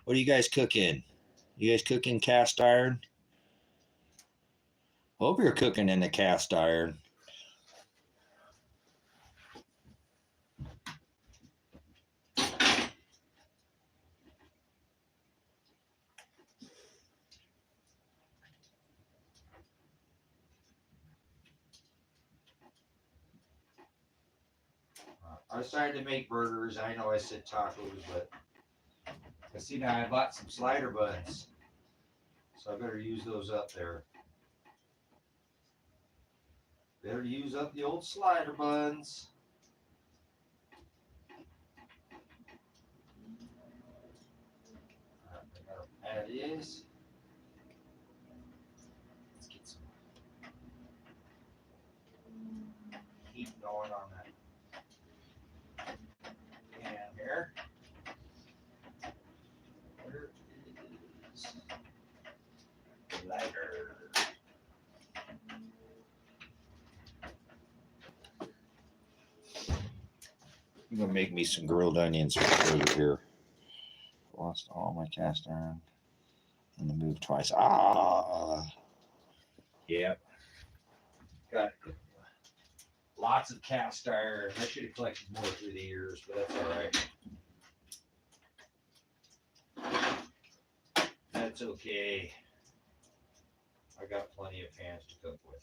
what are you guys cooking? You guys cooking cast iron? Hope you're cooking in the cast iron. I decided to make burgers. I know I said tacos, but I see now I bought some slider buns. So I better use those up there. Better use up the old slider buns. Alright, I got our patties. Let's get some heat going on that pan here. Where is the lighter? I'm gonna make me some grilled onions for burger here. Lost all my cast iron and the move twice. Yep. Got lots of cast iron. I should have collected more through the years, but that's all right. That's okay. I got plenty of pans to cook with.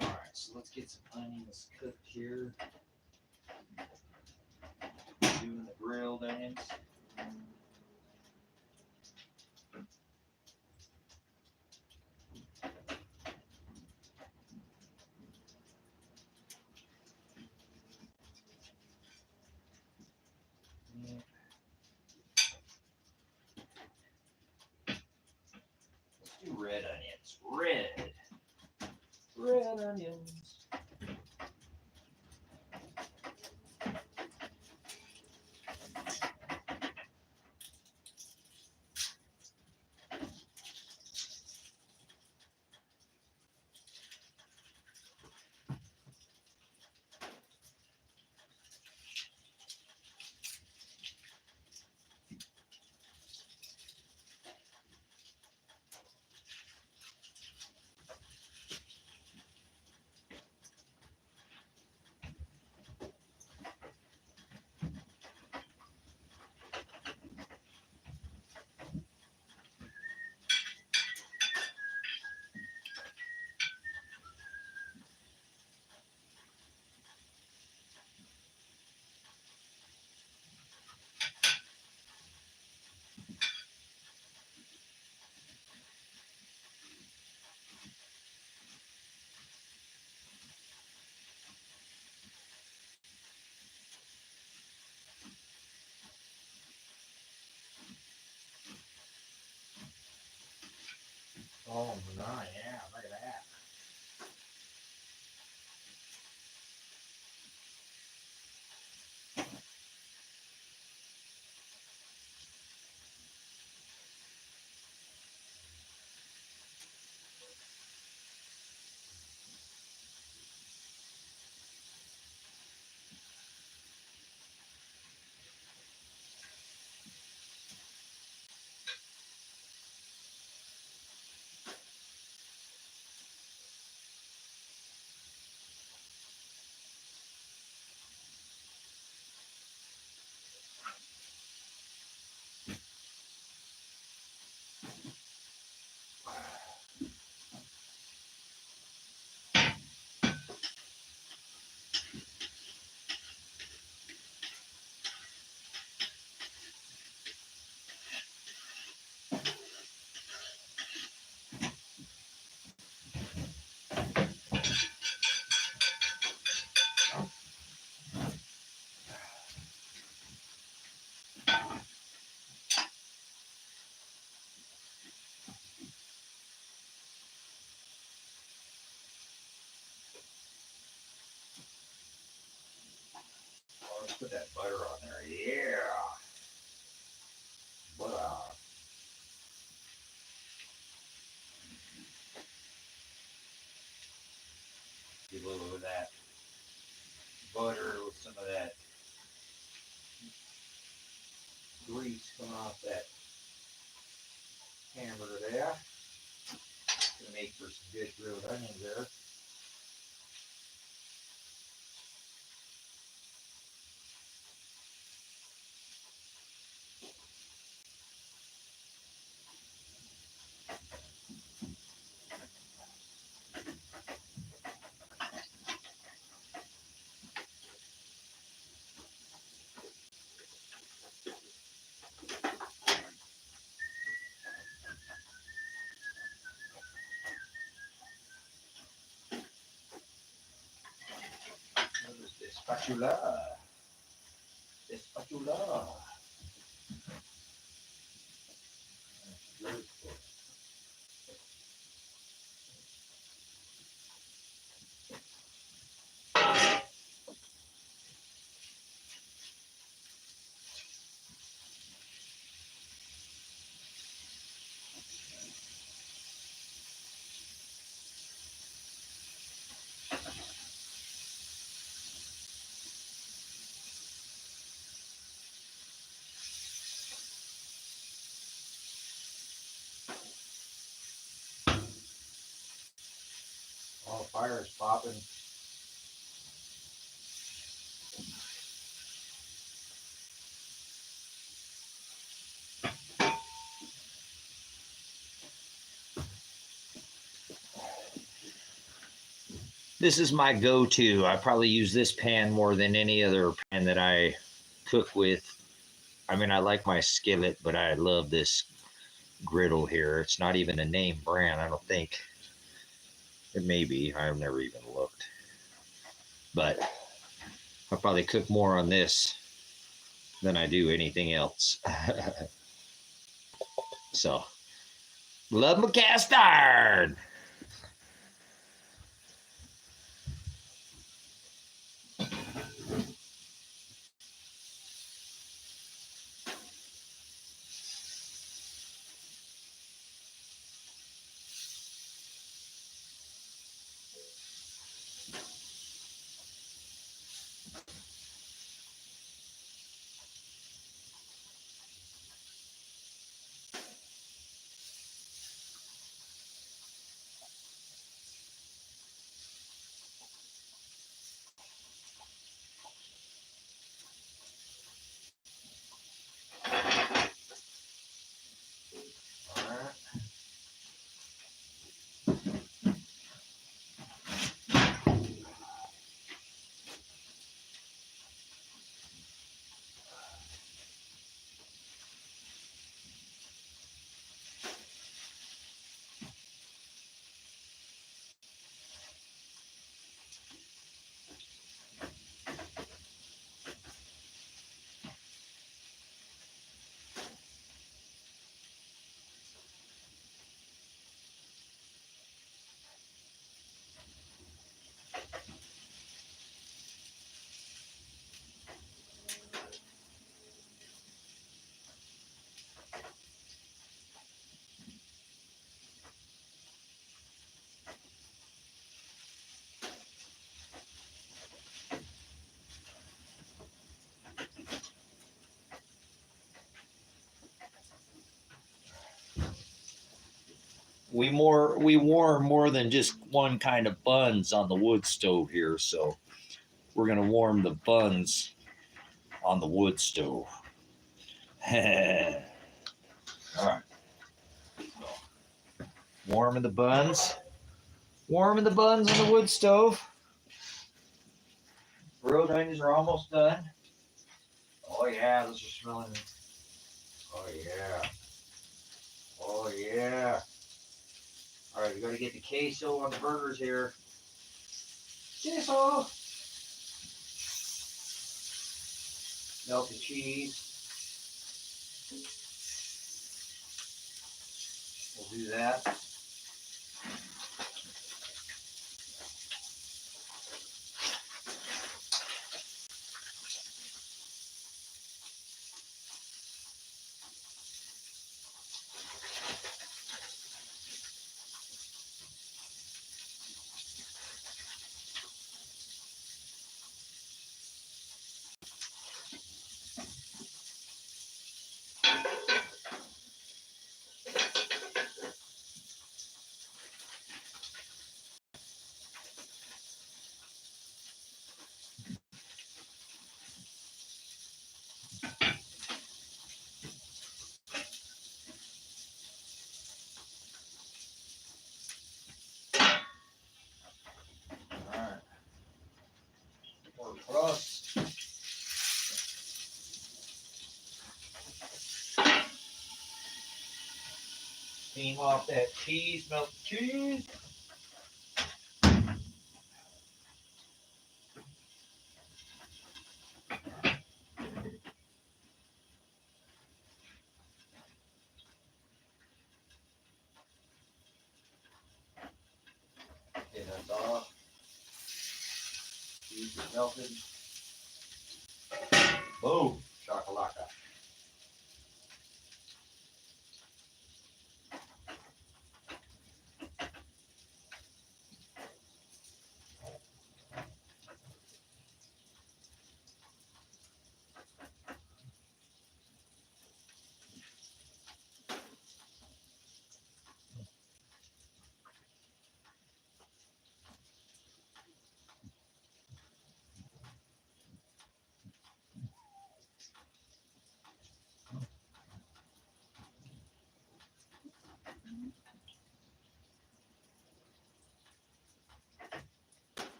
All right, so let's get some onions cooked here. Doing the grilled onions. Let's do red onions. Red onions. Oh my, yeah, look at that. Oh, let's put that butter on there. Yeah. Butter. Get a little of that butter with some of that grease coming off that hamburger there. Gonna make for some good grilled onions there. spatula. The spatula. Oh, fire is popping. This is my go-to. I probably use this pan more than any other pan that I cook with. I mean, I like my skillet, but I love this griddle here. It's not even a name brand, I don't think. It may be. I've never even looked. But I probably cook more on this than I do anything else. So, love my cast iron. We warm more than just one kind of buns on the wood stove here, so we're gonna warm the buns on the wood stove. All right, warming the buns on the wood stove. Grilled onions are almost done. Oh yeah, those are smelling. Oh yeah. Oh yeah. All right, we got to get the queso on the burgers here. Queso. Melt the cheese. We'll do that. Crust. Steam off that cheese, melt the cheese. Melted. Boom. Shakalaka.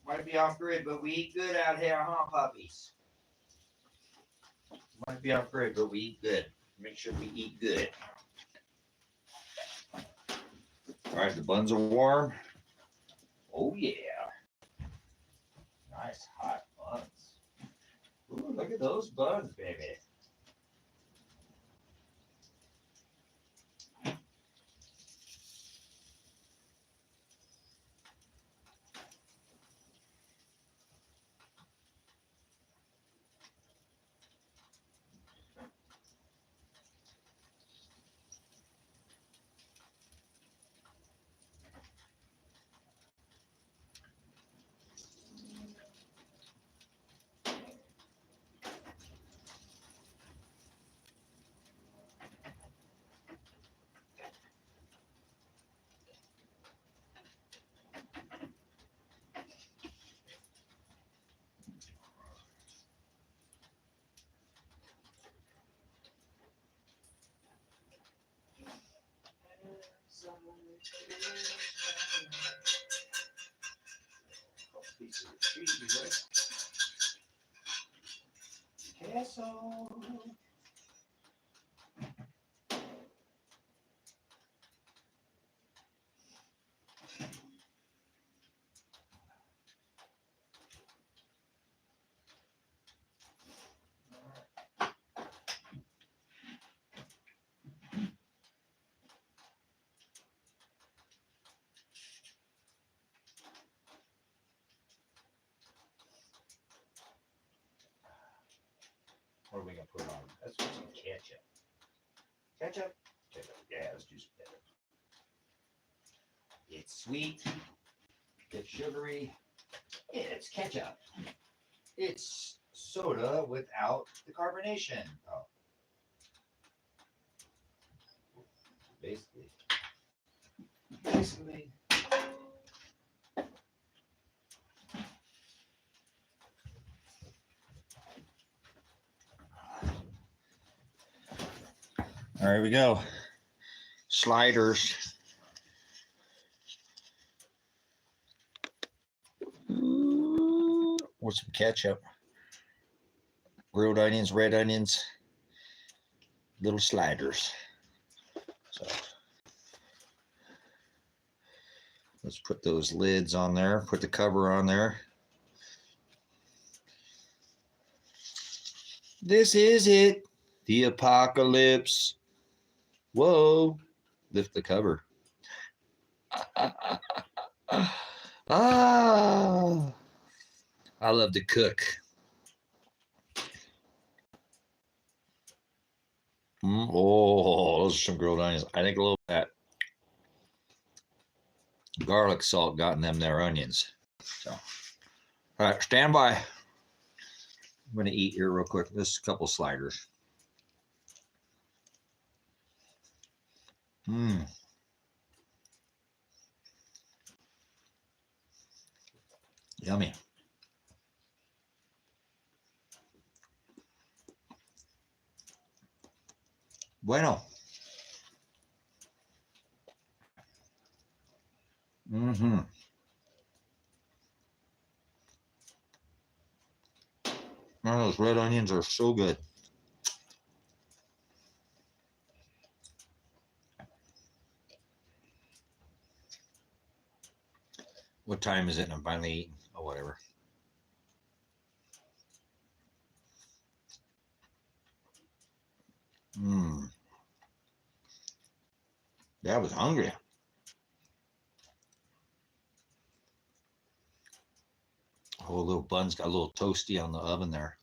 Might be off grid, but we eat good out here, huh, puppies? Might be off grid, but we eat good. Make sure we eat good. All right, the buns are warm. Oh, yeah. Nice hot buns. Ooh, look at those buns, baby. Piece of cheese, right? Queso. What are we gonna put on? Let's put some ketchup. Ketchup? Ketchup. Yeah, let's do some ketchup. It's sweet. It's sugary. It's ketchup. It's soda without the carbonation. Oh. Basically. All right, we go. Sliders. With some ketchup. Grilled onions, red onions, little sliders. So let's put those lids on there, put the cover on there. This is it. The apocalypse. Whoa. Lift the cover. Ah. I love to cook. Oh, those are some grilled onions. I think a little bit of that garlic salt got in them there onions. So, all right, stand by. I'm going to eat here real quick. Just a couple sliders. Yummy. Bueno. Man, those red onions are so good. What time is it? I'm finally eating. Oh, whatever. Man, Dad was hungry. Oh, little bun's got a little toasty on the oven there.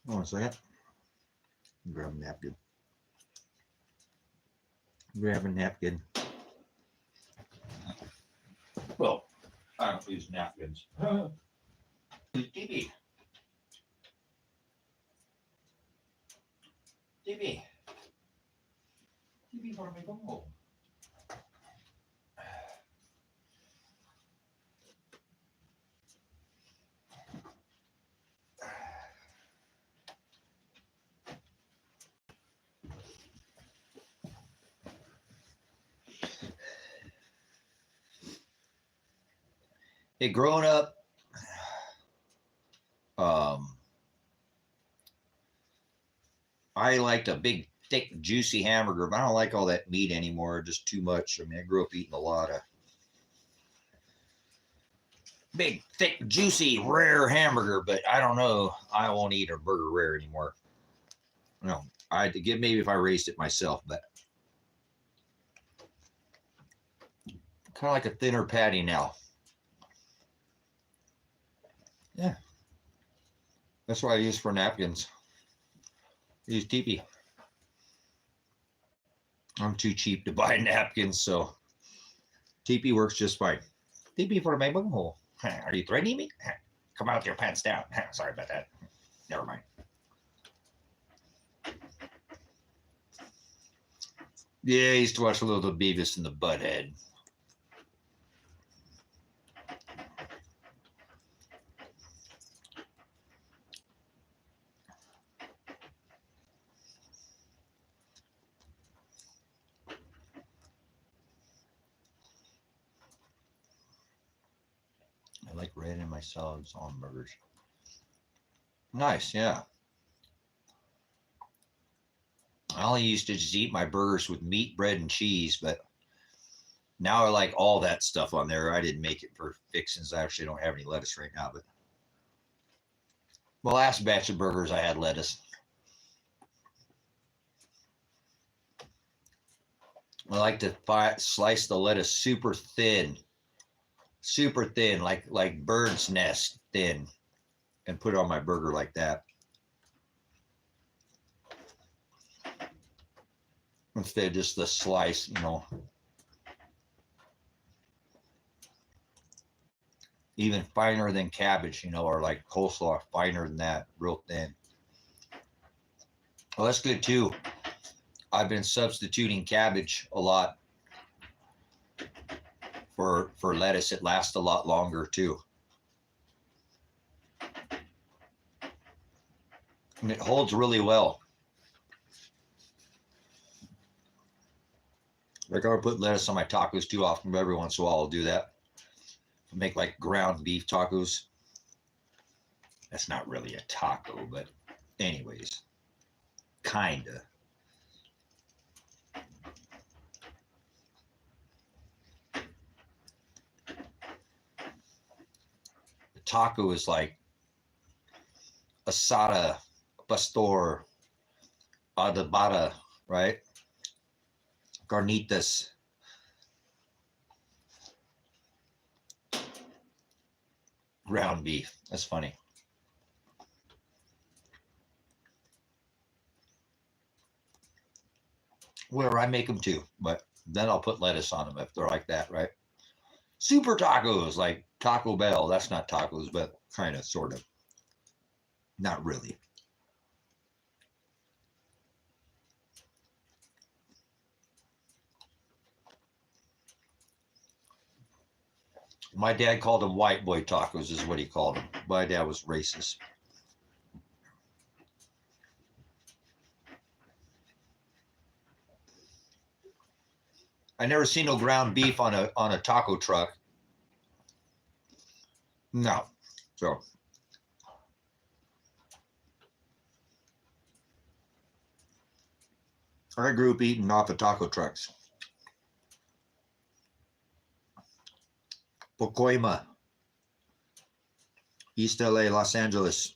Hold on a second. Grab a napkin. Grab a napkin. Well, I don't use napkins. TV. TV. TV for me, come home. Hey, growing up, I liked a big, thick, juicy hamburger, but I don't like all that meat anymore. Just too much. I mean, I grew up eating a lot of big, thick, juicy, rare hamburger, but I don't know. I won't eat a burger rare anymore. No, I'd give maybe if I raised it myself, but kind of like a thinner patty now. Yeah. That's what I use for napkins. I use teepee. I'm too cheap to buy napkins, so teepee works just fine. Teepee for my bunghole. Are you threatening me? Come out with your pants down. Sorry about that. Never mind. Yeah, I used to watch a little of Beavis and the Butthead. I like red in my salads on burgers. Nice, yeah. I only used to just eat my burgers with meat, bread, and cheese, but now I like all that stuff on there. I didn't make it for fixins. I actually don't have any lettuce right now, but the last batch of burgers I had lettuce. I like to slice the lettuce super thin, like bird's nest thin, and put it on my burger like that. Instead of just the slice, you know. Even finer than cabbage, you know, or like coleslaw, finer than that, real thin. Well, that's good too. I've been substituting cabbage a lot for lettuce. It lasts a lot longer too. And it holds really well. Like I put lettuce on my tacos too often, but every once in a while I'll do that. I'll make like ground beef tacos. That's not really a taco, but anyways, kinda. The taco is like asada, pastor, adobada, right? Carnitas. Ground beef. That's funny. Where I make them too, but then I'll put lettuce on them if they're like that, right? Super tacos, like Taco Bell. That's not tacos, but kind of, sort of. Not really. My dad called them white boy tacos, is what he called them. My dad was racist. I never seen no ground beef on a taco truck. No. So I grew up eating off of taco trucks. Pacoima, East LA, Los Angeles,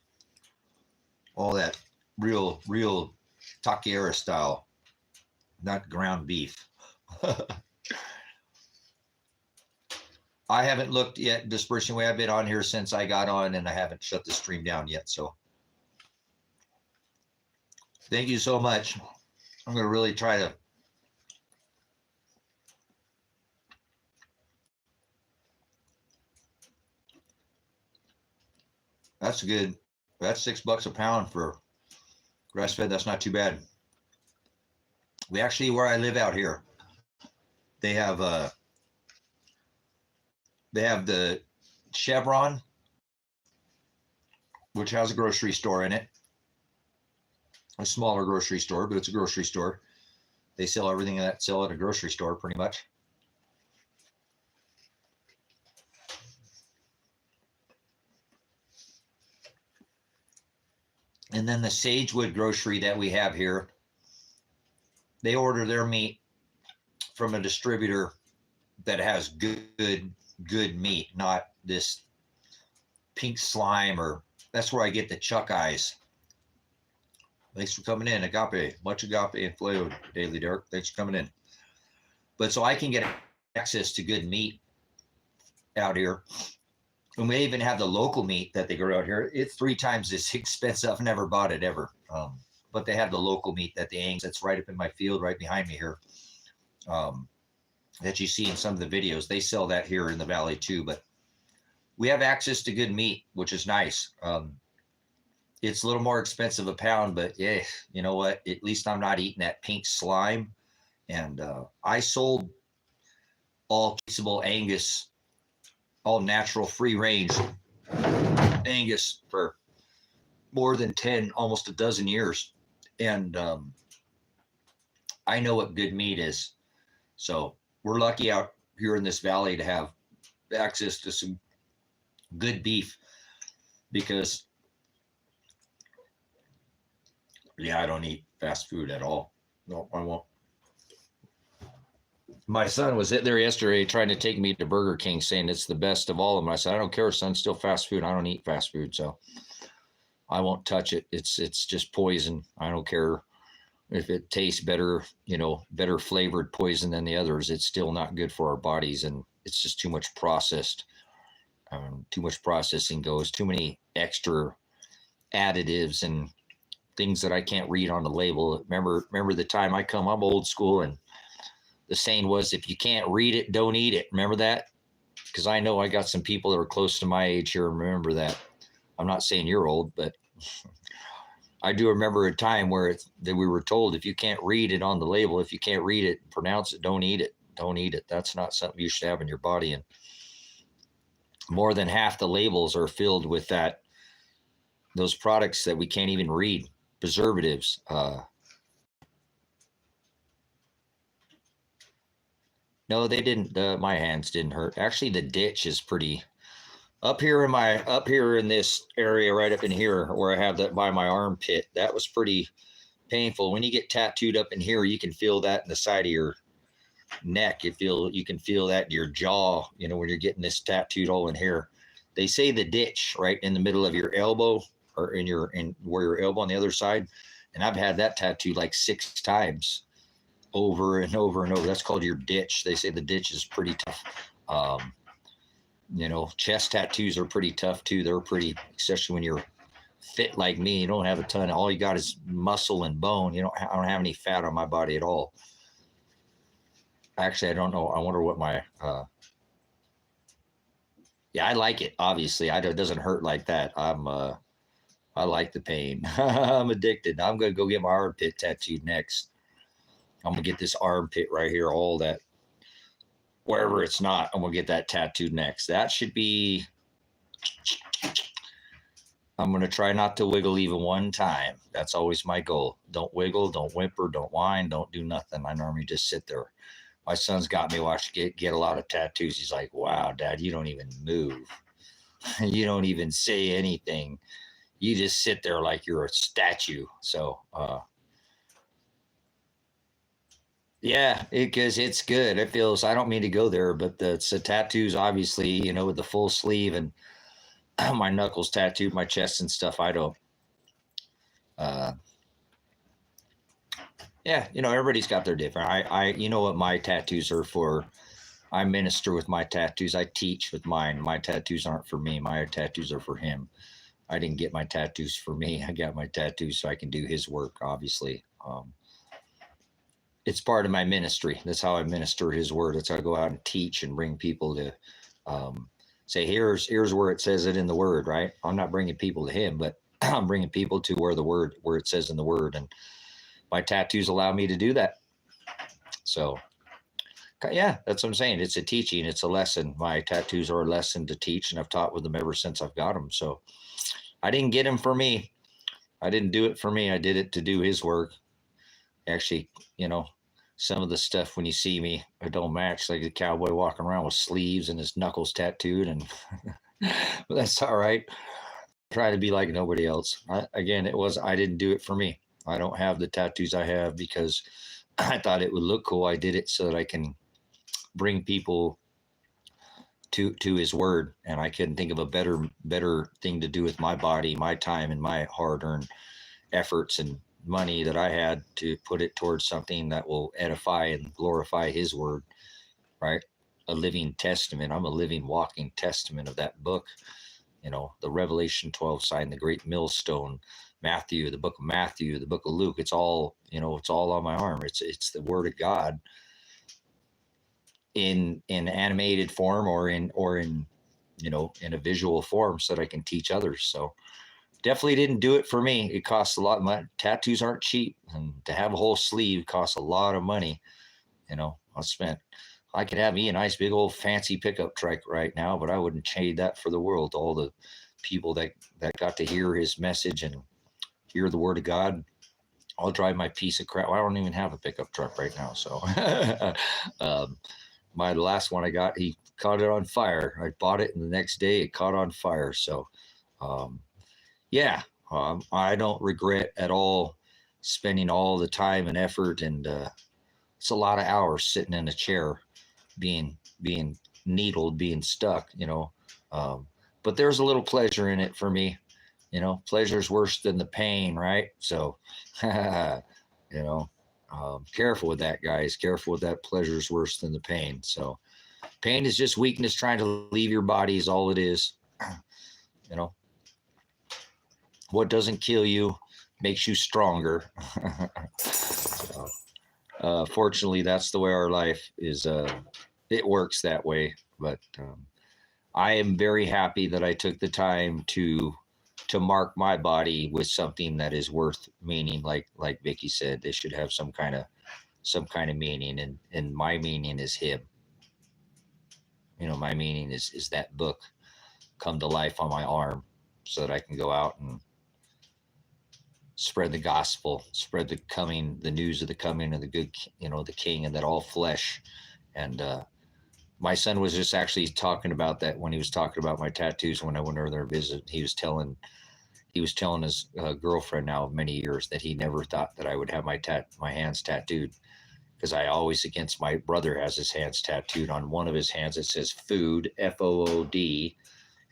all that real taqueria style, not ground beef. I haven't looked yet, Dispersion Way. I've been on here since I got on, and I haven't shut the stream down yet. So thank you so much. I'm going to really try to. That's good. That's $6 a pound for grass fed. That's not too bad. We actually, where I live out here, they have the Chevron, which has a grocery store in it, a smaller grocery store, but it's a grocery store. They sell everything that sell at a grocery store pretty much. And then the Sagewood grocery that we have here, they order their meat from a distributor that has good meat, not this pink slime, or that's where I get the chuck eyes. Thanks for coming in. Agape, much agape and flail daily, Derek. Thanks for coming in. But so I can get access to good meat out here. And we even have the local meat that they grow out here. It's 3 times as expensive. I've never bought it ever. But they have the local meat that they angs. That's right up in my field, right behind me here. That you see in some of the videos. They sell that here in the valley too. But we have access to good meat, which is nice. It's a little more expensive a pound, but yeah, you know what? At least I'm not eating that pink slime. And I sold all traceable Angus, all natural, free range Angus for more than 10, almost a dozen years. And I know what good meat is. So we're lucky out here in this valley to have access to some good beef, because yeah, I don't eat fast food at all. No, I won't. My son was there yesterday trying to take me to Burger King, saying it's the best of all of them. I said, I don't care, son, still fast food. I don't eat fast food, so I won't touch it. It's just poison. I don't care if it tastes better, better flavored poison than the others. It's still not good for our bodies, and it's just too much processed. Too much processing goes, too many extra additives and things that I can't read on the label. Remember the time I'm old school, and the saying was, if you can't read it, don't eat it. Remember that? Because I know I got some people that are close to my age here and remember that. I'm not saying you're old, but I do remember a time where that we were told, if you can't read it on the label, if you can't read it, pronounce it, don't eat it. Don't eat it. That's not something you should have in your body. And more than half the labels are filled with those products that we can't even read. Preservatives. No, they didn't. My hands didn't hurt. Actually, the ditch is pretty up here in this area, right up in here where I have that by my armpit. That was pretty painful. When you get tattooed up in here, you can feel that in the side of your neck. You can feel that in your jaw, when you're getting this tattooed all in here. They say the ditch right in the middle of your elbow, or in where your elbow on the other side. And I've had that tattooed like 6 times over and over and over. That's called your ditch. They say the ditch is pretty tough. Chest tattoos are pretty tough too. They're pretty, especially when you're fit like me. You don't have a ton. All you got is muscle and bone. I don't have any fat on my body at all. Actually, I don't know. I wonder what my yeah, I like it. Obviously, it doesn't hurt like that. I like the pain. I'm addicted. I'm gonna go get my armpit tattooed next. I'm gonna get this armpit right here, all that, wherever it's not, I'm gonna get that tattooed next. That should be. I'm gonna try not to wiggle even one time. That's always my goal. Don't wiggle, don't whimper, don't whine, don't do nothing. I normally just sit there. My son's got me watch get a lot of tattoos. He's like, wow, Dad, you don't even move. You don't even say anything. You just sit there like you're a statue. So, Yeah, because it's good. It feels, I don't mean to go there, but it's the tattoos, obviously, you know, with the full sleeve and my knuckles tattooed, my chest and stuff. I don't, uh, yeah, you know, everybody's got their different. You know what my tattoos are for. I minister with my tattoos. I teach with mine. My tattoos aren't for me. My tattoos are for him. I didn't get my tattoos for me. I got my tattoos so I can do his work, obviously. It's part of my ministry. That's how I minister his word. That's how I go out and teach and bring people to um, say, here's where it says it in the word, right? I'm not bringing people to him, but I'm bringing people to where it says in the word. And my tattoos allow me to do that. So yeah, that's what I'm saying. It's a teaching. It's a lesson. My tattoos are a lesson to teach, and I've taught with them ever since I've got them. So I didn't get them for me. I didn't do it for me. I did it to do his work. Actually, you know, some of the stuff when you see me, it don't match, like a cowboy walking around with sleeves and his knuckles tattooed, and but that's all right. Try to be like nobody else. Again, I didn't do it for me. I don't have the tattoos I have because I thought it would look cool. I did it so that I can bring people to his word, and I couldn't think of a better thing to do with my body, my time, and my hard-earned efforts and money that I had to put it towards something that will edify and glorify his word, right? A living testament. I'm a living, walking testament of that book. You know, the Revelation 12 sign, the great millstone, Matthew, the book of Matthew, the book of Luke. It's all, you know, it's all on my arm. It's the word of God in animated form or in you know, in a visual form so that I can teach others. So definitely didn't do it for me. It costs a lot. My tattoos aren't cheap, and to have a whole sleeve costs a lot of money. You know, I could have me a nice big old fancy pickup truck right now, but I wouldn't trade that for the world. All the people that got to hear his message and hear the word of God. I'll drive my piece of crap. I don't even have a pickup truck right now. So my last one I got, he caught it on fire. I bought it, and the next day it caught on fire. So um, yeah, I don't regret at all spending all the time and effort, and it's a lot of hours sitting in a chair, being needled, being stuck, you know. But there's a little pleasure in it for me, you know. Pleasure's worse than the pain, right? So, you know, careful with that, guys. Careful with that. Pleasure's worse than the pain. So, pain is just weakness trying to leave your body, is all it is. You know, what doesn't kill you makes you stronger. So, fortunately, that's the way our life is. It works that way. But I am very happy that I took the time to mark my body with something that is worth meaning. Like Vicky said, they should have some kind of meaning, and my meaning is him. You know, my meaning is that book come to life on my arm, so that I can go out and spread the gospel, spread the news of the coming of the good, you know, the King, and that all flesh. And my son was just actually talking about that when he was talking about my tattoos when I went over there to visit. He was telling his girlfriend now of many years that he never thought that I would have my hands tattooed, because I always, against my brother has his hands tattooed. On one of his hands it says food, FOOD,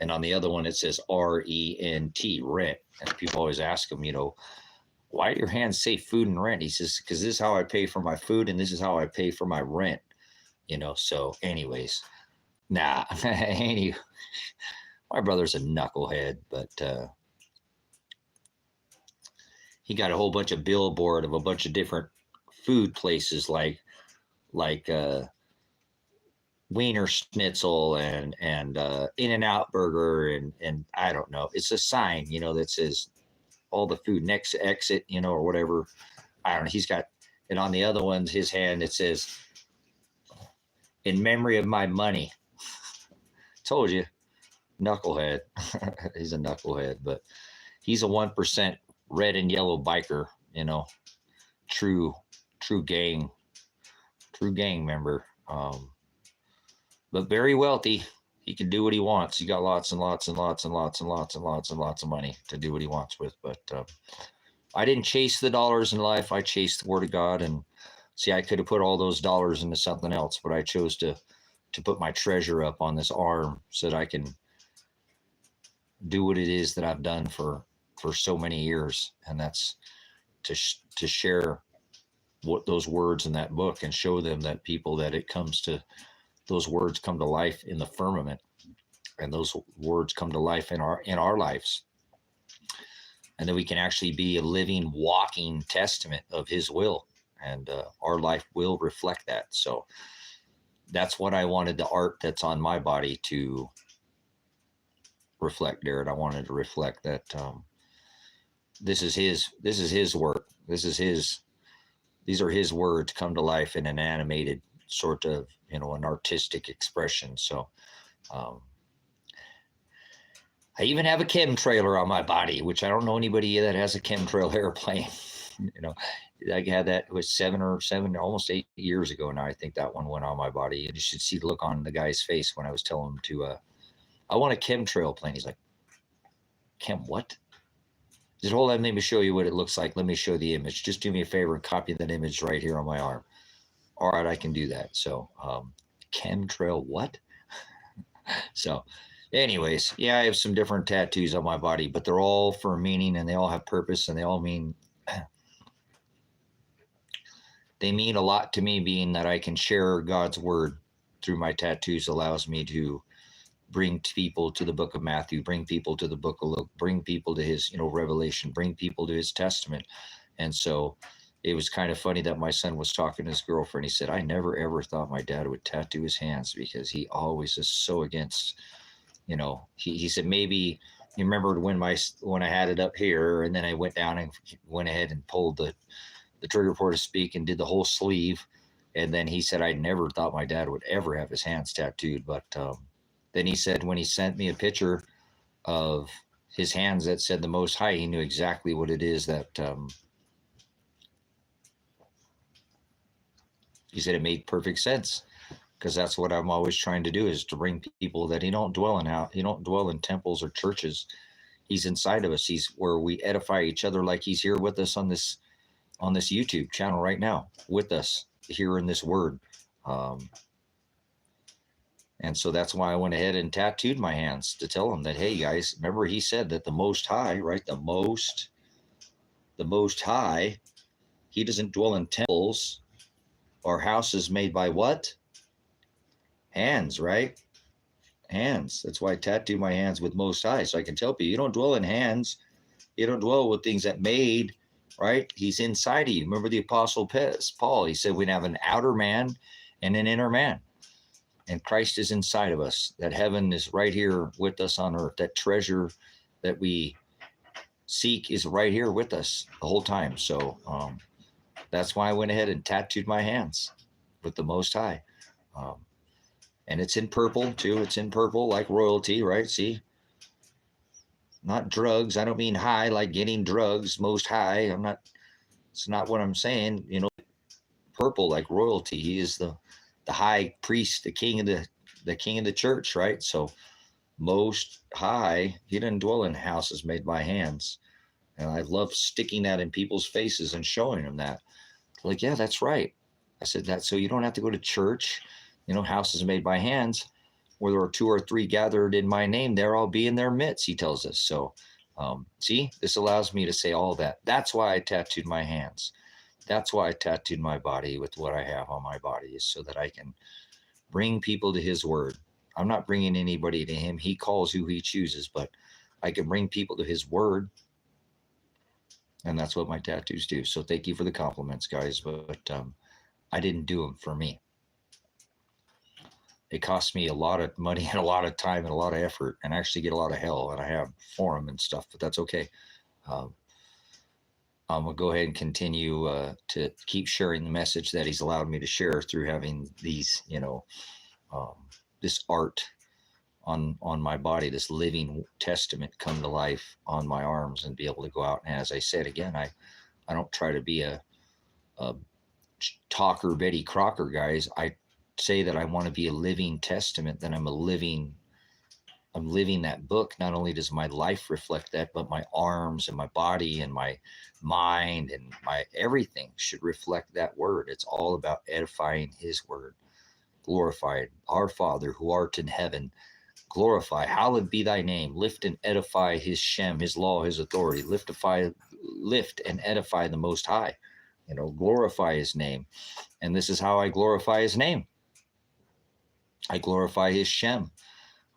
and on the other one it says RENT, rent. And people always ask him, you know, why do your hands say food and rent? He says, because this is how I pay for my food, and this is how I pay for my rent. You know, so anyways, nah, my brother's a knucklehead, but he got a whole bunch of billboard of a bunch of different food places like Wiener Schnitzel and In-N-Out Burger, and I don't know. It's a sign, you know, that says all the food next exit, you know, or whatever. I don't know. He's got, and on the other one's his hand, it says, in memory of my money. Told you, knucklehead. He's a knucklehead, but he's a 1% red and yellow biker, you know, true gang member. But very wealthy. He can do what he wants. He got lots and lots and lots and lots and lots and lots and lots of money to do what he wants with. But I didn't chase the dollars in life. I chased the word of God, and See, I could have put all those dollars into something else, but I chose to put my treasure up on this arm so that I can do what it is that I've done for so many years, and that's to share what those words in that book and show them that people that it comes to, those words come to life in the firmament, and those words come to life in our lives, and that we can actually be a living, walking testament of His will, and our life will reflect that. So that's what I wanted the art that's on my body to reflect, Darren. I wanted to reflect that this is his work. These are his words come to life in an animated sort of, an artistic expression. So I even have a chemtrailer on my body, which I don't know anybody that has a chemtrail airplane. I had that, it was 7 or almost 8 years ago now. I think that one went on my body, and you should see the look on the guy's face when I was telling him to, I want a chemtrail plane. He's like, chem what? Just hold on, let me show you what it looks like. Let me show the image. Just do me a favor and copy that image right here on my arm. All right, I can do that. So chemtrail what? So anyways, yeah, I have some different tattoos on my body, but they're all for a meaning, and they all have purpose, and they all mean, they mean a lot to me, being that I can share God's word through my tattoos allows me to bring people to the book of Matthew, bring people to the book of Luke, bring people to his, Revelation, bring people to his testament. And so it was kind of funny that my son was talking to his girlfriend. He said, I never, ever thought my dad would tattoo his hands, because he always is so against, he said, maybe you remember when I had it up here, and then I went down and went ahead and pulled the trigger pull to speak and did the whole sleeve. And then he said, I never thought my dad would ever have his hands tattooed. But then he said, when he sent me a picture of his hands that said the Most High, he knew exactly what it is that, he said it made perfect sense, because that's what I'm always trying to do, is to bring people that he don't dwell in temples or churches. He's inside of us. He's where we edify each other, like he's here with us on this YouTube channel right now, with us here in this word. And so that's why I went ahead and tattooed my hands, to tell him that, hey guys, remember he said that the Most High, right? The Most High, he doesn't dwell in temples or houses made by what? Hands, right? Hands. That's why I tattoo my hands with Most High, so I can tell people, you don't dwell in hands. You don't dwell with things that made, right? He's inside of you. Remember the Apostle Paul, he said we have an outer man and an inner man. And Christ is inside of us. That heaven is right here with us on earth. That treasure that we seek is right here with us the whole time. So that's why I went ahead and tattooed my hands with the Most High. And it's in purple too. It's in purple like royalty, right? See? Not drugs. I don't mean high like getting drugs, Most High. It's not what I'm saying. Purple like royalty. He is the high priest, the king of the church, right? So Most High, he doesn't dwell in houses made by hands. And I love sticking that in people's faces and showing them that. Like, yeah, that's right. I said that so you don't have to go to church, houses made by hands, where there are 2 or 3 gathered in my name, there I'll be in their midst, he tells us. So see, this allows me to say all that. That's why I tattooed my hands. That's why I tattooed my body with what I have on my body, is so that I can bring people to his word. I'm not bringing anybody to him. He calls who he chooses, but I can bring people to his word. And that's what my tattoos do. So thank you for the compliments, guys. But I didn't do them for me. It cost me a lot of money and a lot of time and a lot of effort, and I actually get a lot of hell, and I have for them and stuff, but that's okay. I'm going to go ahead and continue to keep sharing the message that he's allowed me to share through having these, this art on my body, this living testament come to life on my arms, and be able to go out. And as I said, again, I don't try to be a talker, Betty Crocker, guys. I say that I want to be a living testament, that I'm a living I'm living that book. Not only does my life reflect that, but my arms and my body and my mind and my everything should reflect that word. It's all about edifying his word. Glorified, our Father who art in heaven, glorify, hallowed be thy name. Lift and edify his Shem, his law, his authority. Lift and edify the Most High. Glorify his name. And this is how I glorify his name. I glorify his Shem.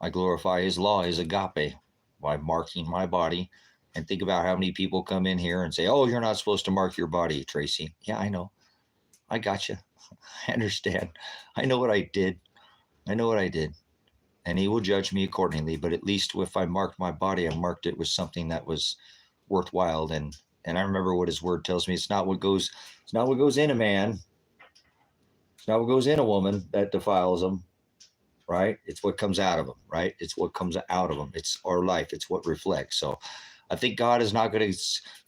I glorify his law, his agape, by marking my body. And think about how many people come in here and say, oh, you're not supposed to mark your body, Tracy. Yeah, I know. I got you. I understand. I know what I did. And he will judge me accordingly. But at least if I marked my body, I marked it with something that was worthwhile. And I remember what his word tells me. It's not what goes in a man. It's not what goes in a woman that defiles them. Right? It's what comes out of them, right? It's what comes out of them. It's our life. It's what reflects. So I think God is not going to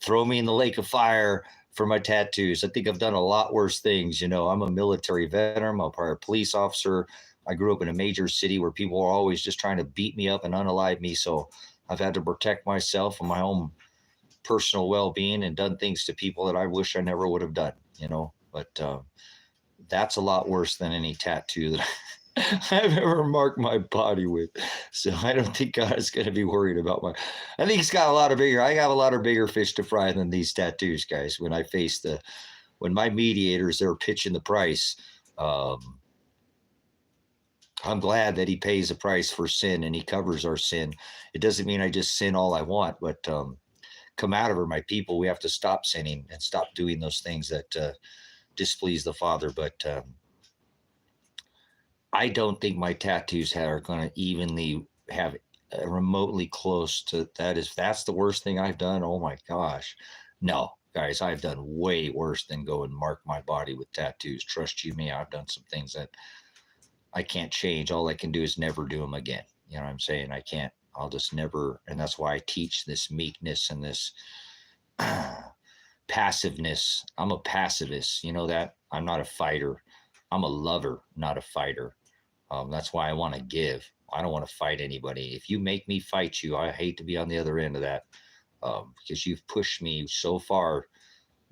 throw me in the lake of fire for my tattoos. I think I've done a lot worse things. I'm a military veteran. I'm a prior police officer. I grew up in a major city where people are always just trying to beat me up and unalive me. So I've had to protect myself and my own personal well-being and done things to people that I wish I never would have done, but that's a lot worse than any tattoo that I've ever marked my body with. So I don't think God is going to be worried about I think I got a lot of bigger fish to fry than these tattoos, guys. When my mediators, they're pitching the price, I'm glad that he pays a price for sin and he covers our sin. It doesn't mean I just sin all I want, but come out of her, my people. We have to stop sinning and stop doing those things that displease the Father. But I don't think my tattoos are going to evenly have remotely close to that. If that's the worst thing I've done, oh my gosh. No, guys, I've done way worse than go and mark my body with tattoos. Trust you me, I've done some things that I can't change. All I can do is never do them again. You know what I'm saying? I can't. I'll just never. And that's why I teach this meekness and this passiveness. I'm a pacifist. You know that? I'm not a fighter. I'm a lover, not a fighter. That's why I want to give. I don't want to fight anybody. If you make me fight you, I hate to be on the other end of that, because you've pushed me so far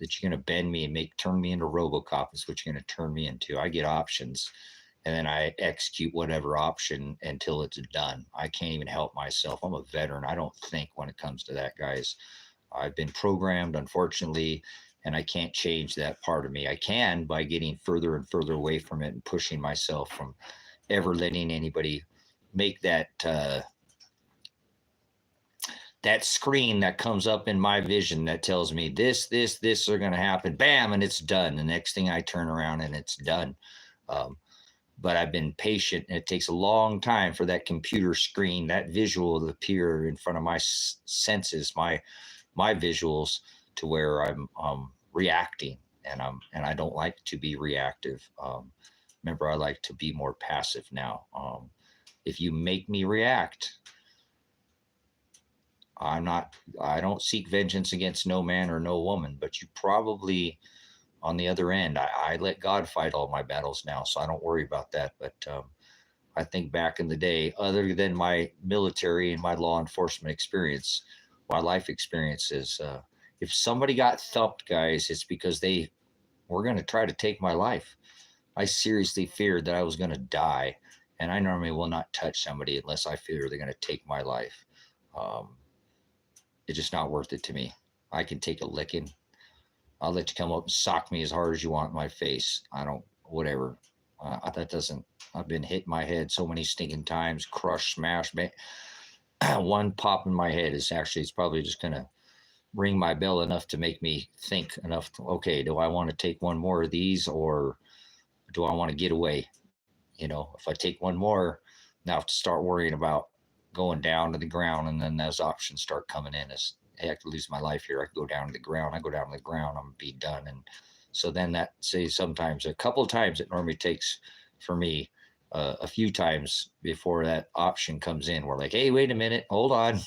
that you're going to bend me and turn me into RoboCop is what you're going to turn me into. I get options, and then I execute whatever option until it's done. I can't even help myself. I'm a veteran. I don't think when it comes to that, guys. I've been programmed, unfortunately, and I can't change that part of me. I can by getting further and further away from it and pushing myself from ever letting anybody make that screen that comes up in my vision that tells me this are going to happen. Bam, and it's done. The next thing I turn around and it's done. But I've been patient, and it takes a long time for that computer screen, that visual to appear in front of my senses, my visuals, to where I'm reacting, and I don't like to be reactive. Remember, I like to be more passive now. If you make me react, I don't seek vengeance against no man or no woman, but you probably on the other end, I let God fight all my battles now, so I don't worry about that. But I think back in the day, other than my military and my law enforcement experience, my life experiences, if somebody got thumped, guys, it's because they were going to try to take my life. I seriously feared that I was going to die, and I normally will not touch somebody unless I fear they're going to take my life. It's just not worth it to me. I can take a licking. I'll let you come up and sock me as hard as you want in my face. I don't, whatever. I've been hit in my head so many stinking times, crushed, smashed. One pop in my head it's probably just going to ring my bell enough to make me think enough. Okay, do I want to take one more of these, or do I want to get away? If I take one more, now I have to start worrying about going down to the ground, and then those options start coming in. I could lose my life here. I could go down to the ground. I'm going to be done. And so then that, say, sometimes a couple of times it normally takes for me a few times before that option comes in. We're like, hey, wait a minute. Hold on.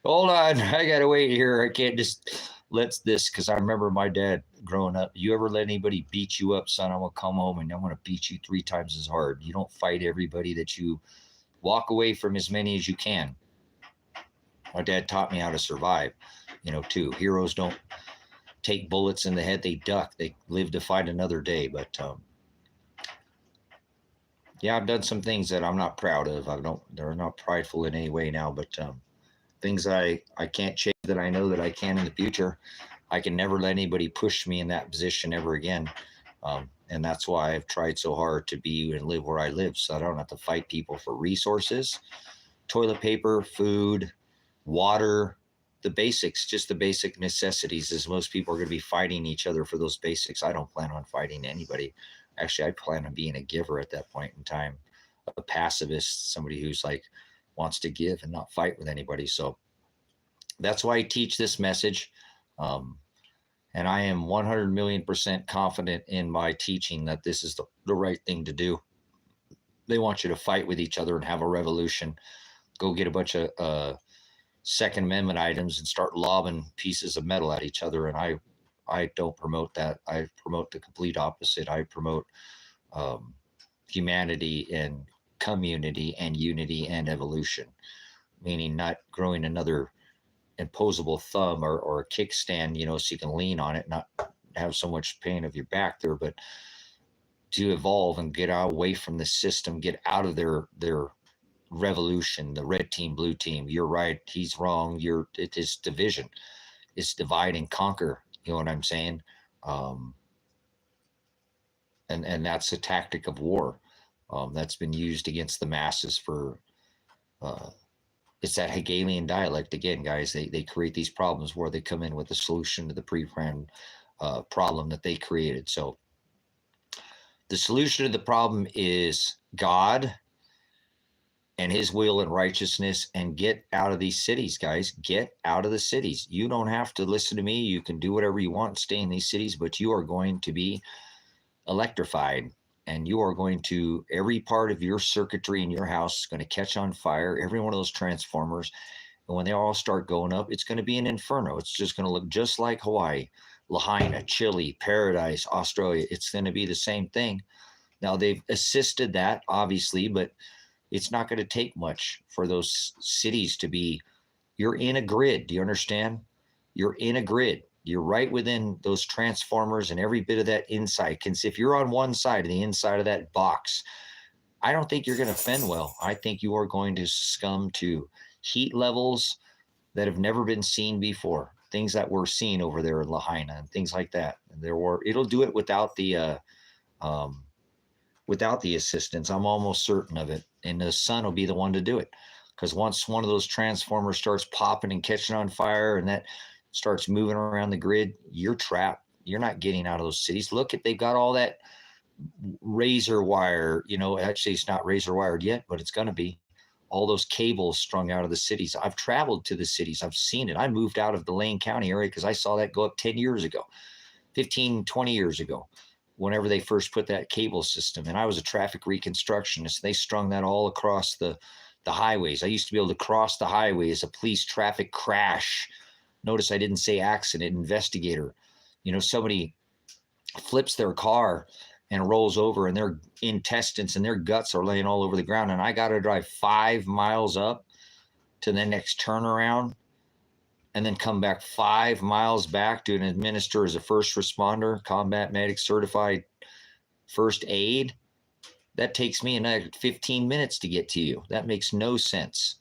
Hold on. I got to wait here. I can't just let this, because I remember my dad growing up. You ever let anybody beat you up, son? I'm going to come home and I'm going to beat you 3 times as hard. You don't fight everybody that you Walk away from as many as you can. My dad taught me how to survive, too. Heroes don't take bullets in the head, they duck. They live to fight another day. But yeah, I've done some things that I'm not proud of. They're not prideful in any way now, but things I can't change that I know that I can in the future. I can never let anybody push me in that position ever again. And that's why I've tried so hard to be and live where I live, so I don't have to fight people for resources, toilet paper, food, water, the basics, just the basic necessities, as most people are going to be fighting each other for those basics. I don't plan on fighting anybody. Actually, I plan on being a giver at that point in time, a pacifist, somebody who's like wants to give and not fight with anybody. So that's why I teach this message. And I am 100 million% confident in my teaching that this is the right thing to do. They want you to fight with each other and have a revolution. Go get a bunch of Second Amendment items and start lobbing pieces of metal at each other. And I don't promote that. I promote the complete opposite. I promote humanity and community and unity and evolution, meaning not growing another imposable thumb or a kickstand, so you can lean on it, not have so much pain of your back there, but to evolve and get away from the system, get out of their revolution, the red team, blue team. You're right, he's wrong. It is division. It's divide and conquer. You know what I'm saying? And that's a tactic of war that's been used against the masses for. It's that Hegelian dialect again, guys. They create these problems where they come in with a solution to the pre-planned problem that they created. So the solution to the problem is God and his will and righteousness, and get out of these cities, guys. Get out of the cities. You don't have to listen to me. You can do whatever you want, stay in these cities, but you are going to be electrified. And you are going to, every part of your circuitry in your house is going to catch on fire, every one of those transformers. And when they all start going up, it's going to be an inferno. It's just going to look just like Hawaii, Lahaina, Chile, Paradise, Australia. It's going to be the same thing. Now, they've assisted that, obviously, but it's not going to take much for those cities to be, you're in a grid. Do you understand? You're in a grid. You're right within those transformers and every bit of that inside. If you're on one side of the inside of that box, I don't think you're going to fend well. I think you are going to succumb to heat levels that have never been seen before. Things that we're seeing over there in Lahaina and things like that. And it'll do it without the assistance. I'm almost certain of it. And the sun will be the one to do it. Because once one of those transformers starts popping and catching on fire and that starts moving around the grid, you're trapped. You're not getting out of those cities. Look at, they've got all that razor wire, actually it's not razor wired yet, but it's going to be. All those cables strung out of the cities. I've traveled to the cities. I've seen it. I moved out of the Lane County area because I saw that go up 10 years ago, 15, 20 years ago, whenever they first put that cable system. And I was a traffic reconstructionist. They strung that all across the highways. I used to be able to cross the highway as a police traffic crash. Notice I didn't say accident, investigator. Somebody flips their car and rolls over and their intestines and their guts are laying all over the ground. And I got to drive 5 miles up to the next turnaround and then come back 5 miles back to administer as a first responder, combat medic, certified first aid. That takes me another 15 minutes to get to you. That makes no sense.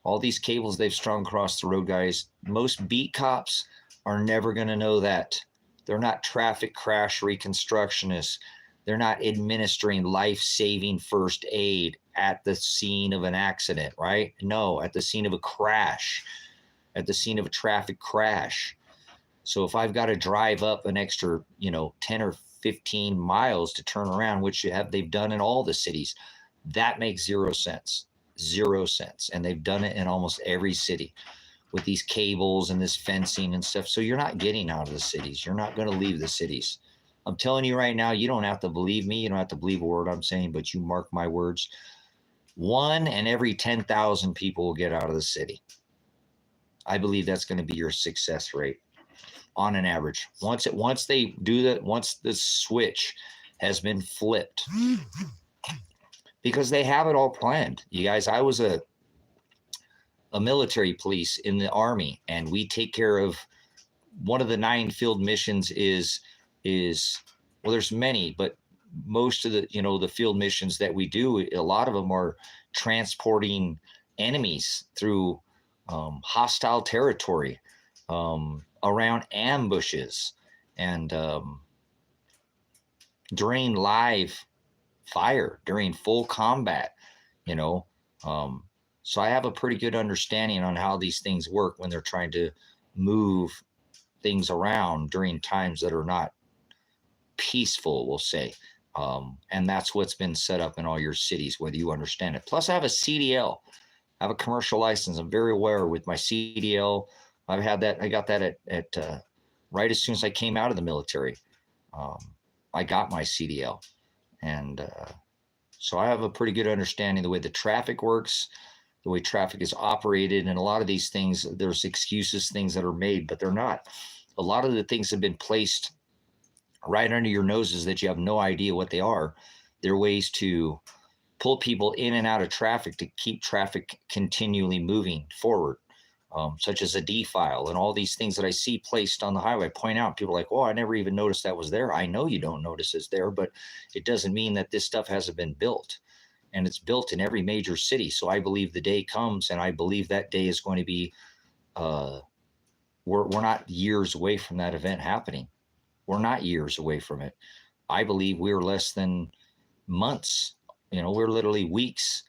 All these cables they've strung across the road, guys, most beat cops are never going to know that. They're not traffic crash reconstructionists. They're not administering life-saving first aid at the scene of an accident, right? No, at the scene of a crash, at the scene of a traffic crash. So if I've got to drive up an extra, 10 or 15 miles to turn around, which they've done in all the cities, that makes 0 sense. 0 sense. And they've done it in almost every city with these cables and this fencing and stuff. So you're not getting out of the cities. You're not going to leave the cities. I'm telling you right now, you don't have to believe me. You don't have to believe a word I'm saying, but you mark my words. 1 in every 10,000 people will get out of the city. I believe that's going to be your success rate on an average. Once they do that, once the switch has been flipped, because they have it all planned. You guys, I was a military police in the Army, and we take care of one of the 9 field missions is well, there's many, but most of the the field missions that we do, a lot of them are transporting enemies through hostile territory, around ambushes, and during live fire, during full combat, you know. So I have a pretty good understanding on how these things work when they're trying to move things around during times that are not peaceful, we'll say. And that's what's been set up in all your cities, whether you understand it. Plus, I have a CDL. I have a commercial license. I'm very aware with my CDL. I've had that. I got that at right as soon as I came out of the military. I got my CDL. And so I have a pretty good understanding of the way the traffic works, the way traffic is operated. And a lot of these things, there's excuses, things that are made, but they're not. A lot of the things have been placed right under your noses that you have no idea what they are. They're ways to pull people in and out of traffic to keep traffic continually moving forward, such as a D-file and all these things that I see placed on the highway. I point out, people are like, oh, I never even noticed that was there. I know you don't notice it's there, but it doesn't mean that this stuff hasn't been built. And it's built in every major city. So I believe the day comes, and I believe that day is going to be, we're not years away from that event happening. We're not years away from it. I believe we're less than months. We're literally weeks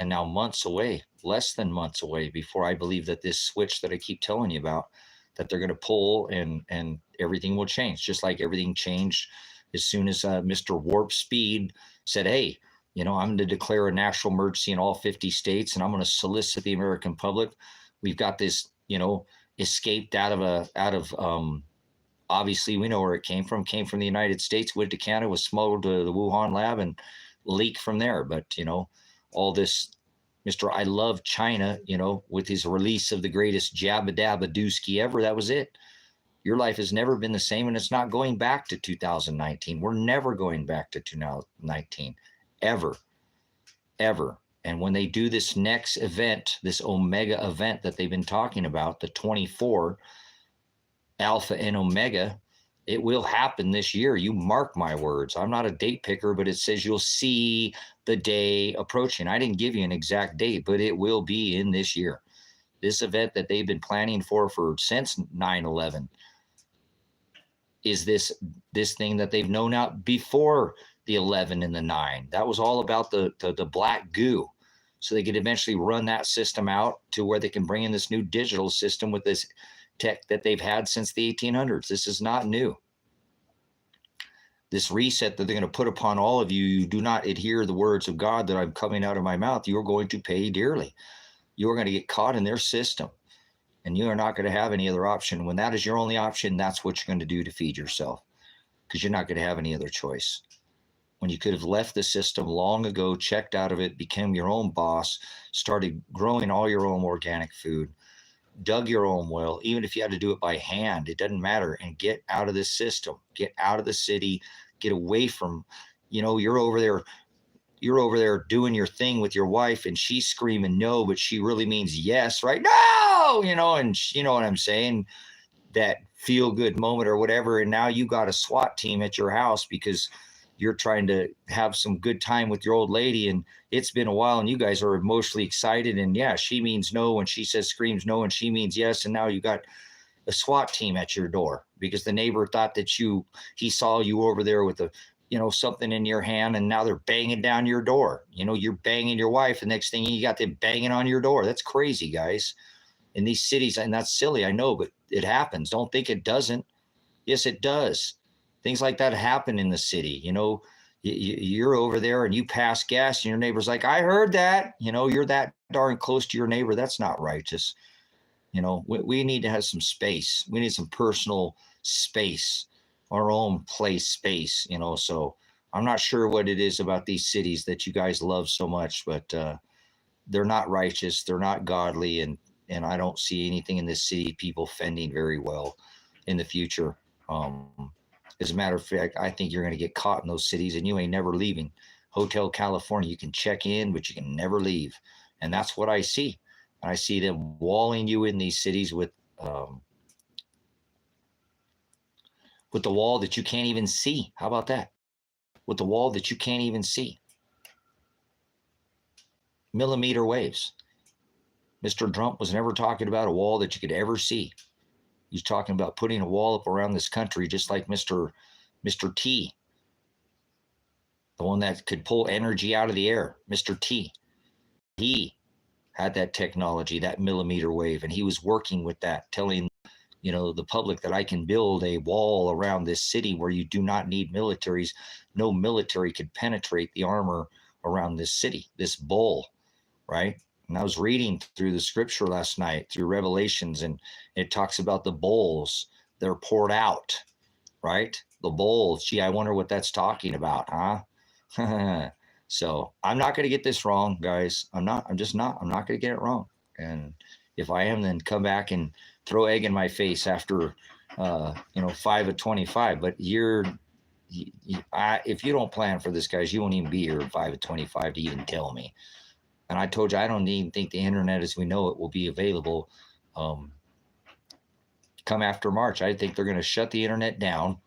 and now months away, less than months away, before I believe that this switch that I keep telling you about, that they're going to pull, and everything will change, just like everything changed as soon as Mr. Warp Speed said, hey, I'm going to declare a national emergency in all 50 states, and I'm going to solicit the American public. We've got this, escaped out of obviously we know where it came from the United States, went to Canada, was smuggled to the Wuhan lab and leaked from there. But, all this, Mr. I love China, with his release of the greatest jabba dabba dooski ever, that was it. Your life has never been the same, and it's not going back to 2019. We're never going back to 2019, ever. And when they do this next event, this Omega event that they've been talking about, the 24, Alpha and Omega, it will happen this year. You mark my words. I'm not a date picker, but it says you'll see the day approaching. I didn't give you an exact date, but it will be in this year. This event that they've been planning for since 9/11 is this thing that they've known out before the 11 and the 9. That was all about the black goo. So they could eventually run that system out to where they can bring in this new digital system with this tech that they've had since the 1800s. This is not new. This reset that they're going to put upon all of you, you do not adhere to the words of God that I'm coming out of my mouth, you're going to pay dearly. You're going to get caught in their system, and you are not going to have any other option. When that is your only option, that's what you're going to do to feed yourself, because you're not going to have any other choice. When you could have left the system long ago, checked out of it, became your own boss, started growing all your own organic food, dug your own well, even if you had to do it by hand, it doesn't matter, and get out of this system, get out of the city, get away from, you're over there doing your thing with your wife, and she's screaming no, but she really means yes, right? No, and you know what I'm saying? That feel good moment or whatever. And now you got a SWAT team at your house because you're trying to have some good time with your old lady, and it's been a while, and you guys are emotionally excited, and yeah, she means no, and she screams no, and she means yes, and now you got a SWAT team at your door because the neighbor thought that he saw you over there with something in your hand, and now they're banging down your door. You're banging your wife, the next thing you got them banging on your door. That's crazy, guys, in these cities, and that's silly, I know, but it happens. Don't think it doesn't. Yes, it does. Things like that happen in the city. You're over there and you pass gas and your neighbor's like, I heard that. You're that darn close to your neighbor. That's not righteous. We need to have some space. We need some personal space, our own place space, so I'm not sure what it is about these cities that you guys love so much, but they're not righteous. They're not godly. And I don't see anything in this city, people fending very well in the future. As a matter of fact, I think you're going to get caught in those cities and you ain't never leaving. Hotel California. You can check in, but you can never leave. And that's what I see. I see them walling you in these cities with the wall that you can't even see. How about that? With the wall that you can't even see. Millimeter waves. Mr. Trump was never talking about a wall that you could ever see. He's talking about putting a wall up around this country, just like Mr. T, the one that could pull energy out of the air. Mr. T, he had that technology, that millimeter wave, and he was working with that, telling the public that I can build a wall around this city where you do not need militaries. No military could penetrate the armor around this city, this bull, right? And I was reading through the scripture last night, through Revelations, and it talks about the bowls. They're poured out, right? The bowls. Gee, I wonder what that's talking about, huh? So I'm not going to get this wrong, guys. I'm not going to get it wrong. And if I am, then come back and throw egg in my face after, 5 of 25. But if you don't plan for this, guys, you won't even be here at 5 of 25 to even tell me. And I told you, I don't even think the internet as we know it will be available come after March. I think they're going to shut the internet down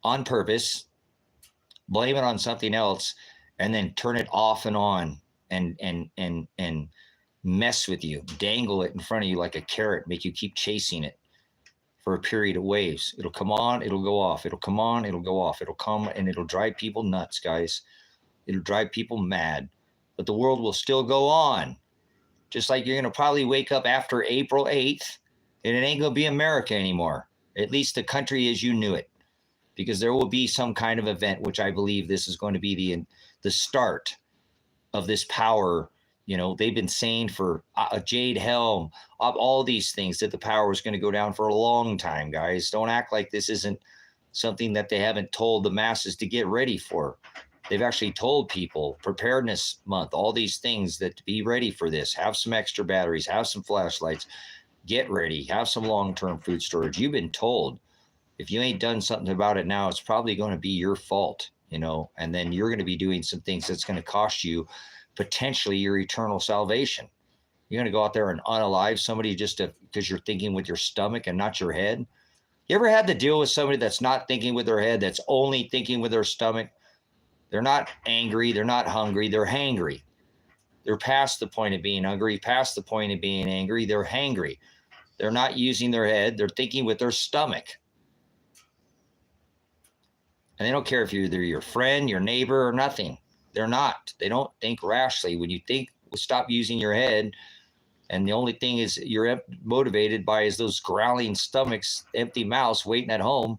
on purpose, blame it on something else, and then turn it off and on and mess with you, dangle it in front of you like a carrot, make you keep chasing it for a period of waves. It'll come on, it'll go off. It'll come on, it'll go off. It'll come and it'll drive people nuts, guys. It'll drive people mad. But the world will still go on. Just like you're going to probably wake up after April 8th, and it ain't going to be America anymore. At least the country as you knew it. Because there will be some kind of event, which I believe this is going to be the start of this power. They've been saying for Jade Helm, all these things, that the power was going to go down for a long time, guys. Don't act like this isn't something that they haven't told the masses to get ready for. They've actually told people, Preparedness Month, all these things, that to be ready for this. Have some extra batteries, have some flashlights, get ready, have some long-term food storage. You've been told. If you ain't done something about it now, it's probably going to be your fault, and then you're going to be doing some things that's going to cost you potentially your eternal salvation. You're going to go out there and unalive somebody just because you're thinking with your stomach and not your head. You ever had to deal with somebody that's not thinking with their head, that's only thinking with their stomach? They're not angry. They're not hungry. They're hangry. They're past the point of being hungry, past the point of being angry. They're hangry. They're not using their head. They're thinking with their stomach. And they don't care if you're either your friend, your neighbor, or nothing. They're not. They don't think rashly. When you think, stop using your head, and the only thing is you're motivated by is those growling stomachs, empty mouths waiting at home.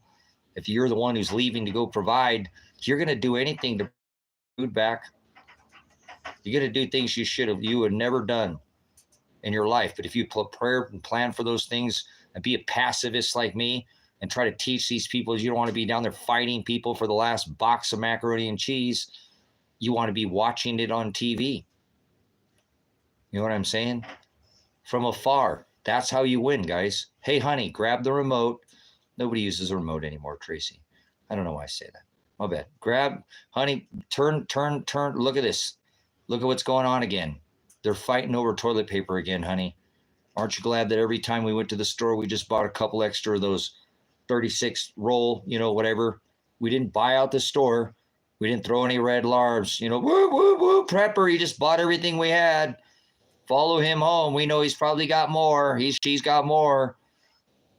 If you're the one who's leaving to go provide, you're going to do anything to bring food back. You're going to do things you would never done in your life. But if you prepare and plan for those things and be a pacifist like me, and try to teach these people, you don't want to be down there fighting people for the last box of macaroni and cheese. You want to be watching it on TV. You know what I'm saying? From afar. That's how you win, guys. Hey, honey, grab the remote. Nobody uses a remote anymore, Tracy. I don't know why I say that. My bad. Grab, honey, turn. Look at this. Look at what's going on again. They're fighting over toilet paper again, honey. Aren't you glad that every time we went to the store, we just bought a couple extra of those 36 roll, whatever. We didn't buy out the store. We didn't throw any red larves, woo, woo, woo, prepper. He just bought everything we had. Follow him home. We know he's probably got more. She's got more.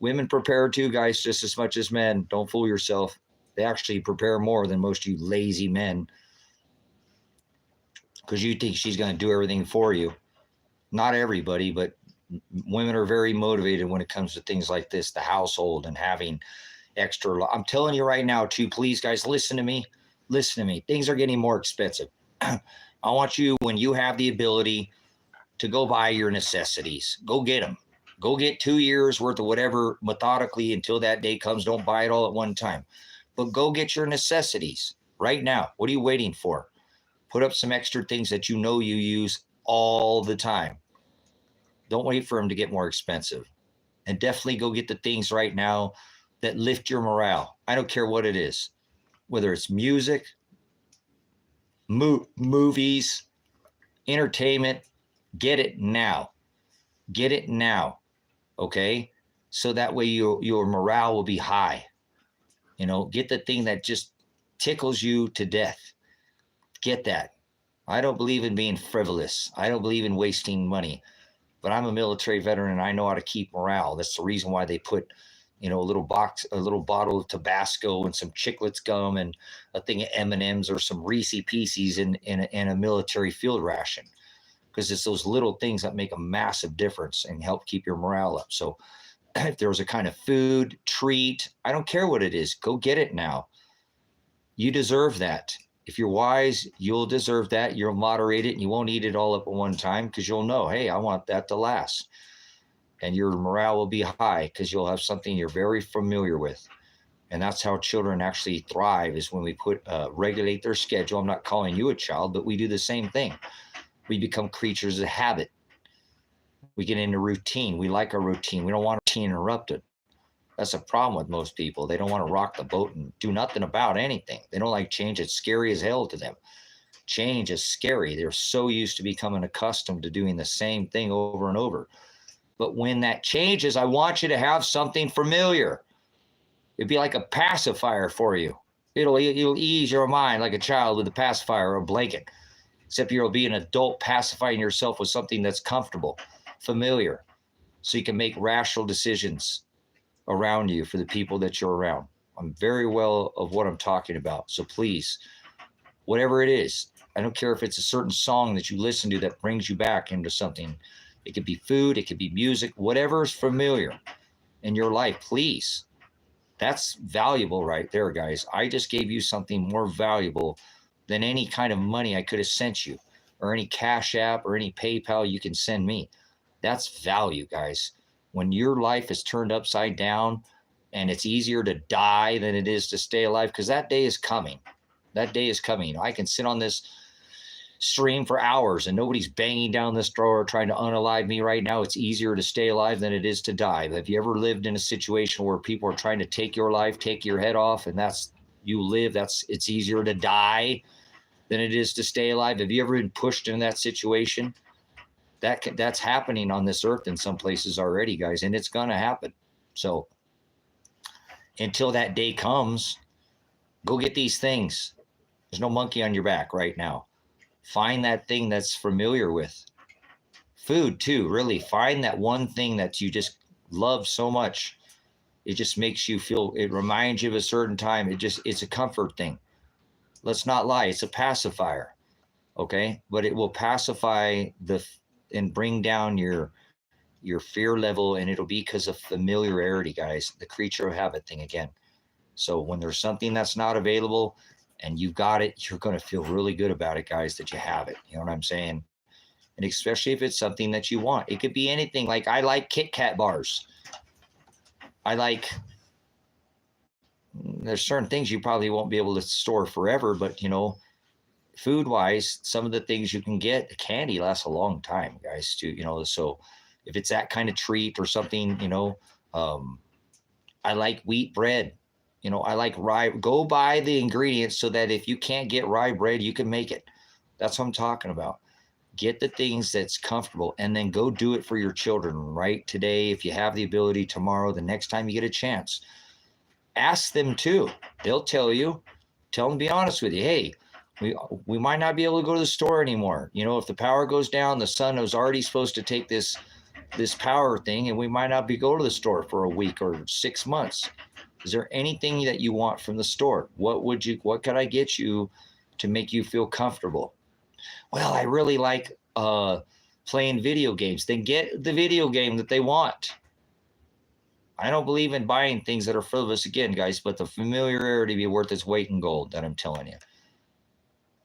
Women prepare too, guys, just as much as men. Don't fool yourself. They actually prepare more than most of you lazy men. Because you think she's going to do everything for you. Not everybody, but women are very motivated when it comes to things like this, the household and having extra. I'm telling you right now, too, please, guys, listen to me. Listen to me. Things are getting more expensive. I want you, when you have the ability to go buy your necessities, go get them. Go get 2 years worth of whatever methodically until that day comes. Don't buy it all at one time. But go get your necessities right now. What are you waiting for? Put up some extra things that you know you use all the time. Don't wait for them to get more expensive. And definitely go get the things right now that lift your morale. I don't care what it is, whether it's music, movies, entertainment. Get it now. Get it now. Okay. So that way your morale will be high. Get the thing that just tickles you to death. Get that. I don't believe in being frivolous. I don't believe in wasting money. But I'm a military veteran and I know how to keep morale. That's the reason why they put, a little bottle of Tabasco and some Chiclets gum and a thing of M&Ms or some Reese Pieces in a military field ration. Because it's those little things that make a massive difference and help keep your morale up. So if there's a kind of food, treat, I don't care what it is, go get it now. You deserve that. If you're wise, you'll deserve that. You'll moderate it and you won't eat it all up at one time because you'll know, hey, I want that to last. And your morale will be high because you'll have something you're very familiar with. And that's how children actually thrive, is when we regulate their schedule. I'm not calling you a child, but we do the same thing. We become creatures of habit. We get into routine. We like our routine. We don't want routine interrupted. That's a problem with most people. They don't want to rock the boat and do nothing about anything. They don't like change. It's scary as hell to them. Change is scary. They're so used to becoming accustomed to doing the same thing over and over. But when that changes, I want you to have something familiar. It'd be like a pacifier for you. It'll ease your mind like a child with a pacifier or a blanket. Except you'll be an adult pacifying yourself with something that's comfortable, familiar, so you can make rational decisions around you for the people that you're around. I'm very well of what I'm talking about. So please, whatever it is, I don't care if it's a certain song that you listen to that brings you back into something. It could be food, it could be music, whatever is familiar in your life, please. That's valuable right there, guys. I just gave you something more valuable than any kind of money I could have sent you, or any Cash App or any PayPal you can send me. That's value, guys. When your life is turned upside down and it's easier to die than it is to stay alive, because that day is coming. That day is coming. I can sit on this stream for hours and nobody's banging down this door trying to unalive me right now. It's easier to stay alive than it is to die. Have you ever lived in a situation where people are trying to take your life, take your head off, and you live? It's easier to die than it is to stay alive. Have you ever been pushed in that situation? That's happening on this earth in some places already, guys, and it's going to happen. So until that day comes, go get these things. There's no monkey on your back right now. Find that thing that's familiar with. Food too, really. Find that one thing that you just love so much. It just makes you feel, it reminds you of a certain time. It's a comfort thing. Let's not lie. It's a pacifier. Okay. But it will pacify and bring down your fear level. And it'll be because of familiarity, guys, the creature of habit thing again. So when there's something that's not available and you got it, you're going to feel really good about it, guys, that you have it. You know what I'm saying? And especially if it's something that you want. It could be anything. Like I like Kit Kat bars. There's certain things you probably won't be able to store forever, but food wise, some of the things you can get, candy lasts a long time, guys, too, so if it's that kind of treat or something, I like wheat bread, I like rye. Go buy the ingredients so that if you can't get rye bread, you can make it. That's what I'm talking about. Get the things that's comfortable and then go do it for your children right today. If you have the ability, tomorrow, the next time you get a chance, ask them too. They'll tell you, to be honest with you. Hey, we might not be able to go to the store anymore. If the power goes down, the sun was already supposed to take this power thing, and we might not be go to the store for a week or 6 months. Is there anything that you want from the store? What could I get you to make you feel comfortable? Well, I really like playing video games. Then get the video game that they want. I don't believe in buying things that are frivolous again, guys, but the familiarity be worth its weight in gold, that I'm telling you.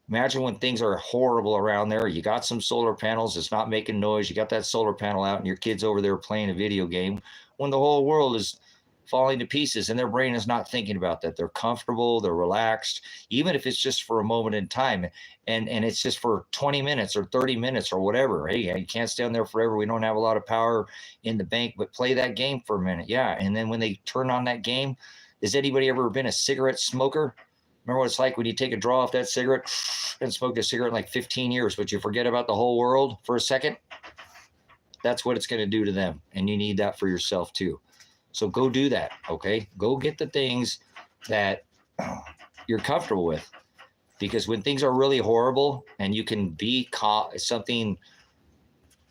Imagine when things are horrible around there. You got some solar panels. It's not making noise. You got that solar panel out and your kid's over there playing a video game when the whole world is falling to pieces and their brain is not thinking about that. They're comfortable. They're relaxed, even if it's just for a moment in time. And it's just for 20 minutes or 30 minutes or whatever. Hey, you can't stay on there forever. We don't have a lot of power in the bank, but play that game for a minute. Yeah. And then when they turn on that game, has anybody ever been a cigarette smoker? Remember what it's like when you take a draw off that cigarette and smoke a cigarette in like 15 years, but you forget about the whole world for a second? That's what it's going to do to them. And you need that for yourself too. So go do that, okay? Go get the things that you're comfortable with. Because when things are really horrible and you can be something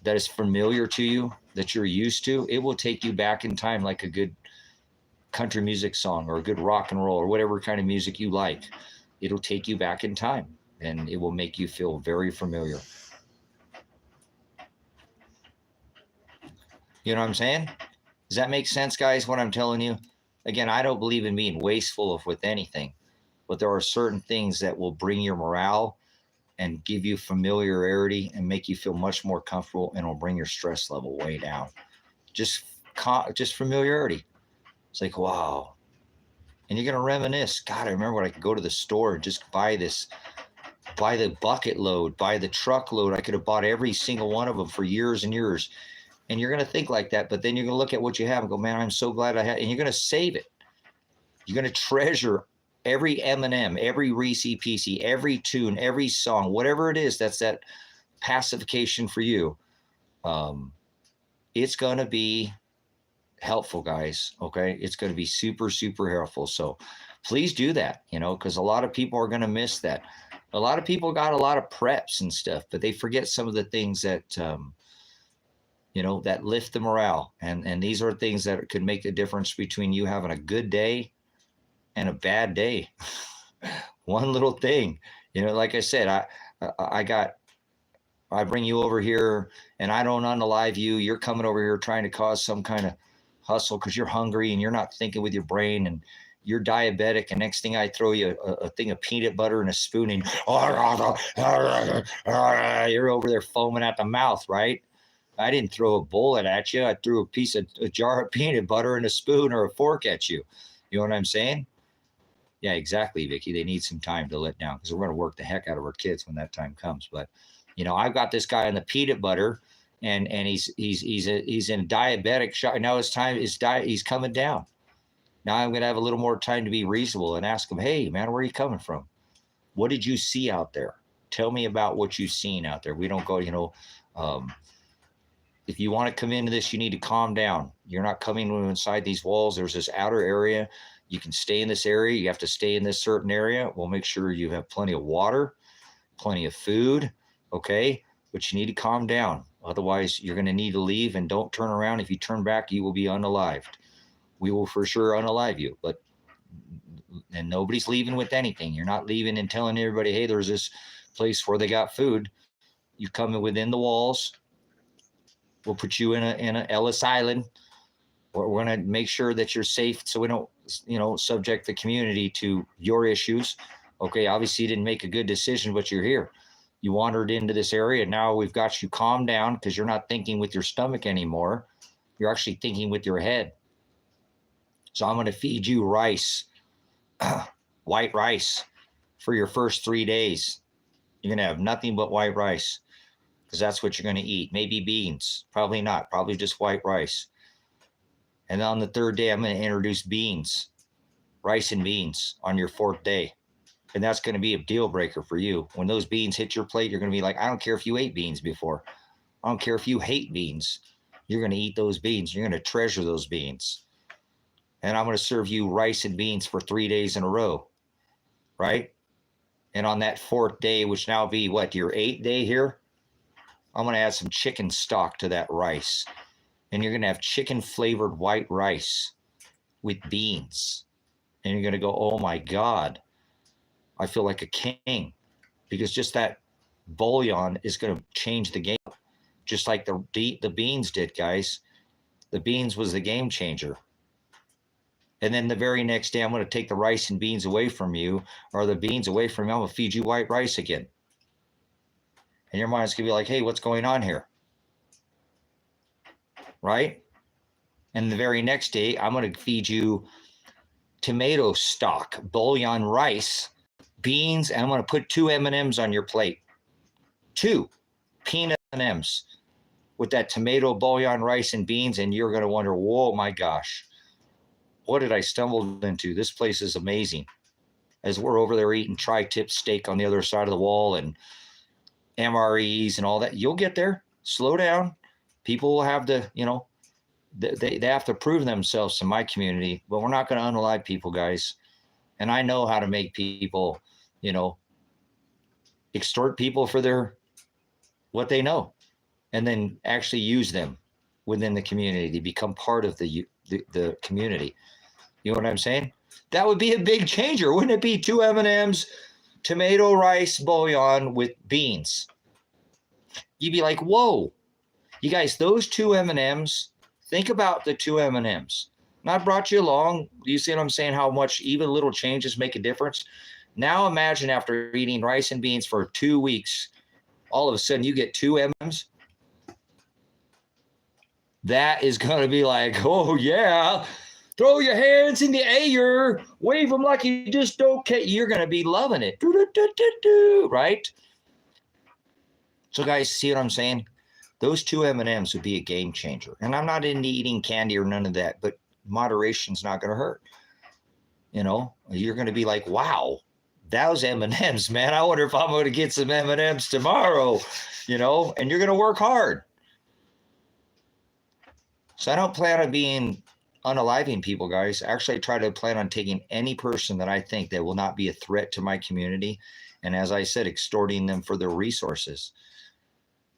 that is familiar to you, that you're used to, it will take you back in time like a good country music song or a good rock and roll or whatever kind of music you like. It'll take you back in time and it will make you feel very familiar. You know what I'm saying? Does that make sense, guys, what I'm telling you? Again, I don't believe in being wasteful with anything, but there are certain things that will bring your morale and give you familiarity and make you feel much more comfortable, and will bring your stress level way down. Just familiarity. It's like, wow. And you're going to reminisce. God, I remember when I could go to the store and just buy the bucket load, buy the truckload. I could have bought every single one of them for years and years. And you're going to think like that, but then you're going to look at what you have and go, man, I'm so glad I had, and you're going to save it. You're going to treasure every M&M, every Reese Piece, every tune, every song, whatever it is, that's that pacification for you. It's going to be helpful, guys. Okay. It's going to be super, super helpful. So please do that, because a lot of people are going to miss that. A lot of people got a lot of preps and stuff, but they forget some of the things that, that lift the morale. And these are things that could make the difference between you having a good day and a bad day. One little thing, like I said, I bring you over here and I don't unalive you. You're coming over here trying to cause some kind of hustle because you're hungry and you're not thinking with your brain and you're diabetic. And next thing I throw you a thing of peanut butter and a spoon and you're over there foaming at the mouth, right? I didn't throw a bullet at you. I threw a jar of peanut butter and a spoon or a fork at you. You know what I'm saying? Yeah, exactly, Vicky. They need some time to let down because we're going to work the heck out of our kids when that time comes. But, I've got this guy on the peanut butter and he's in a diabetic shock. Now his time is he's coming down. Now I'm going to have a little more time to be reasonable and ask him, hey, man, where are you coming from? What did you see out there? Tell me about what you've seen out there. We don't go, if you want to come into this, you need to calm down. You're not coming inside these walls. There's this outer area. You can stay in this area. You have to stay in this certain area. We'll make sure you have plenty of water, plenty of food, okay? But you need to calm down. Otherwise, you're going to need to leave, and don't turn around. If you turn back, you will be unalived. We will for sure unalive you, and nobody's leaving with anything. You're not leaving and telling everybody, hey, there's this place where they got food. You come within the walls. We'll put you in a Ellis Island. We're going to make sure that you're safe so we don't, subject the community to your issues. Okay, obviously you didn't make a good decision, but you're here. You wandered into this area. Now we've got you calmed down because you're not thinking with your stomach anymore. You're actually thinking with your head. So I'm going to feed you rice, white rice, for your first 3 days. You're going to have nothing but white rice because that's what you're going to eat. Maybe beans. Probably not. Probably just white rice. And on the third day, I'm going to introduce beans, rice and beans on your fourth day. And that's going to be a deal breaker for you. When those beans hit your plate, you're going to be like, I don't care if you ate beans before. I don't care if you hate beans. You're going to eat those beans. You're going to treasure those beans. And I'm going to serve you rice and beans for 3 days in a row, right? And on that fourth day, which now be your 8th day here, I'm going to add some chicken stock to that rice. And you're going to have chicken flavored white rice with beans. And you're going to go, oh my God, I feel like a king. Because just that bouillon is going to change the game. Just like the beans did, guys. The beans was the game changer. And then the very next day, I'm going to take the rice and beans away from you, or the beans away from you. I'm going to feed you white rice again. And your mind's going to be like, hey, what's going on here? Right? And the very next day, I'm going to feed you tomato stock, bouillon rice, beans, and I'm going to put 2 M&Ms on your plate. 2 peanut M&Ms with that tomato bouillon rice and beans, and you're going to wonder, whoa, my gosh, what did I stumble into? This place is amazing. as we're over there eating tri-tip steak on the other side of the wall and MREs and all that. You'll get there. Slow down. People will have to, they have to prove themselves in my community, but we're not going to unalive people, guys. And I know how to make people, extort people for what they know, and then actually use them within the community to become part of the community. You know what I'm saying? That would be a big changer. Wouldn't it be 2 M&Ms, tomato rice bouillon with beans? You'd be like, whoa. You guys, those 2 M&Ms, think about the 2 M&Ms. And I brought you along. You see what I'm saying? How much even little changes make a difference. Now imagine after eating rice and beans for 2 weeks, all of a sudden you get 2 M&Ms. That is going to be like, oh yeah, throw your hands in the air, wave them like you just don't care. You're going to be loving it. Right? So guys, see what I'm saying? Those 2 M&Ms would be a game changer. And I'm not into eating candy or none of that, but moderation's not going to hurt. You're going to be like, wow, those M&Ms, man. I wonder if I'm going to get some M&Ms tomorrow, and you're going to work hard. So I don't plan on being unaliving people, guys. Actually, I try to plan on taking any person that I think that will not be a threat to my community. And as I said, extorting them for their resources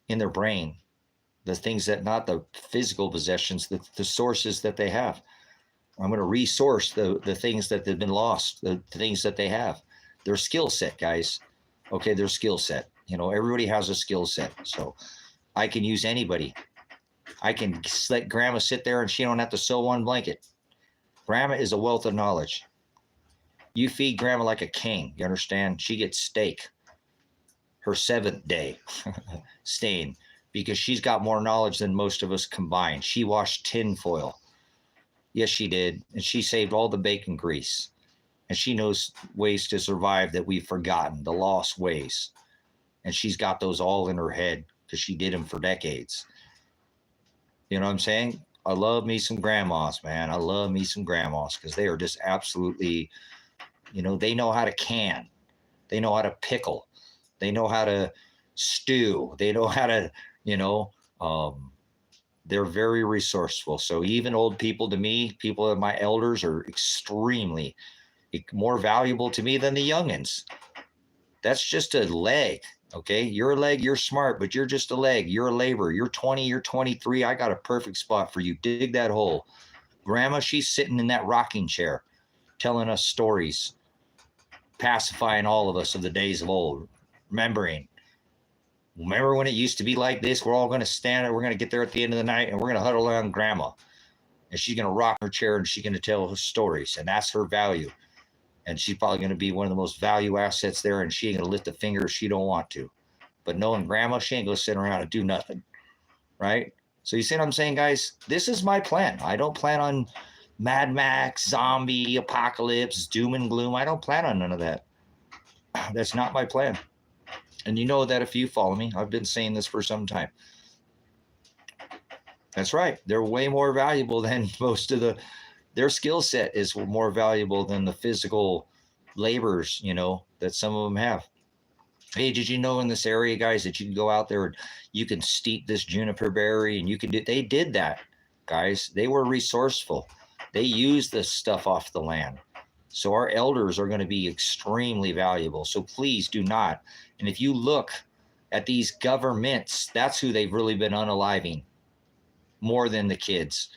in their brain, the things that, not the physical possessions, the sources that they have. I'm going to resource the things that have been lost, the things that they have, their skill set, guys. Okay, their skill set. Everybody has a skill set. So I can use anybody. I can let grandma sit there and she don't have to sew one blanket. Grandma is a wealth of knowledge. You feed grandma like a king. You understand? She gets steak. Her 7th day staying, because she's got more knowledge than most of us combined. She washed tin foil. Yes, she did. And she saved all the bacon grease. And she knows ways to survive that we've forgotten, the lost ways. And she's got those all in her head because she did them for decades. You know what I'm saying? I love me some grandmas, man. I love me some grandmas because they are just absolutely, they know how to can. They know how to pickle. They know how to stew. They know how to, they're very resourceful. So even old people, to me, people of my elders are extremely more valuable to me than the youngins. That's just a leg. Okay, you're a leg, you're smart, but you're just a leg. You're a laborer. You're 20, you're 23. I got a perfect spot for you. Dig that hole. Grandma, she's sitting in that rocking chair, telling us stories, pacifying all of us of the days of old, remember when it used to be like this? We're all going to stand there. We're going to get there at the end of the night and we're going to huddle around grandma. And she's going to rock her chair and she's going to tell her stories. And that's her value. And she's probably going to be one of the most value assets there. And she ain't going to lift a finger if she don't want to. But knowing grandma, she ain't going to sit around and do nothing. Right? So you see what I'm saying, guys? This is my plan. I don't plan on Mad Max, zombie, apocalypse, doom and gloom. I don't plan on none of that. That's not my plan. And you know that if you follow me, I've been saying this for some time. That's right. They're way more valuable than most of their skill set is more valuable than the physical labors, that some of them have. Hey, did you know in this area, guys, that you can go out there and you can steep this juniper berry and they did that, guys. They were resourceful. They used this stuff off the land. So our elders are going to be extremely valuable. So please do not. And if you look at these governments, that's who they've really been unaliving more than the kids,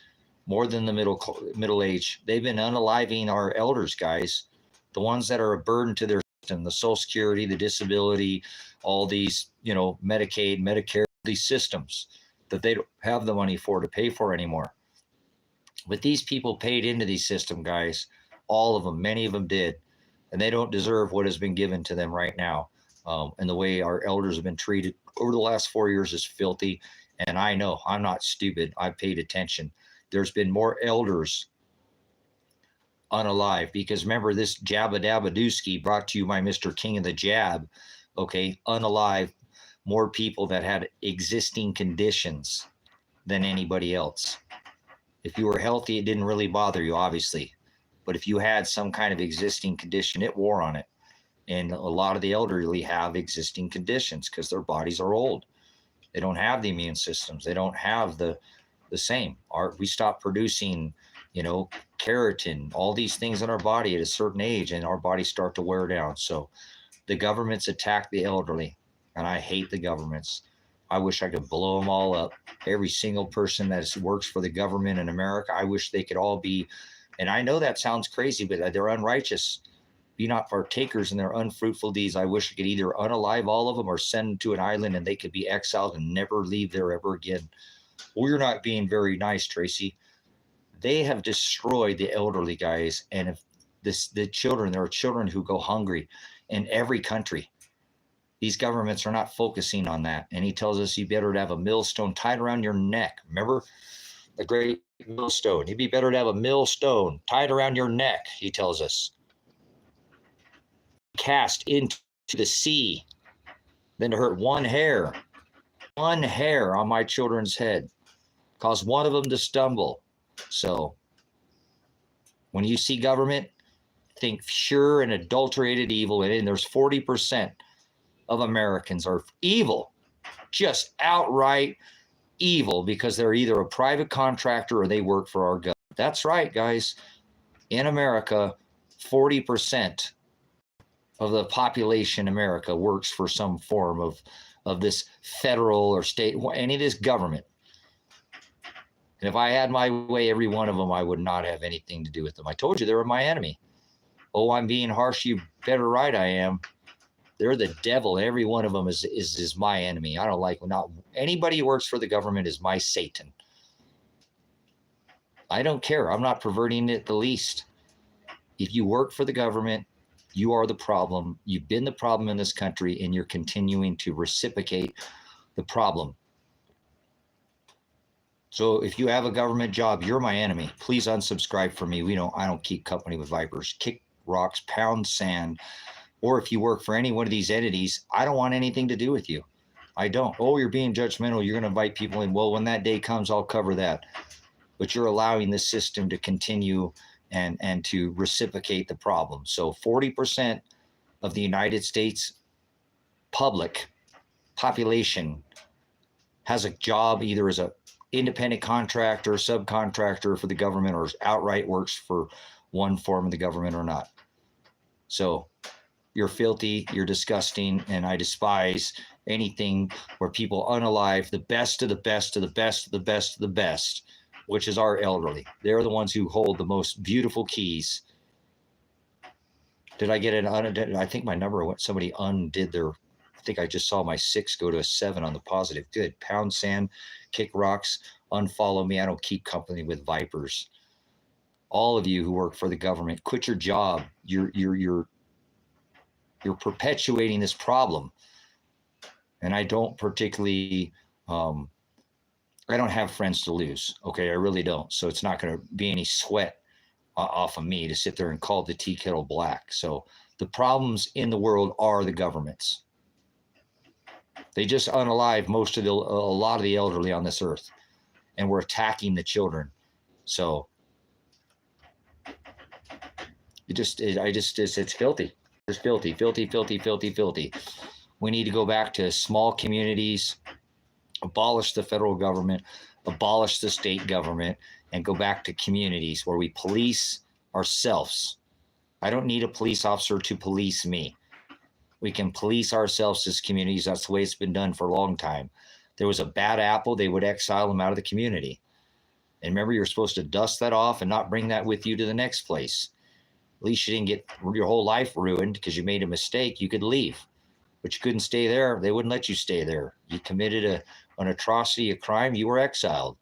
more than the middle age. They've been unaliving our elders, guys, the ones that are a burden to their system, the Social Security, the disability, all these, Medicaid, Medicare, these systems that they don't have the money to pay for anymore. But these people paid into these systems, guys, all of them, many of them did, and they don't deserve what has been given to them right now. And the way our elders have been treated over the last 4 years is filthy. And I know I'm not stupid. I've paid attention. There's been more elders unalive because remember this Jabba Dabba Dooski brought to you by Mr. King of the Jab. Okay. Unalive more people that had existing conditions than anybody else. If you were healthy, it didn't really bother you, obviously. But if you had some kind of existing condition, it wore on it. And a lot of the elderly have existing conditions because their bodies are old. They don't have the immune systems. They don't have the same. We stop producing, keratin, all these things in our body at a certain age, and our bodies start to wear down. So the governments attack the elderly, and I hate the governments. I wish I could blow them all up. Every single person that works for the government in America, I wish they could all be, and I know that sounds crazy, but they're unrighteous. Be not partakers in their unfruitful deeds. I wish I could either unalive all of them or send them to an island and they could be exiled and never leave there ever again. Well, you're not being very nice, Tracy. They have destroyed the elderly, guys. And if the children, there are children who go hungry in every country. These governments are not focusing on that. And he tells us you better to have a millstone tied around your neck. Remember the great millstone? It'd be better to have a millstone tied around your neck, he tells us. Cast into the sea than to hurt one hair on my children's head, cause one of them to stumble. So when you see government, think pure and adulterated evil, and there's 40% of Americans are evil, just outright evil, because they're either a private contractor or they work for our government. That's right, guys. In America, 40% of the population in America works for some form of this federal or state, any of this government. And if I had my way, every one of them, I would not have anything to do with them. I told you they were my enemy. Oh, I'm being harsh. You better right I am. They're the devil. Every one of them is my enemy. I don't like, not anybody who works for the government is my Satan. I don't care. I'm not perverting it the least. If you work for the government, you are the problem. You've been the problem in this country, and you're continuing to reciprocate the problem. So if you have a government job, you're my enemy. Please unsubscribe from me. I don't keep company with vipers. Kick rocks, pound sand. Or if you work for any one of these entities, I don't want anything to do with you. I don't. Oh, you're being judgmental. You're going to invite people in. Well, when that day comes, I'll cover that. But you're allowing this system to continue and to reciprocate the problem. So 40% of the United States public population has a job either as a independent contractor, subcontractor for the government, or outright works for one form of the government or not. So you're filthy, you're disgusting, and I despise anything where people unalive the best of the best of the best of the best of the best, which is our elderly. They're the ones who hold the most beautiful keys. Did I get I think my number, somebody undid their, I think I just saw my 6 go to a 7 on the positive. Good. Pound sand, kick rocks, unfollow me. I don't keep company with vipers. All of you who work for the government, quit your job. You're perpetuating this problem. And I don't particularly, I don't have friends to lose. Okay, I really don't. So it's not going to be any sweat off of me to sit there and call the tea kettle black. So the problems in the world are the governments. They just unalive a lot of the elderly on this earth, and we're attacking the children. So it's filthy. It's filthy, filthy, filthy, filthy, filthy. We need to go back to small communities, abolish the federal government, abolish the state government, and go back to communities where we police ourselves. I don't need a police officer to police me. We can police ourselves as communities. That's the way it's been done for a long time. There was a bad apple, they would exile them out of the community. And remember, you're supposed to dust that off and not bring that with you to the next place. At least you didn't get your whole life ruined because you made a mistake. You could leave, but you couldn't stay there. They wouldn't let you stay there. You committed an atrocity, a crime, you were exiled.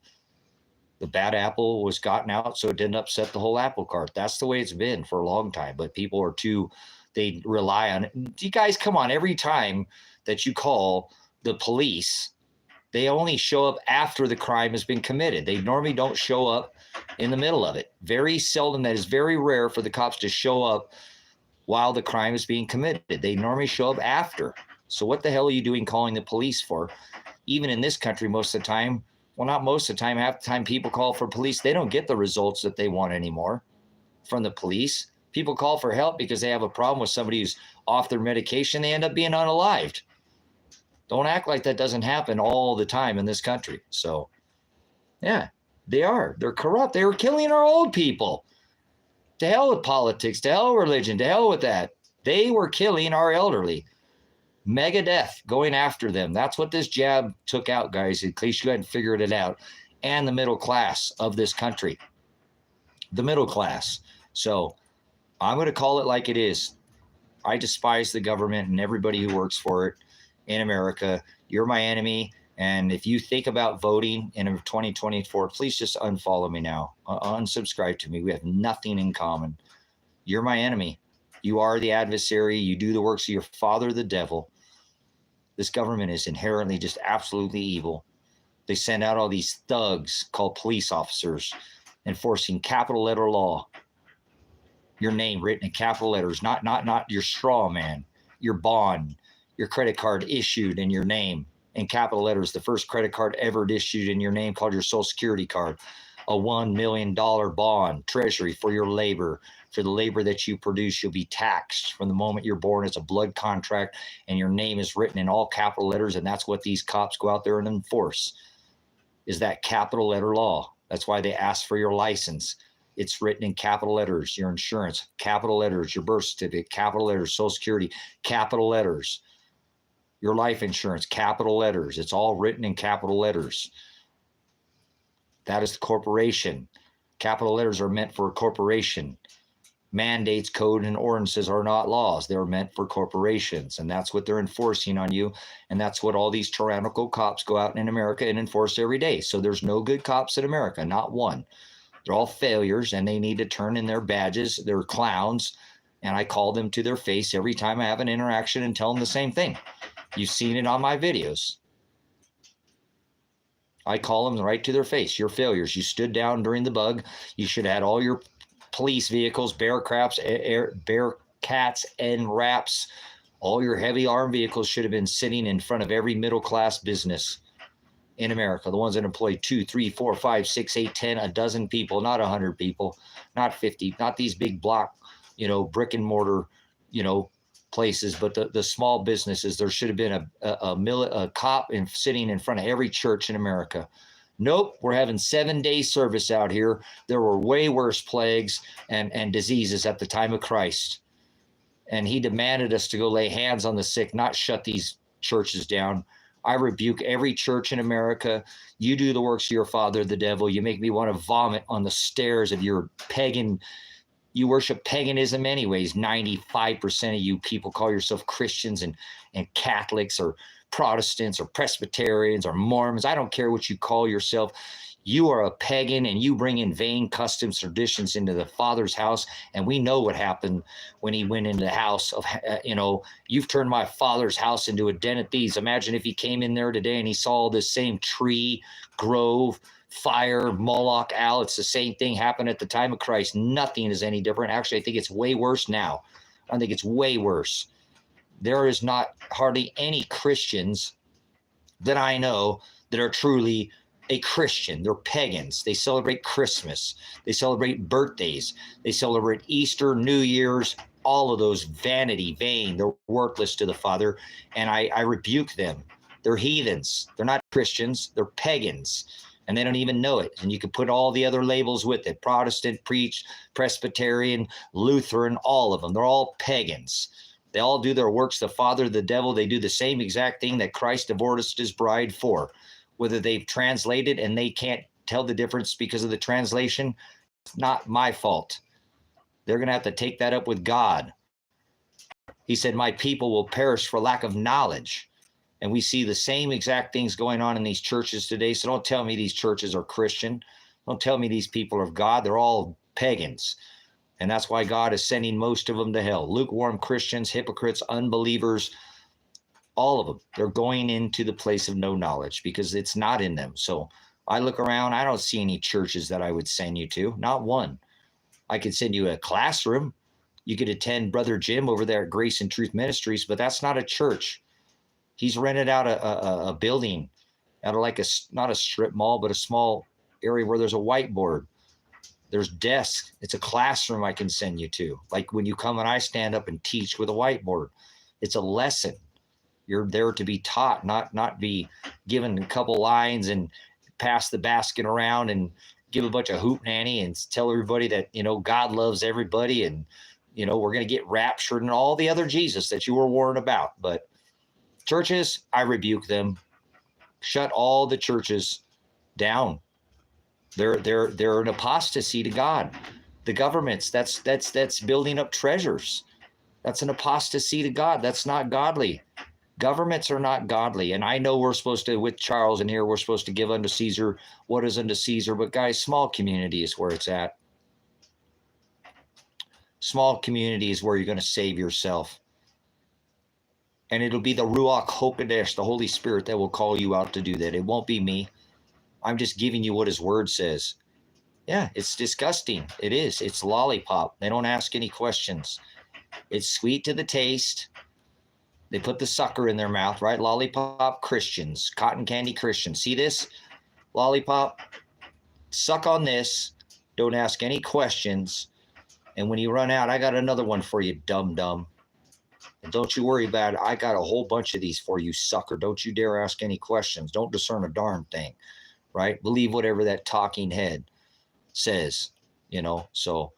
The bad apple was gotten out so it didn't upset the whole apple cart. That's the way it's been for a long time, but people are they rely on it. You guys, come on, every time that you call the police, they only show up after the crime has been committed. They normally don't show up in the middle of it. Very seldom, that is very rare for the cops to show up while the crime is being committed. They normally show up after. So what the hell are you doing calling the police for? Even in this country, most of the time, well, not most of the time, half the time people call for police, they don't get the results that they want anymore. from the police. People call for help because they have a problem with somebody who's off their medication. They end up being unalived. Don't act like that doesn't happen all the time in this country. So, yeah, they are. They're corrupt. They were killing our old people. To hell with politics. To hell with religion. To hell with that. They were killing our elderly. Mega death going after them. That's what this jab took out, guys, in case you hadn't figured it out. And the middle class of this country. The middle class. So I'm going to call it like it is. I despise the government and everybody who works for it in America. You're my enemy. And if you think about voting in 2024, please just unfollow me now. Unsubscribe to me. We have nothing in common. You're my enemy. You are the adversary. You do the works of your father, the devil. This government is inherently just absolutely evil. They send out all these thugs called police officers enforcing capital letter law. Your name written in capital letters, not your straw man, your bond, your credit card issued in your name in capital letters. The first credit card ever issued in your name called your Social Security card. A $1 million bond, treasury for your labor. For the labor that you produce, you'll be taxed from the moment you're born. It's a blood contract, and your name is written in all capital letters, and that's what these cops go out there and enforce, is that capital letter law. That's why they ask for your license. It's written in capital letters. Your insurance, capital letters. Your birth certificate, capital letters. Social Security, capital letters. Your life insurance, capital letters. It's all written in capital letters. That is the corporation. Capital letters are meant for a corporation. Mandates, code, and ordinances are not laws. They're meant for corporations, and that's what they're enforcing on you, and that's what all these tyrannical cops go out in America and enforce every day. So there's no good cops in America, not one. They're all failures, and they need to turn in their badges. They're clowns, and I call them to their face every time I have an interaction and tell them the same thing. You've seen it on my videos. I call them right to their face. You're failures. You stood down during the bug. You should have had all your police vehicles, Bearcats, and Raps. All your heavy armed vehicles should have been sitting in front of every middle class business in America. The ones that employ 2, 3, 4, 5, 6, 8, 10, a dozen people, not 100 people, not 50, not these big block, brick and mortar, places, but the small businesses. There should have been a cop sitting in front of every church in America. Nope, we're having 7-day service out here. There were way worse plagues and diseases at the time of Christ. And he demanded us to go lay hands on the sick, not shut these churches down. I rebuke every church in America. You do the works of your father, the devil. You make me want to vomit on the stairs of your pagan. You worship paganism anyways. 95% of you people call yourself Christians and Catholics or Protestants or Presbyterians or Mormons. I don't care what you call yourself. You are a pagan, and you bring in vain customs, traditions into the Father's house. And we know what happened when he went into the house of, you've turned my Father's house into a den of thieves. Imagine if he came in there today and he saw this same tree, grove, fire, Moloch, Al. It's the same thing happened at the time of Christ. Nothing is any different. Actually, I think it's way worse now. I think it's way worse. There is not hardly any Christians that I know that are truly a Christian. They're pagans. They celebrate Christmas. They celebrate birthdays. They celebrate Easter, New Year's, all of those vanity, vain. They're worthless to the Father, and I rebuke them. They're heathens. They're not Christians. They're pagans, and they don't even know it. And you can put all the other labels with it: Protestant, Presbyterian, Lutheran, all of them. They're all pagans. They all do their works, the father, the devil. They do the same exact thing that Christ divorced his bride for. Whether they've translated and they can't tell the difference because of the translation, it's not my fault. They're going to have to take that up with God. He said, my people will perish for lack of knowledge. And we see the same exact things going on in these churches today. So don't tell me these churches are Christian. Don't tell me these people are of God. They're all pagans. And that's why God is sending most of them to hell. Lukewarm Christians, hypocrites, unbelievers, all of them. They're going into the place of no knowledge because it's not in them. So I look around. I don't see any churches that I would send you to. Not one. I could send you a classroom. You could attend Brother Jim over there at Grace and Truth Ministries, but that's not a church. He's rented out a building out of like not a strip mall, but a small area where there's a whiteboard. There's desks. It's a classroom I can send you to. Like when you come and I stand up and teach with a whiteboard, it's a lesson. You're there to be taught, not be given a couple lines and pass the basket around and give a bunch of hoop nanny and tell everybody that, God loves everybody and, we're going to get raptured and all the other Jesus that you were warned about. But churches, I rebuke them. Shut all the churches down. They're an apostasy to God. The governments, that's building up treasures. That's an apostasy to God. That's not godly. Governments are not godly. And I know we're supposed to, with Charles in here, we're supposed to give unto Caesar what is unto Caesar. But guys, small community is where it's at. Small community is where you're going to save yourself. And it'll be the Ruach HaKodesh, the Holy Spirit, that will call you out to do that. It won't be me. I'm just giving you what his word says. Yeah, it's disgusting. It is. It's lollipop. They don't ask any questions. It's sweet to the taste. They put the sucker in their mouth, right? Lollipop Christians, cotton candy Christians. See this? Lollipop, suck on this. Don't ask any questions. And when you run out, I got another one for you, dum-dum. And don't you worry about it. I got a whole bunch of these for you, sucker. Don't you dare ask any questions. Don't discern a darn thing, right? Believe whatever that talking head says, So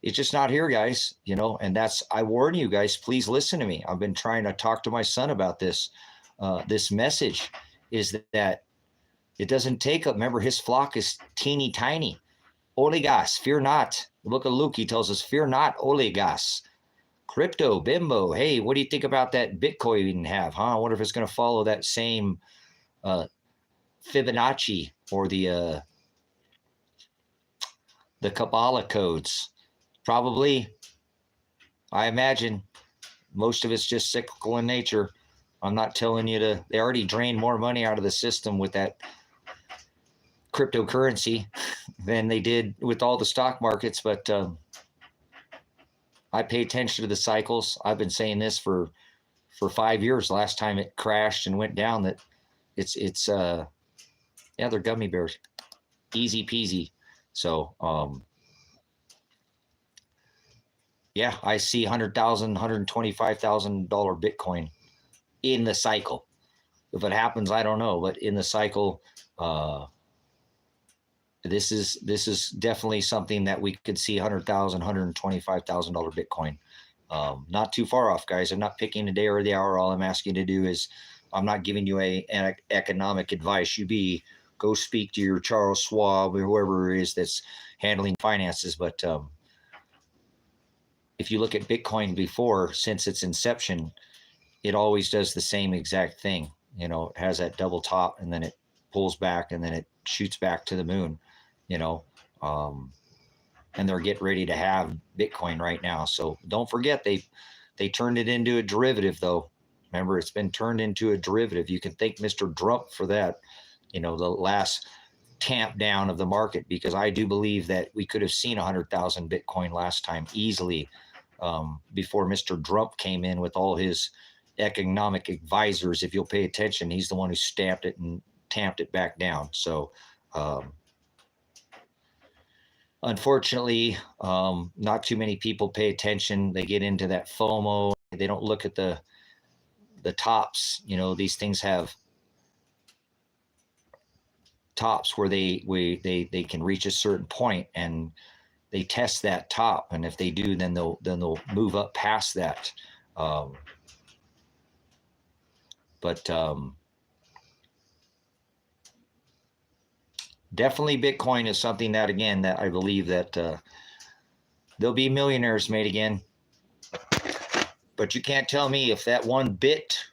it's just not here, guys, and I warn you guys, please listen to me. I've been trying to talk to my son about this. This message is that it doesn't take up. Remember, his flock is teeny tiny. Oligos, fear not. The book of Luke, he tells us, fear not, oligos. Crypto, bimbo. Hey, what do you think about that Bitcoin we have, huh? I wonder if it's going to follow that same Fibonacci or the Kabbalah codes. Probably. I imagine most of it's just cyclical in nature. I'm not telling you they already drained more money out of the system with that cryptocurrency than they did with all the stock markets. But I pay attention to the cycles. I've been saying this for 5 years. Last time it crashed and went down, that it's they're gummy bears. Easy peasy. So, I see $100,000, $125,000 Bitcoin in the cycle. If it happens, I don't know, but in the cycle, this is definitely something that we could see $100,000, $125,000 Bitcoin. Not too far off, guys. I'm not picking the day or the hour. All I'm asking you to do is, I'm not giving you an economic advice. Go speak to your Charles Schwab or whoever it is that's handling finances. But if you look at Bitcoin before, since its inception, it always does the same exact thing. It has that double top and then it pulls back and then it shoots back to the moon, and they're getting ready to have Bitcoin right now. So don't forget, they turned it into a derivative though. Remember, it's been turned into a derivative. You can thank Mr. Trump for that, the last tamp down of the market, because I do believe that we could have seen 100,000 Bitcoin last time easily, before Mr. Trump came in with all his economic advisors. If you'll pay attention, he's the one who stamped it and tamped it back down. So unfortunately, not too many people pay attention. They get into that FOMO. They don't look at the tops. These things have tops where they can reach a certain point and they test that top, and if they do, then they'll move up past that. But definitely Bitcoin is something that, again, that I believe that there'll be millionaires made again. But you can't tell me if that one bit,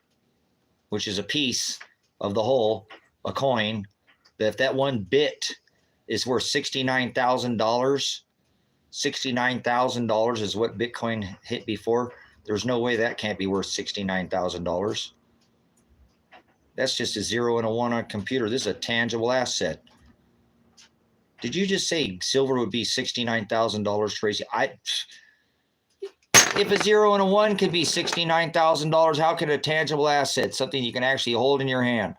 which is a piece of the whole, a coin, that if that one bit is worth $69,000, $69,000 is what Bitcoin hit before. There's no way that can't be worth $69,000. That's just a 0 and a 1 on a computer. This is a tangible asset. Did you just say silver would be $69,000, Tracy? If a 0 and a 1 could be $69,000, how could a tangible asset, something you can actually hold in your hand,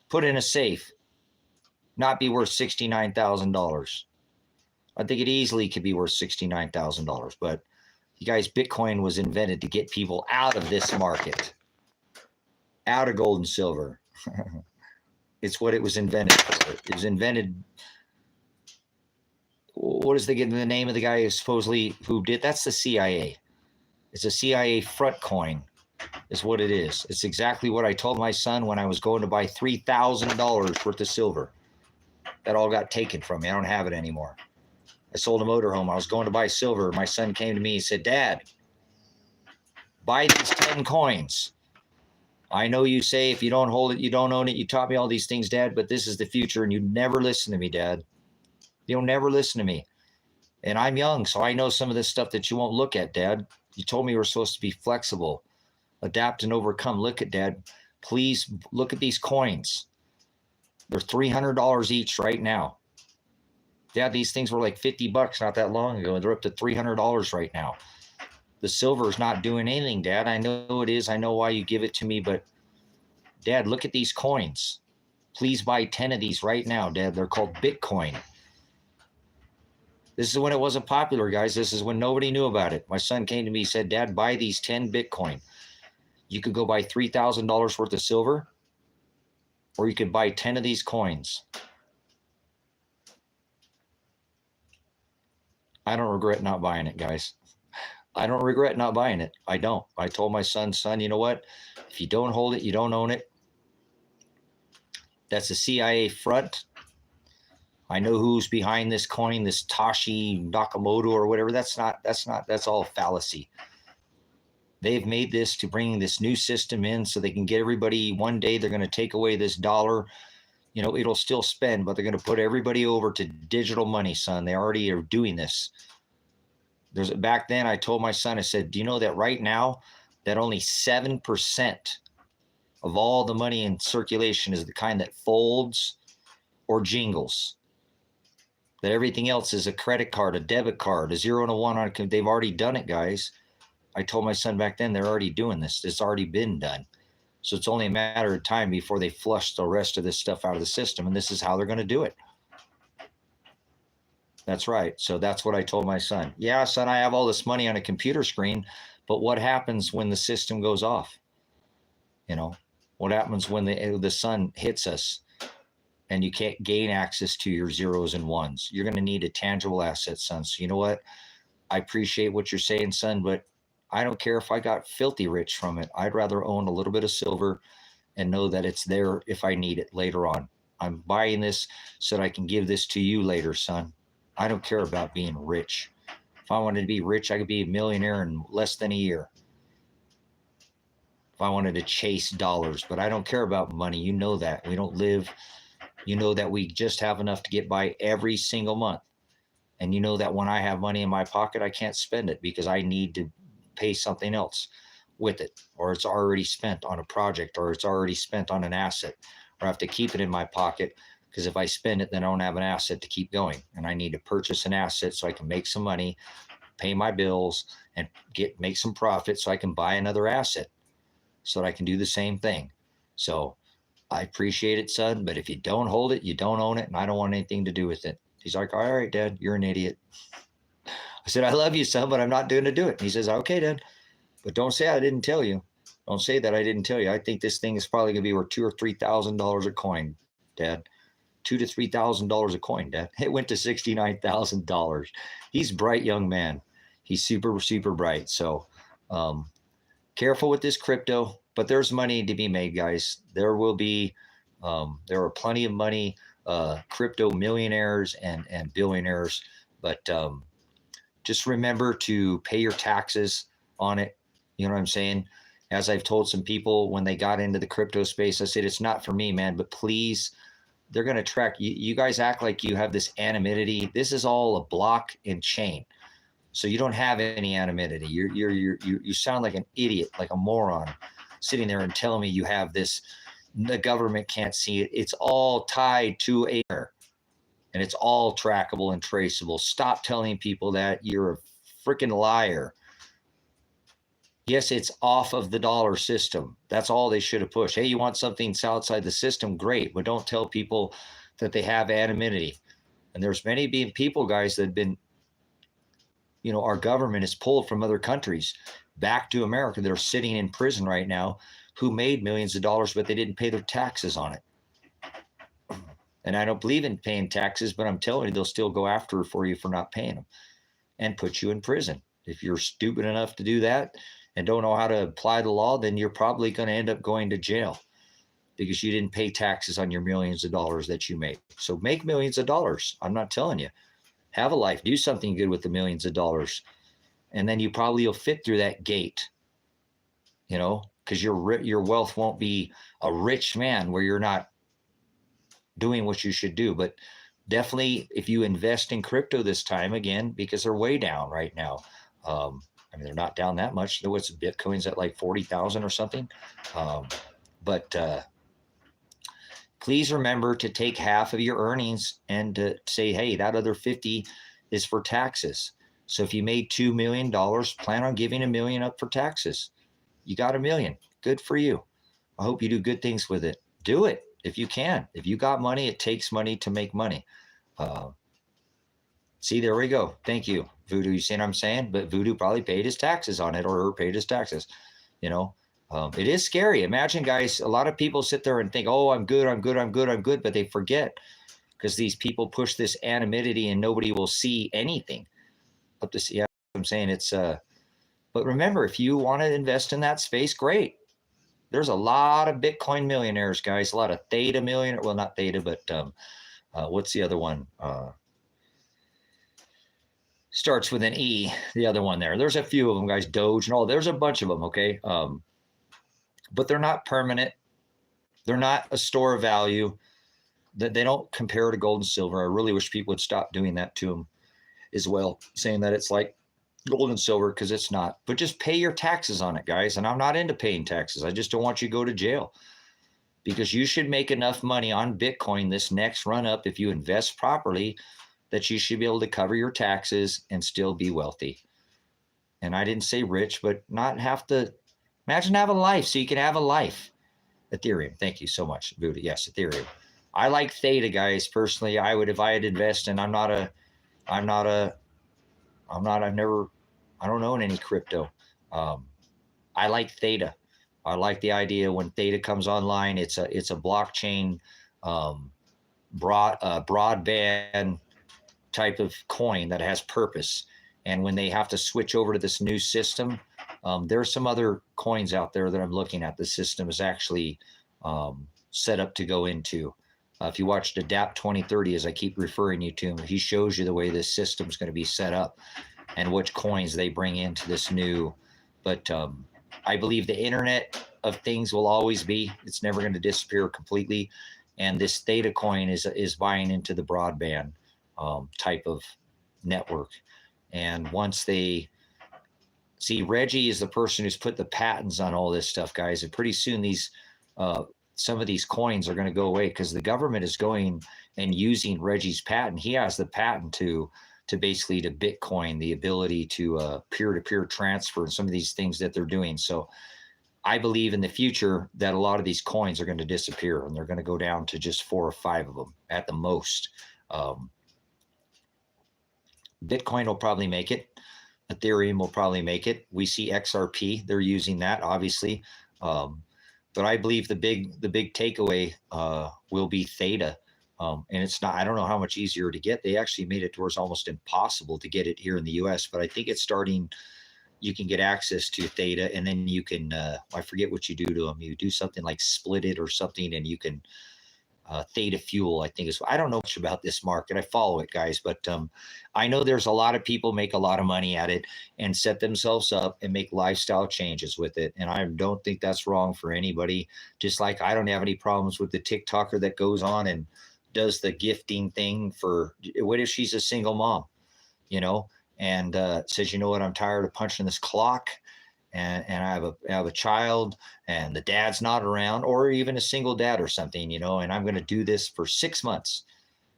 put in a safe, not be worth $69,000? I think it easily could be worth $69,000. But you guys, Bitcoin was invented to get people out of this market, out of gold and silver. It's what it was invented for. It was invented. What is the name of the guy who did? That's the CIA. It's a CIA front coin, is what it is. It's exactly what I told my son when I was going to buy $3,000 worth of silver. That all got taken from me. I don't have it anymore. I sold a motorhome. I was going to buy silver. My son came to me and said, Dad, buy these 10 coins. I know you say if you don't hold it, you don't own it. You taught me all these things, Dad, but this is the future, and you never listen to me, Dad. You'll never listen to me. And I'm young, so I know some of this stuff that you won't look at, Dad. You told me we're supposed to be flexible, adapt and overcome. Look at, Dad. Please look at these coins. They're $300 each right now. Dad, these things were like $50 not that long ago. They're up to $300 right now. The silver is not doing anything, Dad. I know it is. I know why you give it to me, but Dad, look at these coins. Please buy 10 of these right now, Dad. They're called Bitcoin. This is when it wasn't popular, guys. This is when nobody knew about it. My son came to me and said, Dad, buy these 10 Bitcoin. You could go buy $3,000 worth of silver, or you could buy 10 of these coins. I don't regret not buying it, guys. I don't regret not buying it. I don't. I told my son, you know what? If you don't hold it, you don't own it. That's a CIA front. I know who's behind this coin, this Tashi Nakamoto or whatever. That's all fallacy. They've made this to bring this new system in so they can get everybody. One day they're going to take away this dollar. You know, it'll still spend, but they're going to put everybody over to digital money, son. They already are doing this. Back then I told my son, I said, do you know that right now that only 7% of all the money in circulation is the kind that folds or jingles? That everything else is a credit card, a debit card, a 0 and a 1 on it. They've already done it, guys. I told my son back then, they're already doing this. It's already been done. So it's only a matter of time before they flush the rest of this stuff out of the system. And this is how they're going to do it. That's right. So that's what I told my son. Yeah, son, I have all this money on a computer screen, but what happens when the system goes off? You know, what happens when the sun hits us and you can't gain access to your zeros and ones? You're going to need a tangible asset, son. So you know what? I appreciate what you're saying, son, but I don't care if I got filthy rich from it. I'd rather own a little bit of silver and know that it's there if I need it later on. I'm buying this so that I can give this to you later, son. I don't care about being rich. If I wanted to be rich, I could be a millionaire in less than a year. If I wanted to chase dollars, but I don't care about money. You know that. We don't live. You know that we just have enough to get by every single month. And you know that when I have money in my pocket, I can't spend it because I need to pay something else with it, or it's already spent on a project, or it's already spent on an asset, or I have to keep it in my pocket because if I spend it, then I don't have an asset to keep going. And I need to purchase an asset so I can make some money, pay my bills, and make some profit so I can buy another asset so that I can do the same thing. So I appreciate it, son, but if you don't hold it, you don't own it, and I don't want anything to do with it. He's like, all right, Dad, you're an idiot. I said, I love you, son, but I'm not doing to do it. And he says, okay, Dad, but don't say I didn't tell you. Don't say that I didn't tell you. I think this thing is probably going to be worth $2,000 or $3,000 a coin, Dad. $2,000 to $3,000 a coin, Dad. It went to $69,000. He's a bright young man. He's super, super bright. So careful with this crypto, but there's money to be made, guys. There will be, there are plenty of money, crypto millionaires and billionaires, but just remember to pay your taxes on it. You know what I'm saying? As I've told some people when they got into the crypto space, I said, it's not for me, man, but please, they're going to track you. You guys act like you have this anonymity. This is all a block and chain. So you don't have any anonymity. You sound like an idiot, like a moron, sitting there and telling me you have this. The government can't see it. It's all tied to air, and it's all trackable and traceable. Stop telling people that. You're a freaking liar. Yes, it's off of the dollar system. That's all they should have pushed. Hey, you want something outside the system? Great, but don't tell people that they have anonymity. And there's many being people, guys, that have been, our government is pulled from other countries back to America. They're sitting in prison right now who made millions of dollars, but they didn't pay their taxes on it. And I don't believe in paying taxes, but I'm telling you, they'll still go after for you for not paying them and put you in prison. If you're stupid enough to do that and don't know how to apply the law, then you're probably going to end up going to jail because you didn't pay taxes on your millions of dollars that you make. So make millions of dollars. I'm not telling you. Have a life. Do something good with the millions of dollars. And then you probably will fit through that gate, because your wealth won't be a rich man where you're not doing what you should do. But definitely if you invest in crypto this time, again, because they're way down right now. They're not down that much. What's Bitcoin's at like 40,000 or something. But please remember to take half of your earnings and to say, hey, that other 50 is for taxes. So if you made $2 million, plan on giving $1 million up for taxes. You got $1 million. Good for you. I hope you do good things with it. Do it if you can. If you got money, it takes money to make money. See, there we go. Thank you, Voodoo. You see what I'm saying? But Voodoo probably paid his taxes on it, or her paid his taxes. It is scary. Imagine, guys, a lot of people sit there and think, oh, I'm good, but they forget because these people push this anonymity and nobody will see anything. I'm saying but remember, if you want to invest in that space, great. There's a lot of Bitcoin millionaires, guys, a lot of Theta millionaires. Well, not Theta, but what's the other one? Starts with an E, the other one there. There's a few of them, guys, Doge and all. There's a bunch of them, okay? But they're not permanent. They're not a store of value. They don't compare to gold and silver. I really wish people would stop doing that to them as well, saying that it's like gold and silver, because it's not. But just pay your taxes on it, guys. And I'm not into paying taxes. I just don't want you to go to jail, because you should make enough money on Bitcoin this next run up, if you invest properly, that you should be able to cover your taxes and still be wealthy. And I didn't say rich, but not have to. Imagine having a life so you can have a life. Ethereum. Thank you so much, Buddha. Yes, Ethereum. I like Theta, guys. Personally, I would, if I had invested, and I don't own any crypto. I like Theta. I like the idea when Theta comes online, it's a blockchain, broadband type of coin that has purpose. And when they have to switch over to this new system, there's some other coins out there that I'm looking at. The system is actually set up to go into. If you watched Adapt 2030, as I keep referring you to him, he shows you the way this system is going to be set up and which coins they bring into this new. But I believe the Internet of Things will always be. It's never going to disappear completely. And this Theta coin is buying into the broadband type of network. And once they see, Reggie is the person who's put the patents on all this stuff, guys. And pretty soon these some of these coins are going to go away, because the government is going and using Reggie's patent. He has the patent to basically to Bitcoin, the ability to peer-to-peer transfer and some of these things that they're doing. So I believe in the future that a lot of these coins are going to disappear, and they're going to go down to just 4 or 5 of them at the most. Bitcoin will probably make it. Ethereum will probably make it. We see XRP, they're using that, obviously. But I believe the big takeaway will be Theta. And it's not, I don't know how much easier to get. They actually made it towards almost impossible to get it here in the US, but I think it's starting, you can get access to Theta, and then you can, I forget what you do to them. You do something like split it or something, and you can, Theta Fuel, I think is, I don't know much about this market. I follow it, guys, but I know there's a lot of people make a lot of money at it and set themselves up and make lifestyle changes with it. And I don't think that's wrong for anybody. Just like I don't have any problems with the TikToker that goes on and does the gifting thing for, what if she's a single mom, and says, you know what, I'm tired of punching this clock. And I have a child, and the dad's not around, or even a single dad or something, and I'm going to do this for 6 months,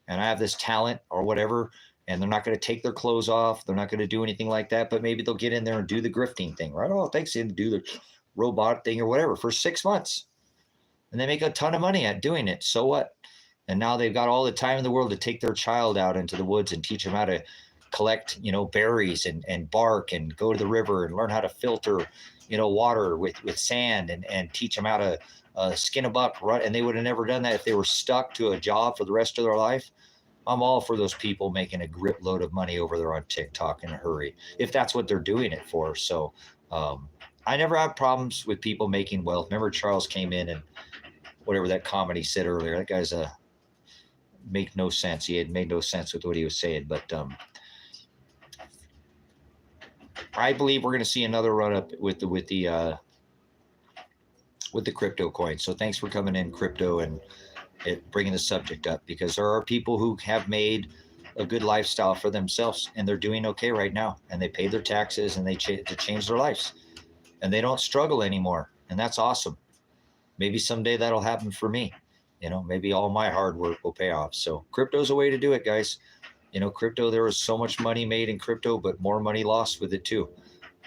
and I have this talent or whatever, and they're not going to take their clothes off. They're not going to do anything like that, but maybe they'll get in there and do the grifting thing, right? Oh, thanks, and do the robot thing or whatever for 6 months, and they make a ton of money at doing it. So what? And now they've got all the time in the world to take their child out into the woods and teach them how to collect, berries and bark, and go to the river and learn how to filter, water with sand, and teach them how to skin a buck, run. And they would have never done that if they were stuck to a job for the rest of their life. I'm all for those people making a grip load of money over there on TikTok in a hurry, if that's what they're doing it for. So I never have problems with people making wealth. Remember, Charles came in and whatever that comedy said earlier, that guy's make no sense. He had made no sense with what he was saying. But I believe we're going to see another run up with the crypto coin. So thanks for coming in, crypto, and bringing the subject up, because there are people who have made a good lifestyle for themselves, and they're doing okay right now, and they pay their taxes, and they change their lives, and they don't struggle anymore. And that's awesome. Maybe someday that'll happen for me. Maybe all my hard work will pay off. So crypto's a way to do it, guys. Crypto, there was so much money made in crypto, but more money lost with it too.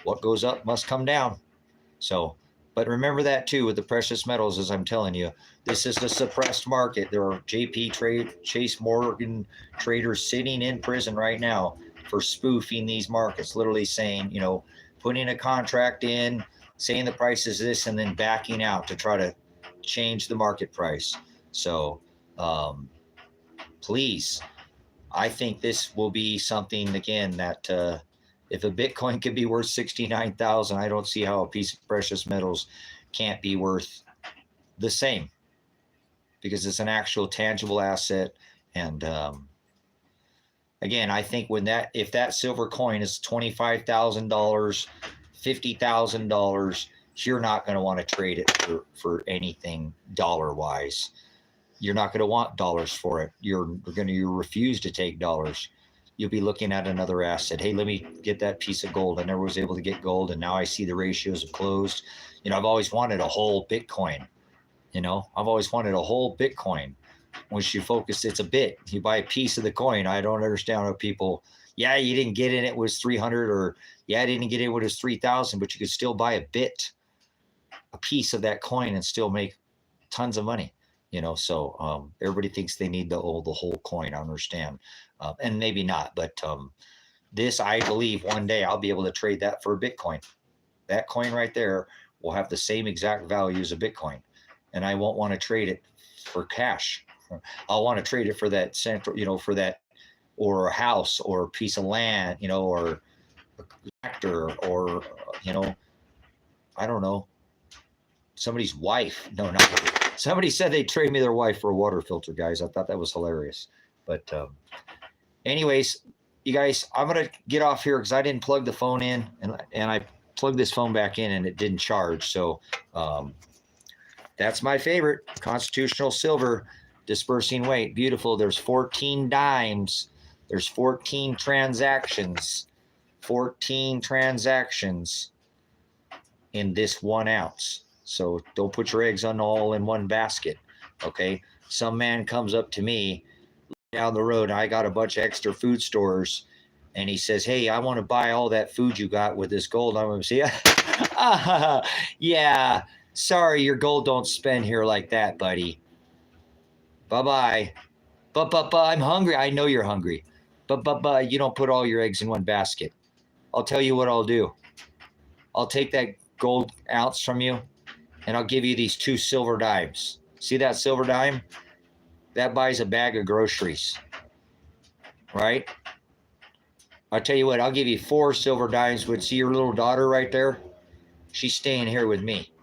What goes up must come down. So, but remember that too with the precious metals, as I'm telling you, this is a suppressed market. There are Chase Morgan traders sitting in prison right now for spoofing these markets, literally saying, putting a contract in, saying the price is this, and then backing out to try to change the market price. So please, I think this will be something, again, that if a Bitcoin could be worth 69,000, I don't see how a piece of precious metals can't be worth the same, because it's an actual tangible asset. And again, I think if that silver coin is $25,000, $50,000, you're not going to want to trade it for anything dollar wise. You're not going to want dollars for it. You're going to refuse to take dollars. You'll be looking at another asset. Hey, let me get that piece of gold. I never was able to get gold, and now I see the ratios have closed. I've always wanted a whole Bitcoin. I've always wanted a whole Bitcoin. Once you focus, it's a bit. You buy a piece of the coin. I don't understand how people, you didn't get in, it was 300, or I didn't get in, it was 3,000, but you could still buy a piece of that coin, and still make tons of money. So everybody thinks they need the whole coin. I understand. And maybe not, but this, I believe one day I'll be able to trade that for a Bitcoin. That coin right there will have the same exact value as a Bitcoin. And I won't want to trade it for cash. I'll want to trade it for that for that, or a house, or a piece of land, or a tractor, or, I don't know, somebody's wife. No, not somebody said they'd trade me their wife for a water filter, guys. I thought that was hilarious. But anyways, you guys, I'm going to get off here because I didn't plug the phone in, and I plugged this phone back in and it didn't charge. So that's my favorite, constitutional silver, dispersing weight. Beautiful. There's 14 dimes. There's 14 transactions. 14 transactions in this 1 ounce. So don't put your eggs all in one basket, okay? Some man comes up to me down the road, I got a bunch of extra food stores, and he says, hey, I want to buy all that food you got with this gold. I'm going to say, yeah, sorry, your gold don't spend here like that, buddy. Bye-bye. But, I'm hungry. I know you're hungry. But, you don't put all your eggs in one basket. I'll tell you what I'll do. I'll take that gold ounce from you, and I'll give you these 2 silver dimes. See that silver dime? That buys a bag of groceries, right? I'll tell you what, I'll give you 4 silver dimes. Would see your little daughter right there? She's staying here with me.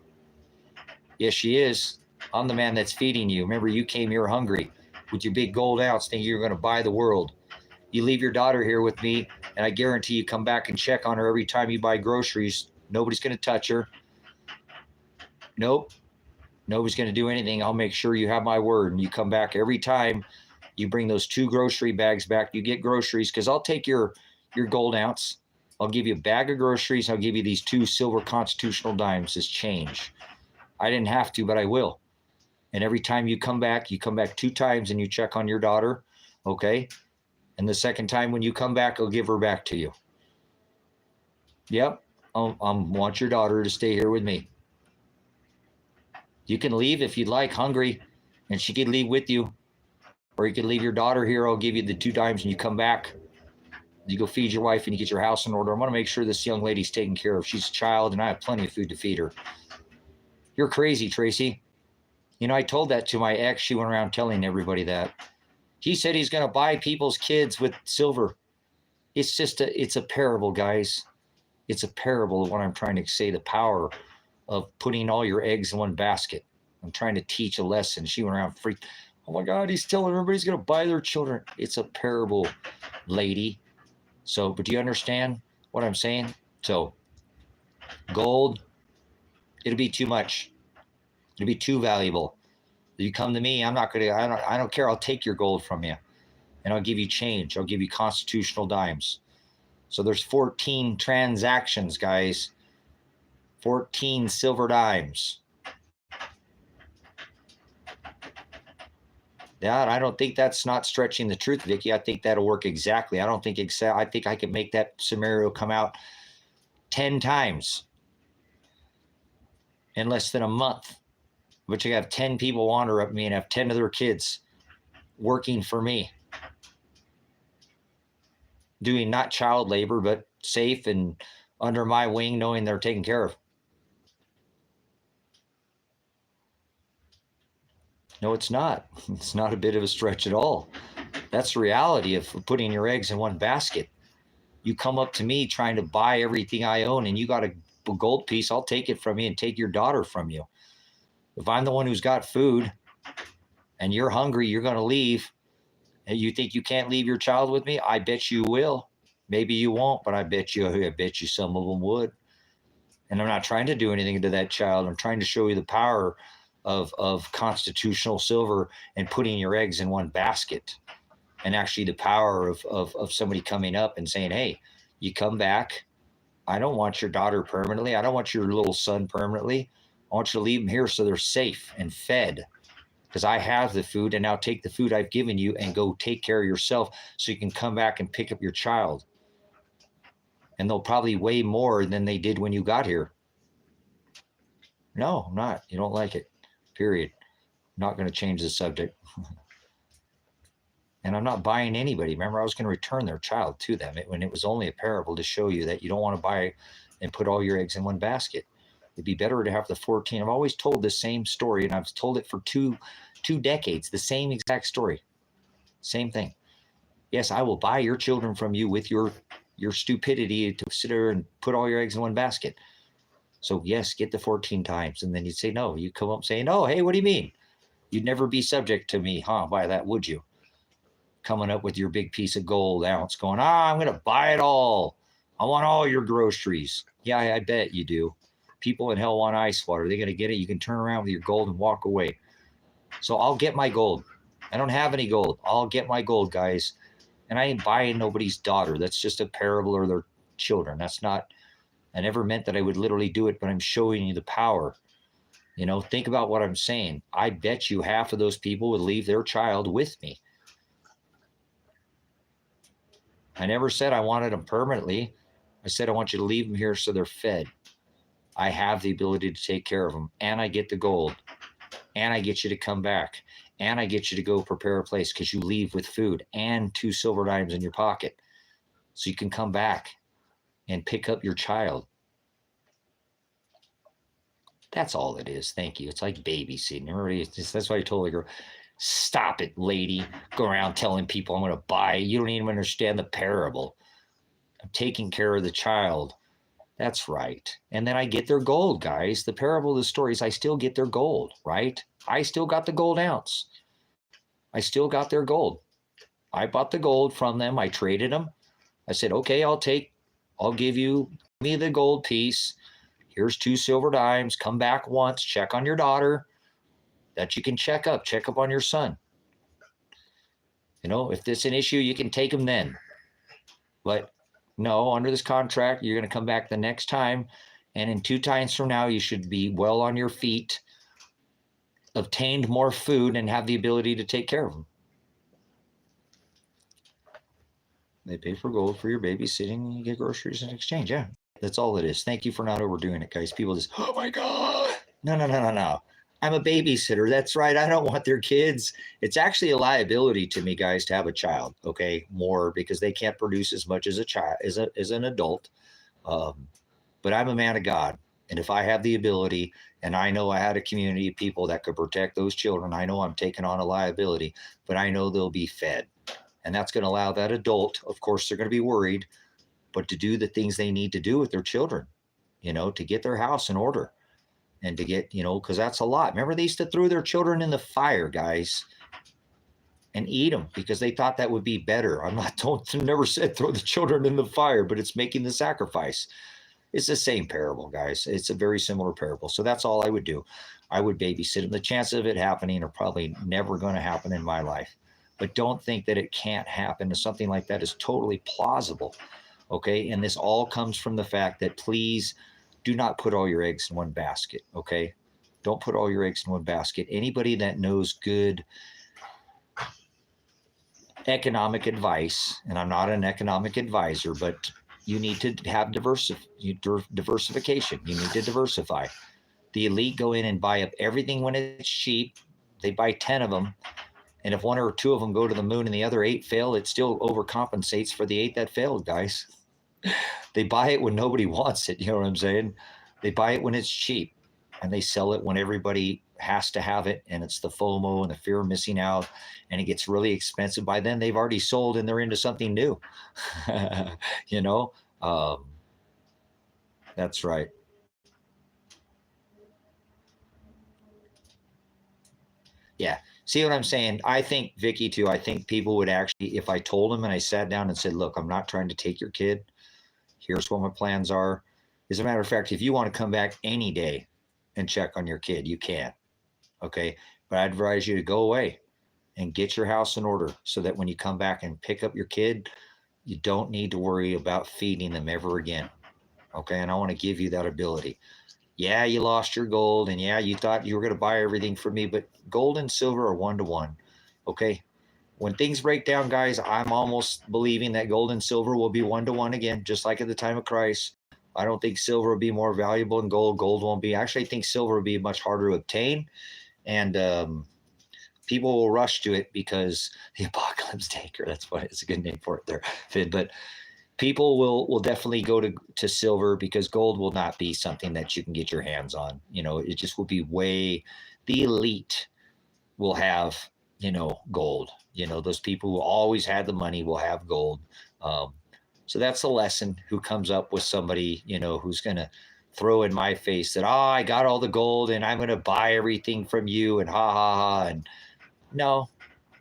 Yes, she is. I'm the man that's feeding you. Remember, you came here hungry with your big gold ounce thinking you're going to buy the world. You leave your daughter here with me, and I guarantee you come back and check on her every time you buy groceries. Nobody's going to touch her. Nope. Nobody's going to do anything. I'll make sure you have my word. And you come back every time you bring those 2 grocery bags back. You get groceries, because I'll take your gold ounce. I'll give you a bag of groceries. I'll give you these 2 silver constitutional dimes as change. I didn't have to, but I will. And every time you come back 2 times and you check on your daughter, okay? And the second time when you come back, I'll give her back to you. Yep. I want your daughter to stay here with me. You can leave if you'd like, hungry, and she can leave with you. Or you could leave your daughter here. I'll give you the 2 dimes and you come back. You go feed your wife and you get your house in order. I want to make sure this young lady's taken care of. She's a child and I have plenty of food to feed her. You're crazy, Tracy. You know, I told that to my ex. She went around telling everybody that. He said he's going to buy people's kids with silver. It's a parable, guys. It's a parable of what I'm trying to say, the power of putting all your eggs in one basket. I'm trying to teach a lesson. She went around freaked. Oh my God, he's telling everybody's going to buy their children. It's a parable, lady. So, but do you understand what I'm saying? So, gold, it'll be too much. It'll be too valuable. You come to me, I'm not going to, I don't care. I'll take your gold from you and I'll give you change. I'll give you constitutional dimes. So there's 14 transactions, guys. 14 silver dimes. Yeah, I don't think that's not stretching the truth, Vicky. I think that'll work exactly. I think I could make that scenario come out 10 times in less than a month. But you have 10 people wander up me and have 10 of their kids working for me. Doing not child labor, but safe and under my wing, knowing they're taken care of. No, it's not. It's not a bit of a stretch at all. That's the reality of putting your eggs in one basket. You come up to me trying to buy everything I own and you got a gold piece, I'll take it from you and take your daughter from you. If I'm the one who's got food and you're hungry, you're going to leave, and you think you can't leave your child with me, I bet you will. Maybe you won't, but I bet you some of them would. And I'm not trying to do anything to that child. I'm trying to show you the power of constitutional silver and putting your eggs in one basket. And actually the power of somebody coming up and saying, hey, you come back. I don't want your daughter permanently. I don't want your little son permanently. I want you to leave them here so they're safe and fed. Because I have the food, and now take the food I've given you and go take care of yourself so you can come back and pick up your child. And they'll probably weigh more than they did when you got here. No, I'm not. You don't like it. Period. I'm not going to change the subject. And I'm not buying anybody. Remember, I was going to return their child to them when it was only a parable to show you that you don't want to buy and put all your eggs in one basket. It'd be better to have the 14. I've always told the same story, and I've told it for two decades, the same exact story. Same thing. Yes, I will buy your children from you with your stupidity to sit there and put all your eggs in one basket. So yes, get the 14 times. And then you'd say, no, you come up saying, oh, hey, what do you mean? You'd never be subject to me, huh? By that, would you? Coming up with your big piece of gold ounce going, I'm going to buy it all. I want all your groceries. Yeah, I bet you do. People in hell want ice water. They're going to get it. You can turn around with your gold and walk away. So I'll get my gold. I don't have any gold. I'll get my gold, guys. And I ain't buying nobody's daughter. That's just a parable or their children. That's not, I never meant that I would literally do it, but I'm showing you the power. You know, think about what I'm saying. I bet you half of those people would leave their child with me. I never said I wanted them permanently. I said I want you to leave them here so they're fed. I have the ability to take care of them, and I get the gold, and I get you to come back, and I get you to go prepare a place because you leave with food and 2 silver dimes in your pocket so you can come back and pick up your child. That's all it is. Thank you. It's like babysitting. That's why I told the girl, stop it, lady. Go around telling people I'm going to buy. You don't even understand the parable. I'm taking care of the child. That's right. And then I get their gold, guys. The parable of the story is I still get their gold, right? I still got the gold ounce. I still got their gold. I bought the gold from them. I traded them. I said, okay, I'll give you me the gold piece. Here's 2 silver dimes. Come back once. Check on your daughter. That you can check up on your son. You know, if this is an issue, you can take them then. But no, under this contract, you're going to come back the next time. And in 2 times from now, you should be well on your feet, obtained more food, and have the ability to take care of them. They pay for gold for your babysitting, and you get groceries in exchange. Yeah, that's all it is. Thank you for not overdoing it, guys. People just, oh my God. No. I'm a babysitter. That's right. I don't want their kids. It's actually a liability to me, guys, to have a child. Okay, more because they can't produce as much as a child as an adult. Um, but I'm a man of God, and if I have the ability, and I know I had a community of people that could protect those children, I know I'm taking on a liability, but I know they'll be fed, and that's going to allow that adult. Of course, they're going to be worried, but to do the things they need to do with their children, to get their house in order and to get, because that's a lot. Remember, they used to throw their children in the fire, guys, and eat them because they thought that would be better. I'm not, don't, never said throw the children in the fire, but it's making the sacrifice. It's the same parable, guys. It's a very similar parable. So that's all I would do. I would babysit them. The chances of it happening are probably never going to happen in my life. But don't think that it can't happen. Something like that is totally plausible. Okay. And this all comes from the fact that please do not put all your eggs in one basket. Okay. Don't put all your eggs in one basket. Anybody that knows good economic advice, and I'm not an economic advisor, but you need to have diversification. You need to diversify. The elite go in and buy up everything when it's cheap. They buy 10 of them. And if one or two of them go to the moon and the other 8 fail, it still overcompensates for the 8 that failed, guys. They buy it when nobody wants it. You know what I'm saying? They buy it when it's cheap, and they sell it when everybody has to have it. And it's the FOMO and the fear of missing out. And it gets really expensive. By then, they've already sold and they're into something new. That's right. Yeah. See what I'm saying? I think, Vicky, too, I think people would actually, if I told them and I sat down and said, look, I'm not trying to take your kid. Here's what my plans are. As a matter of fact, if you want to come back any day and check on your kid, you can. Okay. But I'd advise you to go away and get your house in order so that when you come back and pick up your kid, you don't need to worry about feeding them ever again. Okay. And I want to give you that ability. Yeah, you lost your gold, and yeah, you thought you were going to buy everything from me, but gold and silver are 1-to-1. Okay. When things break down, guys, I'm almost believing that gold and silver will be 1-to-1 again, just like at the time of Christ. I don't think silver will be more valuable than gold. Gold won't be. Actually, I think silver will be much harder to obtain. And people will rush to it because the apocalypse taker, that's what it's a good name for it there, Fid. But people will definitely go to silver because gold will not be something that you can get your hands on. It just will be the elite will have, gold. Those people who always had the money will have gold. So that's a lesson. Who comes up with somebody, who's going to throw in my face that, I got all the gold and I'm going to buy everything from you and ha, ha, ha. And no.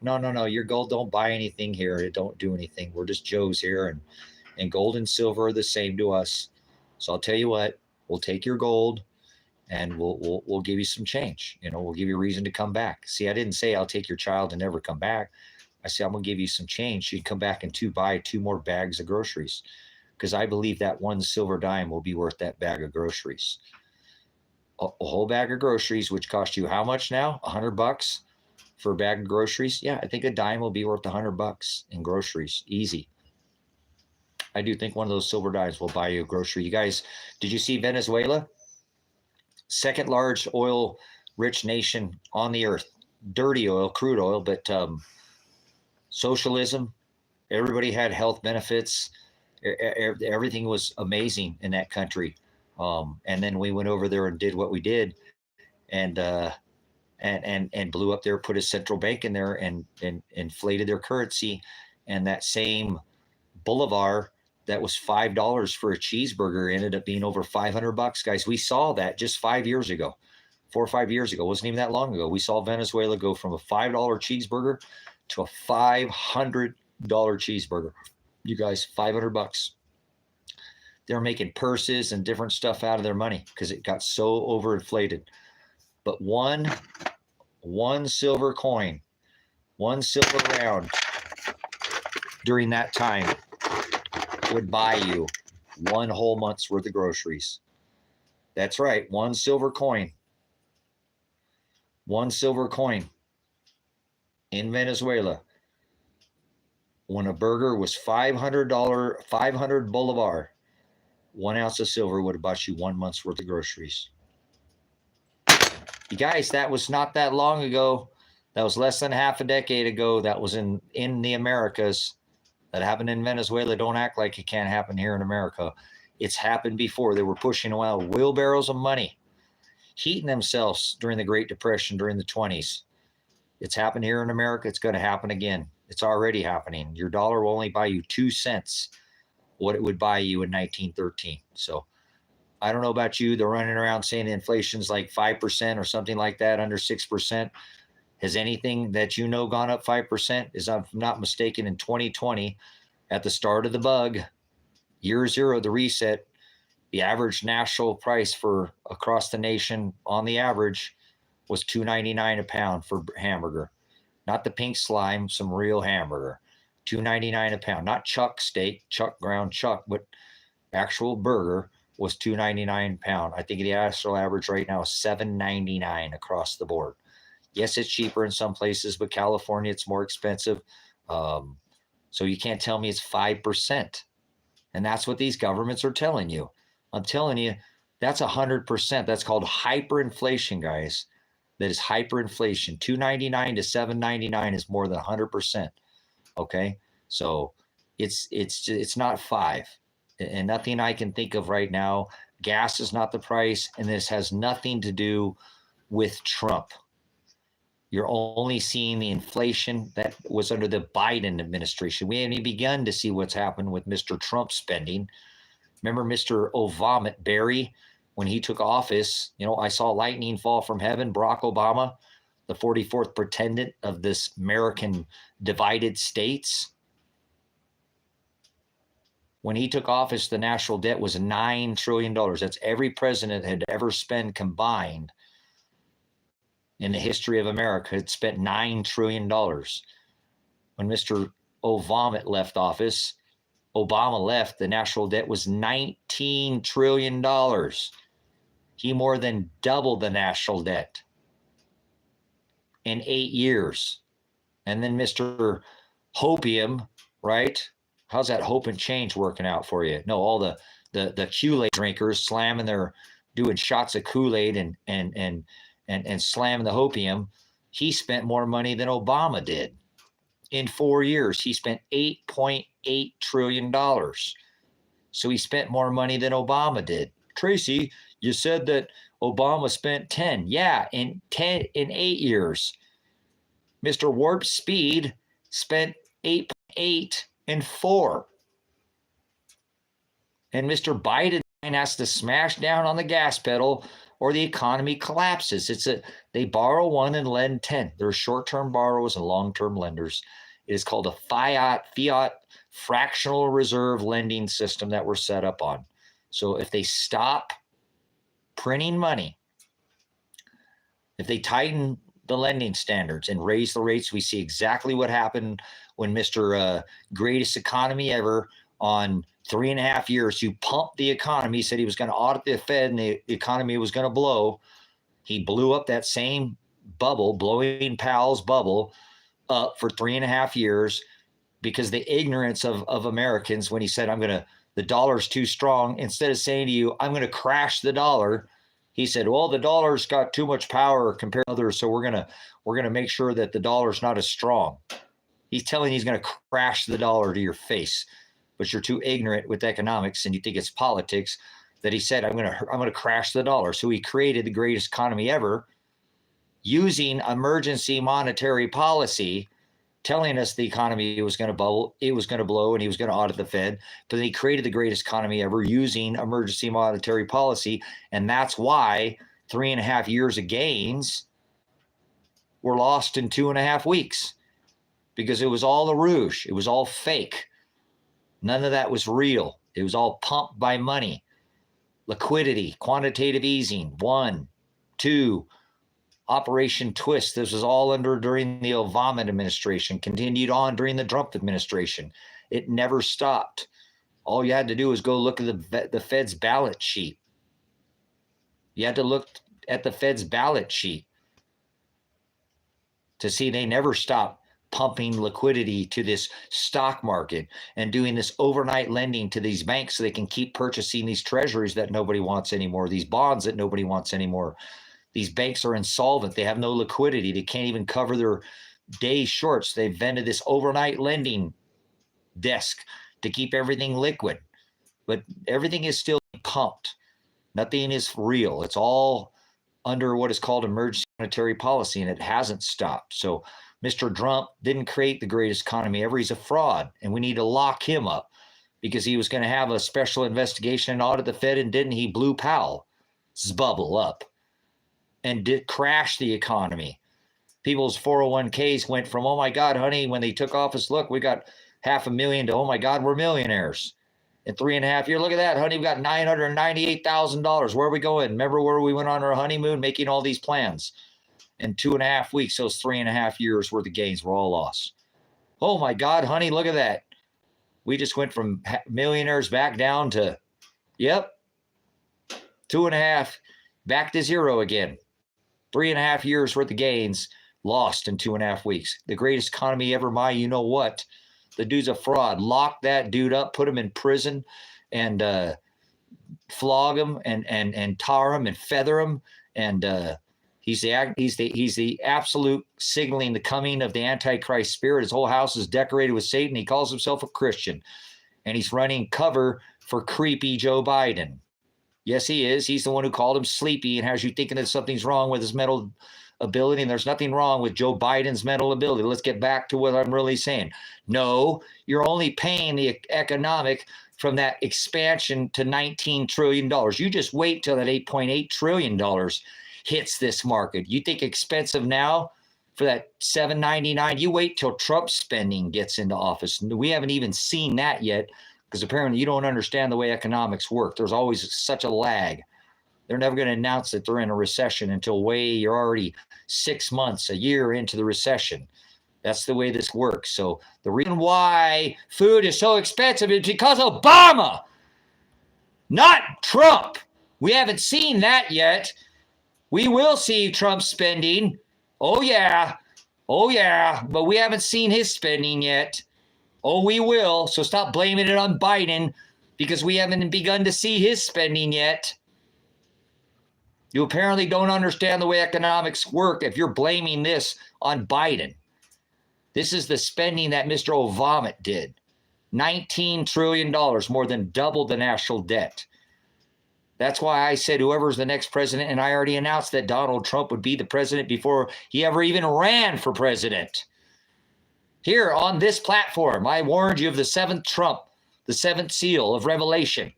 Your gold don't buy anything here. It don't do anything. We're just Joes here. And gold and silver are the same to us. So I'll tell you what, we'll take your gold and we'll give you some change. We'll give you a reason to come back. See, I didn't say I'll take your child and never come back. I said, I'm going to give you some change. You'd come back and buy 2 more bags of groceries because I believe that 1 silver dime will be worth that bag of groceries. A whole bag of groceries, which cost you how much now? $100 for a bag of groceries? Yeah, I think a dime will be worth $100 in groceries. Easy. I do think one of those silver dimes will buy you a grocery. You guys, did you see Venezuela? Second large oil rich nation on the earth. Dirty oil, crude oil, but socialism. Everybody had health benefits. Everything was amazing in that country. And then we went over there and did what we did, and blew up there, put a central bank in there, and inflated their currency. And that same boulevard that was $5 for a cheeseburger ended up being over $500, guys. We saw that just 5 years ago, 4 or 5 years ago. It wasn't even that long ago. We saw Venezuela go from a $5 cheeseburger to a $500 cheeseburger. You guys, $500. They're making purses and different stuff out of their money because it got so overinflated. But one silver coin, 1 silver round during that time would buy you 1 whole month's worth of groceries. That's right, 1 silver coin. 1 silver coin in Venezuela. When a burger was $500, 500 bolivar, 1 ounce of silver would have bought you 1 month's worth of groceries. You guys, that was not that long ago. That was less than half a decade ago. That was in the Americas. That happened in Venezuela. Don't act like it can't happen here in America. It's happened before. They were pushing around wheelbarrows of money, heating themselves during the Great Depression during the 20s. It's happened here in America. It's going to happen again. It's already happening. Your dollar will only buy you 2 cents what it would buy you in 1913. So I don't know about you. They're running around saying inflation's like 5% or something like that, under 6%. Has anything that you know gone up 5%? As I'm not mistaken, in 2020, at the start of the bug, year zero, the reset, the average national price for across the nation on the average was $2.99 a pound for hamburger. Not the pink slime, some real hamburger. $2.99 a pound. Not chuck steak, chuck ground chuck, but actual burger was $2.99 a pound. I think the national average right now is $7.99 across the board. Yes, it's cheaper in some places, but California, it's more expensive. So you can't tell me it's 5%. And that's what these governments are telling you. I'm telling you, that's 100%. That's called hyperinflation, guys. That is hyperinflation. $2.99 to $7.99 is more than 100%. Okay, so it's not 5, and nothing I can think of right now. Gas is not the price, and this has nothing to do with Trump. You're only seeing the inflation that was under the Biden administration. We haven't even begun to see what's happened with Mr. Trump spending. Remember Mr. Ovomit Barry, when he took office, I saw lightning fall from heaven. Barack Obama, the 44th pretendant of this American divided states. When he took office, the national debt was $9 trillion. That's every president had ever spent combined in the history of America. Had spent $9 trillion. When Mr. Ovomit left office, Obama left, the national debt was $19 trillion. He more than doubled the national debt in 8 years. And then Mr. Hopium, right? How's that hope and change working out for you? No, all the Kool-Aid drinkers doing shots of Kool-Aid and slamming the hopium. He spent more money than Obama did. In 4 years, he spent $8.8 trillion. So he spent more money than Obama did. Tracy, you said that Obama spent 10. Yeah, in 8 years. Mr. Warp Speed spent 8.8 in 4. And Mr. Biden has to smash down on the gas pedal or the economy collapses. They borrow 1 and lend 10. There are short-term borrowers and long-term lenders. It is called a fiat fractional reserve lending system that we're set up on. So if they stop printing money, if they tighten the lending standards and raise the rates, we see exactly what happened when Mr. Greatest Economy Ever on 3.5 years, who pumped the economy, said he was going to audit the Fed and the economy was going to blow. He blew up that same bubble, blowing Powell's bubble up for 3.5 years because the ignorance of Americans when he said, the dollar's too strong. Instead of saying to you, I'm going to crash the dollar, he said, well, the dollar's got too much power compared to others, so we're gonna make sure that the dollar's not as strong. He's telling you he's going to crash the dollar to your face, but you're too ignorant with economics and you think it's politics that he said, I'm gonna crash the dollar. So he created the greatest economy ever using emergency monetary policy, telling us the economy was going to bubble, it was going to blow, and he was going to audit the Fed. But then he created the greatest economy ever using emergency monetary policy. And that's why 3.5 years of gains were lost in 2.5 weeks, because it was all a rouge. It was all fake. None of that was real. It was all pumped by money. Liquidity, quantitative easing, 1, 2, Operation Twist. This was all during the Obama administration, continued on during the Trump administration. It never stopped. All you had to do was go look at the Fed's balance sheet. You had to look at the Fed's balance sheet to see they never stopped pumping liquidity to this stock market and doing this overnight lending to these banks so they can keep purchasing these treasuries that nobody wants anymore, these bonds that nobody wants anymore. These banks are insolvent. They have no liquidity. They can't even cover their day shorts. They invented this overnight lending desk to keep everything liquid. But everything is still pumped. Nothing is real. It's all under what is called emergency monetary policy, and it hasn't stopped. So Mr. Trump didn't create the greatest economy ever. He's a fraud, and we need to lock him up because he was going to have a special investigation and audit the Fed, and didn't he? Blew Powell's bubble up and did crash the economy. People's 401ks went from, oh my God, honey, when they took office, look, we got $500,000 to, oh my God, we're millionaires. In 3.5 years, look at that, honey, we got $998,000. Where are we going? Remember where we went on our honeymoon making all these plans? In 2.5 weeks, those 3.5 years worth of gains were all lost. Oh my God, honey, look at that. We just went from millionaires back down to, yep, 2.5, back to zero again. 3.5 years worth of gains lost in 2.5 weeks. The greatest economy ever, you know what? The dude's a fraud. Lock that dude up, put him in prison, and flog him and tar him and feather him. And he's the absolute signaling the coming of the Antichrist spirit. His whole house is decorated with Satan. He calls himself a Christian, and he's running cover for creepy Joe Biden. Yes, he is. He's the one who called him sleepy and has you thinking that something's wrong with his mental ability, and there's nothing wrong with Joe Biden's mental ability. Let's get back to what I'm really saying. No, you're only paying the economic from that expansion to $19 trillion. You just wait till that $8.8 trillion hits this market. You think expensive now for that $7.99? You wait till Trump's spending gets into office. We haven't even seen that yet, because apparently you don't understand the way economics work. There's always such a lag. They're never going to announce that they're in a recession until you're already 6 months, a year into the recession. That's the way this works. So the reason why food is so expensive is because of Obama, not Trump. We haven't seen that yet. We will see Trump's spending. Oh, yeah. Oh, yeah. But we haven't seen his spending yet. Oh, we will. So stop blaming it on Biden, because we haven't begun to see his spending yet. You apparently don't understand the way economics work if you're blaming this on Biden. This is the spending that Mr. Obama did. $19 trillion, more than double the national debt. That's why I said whoever's the next president, and I already announced that Donald Trump would be the president before he ever even ran for president. Here on this platform, I warned you of the seventh trump, the seventh seal of Revelation,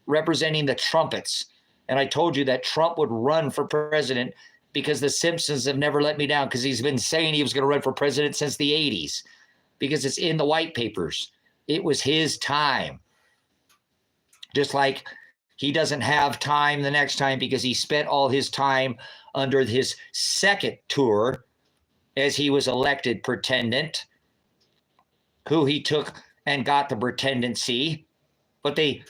representing the trumpets. And I told you that Trump would run for president because the Simpsons have never let me down, because he's been saying he was going to run for president since the 80s, because it's in the white papers. It was his time. Just like he doesn't have time the next time because he spent all his time under his second tour as he was elected pretendant, who he took and got the pretendency, but they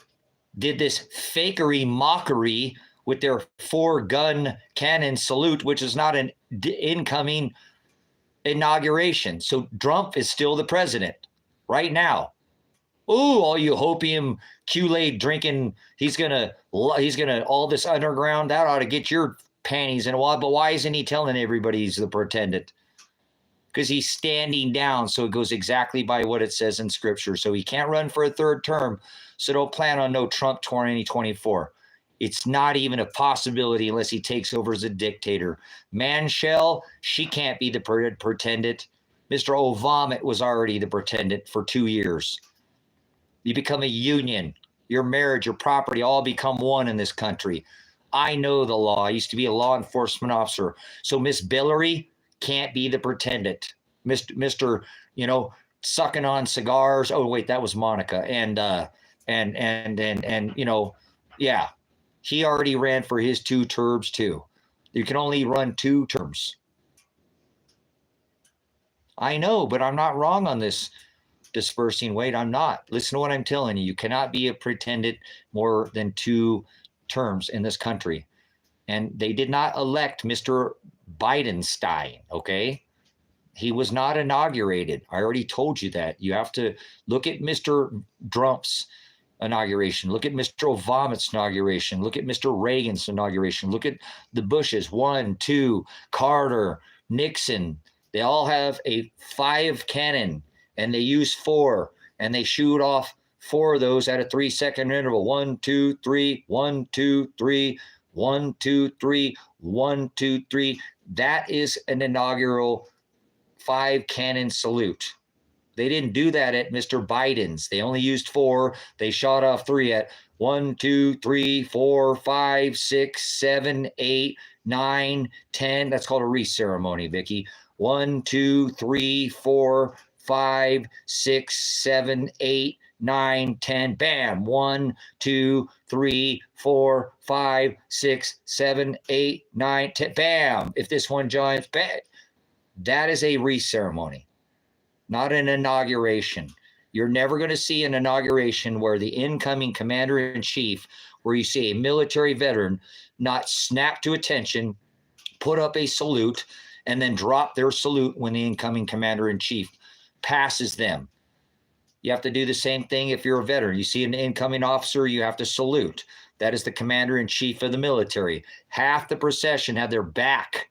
did this fakery mockery with their 4-gun cannon salute, which is not an incoming inauguration. So Trump is still the president right now. Ooh, all you hopium Kool-Aid drinking, he's gonna all this underground, that ought to get your panties in a wad. But why isn't he telling everybody he's the pretendant? Because he's standing down, so it goes exactly by what it says in Scripture. So he can't run for a third term. So don't plan on no Trump 2024. It's not even a possibility unless he takes over as a dictator. Manshell, she can't be the pretendant. Mr. Obama was already the pretendant for 2 years. You become a union. Your marriage, your property, all become one in this country. I know the law. I used to be a law enforcement officer. So Miss Billary can't be the pretendant. Mr. Sucking on cigars. Oh, wait, that was Monica. And yeah, he already ran for his 2 terms too. You can only run 2 terms. I know, but I'm not wrong on this dispersing weight. I'm not. Listen to what I'm telling you. You cannot be a pretendant more than 2 terms in this country. And they did not elect Mr. Bidenstein, okay? He was not inaugurated. I already told you that. You have to look at Mr. Trump's inauguration. Look at Mr. Obama's inauguration. Look at Mr. Reagan's inauguration. Look at the Bushes, 1, 2, Carter, Nixon. They all have a 5 cannon, and they use 4, and they shoot off 4 of those at a 3-second interval. 1, 2, 3, 1, 2, 3, 1, 2, 3, 1, 2, 3. That is an inaugural 5 cannon salute. They didn't do that at Mr. Biden's. They only used 4. They shot off 3 at 1, 2, 3, 4, 5, 6, 7, 8, 9, 10. That's called a wreath ceremony, Vicky. 1, 2, 3, 4, 5, 6, 7, 8, 9, 10. Bam. 1, 2, 3, 4, 5, 6, 7, 8, 9, 10. Bam. If this one joins, bam. That is a wreath ceremony, not an inauguration. You're never going to see an inauguration where the incoming commander-in-chief, where you see a military veteran not snap to attention, put up a salute, and then drop their salute when the incoming commander-in-chief passes them. You have to do the same thing if you're a veteran. You see an incoming officer, you have to salute. That is the commander-in-chief of the military. Half the procession had their back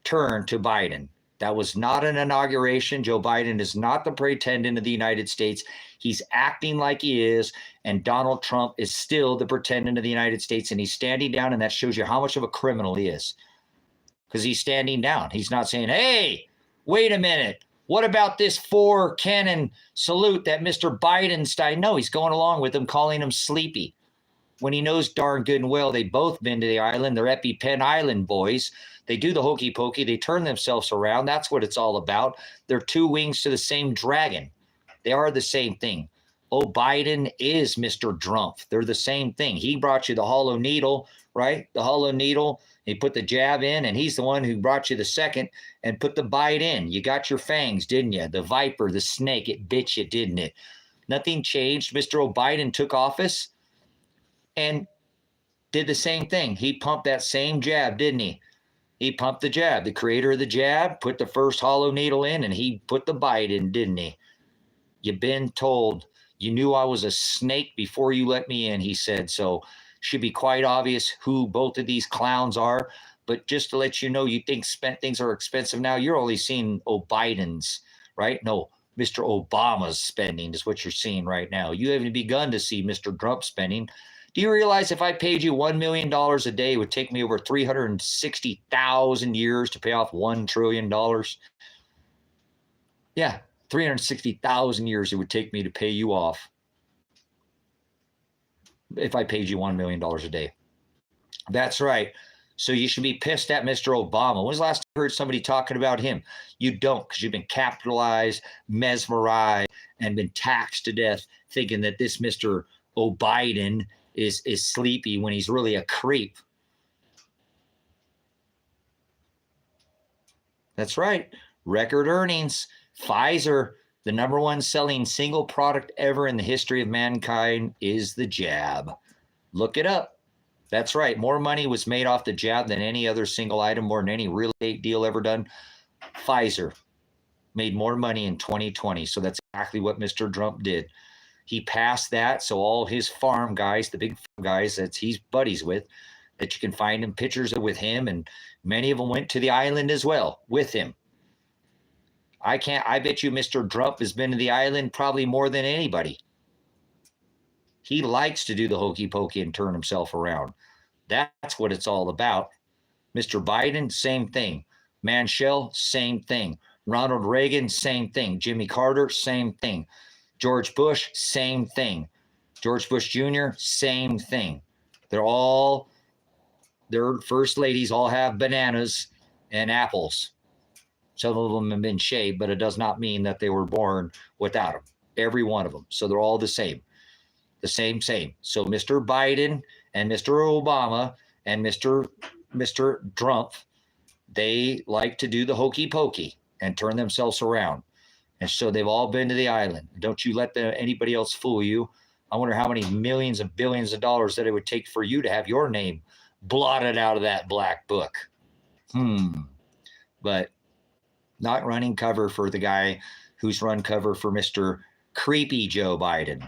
turned to Biden. That was not an inauguration. Joe Biden is not the pretendant of the United States. He's acting like he is, and Donald Trump is still the pretendant of the United States, and he's standing down, and that shows you how much of a criminal he is, because he's standing down. He's not saying, hey, wait a minute. What about this 4 cannon salute that Mr. Bidenstein? No, he's going along with him, calling him sleepy, when he knows darn good and well they've both been to the island. They're EpiPen Island boys. They do the hokey pokey. They turn themselves around. That's what it's all about. They're 2 wings to the same dragon. They are the same thing. Oh, Biden is Mr. Drumpf. They're the same thing. He brought you the hollow needle, right? The hollow needle. He put the jab in, and he's the one who brought you the second and put the bite in. You got your fangs, didn't you? The viper, the snake, it bit you, didn't it? Nothing changed. Mr. Biden took office and did the same thing. He pumped that same jab, didn't he? He pumped the jab. The creator of the jab put the first hollow needle in, and he put the bite in, didn't he? You've been told. You knew I was a snake before you let me in, he said. So should be quite obvious who both of these clowns are. But just to let you know, you think things are expensive now. You're only seeing Biden's, right? No, Mr. Obama's spending is what you're seeing right now. You haven't begun to see Mr. Trump spending. Do you realize if I paid you $1 million a day, it would take me over 360,000 years to pay off $1 trillion? Yeah, 360,000 years it would take me to pay you off if I paid you $1 million a day. That's right. So you should be pissed at Mr. Obama. When was the last time you heard somebody talking about him? You don't, because you've been capitalized, mesmerized, and been taxed to death thinking that this Mr. O'Biden is sleepy when he's really a creep. That's right. Record earnings. Pfizer, the #1 selling single product ever in the history of mankind, is the jab. Look it up. That's right. More money was made off the jab than any other single item, more than any real estate deal ever done. Pfizer made more money in 2020. So that's exactly what Mr. Trump did. He passed that, so all his farm guys, the big farm guys that he's buddies with, that you can find in pictures with him, and many of them went to the island as well with him. I bet you Mr. Trump has been to the island probably more than anybody. He likes to do the hokey pokey and turn himself around. That's what it's all about. Mr. Biden, same thing. Manshell, same thing. Ronald Reagan, same thing. Jimmy Carter, same thing. George Bush, same thing. George Bush Jr., same thing. Their first ladies all have bananas and apples. Some of them have been shaved, but it does not mean that they were born without them. Every one of them. So they're all the same. The same. So Mr. Biden and Mr. Obama and Mr. Trump, they like to do the hokey pokey and turn themselves around. And so they've all been to the island. Don't you let anybody else fool you. I wonder how many millions and billions of dollars that it would take for you to have your name blotted out of that black book. But not running cover for the guy who's run cover for Mr. Creepy Joe Biden.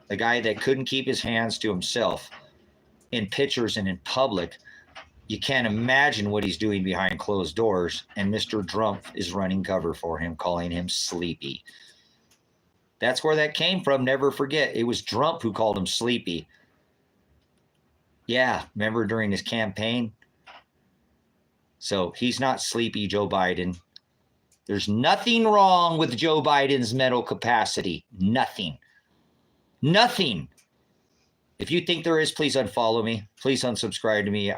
the guy that couldn't keep his hands to himself in pictures and in public. You can't imagine what he's doing behind closed doors. And Mr. Trump is running cover for him, calling him sleepy. That's where that came from. Never forget. It was Trump who called him sleepy. Yeah, remember during his campaign? So he's not sleepy, Joe Biden. There's nothing wrong with Joe Biden's mental capacity. Nothing. Nothing. If you think there is, please unfollow me. Please unsubscribe to me.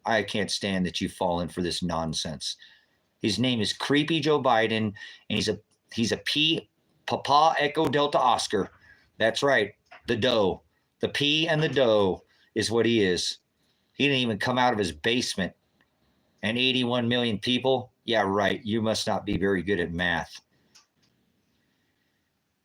I can't stand that you've fallen for this nonsense. His name is Creepy Joe Biden, and he's a P, Papa Echo Delta Oscar. That's right. The doe. The P and the doe is what he is. He didn't even come out of his basement. And 81 million people? Yeah, right. You must not be very good at math.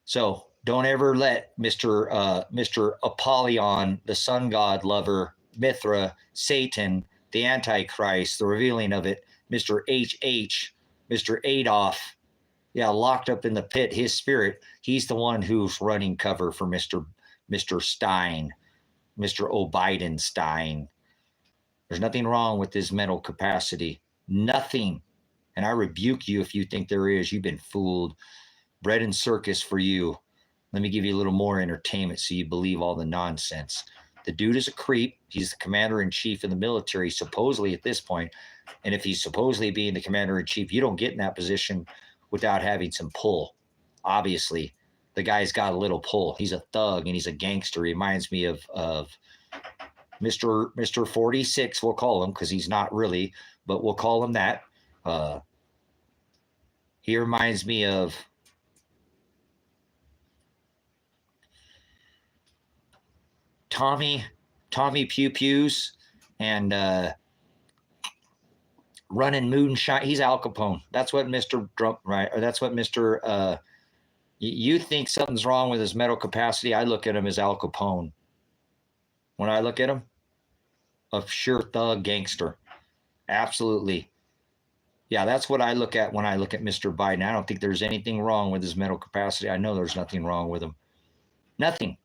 So don't ever let Mr. Apollyon, the sun god lover, Mithra, Satan, the Antichrist, the revealing of it, Mr. HH, Mr. Adolf, locked up in the pit, his spirit, he's the one who's running cover for Mr. Stein, Mr. O'Bidenstein. There's nothing wrong with his mental capacity. Nothing. And I rebuke you if you think there is. You've been fooled. Bread and circus for you. Let me give you a little more entertainment so you believe all the nonsense. The dude is a creep. He's the commander-in-chief of the military, supposedly at this point. And if he's supposedly being the commander-in-chief, you don't get in that position without having some pull. Obviously, the guy's got a little pull. He's a thug and he's a gangster. He reminds me of Mr. 46, we'll call him, because he's not really, but we'll call him that. He reminds me of Tommy Pew Pews and running moonshine. He's Al Capone. That's what Mr. Trump, right? Or that's what Mr. You think something's wrong with his mental capacity. I look at him as Al Capone. When I look at him, a sure thug gangster. Absolutely. Yeah, that's what I look at when I look at Mr. Biden. I don't think there's anything wrong with his mental capacity. I know there's nothing wrong with him. Nothing.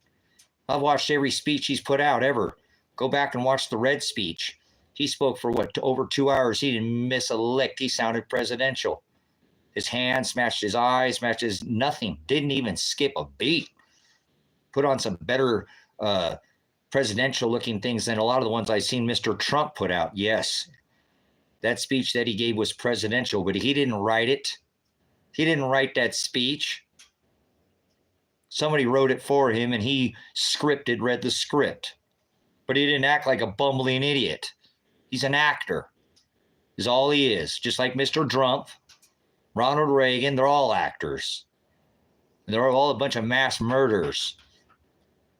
I've watched every speech he's put out ever. Go back and watch the Red speech. He spoke for over 2 hours. He didn't miss a lick. He sounded presidential. His hands matched his eyes, matched his nothing. Didn't even skip a beat. Put on some better presidential looking things than a lot of the ones I've seen Mr. Trump put out. Yes, that speech that he gave was presidential, but he didn't write it. He didn't write that speech. Somebody wrote it for him and he read the script. But he didn't act like a bumbling idiot. He's an actor, is all he is. Just like Mr. Trump, Ronald Reagan, they're all actors. They're all a bunch of mass murderers.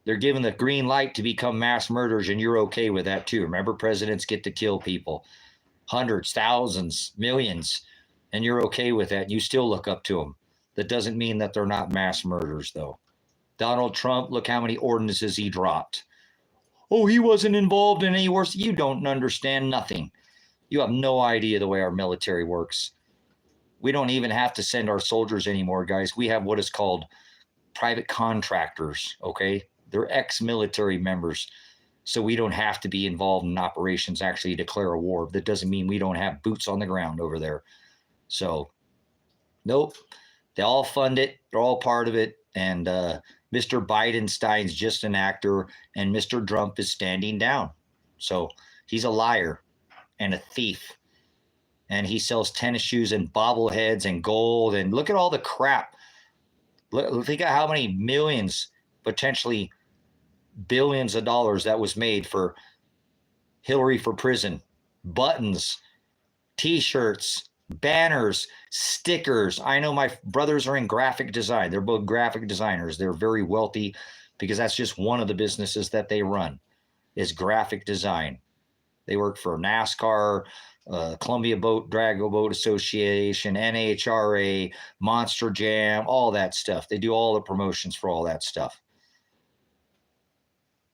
They're given the green light to become mass murderers, and you're okay with that too. Remember, presidents get to kill people, hundreds, thousands, millions, and you're okay with that. You still look up to them. That doesn't mean that they're not mass murderers, though. Donald Trump, look how many ordinances he dropped. Oh, he wasn't involved in any worse. You don't understand nothing. You have no idea the way our military works. We don't even have to send our soldiers anymore, guys. We have what is called private contractors, okay? They're ex-military members, so we don't have to be involved in operations, actually declare a war. That doesn't mean we don't have boots on the ground over there. So, nope. They all fund it. They're all part of it. And Mr. Bidenstein's just an actor, and Mr. Trump is standing down. So he's a liar and a thief. And he sells tennis shoes and bobbleheads and gold. And look at all the crap. Think of how many millions, potentially billions of dollars that was made for Hillary for prison. Buttons, T-shirts, banners, stickers. I know my brothers are in graphic design. They're both graphic designers. They're very wealthy because that's just one of the businesses that they run is graphic design. They work for NASCAR, Columbia Drag Boat Association, NHRA, Monster Jam, all that stuff. They do all the promotions for all that stuff.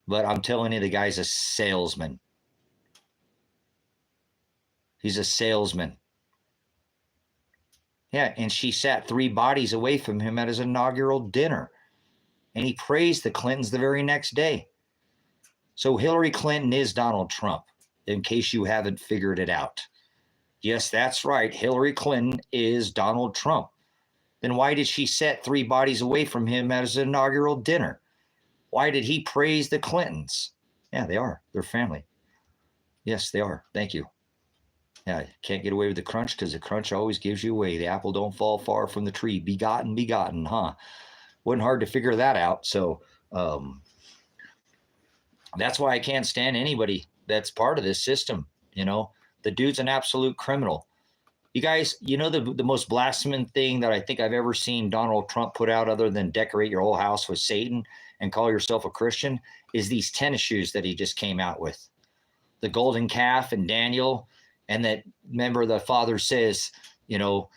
But I'm telling you, the guy's a salesman. He's a salesman. Yeah, and she sat 3 bodies away from him at his inaugural dinner. And he praised the Clintons the very next day. So Hillary Clinton is Donald Trump, in case you haven't figured it out. Yes, that's right. Hillary Clinton is Donald Trump. Then why did she set 3 bodies away from him at his inaugural dinner? Why did he praise the Clintons? Yeah, they are. They're family. Yes, they are. Thank you. Yeah, can't get away with the crunch because the crunch always gives you away. The apple don't fall far from the tree. Begotten, begotten, huh? Wasn't hard to figure that out. So that's why I can't stand anybody that's part of this system. You know, the dude's an absolute criminal. You guys, you know, the most blasphemous thing that I think I've ever seen Donald Trump put out, other than decorate your whole house with Satan and call yourself a Christian, is these tennis shoes that he just came out with. The golden calf and Daniel. And that, remember, the Father says, you know,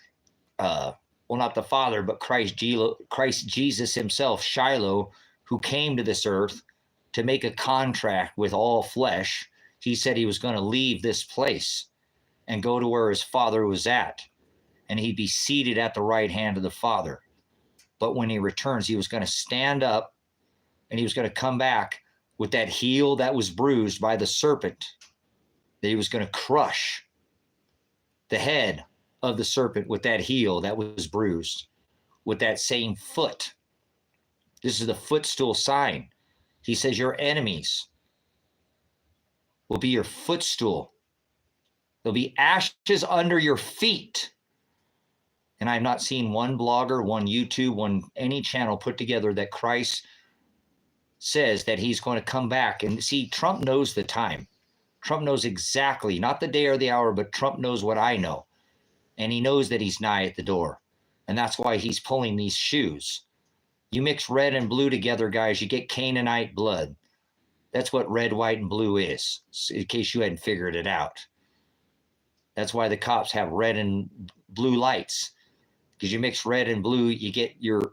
well, not the Father, but Christ Jesus himself, Shiloh, who came to this earth to make a contract with all flesh. He said he was going to leave this place and go to where his Father was at, and he'd be seated at the right hand of the Father. But when he returns, he was going to stand up, and he was going to come back with that heel that was bruised by the serpent, that he was going to crush the head of the serpent with that heel that was bruised, with that same foot. This is the footstool sign. He says your enemies will be your footstool. There'll be ashes under your feet. And I've not seen one blogger, one YouTube, any channel put together that Christ says that he's going to come back. And see, Trump knows the time. Trump knows exactly, not the day or the hour, but Trump knows what I know. And he knows that he's nigh at the door. And that's why he's pulling these shoes. You mix red and blue together, guys, you get Canaanite blood. That's what red, white, and blue is, in case you hadn't figured it out. That's why the cops have red and blue lights. Because you mix red and blue, you get your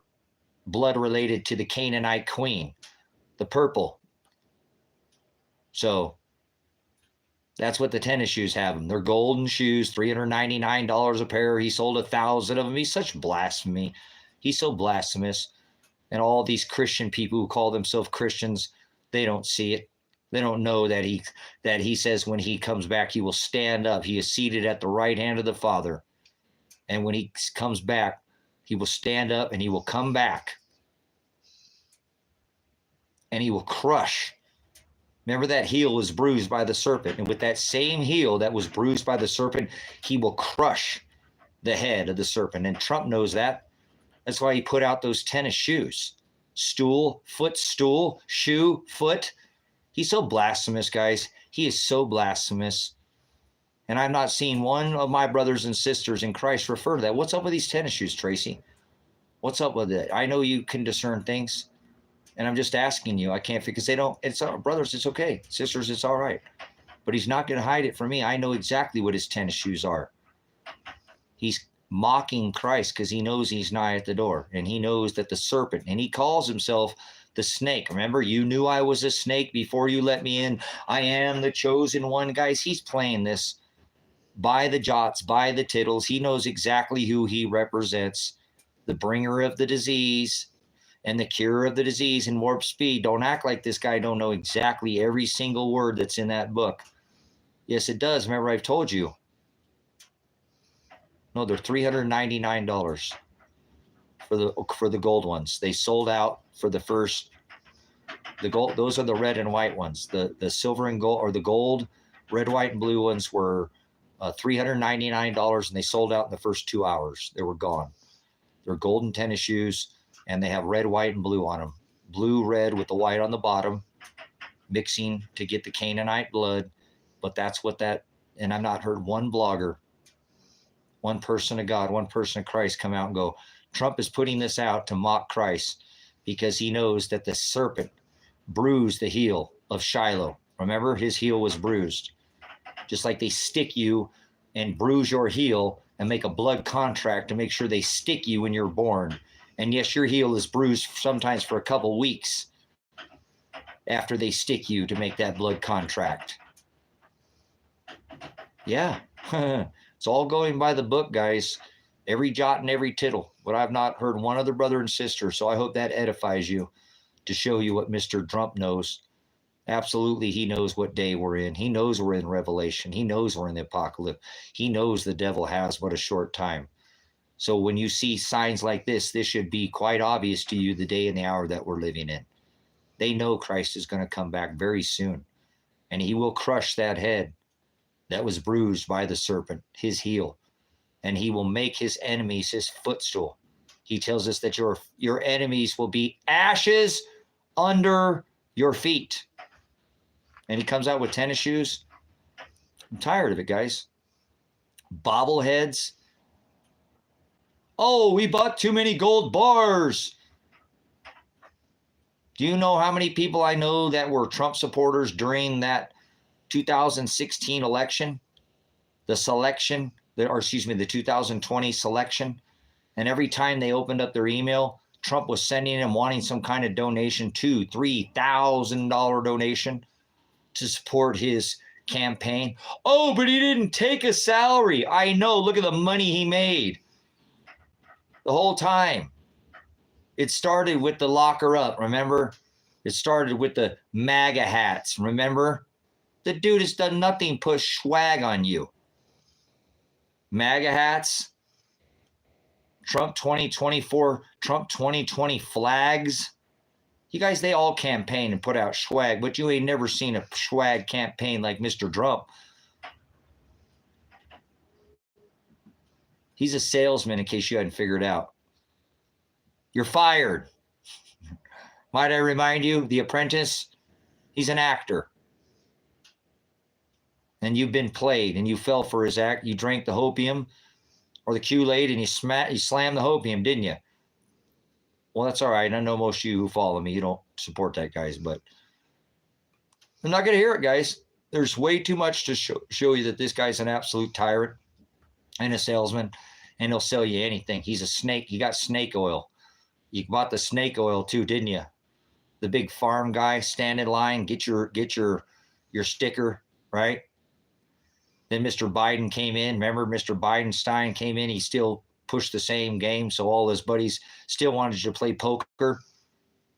blood related to the Canaanite queen, the purple. So that's what the tennis shoes have them. They're golden shoes, $399 a pair. He sold 1,000 of them. He's such blasphemy. He's so blasphemous. And all these Christian people who call themselves Christians, they don't see it. They don't know that he says when he comes back, he will stand up. He is seated at the right hand of the Father. And when he comes back, he will stand up and he will come back. And he will crush. Remember, that heel was bruised by the serpent. And with that same heel that was bruised by the serpent, he will crush the head of the serpent. And Trump knows that. That's why he put out those tennis shoes. Stool, footstool, shoe, foot. He's so blasphemous, guys. He is so blasphemous. And I've not seen one of my brothers and sisters in Christ refer to that. What's up with these tennis shoes, Tracy? What's up with it? I know you can discern things. And I'm just asking you. I can't, because they don't, it's brothers, it's okay. Sisters, it's all right. But he's not going to hide it from me. I know exactly what his tennis shoes are. He's mocking Christ because he knows he's nigh at the door. And he knows that the serpent, and he calls himself the snake. Remember, you knew I was a snake before you let me in. I am the chosen one. Guys, he's playing this by the jots, by the tittles. He knows exactly who he represents. The bringer of the disease and the cure of the disease in warp speed. Don't act like this guy don't know exactly every single word that's in that book. Yes, it does. Remember, I've told you. No, they're $399 for the gold ones. They sold out for the first. The gold, those are the red and white ones. The silver and gold, or the gold, red, white, and blue ones were $399, and they sold out in the first 2 hours. They were gone. They're golden tennis shoes. And they have red, white, and blue on them. Blue, red with the white on the bottom, mixing to get the Canaanite blood. But that's what that, and I've not heard one blogger, one person of God, one person of Christ come out and go, Trump is putting this out to mock Christ because he knows that the serpent bruised the heel of Shiloh. Remember, his heel was bruised. Just like they stick you and bruise your heel and make a blood contract to make sure they stick you when you're born. And yes, your heel is bruised sometimes for a couple weeks after they stick you to make that blood contract. Yeah, it's all going by the book, guys. Every jot and every tittle. But I've not heard one other brother and sister, so I hope that edifies you. to show you what Mr. Trump knows. Absolutely, he knows what day we're in. He knows we're in Revelation. He knows we're in the apocalypse. He knows the devil has but a short time. So when you see signs like this should be quite obvious to you the day and the hour that we're living in. They know Christ is going to come back very soon, and he will crush that head that was bruised by the serpent, his heel, and he will make his enemies his footstool. He tells us that your enemies will be ashes under your feet. And he comes out with tennis shoes. I'm tired of it, guys. Bobbleheads. Oh, we bought too many gold bars. Do you know how many people I know that were Trump supporters during that 2016 election? The 2020 selection. And every time they opened up their email, Trump was sending them wanting some kind of donation, $2,000, $3,000 donation to support his campaign. Oh, but he didn't take a salary. I know. Look at the money he made the whole time. It started with the locker up, remember? It started with the MAGA hats, remember? The dude has done nothing but swag on you. MAGA hats, Trump 2024, Trump 2020 flags. You guys, they all campaign and put out swag, but you ain't never seen a swag campaign like Mr. Trump. He's a salesman, in case you hadn't figured out. You're fired. Might I remind you, The Apprentice, he's an actor. And you've been played, and you fell for his act. You drank the hopium or the Kool-Aid, and you slammed the hopium, didn't you? Well, that's all right. I know most of you who follow me, you don't support that, guys, but I'm not going to hear it, guys. There's way too much to show you that this guy's an absolute tyrant and a salesman, and he'll sell you anything. He's a snake. He got snake oil. You bought the snake oil too, didn't you? The big farm guy, stand in line, get your sticker, right? Then Mr. Biden came in. Remember, Mr. Bidenstein came in. He still pushed the same game, so all his buddies still wanted to play poker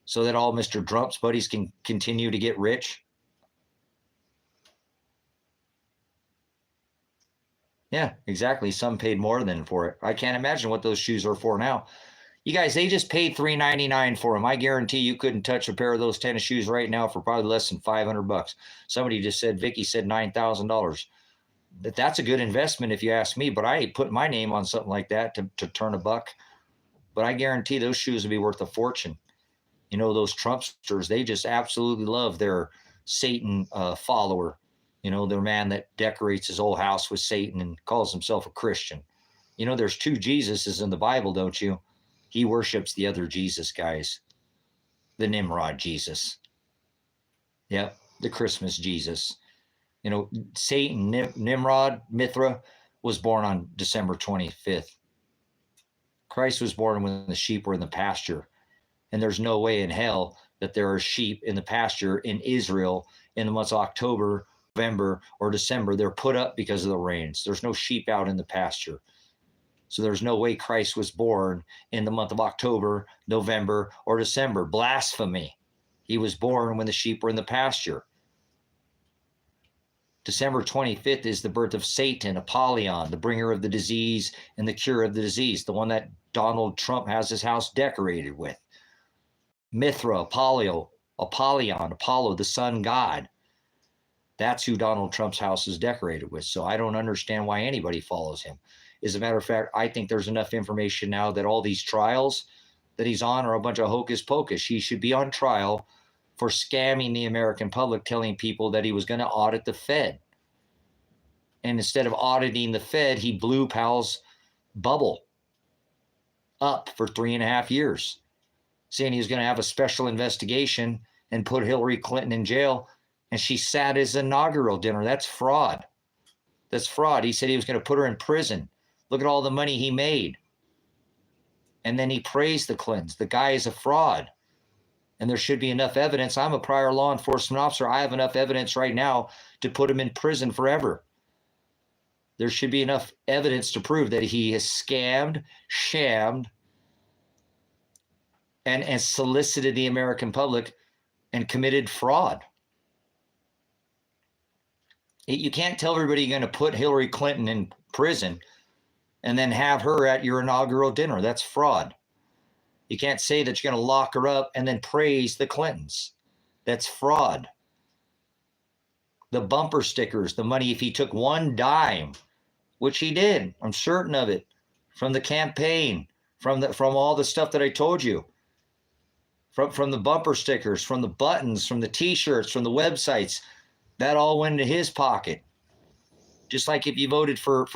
so that all Mr. Trump's buddies can continue to get rich. Yeah, exactly. Some paid more than for it. I can't imagine what those shoes are for now. You guys, they just paid $3.99 for them. I guarantee you couldn't touch a pair of those tennis shoes right now for probably less than $500. Somebody just said, Vicky said $9,000. That's a good investment if you ask me, but I ain't putting my name on something like that to turn a buck. But I guarantee those shoes would be worth a fortune. You know, those Trumpsters, they just absolutely love their Satan follower. You know, their man that decorates his whole house with Satan and calls himself a Christian. You know, there's two Jesuses in the Bible, don't you? He worships the other Jesus, guys. The Nimrod Jesus. Yep, the Christmas Jesus. You know, Satan, Nimrod, Mithra, was born on December 25th. Christ was born when the sheep were in the pasture. And there's no way in hell that there are sheep in the pasture in Israel in the months of October, November, or December. They're put up because of the rains. There's no sheep out in the pasture. So there's no way Christ was born in the month of October, November, or December. Blasphemy. He was born when the sheep were in the pasture. December 25th is the birth of Satan, Apollyon, the bringer of the disease and the cure of the disease, the one that Donald Trump has his house decorated with. Mithra, Apollyon, Apollo, the sun god. That's who Donald Trump's house is decorated with. So I don't understand why anybody follows him. As a matter of fact, I think there's enough information now that all these trials that he's on are a bunch of hocus pocus. He should be on trial for scamming the American public, telling people that he was going to audit the Fed. And instead of auditing the Fed, he blew Powell's bubble up for 3.5 years, saying he was going to have a special investigation and put Hillary Clinton in jail. And she sat his inaugural dinner. That's fraud. That's fraud. He said he was going to put her in prison. Look at all the money he made. And then he praised the Clintons. The guy is a fraud. And there should be enough evidence. I'm a prior law enforcement officer. I have enough evidence right now to put him in prison forever. There should be enough evidence to prove that he has scammed, shammed, and solicited the American public and committed fraud. You can't tell everybody you're going to put Hillary Clinton in prison and then have her at your inaugural dinner. That's fraud. You can't say that you're going to lock her up and then praise the Clintons. That's fraud. The bumper stickers, the money, if he took one dime, which he did, I'm certain of it, from the campaign, from all the stuff that I told you, from the bumper stickers, from the buttons, from the T-shirts, from the websites, that all went into his pocket. Just like if you voted for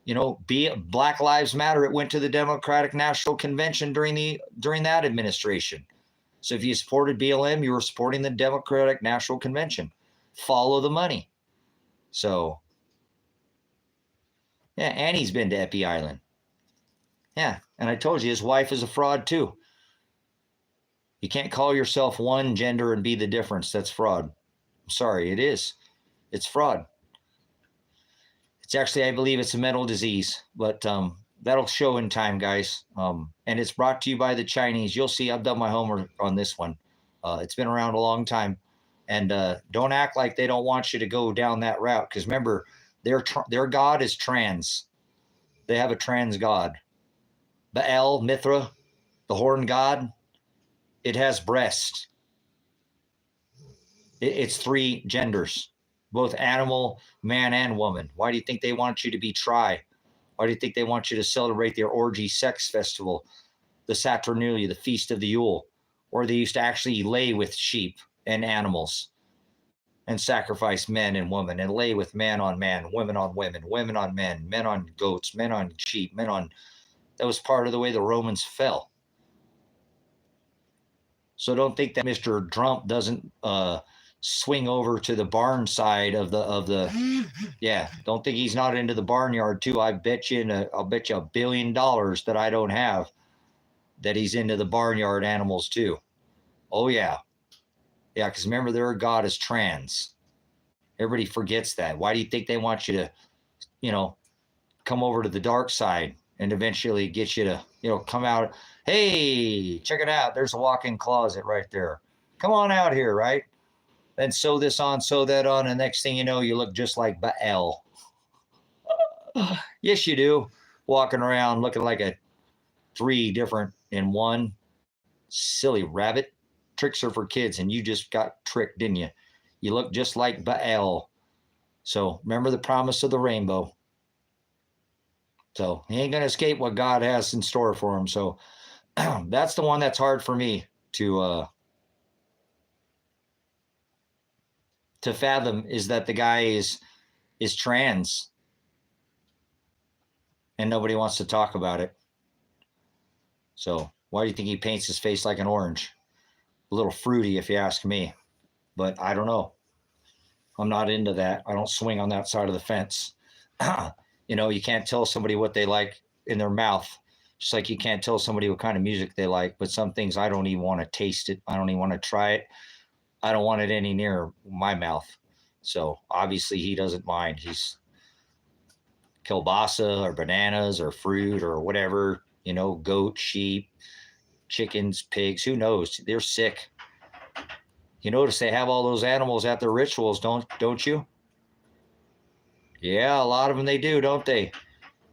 Black Lives Matter, it went to the Democratic National Convention during that administration. So if you supported BLM, you were supporting the Democratic National Convention. Follow the money. So, yeah, and he's been to Epi Island. Yeah, and I told you his wife is a fraud too. You can't call yourself one gender and be the difference. That's fraud. I'm sorry, it is. It's fraud. It's actually, I believe it's a mental disease, but that'll show in time, guys. And it's brought to you by the Chinese. You'll see I've done my homework on this one. It's been around a long time. And don't act like they don't want you to go down that route, because remember, their god is trans. They have a trans god. Baal, Mithra, the horn god, it has breasts. It's three genders, both animal, man, and woman. Why do you think they want you to be tri? Why do you think they want you to celebrate their orgy sex festival, the Saturnalia, the Feast of the Yule, where they used to actually lay with sheep and animals and sacrifice men and women and lay with man on man, women on women, women on men, men on goats, men on sheep, men on... That was part of the way the Romans fell. So don't think that Mr. Trump doesn't swing over to the barn side of the yeah. Don't think he's not into the barnyard too. I'll bet you $1 billion that I don't have that he's into the barnyard animals too. Oh yeah. Yeah, because remember, their god is trans. Everybody forgets that. Why do you think they want you to, come over to the dark side and eventually get you to, come out? Hey, check it out. There's a walk-in closet right there. Come on out here, right? Then sew this on, sew that on, and next thing you know, you look just like Baal. Yes, you do. Walking around looking like a 3 different in one. Silly rabbit. Tricks are for kids, and you just got tricked, didn't you? You look just like Baal. So remember the promise of the rainbow. So he ain't going to escape what God has in store for him. So that's the one that's hard for me to fathom, is that the guy is trans and nobody wants to talk about it. So why do you think he paints his face like an orange? A little fruity, if you ask me, but I don't know. I'm not into that. I don't swing on that side of the fence. You can't tell somebody what they like in their mouth, just like you can't tell somebody what kind of music they like. But some things, I don't even want to taste it. I don't even want to try it. I don't want it any near my mouth. So obviously he doesn't mind. He's kielbasa or bananas or fruit or whatever, goat, sheep, chickens, pigs, who knows? They're sick. You notice they have all those animals at their rituals, don't you? Yeah, a lot of them they do, don't they?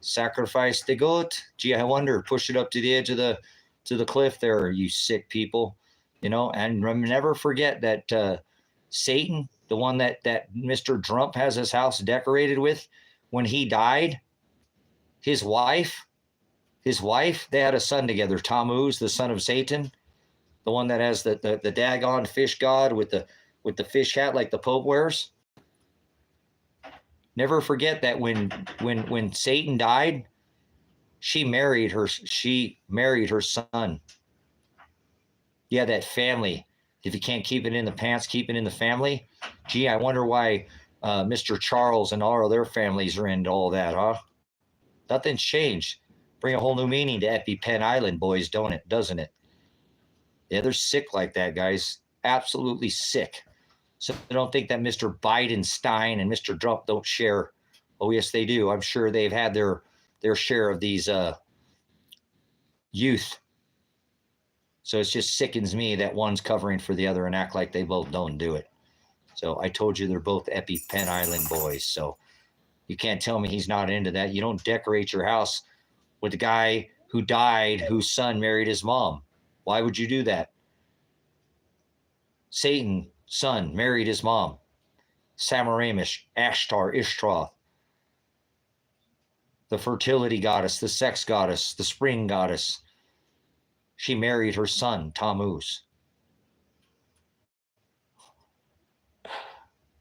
Sacrifice the goat. Gee, I wonder, push it up to the edge of the cliff there, you sick people. And never forget that Satan, the one that Mr. Trump has his house decorated with, when he died, his wife, they had a son together, Tammuz, the son of Satan, the one that has the daggone fish god with the fish hat like the Pope wears. Never forget that when Satan died, she married her son. Yeah, that family. If you can't keep it in the pants, keep it in the family. Gee, I wonder why Mr. Charles and all of their families are into all that, huh? Nothing's changed. Bring a whole new meaning to EpiPen Island, boys, doesn't it? Yeah, they're sick like that, guys. Absolutely sick. So I don't think that Mr. Bidenstein and Mr. Trump don't share. Oh, yes, they do. I'm sure they've had their share of these youth So it just sickens me that one's covering for the other and act like they both don't do it. So I told you they're both EpiPen Island boys. So you can't tell me he's not into that. You don't decorate your house with the guy who died, whose son married his mom. Why would you do that? Satan's son married his mom. Samaramish, Ashtar, Ishtaroth, the fertility goddess, the sex goddess, the spring goddess. She married her son, Tammuz.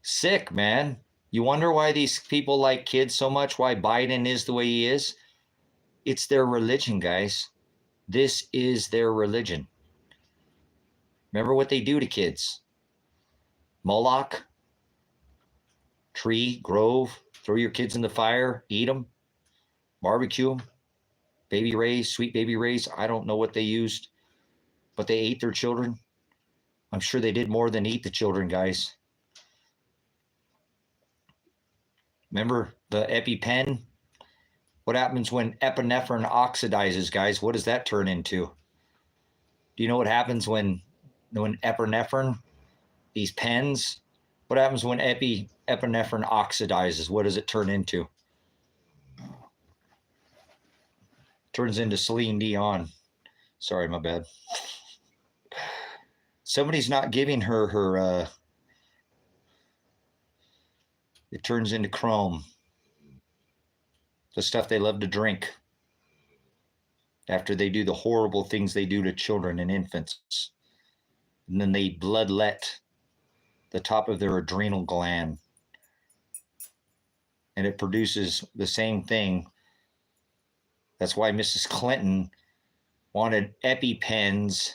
Sick, man. You wonder why these people like kids so much, why Biden is the way he is? It's their religion, guys. This is their religion. Remember what they do to kids. Moloch, tree, grove, throw your kids in the fire, eat them, barbecue them, baby rays, sweet baby rays. I don't know what they used, but they ate their children. I'm sure they did more than eat the children, guys. Remember the EpiPen? What happens when epinephrine oxidizes, guys? What does that turn into? Do you know what happens when epinephrine, these pens, what happens when epinephrine oxidizes? What does it turn into? Turns into Celine Dion. Sorry, my bad. Somebody's not giving her it turns into chrome. The stuff they love to drink after they do the horrible things they do to children and infants. And then they bloodlet the top of their adrenal gland. And it produces the same thing. That's why Mrs. Clinton wanted EpiPens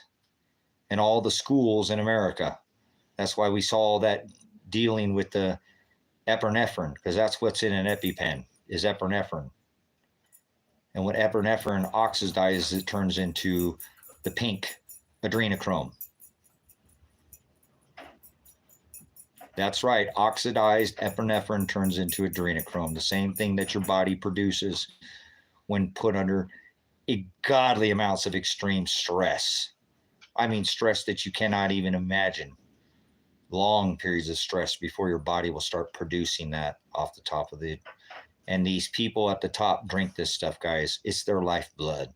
in all the schools in America. That's why we saw that dealing with the epinephrine, because that's what's in an EpiPen, is epinephrine. And when epinephrine oxidizes, it turns into the pink adrenochrome. That's right. Oxidized epinephrine turns into adrenochrome, the same thing that your body produces when put under godly amounts of extreme stress. I mean, stress that you cannot even imagine. Long periods of stress before your body will start producing that off the top of it. And these people at the top drink this stuff, guys. It's their lifeblood.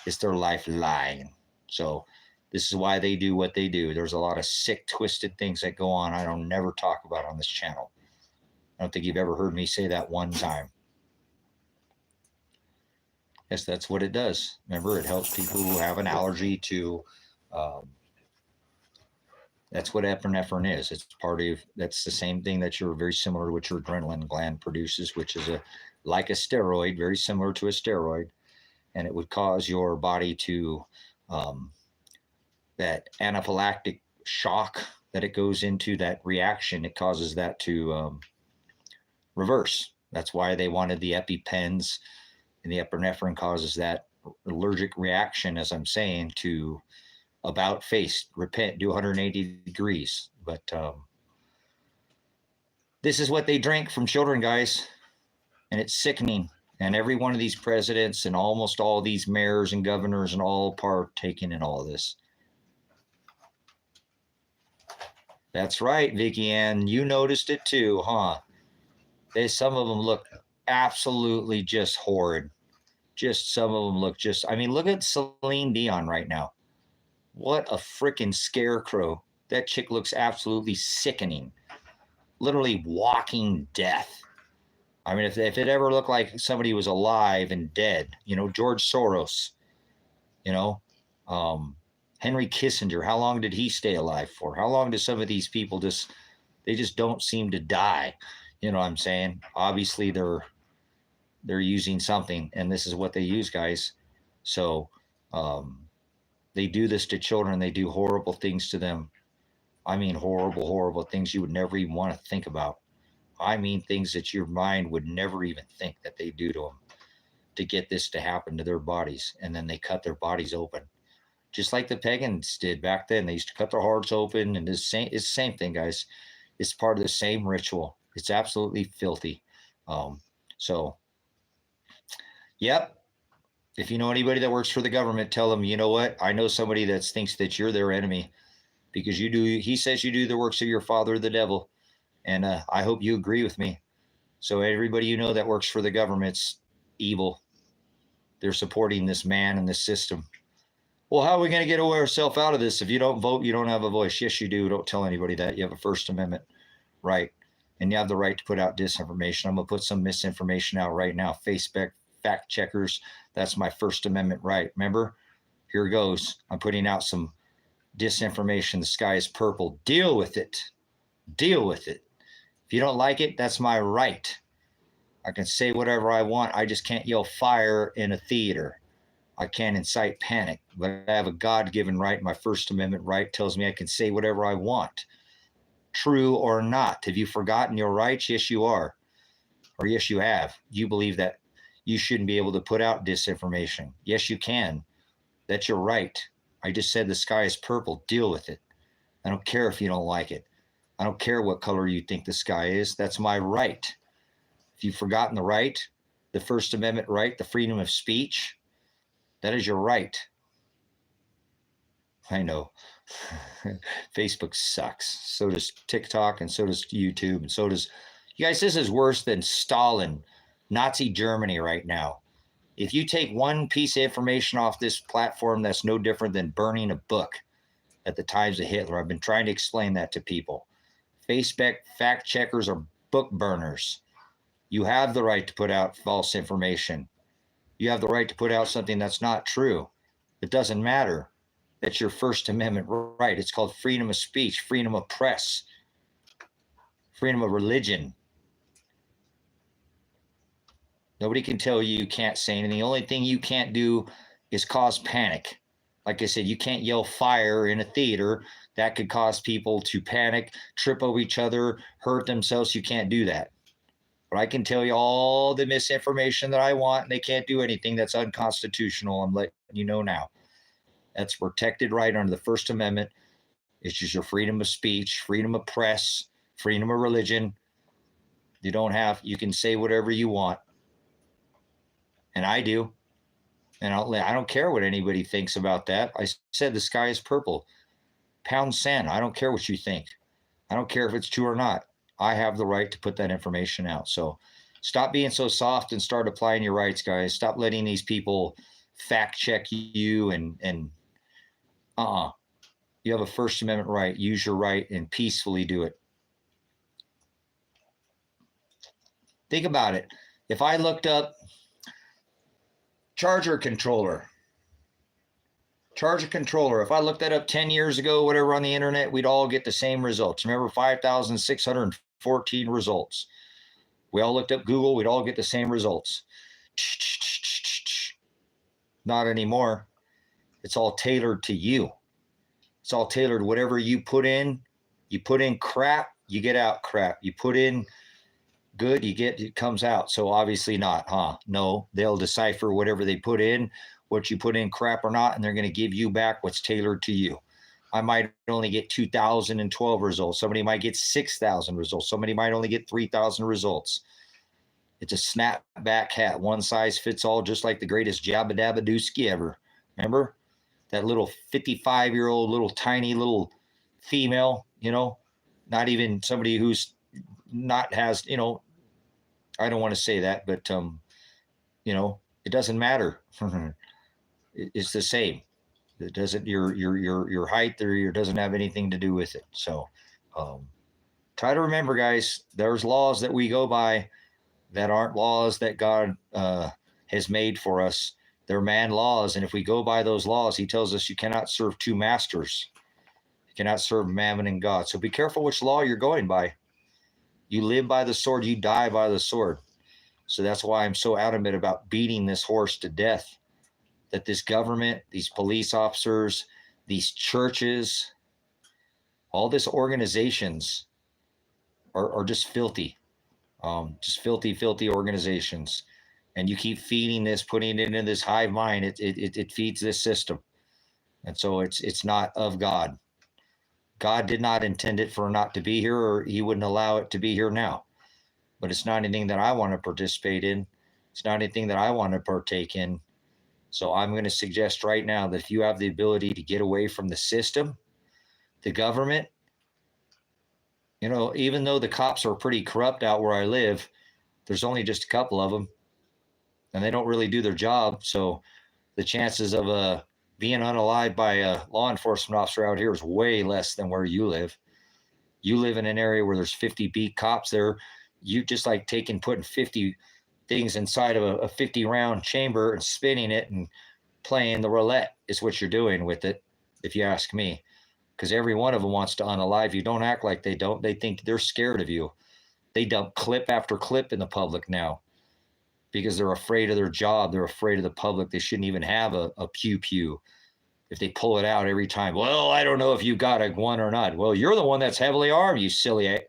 It's their lifeline. So this is why they do what they do. There's a lot of sick, twisted things that go on I don't never talk about on this channel. I don't think you've ever heard me say that one time. Yes, that's what it does. Remember, it helps people who have an allergy to, that's what epinephrine is. It's part of, that's the same thing that you're very similar to what your adrenaline gland produces, which is like a steroid, very similar to a steroid. And it would cause your body to, that anaphylactic shock that it goes into, that reaction, it causes that to reverse. That's why they wanted the EpiPens, and the epinephrine causes that allergic reaction, as I'm saying, to about face, repent, do 180 degrees. But this is what they drink from children, guys. And it's sickening. And every one of these presidents and almost all these mayors and governors and all partaking in all of this. That's right, Vicky Ann. You noticed it too, huh? Some of them look absolutely just horrid. Just some of them look just, I mean, look at Celine Dion right now. What a freaking scarecrow. That chick looks absolutely sickening. Literally walking death. I mean, if it ever looked like somebody was alive and dead, you know, George Soros, you know, Henry Kissinger, how long did he stay alive for? How long do some of these people they just don't seem to die? You know what I'm saying? Obviously, they're using something, and this is what they use, guys. So they do this to children. They do horrible things to them. I mean, horrible, horrible things you would never even want to think about. I mean, things that your mind would never even think that they do to them to get this to happen to their bodies. And then they cut their bodies open. Just like the pagans did back then. They used to cut their hearts open, and it's the same thing, guys. It's part of the same ritual. It's absolutely filthy. So, yep. If you know anybody that works for the government, tell them, you know what? I know somebody that thinks that you're their enemy because you do. He says you do the works of your father, the devil. And I hope you agree with me. So everybody you know that works for the government's evil. They're supporting this man and this system. Well, how are we going to get ourselves out of this? If you don't vote, you don't have a voice. Yes, you do. Don't tell anybody that. You have a First Amendment right. And you have the right to put out disinformation. I'm going to put some misinformation out right now. Facebook fact checkers. That's my First Amendment right. Remember? Here goes. I'm putting out some disinformation. The sky is purple. Deal with it. Deal with it. If you don't like it, that's my right. I can say whatever I want. I just can't yell fire in a theater. I can't incite panic, but I have a God-given right. My First Amendment right tells me I can say whatever I want. True or not. Have you forgotten your rights? Yes, you are. Or yes, you have. You believe that you shouldn't be able to put out disinformation. Yes, you can. That's your right. I just said the sky is purple. Deal with it. I don't care if you don't like it. I don't care what color you think the sky is. That's my right. If you've forgotten the right, the First Amendment right, the freedom of speech, that is your right. I know. Facebook sucks. So does TikTok, and so does YouTube, and so does... You guys, this is worse than Stalin, Nazi Germany right now. If you take one piece of information off this platform, that's no different than burning a book at the times of Hitler. I've been trying to explain that to people. Facebook fact checkers are book burners. You have the right to put out false information. You have the right to put out something that's not true. It doesn't matter. That's your First Amendment right. It's called freedom of speech, freedom of press, freedom of religion. Nobody can tell you you can't say anything. The only thing you can't do is cause panic. Like I said, you can't yell fire in a theater. That could cause people to panic, trip over each other, hurt themselves. You can't do that. But I can tell you all the misinformation that I want, and they can't do anything that's unconstitutional. I'm letting you know now. That's protected right under the First Amendment. It's just your freedom of speech, freedom of press, freedom of religion. You can say whatever you want. And I do. And I don't care what anybody thinks about that. I said the sky is purple. Pound sand. I don't care what you think. I don't care if it's true or not. I have the right to put that information out. So stop being so soft and start applying your rights, guys. Stop letting these people fact check you and you have a First Amendment right. Use your right and peacefully do it. Think about it. If I looked up charger controller, if I looked that up 10 years ago, whatever, on the internet, we'd all get the same results. Remember, 5,614 results. We all looked up Google, we'd all get the same results. Not anymore. It's all tailored to you. It's all tailored. Whatever you put in crap, you get out crap. You put in good, it comes out. So obviously not, huh? No, they'll decipher whatever they put in, what you put in crap or not, and they're going to give you back what's tailored to you. I might only get 2,012 results. Somebody might get 6,000 results. Somebody might only get 3,000 results. It's a snapback hat. One size fits all, just like the greatest Jabba Dabba Dooski ever. Remember? That little 55-year-old, little tiny little female, not even somebody who's not has, I don't want to say that, but, it doesn't matter. It's the same. It doesn't, your height or doesn't have anything to do with it. So try to remember, guys, there's laws that we go by that aren't laws that God has made for us. They're man laws. And if we go by those laws, he tells us you cannot serve two masters. You cannot serve mammon and God. So be careful which law you're going by. You live by the sword, you die by the sword. So that's why I'm so adamant about beating this horse to death. That this government, these police officers, these churches, all these organizations are just filthy. Just filthy organizations. And you keep feeding this, putting it into this hive mind. It feeds this system. And so it's not of God. God did not intend it for not to be here, or he wouldn't allow it to be here now. But it's not anything that I want to participate in. It's not anything that I want to partake in. So I'm going to suggest right now that if you have the ability to get away from the system, the government, even though the cops are pretty corrupt out where I live, there's only just a couple of them, and they don't really do their job. So the chances of being unalived by a law enforcement officer out here is way less than where you live. You live in an area where there's 50 beat cops there. You just like putting 50 things inside of a 50 round chamber and spinning it and playing the roulette is what you're doing with it, if you ask me. Because every one of them wants to unalive you. Don't act like they don't. They think they're scared of you. They dump clip after clip in the public now because they're afraid of their job. They're afraid of the public. They shouldn't even have a pew-pew. If they pull it out every time, well, I don't know if you got a one or not. Well, you're the one that's heavily armed, you silly,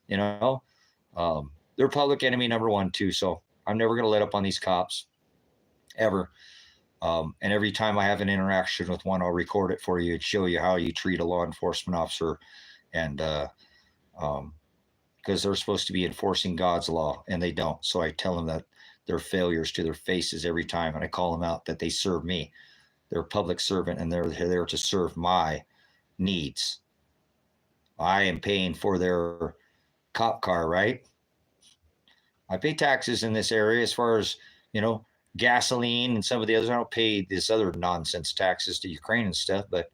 they're public enemy number one too. So I'm never going to let up on these cops ever. And every time I have an interaction with one, I'll record it for you and show you how you treat a law enforcement officer. And because they're supposed to be enforcing God's law and they don't. So I tell them that they're failures to their faces every time. And I call them out that they serve me. They're a public servant and they're there to serve my needs. I am paying for their cop car, right? I pay taxes in this area as far as, gasoline and some of the others. I don't pay this other nonsense taxes to Ukraine and stuff, but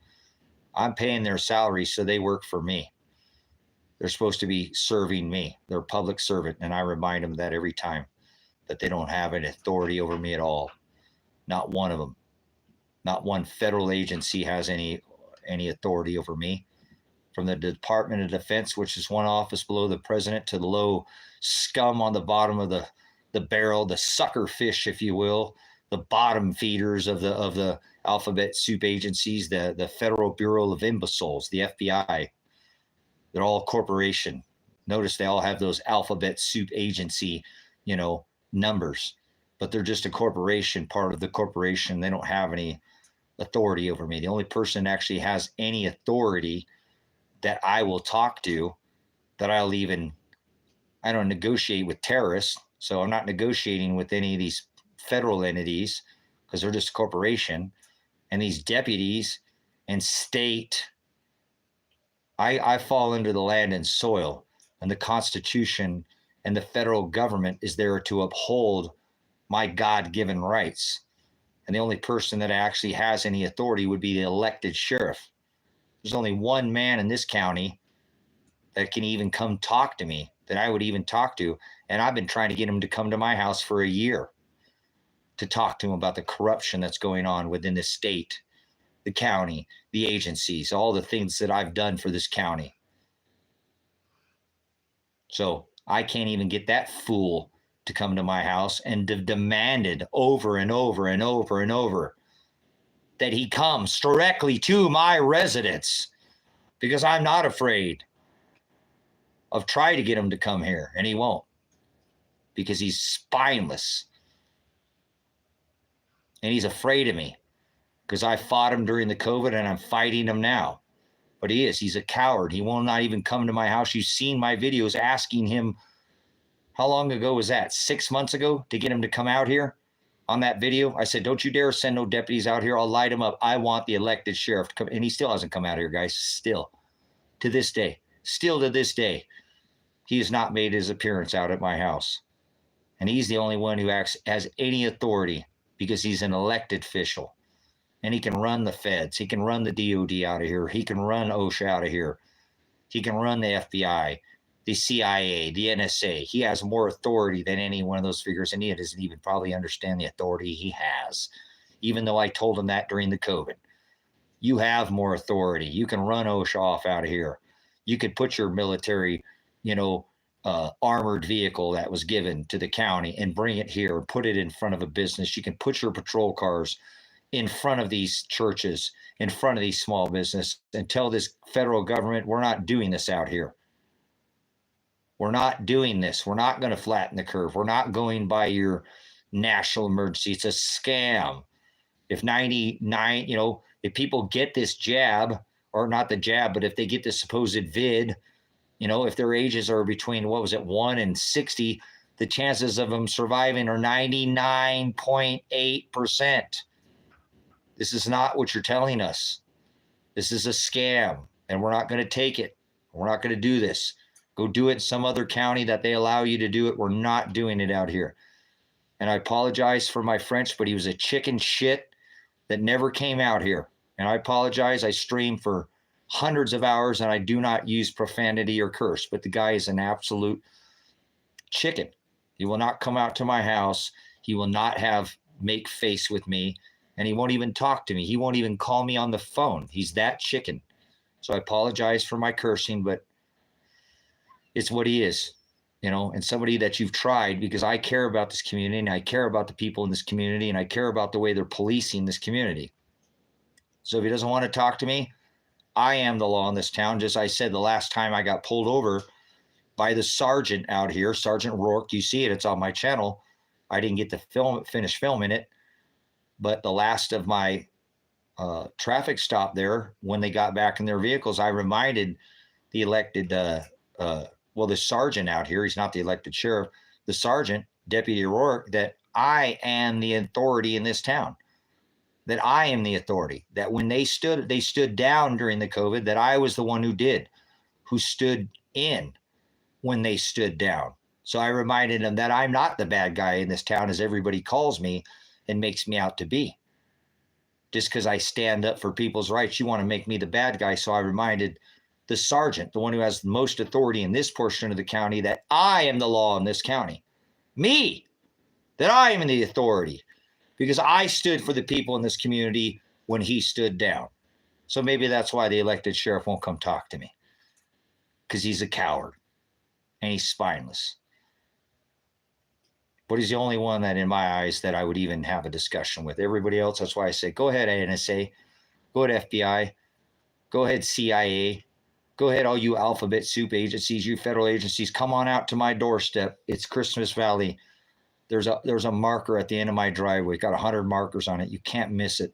I'm paying their salary, so they work for me. They're supposed to be serving me. They're a public servant, and I remind them that every time, that they don't have an authority over me at all. Not one of them. Not one federal agency has any authority over me. From the Department of Defense, which is one office below the president, to the low scum on the bottom of the barrel, the sucker fish, if you will, the bottom feeders of the alphabet soup agencies, the Federal Bureau of Imbeciles, the FBI. They're all corporation. Notice they all have those alphabet soup agency, numbers, but they're just a corporation, part of the corporation. They don't have any authority over me. The only person that actually has any authority that I will talk to, that I don't negotiate with terrorists. So I'm not negotiating with any of these federal entities because they're just a corporation. And these deputies and state, I fall under the land and soil, and the Constitution and the federal government is there to uphold my God-given rights. And the only person that actually has any authority would be the elected sheriff. There's only one man in this county that can even come talk to me, that I would even talk to. And I've been trying to get him to come to my house for a year to talk to him about the corruption that's going on within the state, the county, the agencies, all the things that I've done for this county. So I can't even get that fool to come to my house, and demanded over and over and over and over that he comes directly to my residence, because I'm not afraid of trying to get him to come here, and he won't, because he's spineless and he's afraid of me, because I fought him during the COVID and I'm fighting him now. But he's a coward. He will not even come to my house. You've seen my videos asking him, how long ago was that? 6 months ago, to get him to come out here. On that video, I said, don't you dare send no deputies out here. I'll light him up. I want the elected sheriff to come. And he still hasn't come out here, guys. Still to this day, he has not made his appearance out at my house. And he's the only one who has any authority, because he's an elected official. And he can run the feds. He can run the DOD out of here. He can run OSHA out of here. He can run the FBI, the CIA, the NSA. He has more authority than any one of those figures, and he doesn't even probably understand the authority he has, even though I told him that during the COVID. You have more authority. You can run OSHA off out of here. You could put your military, armored vehicle that was given to the county and bring it here and put it in front of a business. You can put your patrol cars in front of these churches, in front of these small business, and tell this federal government, we're not doing this out here. We're not doing this. We're not going to flatten the curve. We're not going by your national emergency. It's a scam. If 99, if people get this jab, or not the jab, but if they get this supposed vid, if their ages are between, 1 and 60, the chances of them surviving are 99.8%. This is not what you're telling us. This is a scam, and we're not going to take it. We're not going to do this. Go do it in some other county that they allow you to do it. We're not doing it out here. And I apologize for my French, but he was a chicken shit that never came out here. And I apologize. I stream for hundreds of hours and I do not use profanity or curse, but the guy is an absolute chicken. He will not come out to my house. He will not make face with me, and he won't even talk to me. He won't even call me on the phone. He's that chicken. So I apologize for my cursing, but it's what he is, and somebody that you've tried, because I care about this community and I care about the people in this community and I care about the way they're policing this community. So if he doesn't want to talk to me, I am the law in this town. Just I said the last time I got pulled over by the sergeant out here, Sergeant Rourke, you see it, it's on my channel. I didn't get to finish filming it, but the last of my traffic stop there, when they got back in their vehicles, I reminded the elected, the sergeant out here, he's not the elected sheriff, the sergeant, Deputy Rourke, that I am the authority in this town, that I am the authority, that when they stood down during the COVID, that I was the one who stood in when they stood down. So I reminded them that I'm not the bad guy in this town as everybody calls me and makes me out to be. Just because I stand up for people's rights, you want to make me the bad guy. So I reminded the sergeant, the one who has the most authority in this portion of the county, that I am the law in this county. Me, that I am the authority, because I stood for the people in this community when he stood down. So maybe that's why the elected sheriff won't come talk to me, because he's a coward and he's spineless. But he's the only one that, in my eyes, that I would even have a discussion with. Everybody else, that's why I say, go ahead, NSA, go ahead, FBI, go ahead, CIA, go ahead, all you alphabet soup agencies, you federal agencies, come on out to my doorstep. It's Christmas Valley. There's a marker at the end of my driveway. Got 100 markers on it. You can't miss it.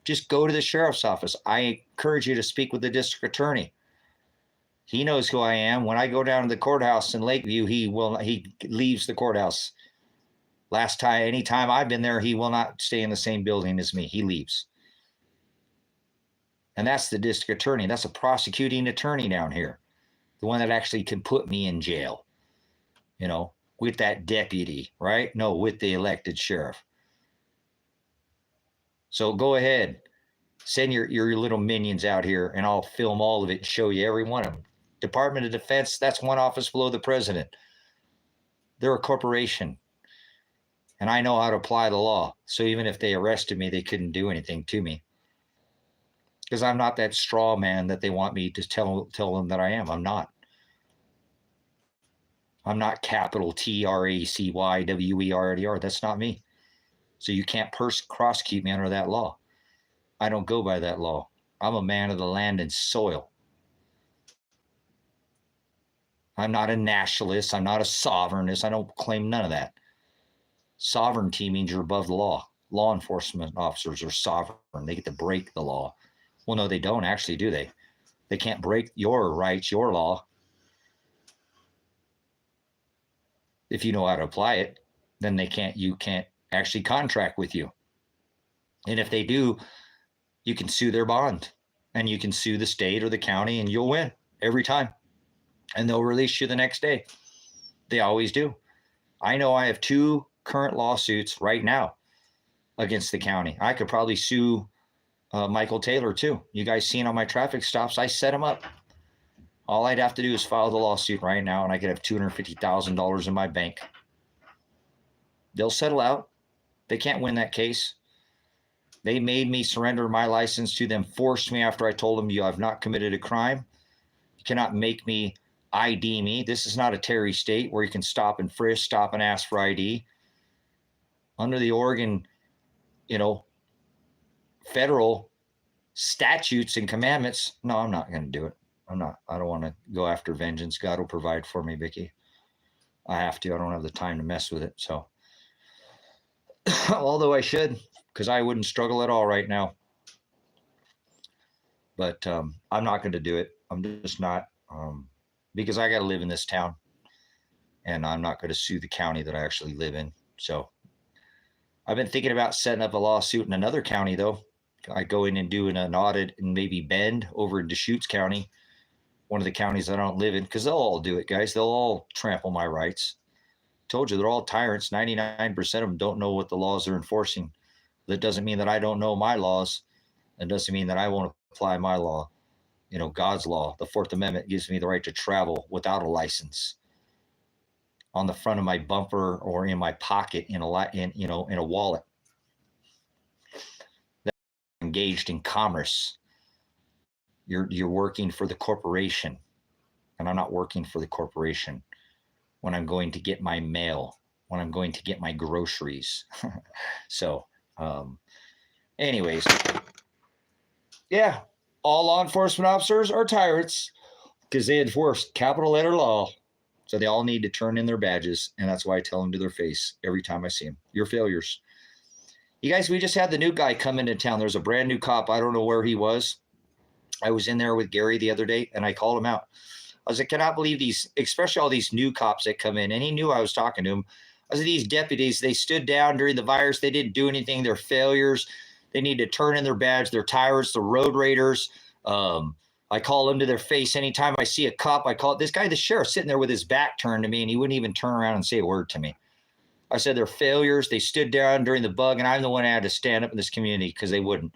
Just go to the sheriff's office. I encourage you to speak with the district attorney. He knows who I am. When I go down to the courthouse in Lakeview, he leaves the courthouse. Anytime I've been there, he will not stay in the same building as me. He leaves. And that's the district attorney. That's a prosecuting attorney down here. The one that actually can put me in jail, with that deputy, right? No, with the elected sheriff. So go ahead, send your little minions out here and I'll film all of it and show you every one of them. Department of Defense, that's one office below the president. They're a corporation. And I know how to apply the law. So even if they arrested me, they couldn't do anything to me. Because I'm not that straw man that they want me to tell them that I am. I'm not. I'm not capital TRACYWERDR. That's not me. So you can't prosecute me under that law. I don't go by that law. I'm a man of the land and soil. I'm not a nationalist. I'm not a sovereignist. I don't claim none of that. Sovereignty means you're above the law. Law enforcement officers are sovereign. They get to break the law. Well, no, they don't actually, do they? They can't break your rights, your law. If you know how to apply it, then you can't actually contract with you. And if they do, you can sue their bond and you can sue the state or the county and you'll win every time. And they'll release you the next day. They always do. I know I have 2 current lawsuits right now against the county. I could probably sue Michael Taylor too. You guys seen on my traffic stops, I set him up. All I'd have to do is file the lawsuit right now and I could have $250,000 in my bank. They'll settle out. They can't win that case. They made me surrender my license to them, forced me after I told them you have not committed a crime. You cannot make me ID me. This is not a Terry state where you can stop and frisk, stop and ask for ID. Under the Oregon, federal statutes and commandments, no, I'm not going to do it. I don't want to go after vengeance. God will provide for me, Vicky. I have to. I don't have the time to mess with it. So, although I should, because I wouldn't struggle at all right now. But I'm not going to do it. I'm just not, because I got to live in this town. And I'm not going to sue the county that I actually live in. So I've been thinking about setting up a lawsuit in another county, though, I go in and do an audit in maybe Bend over in Deschutes County, one of the counties I don't live in, because they'll all do it, guys. They'll all trample my rights. Told you, they're all tyrants. 99% of them don't know what the laws are enforcing. That doesn't mean that I don't know my laws. That doesn't mean that I won't apply my law. God's law, the Fourth Amendment, gives me the right to travel without a license on the front of my bumper or in my pocket in a wallet. That's engaged in commerce. You're working for the corporation, and I'm not working for the corporation when I'm going to get my mail, when I'm going to get my groceries. So, anyways, yeah, all law enforcement officers are tyrants because they enforce capital letter law. So they all need to turn in their badges, and that's why I tell them to their face every time I see them. You're failures. You guys, we just had the new guy come into town. There's a brand new cop. I don't know where he was. I was in there with Gary the other day, and I called him out. I was like, cannot believe these, especially all these new cops that come in. And he knew I was talking to him. I was like, these deputies, they stood down during the virus. They didn't do anything. They're failures. They need to turn in their badge. They're tyrants. They're road raiders. I call them to their face. Anytime I see a cop, I call this guy, the sheriff, sitting there with his back turned to me, and he wouldn't even turn around and say a word to me. I said, they're failures. They stood down during the bug, and I'm the one that had to stand up in this community because they wouldn't.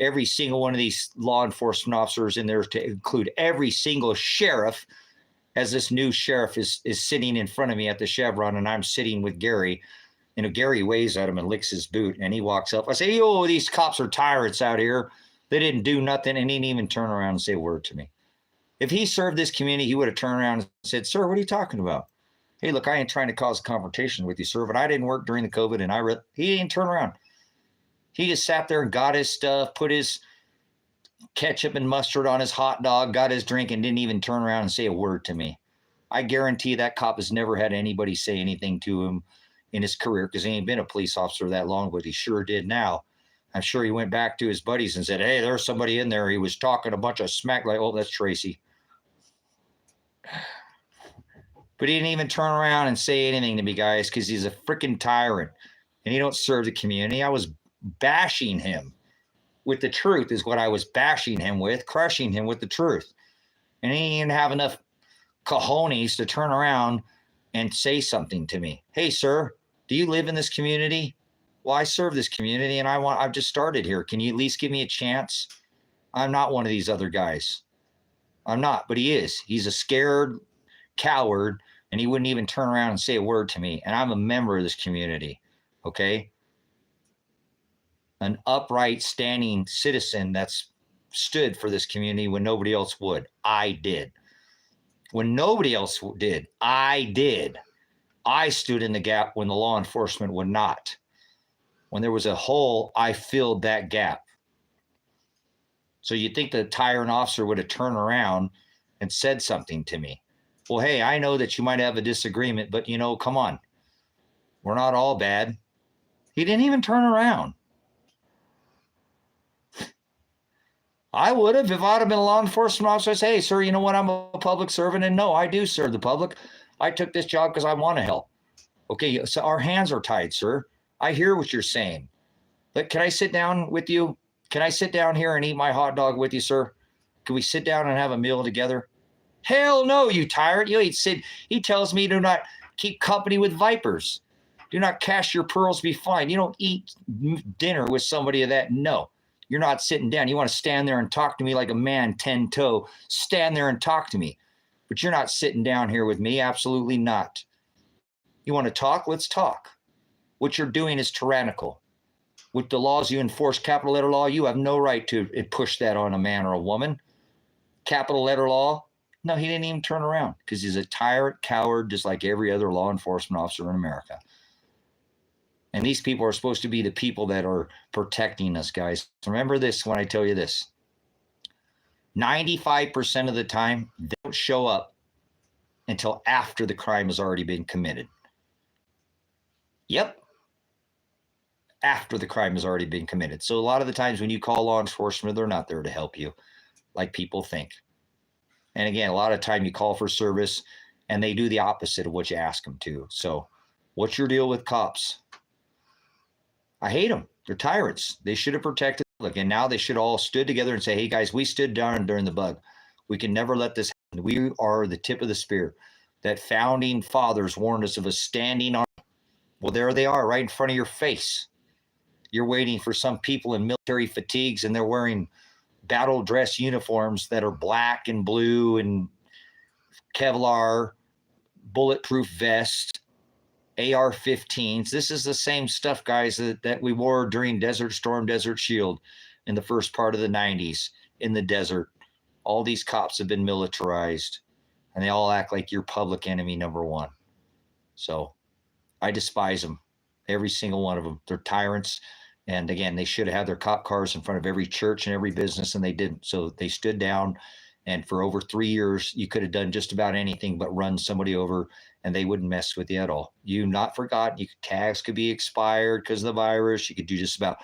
Every single one of these law enforcement officers in there, to include every single sheriff, as this new sheriff is sitting in front of me at the Chevron, and I'm sitting with Gary. Gary waves at him and licks his boot, and he walks up. I say, yo, these cops are tyrants out here. They didn't do nothing, and he didn't even turn around and say a word to me. If he served this community, he would have turned around and said, sir, what are you talking about? Hey, look, I ain't trying to cause a confrontation with you, sir, but I didn't work during the COVID, and he didn't turn around. He just sat there and got his stuff, put his ketchup and mustard on his hot dog, got his drink, and didn't even turn around and say a word to me. I guarantee that cop has never had anybody say anything to him in his career because he ain't been a police officer that long, but he sure did now. I'm sure he went back to his buddies and said, hey, there's somebody in there. He was talking a bunch of smack, like, oh, that's Tracy. But he didn't even turn around and say anything to me, guys, because he's a freaking tyrant and he don't serve the community. I was bashing him with the truth is what I was bashing him with, crushing him with the truth. And he didn't even have enough cojones to turn around and say something to me. Hey, sir, do you live in this community? Well, I serve this community and I've just started here. Can you at least give me a chance? I'm not one of these other guys. I'm not, but he is. He's a scared coward and he wouldn't even turn around and say a word to me. And I'm a member of this community. Okay. An upright standing citizen that's stood for this community when nobody else would. I did. When nobody else did, I did. I stood in the gap when the law enforcement would not. When there was a hole, I filled that gap. So you'd think the tyrant officer would have turned around and said something to me. Well, hey, I know that you might have a disagreement, but come on. We're not all bad. He didn't even turn around. I would have if I'd have been a law enforcement officer. I'd say, hey, sir, you know what? I'm a public servant, and no, I do serve the public. I took this job because I want to help. Okay, so our hands are tied, sir. I hear what you're saying. But can I sit down with you? Can I sit down here and eat my hot dog with you, sir? Can we sit down and have a meal together? Hell no, you tyrant. He tells me do not keep company with vipers. Do not cast your pearls be fine. You don't eat dinner with somebody of that. No, you're not sitting down. You want to stand there and talk to me like a man 10-toe. Stand there and talk to me. But you're not sitting down here with me. Absolutely not. You want to talk? Let's talk. What you're doing is tyrannical. With the laws you enforce, capital letter law, you have no right to push that on a man or a woman. Capital letter law, no, he didn't even turn around because he's a tyrant, coward, just like every other law enforcement officer in America. And these people are supposed to be the people that are protecting us, guys. Remember this when I tell you this. 95% of the time, they don't show up until after the crime has already been committed. Yep. After the crime has already been committed. So a lot of the times when you call law enforcement, they're not there to help you like people think. And again, a lot of time you call for service and they do the opposite of what you ask them to. So what's your deal with cops? I hate them. They're tyrants. They should have protected And now they should all stood together and say, hey, guys, we stood down during the bug. We can never let this happen. We are the tip of the spear that founding fathers warned us of a standing army. Well, there they are right in front of your face. You're waiting for some people in military fatigues, and they're wearing battle dress uniforms that are black and blue and Kevlar, bulletproof vest, AR-15s. This is the same stuff, guys, that we wore during Desert Storm, Desert Shield in the first part of the 90s in the desert. All these cops have been militarized, and they all act like you're public enemy number one. So I despise them, every single one of them. They're tyrants. And again, they should have had their cop cars in front of every church and every business, and they didn't. So they stood down, and for over 3 years, you could have done just about anything but run somebody over, and they wouldn't mess with you at all. You not forgotten. Tags could be expired because of the virus. You could do just about.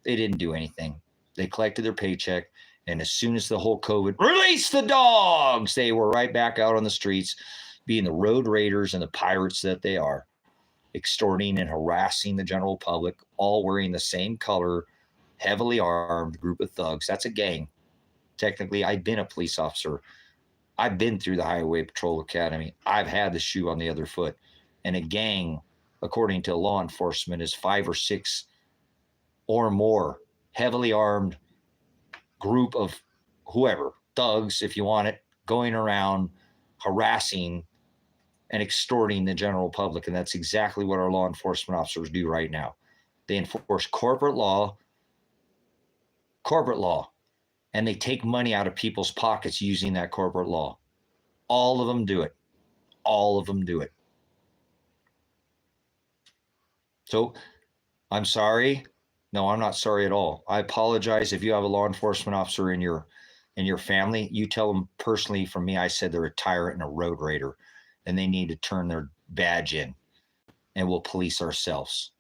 They didn't do anything. They collected their paycheck, and as soon as the whole COVID, release the dogs, they were right back out on the streets, being the road raiders and the pirates that they are, extorting and harassing the general public, all wearing the same color, heavily armed group of thugs. That's a gang. Technically, I've been a police officer. I've been through the Highway Patrol Academy. I've had the shoe on the other foot. And a gang, according to law enforcement, is 5 or 6 or more heavily armed group of whoever, thugs, if you want it, going around harassing and extorting the general public. And that's exactly what our law enforcement officers do right now. They enforce corporate law, and they take money out of people's pockets using that corporate law. All of them do it. All of them do it. So I'm sorry. No, I'm not sorry at all. I apologize if you have a law enforcement officer in your family. You tell them personally from me, I said they're a tyrant and a road raider, and they need to turn their badge in, and we'll police ourselves.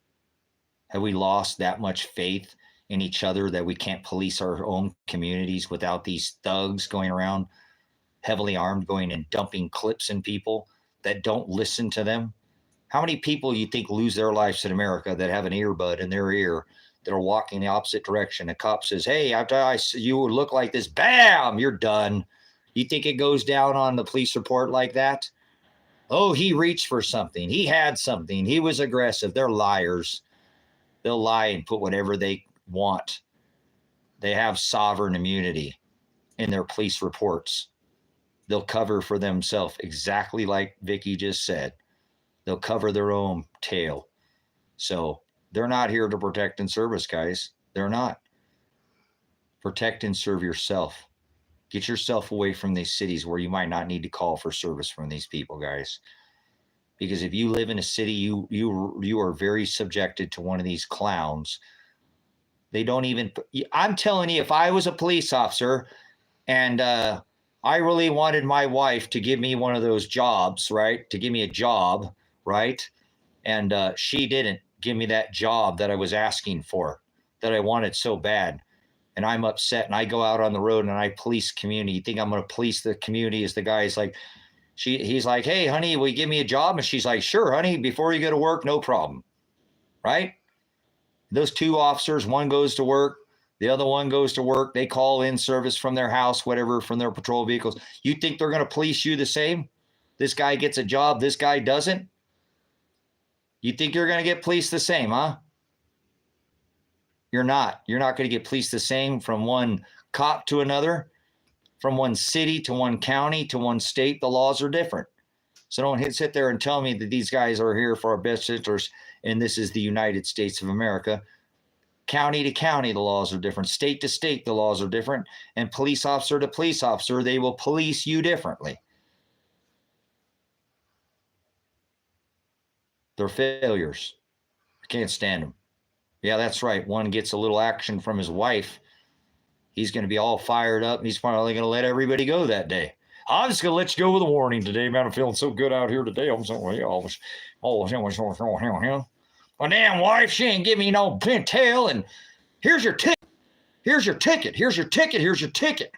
Have we lost that much faith in each other that we can't police our own communities without these thugs going around heavily armed, going and dumping clips in people that don't listen to them? How many people you think lose their lives in America that have an earbud in their ear that are walking the opposite direction? A cop says, hey, after you look like this, bam, you're done. You think it goes down on the police report like that? Oh, he reached for something. He had something. He was aggressive. They're liars. They'll lie and put whatever they want. They have sovereign immunity in their police reports. They'll cover for themselves, exactly like Vicky just said. They'll cover their own tail. So they're not here to protect and serve us, guys. They're not. Protect and serve yourself. Get yourself away from these cities where you might not need to call for service from these people, guys. Because if you live in a city, you are very subjected to one of these clowns. They don't even, I'm telling you, if I was a police officer and I really wanted my wife to give me one of those jobs, right? To give me a job, right? And she didn't give me that job that I was asking for, that I wanted so bad. And I'm upset, and I go out on the road and I police community. You think I'm going to police the community as the guy's like, he's like, hey, honey, will you give me a job? And she's like, sure, honey, before you go to work, no problem. Right? Those two officers, one goes to work, the other one goes to work. They call in service from their house, whatever, from their patrol vehicles. You think they're going to police you the same? This guy gets a job, this guy doesn't? You think you're going to get policed the same, huh? You're not. You're not going to get policed the same from one cop to another, from one city to one county to one state. The laws are different. So don't sit there and tell me that these guys are here for our best interests and this is the United States of America. County to county, the laws are different. State to state, the laws are different. And police officer to police officer, they will police you differently. They're failures. I can't stand them. Yeah, that's right. One gets a little action from his wife. He's going to be all fired up, and he's probably going to let everybody go that day. I'm just going to let you go with a warning today, man. I'm feeling so good out here today. My damn wife, she ain't give me no tail, and here's your ticket. Here's your ticket. Here's your ticket. Here's your ticket.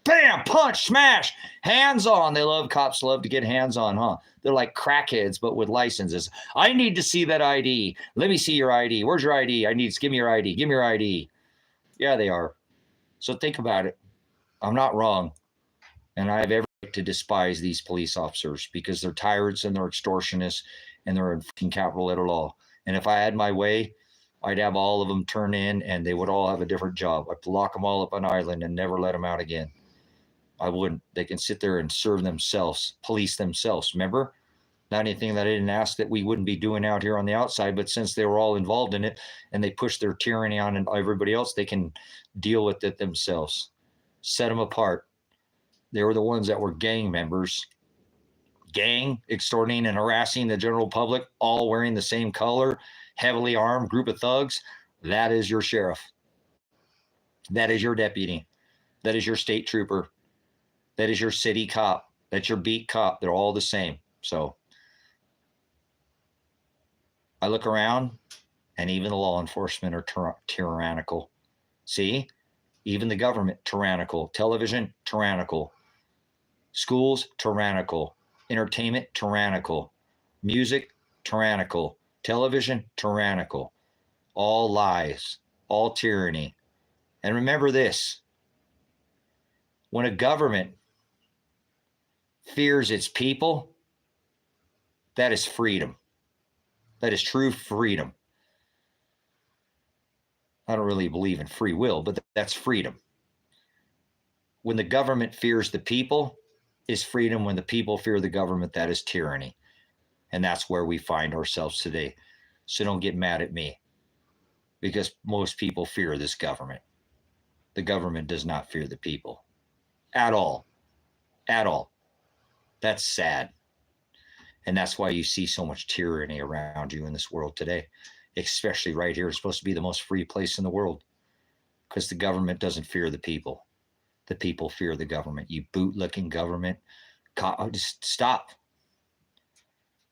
Bam, punch, smash, hands on. Cops love to get hands on, huh? They're like crackheads, but with licenses. I need to see that ID. Let me see your ID. Where's your ID? Give me your ID. Give me your ID. Yeah, they are. So think about it. I'm not wrong. And I have every right to despise these police officers because they're tyrants and they're extortionists and they're in capital letter law. And if I had my way, I'd have all of them turn in and they would all have a different job. I'd lock them all up on an island and never let them out again. I wouldn't. They can sit there and serve themselves, police themselves. Remember? Not anything that I didn't ask that we wouldn't be doing out here on the outside, but since they were all involved in it and they push their tyranny on everybody else, they can deal with it themselves. Set them apart. They were the ones that were gang members, gang extorting and harassing the general public, all wearing the same color, heavily armed group of thugs. That is your sheriff. That is your deputy. That is your state trooper. That is your city cop. That's your beat cop. They're all the same. So I look around and even the law enforcement are tyrannical. See, even the government, tyrannical. Television, tyrannical. Schools, tyrannical. Entertainment, tyrannical. Music, tyrannical. Television, tyrannical. All lies, all tyranny. And remember this, when a government fears its people, that is freedom. That is true freedom. I don't really believe in free will, but that's freedom. When the government fears the people is freedom. When the people fear the government, that is tyranny. And that's where we find ourselves today. So don't get mad at me because most people fear this government. The government does not fear the people at all. At all. That's sad. And that's why you see so much tyranny around you in this world today, especially right here. It's supposed to be the most free place in the world because the government doesn't fear the people. The people fear the government. You bootlicking government. Just stop.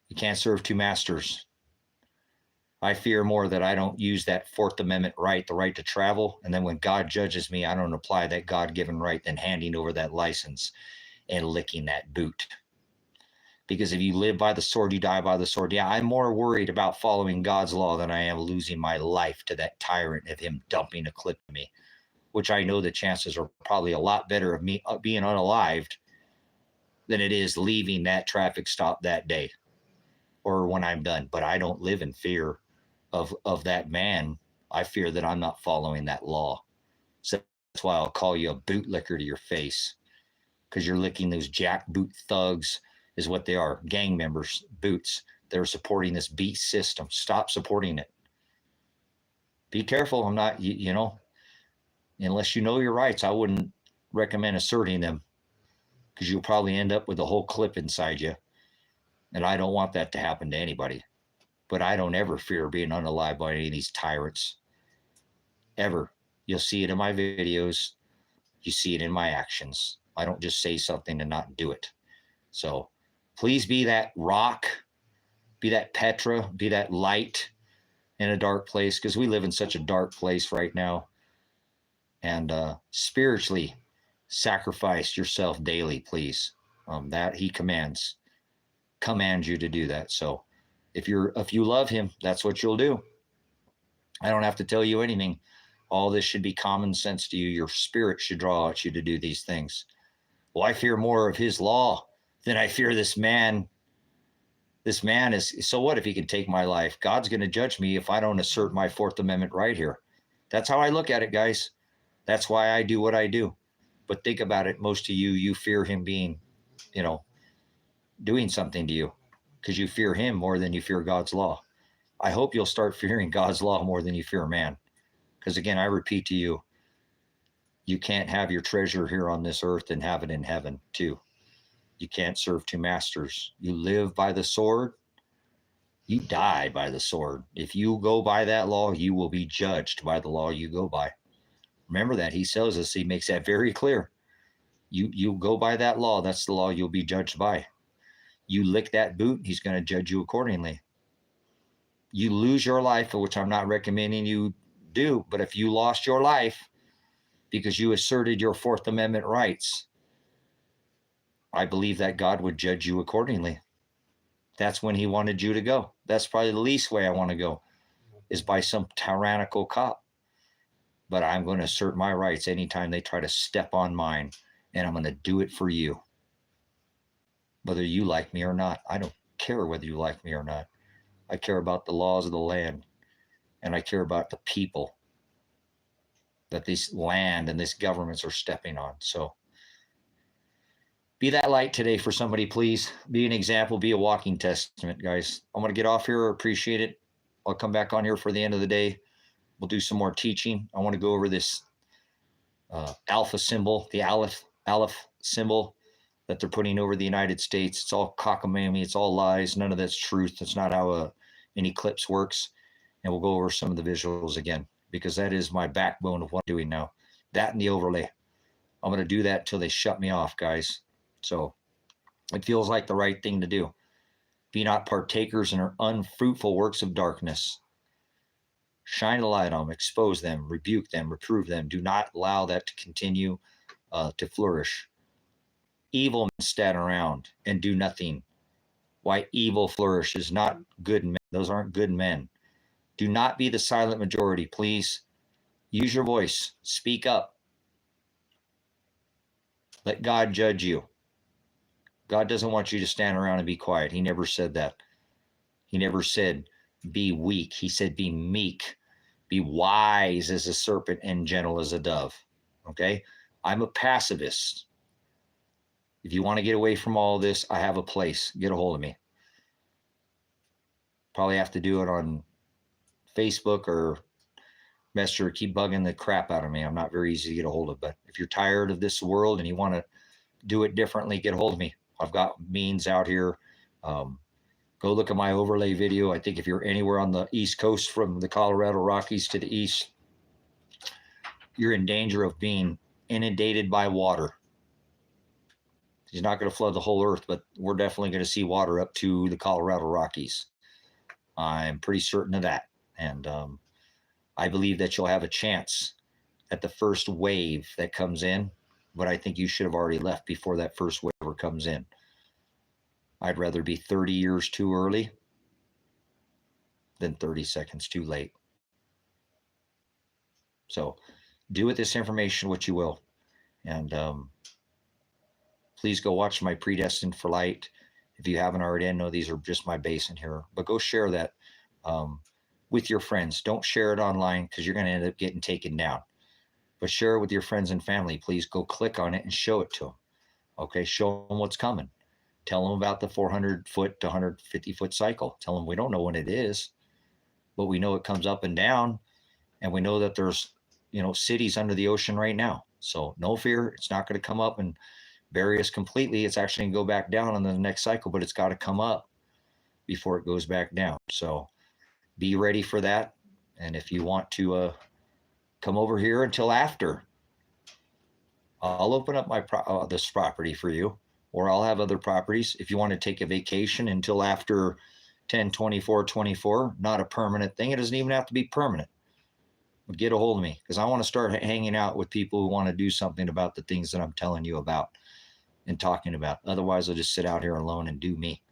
You can't serve two masters. I fear more that I don't use that Fourth Amendment right, the right to travel. And then when God judges me, I don't apply that God-given right than handing over that license and licking that boot. Because if you live by the sword, you die by the sword. Yeah, I'm more worried about following God's law than I am losing my life to that tyrant of him dumping a clip of me, which I know the chances are probably a lot better of me being unalived than it is leaving that traffic stop that day or when I'm done. But I don't live in fear of that man. I fear that I'm not following that law. So that's why I'll call you a bootlicker to your face, because you're licking those jackboot thugs is what they are. Gang members, boots. They're supporting this beast system. Stop supporting it. Be careful. I'm not, you know, unless you know your rights, I wouldn't recommend asserting them because you'll probably end up with a whole clip inside you. And I don't want that to happen to anybody. But I don't ever fear being unalived by any of these tyrants. Ever. You'll see it in my videos. You see it in my actions. I don't just say something and not do it. So please be that rock, be that Petra, be that light in a dark place, because we live in such a dark place right now. And spiritually sacrifice yourself daily, please. That he commands you to do that. So if you love him, that's what you'll do. I don't have to tell you anything. All this should be common sense to you. Your spirit should draw at you to do these things. Well, I fear more of his law than I fear this man. This man is, so what if he can take my life? God's going to judge me if I don't assert my Fourth Amendment right here. That's how I look at it, guys. That's why I do what I do. But think about it. Most of you fear him being, doing something to you because you fear him more than you fear God's law. I hope you'll start fearing God's law more than you fear man. Because again, I repeat to you, you can't have your treasure here on this earth and have it in heaven too. You can't serve two masters. You live by the sword. You die by the sword. If you go by that law, you will be judged by the law you go by. Remember that. He tells us, he makes that very clear. You go by that law. That's the law you'll be judged by. You lick that boot, he's going to judge you accordingly. You lose your life, which I'm not recommending you do, but if you lost your life because you asserted your Fourth Amendment rights, I believe that God would judge you accordingly. That's when he wanted you to go. That's probably the least way I want to go, is by some tyrannical cop. but I'm going to assert my rights anytime they try to step on mine, and I'm going to do it for you. Whether you like me or not, I don't care whether you like me or not. I care about the laws of the land, and I care about the people that this land and this governments are stepping on. So be that light today for somebody, please. Be an example, be a walking testament, guys. I'm going to get off here. Appreciate it. I'll come back on here for the end of the day. We'll do some more teaching. I want to go over this alpha symbol, the aleph symbol that they're putting over the United States. It's all cockamamie. It's all lies. None of that's truth. That's not how an eclipse works. And we'll go over some of the visuals again, because that is my backbone of what I'm doing now. That and the overlay. I'm going to do that till they shut me off, guys. So it feels like the right thing to do. Be not partakers in our unfruitful works of darkness. Shine a light on them, expose them, rebuke them, reprove them. Do not allow that to continue to flourish. Evil men stand around and do nothing. Why evil flourishes, not good men. Those aren't good men. Do not be the silent majority, please. Use your voice. Speak up. Let God judge you. God doesn't want you to stand around and be quiet. He never said that. He never said be weak. He said be meek. Be wise as a serpent and gentle as a dove. Okay? I'm a pacifist. If you want to get away from all this, I have a place. Get a hold of me. Probably have to do it on Facebook or Messenger. Keep bugging the crap out of me. I'm not very easy to get a hold of. But if you're tired of this world and you want to do it differently, get a hold of me. I've got means out here. Go look at my overlay video. I think if you're anywhere on the East Coast from the Colorado Rockies to the east, you're in danger of being inundated by water. He's not going to flood the whole earth, but we're definitely going to see water up to the Colorado Rockies. I'm pretty certain of that. And I believe that you'll have a chance at the first wave that comes in, but I think you should have already left before that first wave ever comes in. I'd rather be 30 years too early than 30 seconds too late. So do with this information what you will. And please go watch my Predestined for Light. If you haven't already, I know these are just my base in here, but go share that with your friends. Don't share it online because you're going to end up getting taken down. But share it with your friends and family. Please go click on it and show it to them. Okay, show them what's coming. Tell them about the 400-foot to 150-foot cycle. Tell them we don't know when it is, but we know it comes up and down, and we know that there's, cities under the ocean right now. So no fear. It's not going to come up and bury us completely. It's actually going to go back down on the next cycle, but it's got to come up before it goes back down. So be ready for that. And if you want to come over here until after, I'll open up my this property for you, or I'll have other properties. If you want to take a vacation until after 10/24/24, not a permanent thing. It doesn't even have to be permanent. But get a hold of me, because I want to start hanging out with people who want to do something about the things that I'm telling you about and talking about. Otherwise, I'll just sit out here alone and do me.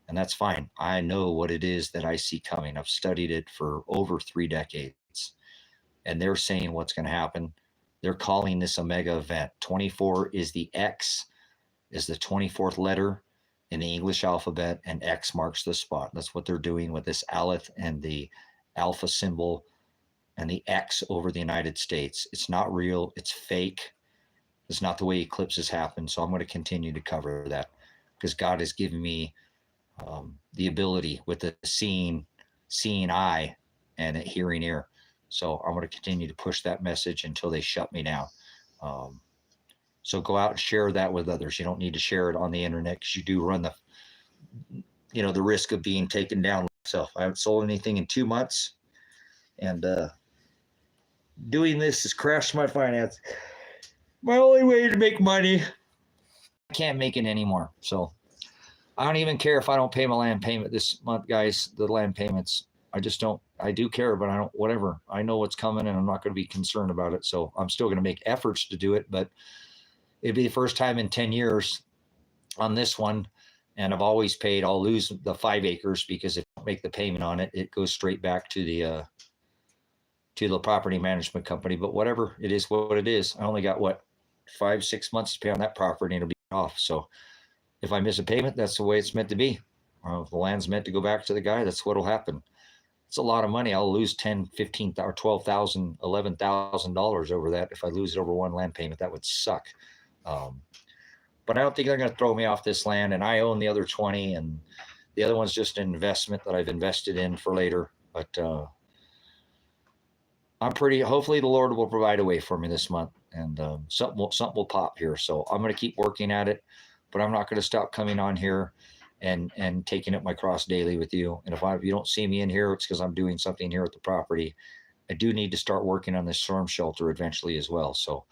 And that's fine. I know what it is that I see coming. I've studied it for over 3 decades. And they're saying what's going to happen. They're calling this a mega event. 24 is the X, is the 24th letter in the English alphabet, and X marks the spot. That's what they're doing with this aleph and the alpha symbol and the X over the United States. It's not real. It's fake. It's not the way eclipses happen. So I'm going to continue to cover that, because God has given me the ability with the seeing eye and a hearing ear. So I'm going to continue to push that message until they shut me down. So go out and share that with others. You don't need to share it on the internet, because you do run the risk of being taken down myself. I haven't sold anything in 2 months, and doing this has crashed my finance. My only way to make money, I can't make it anymore. So I don't even care if I don't pay my land payment this month, guys. The land payments, I just don't. I do care, but I don't. Whatever. I know what's coming, and I'm not going to be concerned about it. So I'm still going to make efforts to do it, but it'd be the first time in 10 years on this one. And I've always paid. I'll lose the 5 acres, because if I don't make the payment on it, it goes straight back to to the property management company. But whatever, it is what it is. I only got 5-6 months to pay on that property and it'll be off. So if I miss a payment, that's the way it's meant to be. If the land's meant to go back to the guy, that's what'll happen. It's a lot of money. I'll lose $10,000, $15,000, or $12,000, $11,000 over that. If I lose it over one land payment, that would suck. But I don't think they're going to throw me off this land. And I own the other 20, and the other one's just an investment that I've invested in for later. But hopefully the Lord will provide a way for me this month, and something will pop here. So I'm going to keep working at it, but I'm not going to stop coming on here and taking up my cross daily with you. And if you don't see me in here, it's because I'm doing something here at the property. I do need to start working on this storm shelter eventually as well. So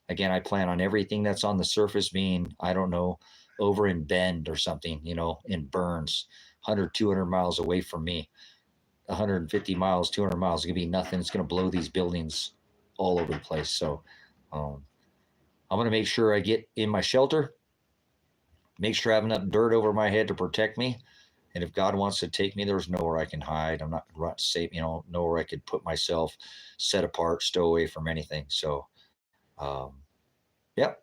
again, I plan on everything that's on the surface being, I don't know, over in Bend or something, in Burns, 100, 200 miles away from me. 150 miles, 200 miles, it's going to be nothing. It's going to blow these buildings all over the place. So I'm going to make sure I get in my shelter, make sure I have enough dirt over my head to protect me. And if God wants to take me, there's nowhere I can hide. I'm not safe, nowhere I could put myself set apart, stow away from anything. So, yep.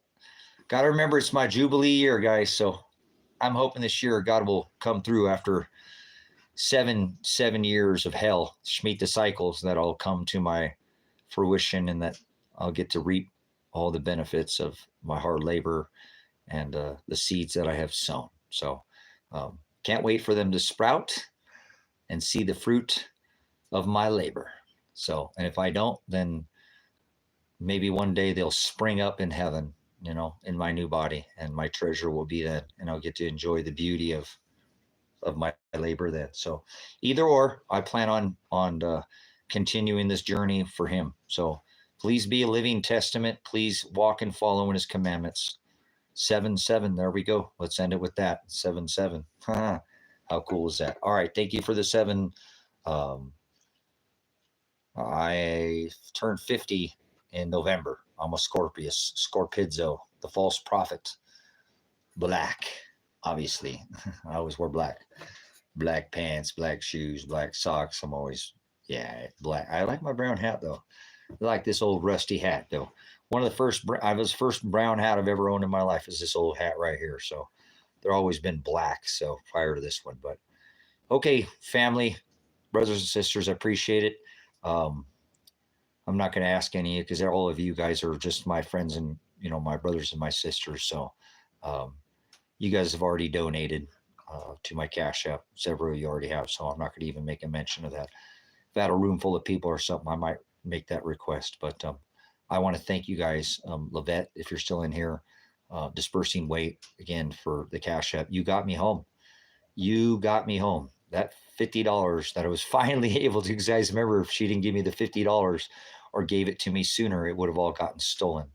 Got to remember it's my Jubilee year, guys. So I'm hoping this year God will come through after 7 years of hell, meet the cycles, that I'll come to my fruition and that I'll get to reap all the benefits of my hard labor and the seeds that I have sown. So can't wait for them to sprout and see the fruit of my labor. So, and if I don't, then maybe one day they'll spring up in heaven, in my new body, and my treasure will be then, and I'll get to enjoy the beauty of my labor then. So either or, I plan on continuing this journey for him. So please be a living testament. Please walk and follow in his commandments. 7:7. There we go. Let's end it with that. 7:7. How cool is that? All right. Thank you for the 7. I turned 50 in November. I'm a Scorpizzo, the false prophet. Black, obviously. I always wear black. Black pants, black shoes, black socks. I'm always, black. I like my brown hat, though. I like this old rusty hat, though. One of the first brown hat I've ever owned in my life is this old hat right here. So they're always been black, so prior to this one. But okay, family, brothers and sisters, I appreciate it. I'm not going to ask any of you because all of you guys are just my friends and, my brothers and my sisters. So you guys have already donated to my Cash App. Several of you already have, so I'm not going to even make a mention of that. If I had a room full of people or something, I might make that request. But I want to thank you guys. Lavette, if you're still in here, Dispersing Weight, again, for the Cash App. You got me home. That $50 that I was finally able to, because guys, remember, if she didn't give me the $50 or gave it to me sooner, it would have all gotten stolen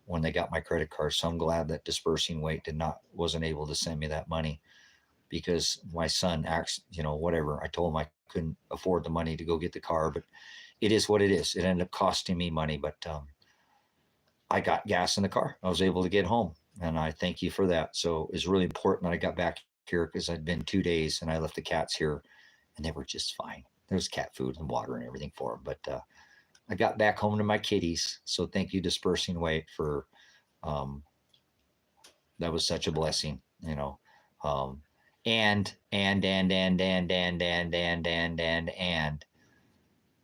when they got my credit card. So I'm glad that Dispersing Weight wasn't able to send me that money, because my son acts, whatever. I told him I couldn't afford the money to go get the car, but it is what it is. It ended up costing me money, but I got gas in the car. I was able to get home, and I thank you for that. So it's really important that I got back here, because I'd been 2 days and I left the cats here and they were just fine. There was cat food and water and everything for them, but I got back home to my kitties. So thank you, Dispersing Weight, for that was such a blessing, and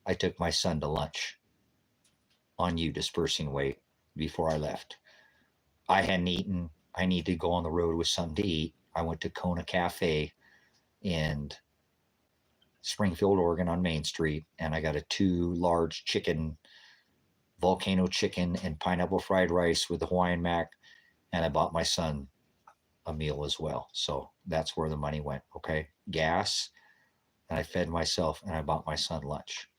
I took my son to lunch on you, Dispersing Weight, before I left. I hadn't eaten. I need to go on the road with something to eat. I went to Kona Cafe in Springfield, Oregon on Main Street, and I got a 2 large chicken, volcano chicken and pineapple fried rice with the Hawaiian mac, and I bought my son a meal as well. So that's where the money went, okay? Gas, and I fed myself, and I bought my son lunch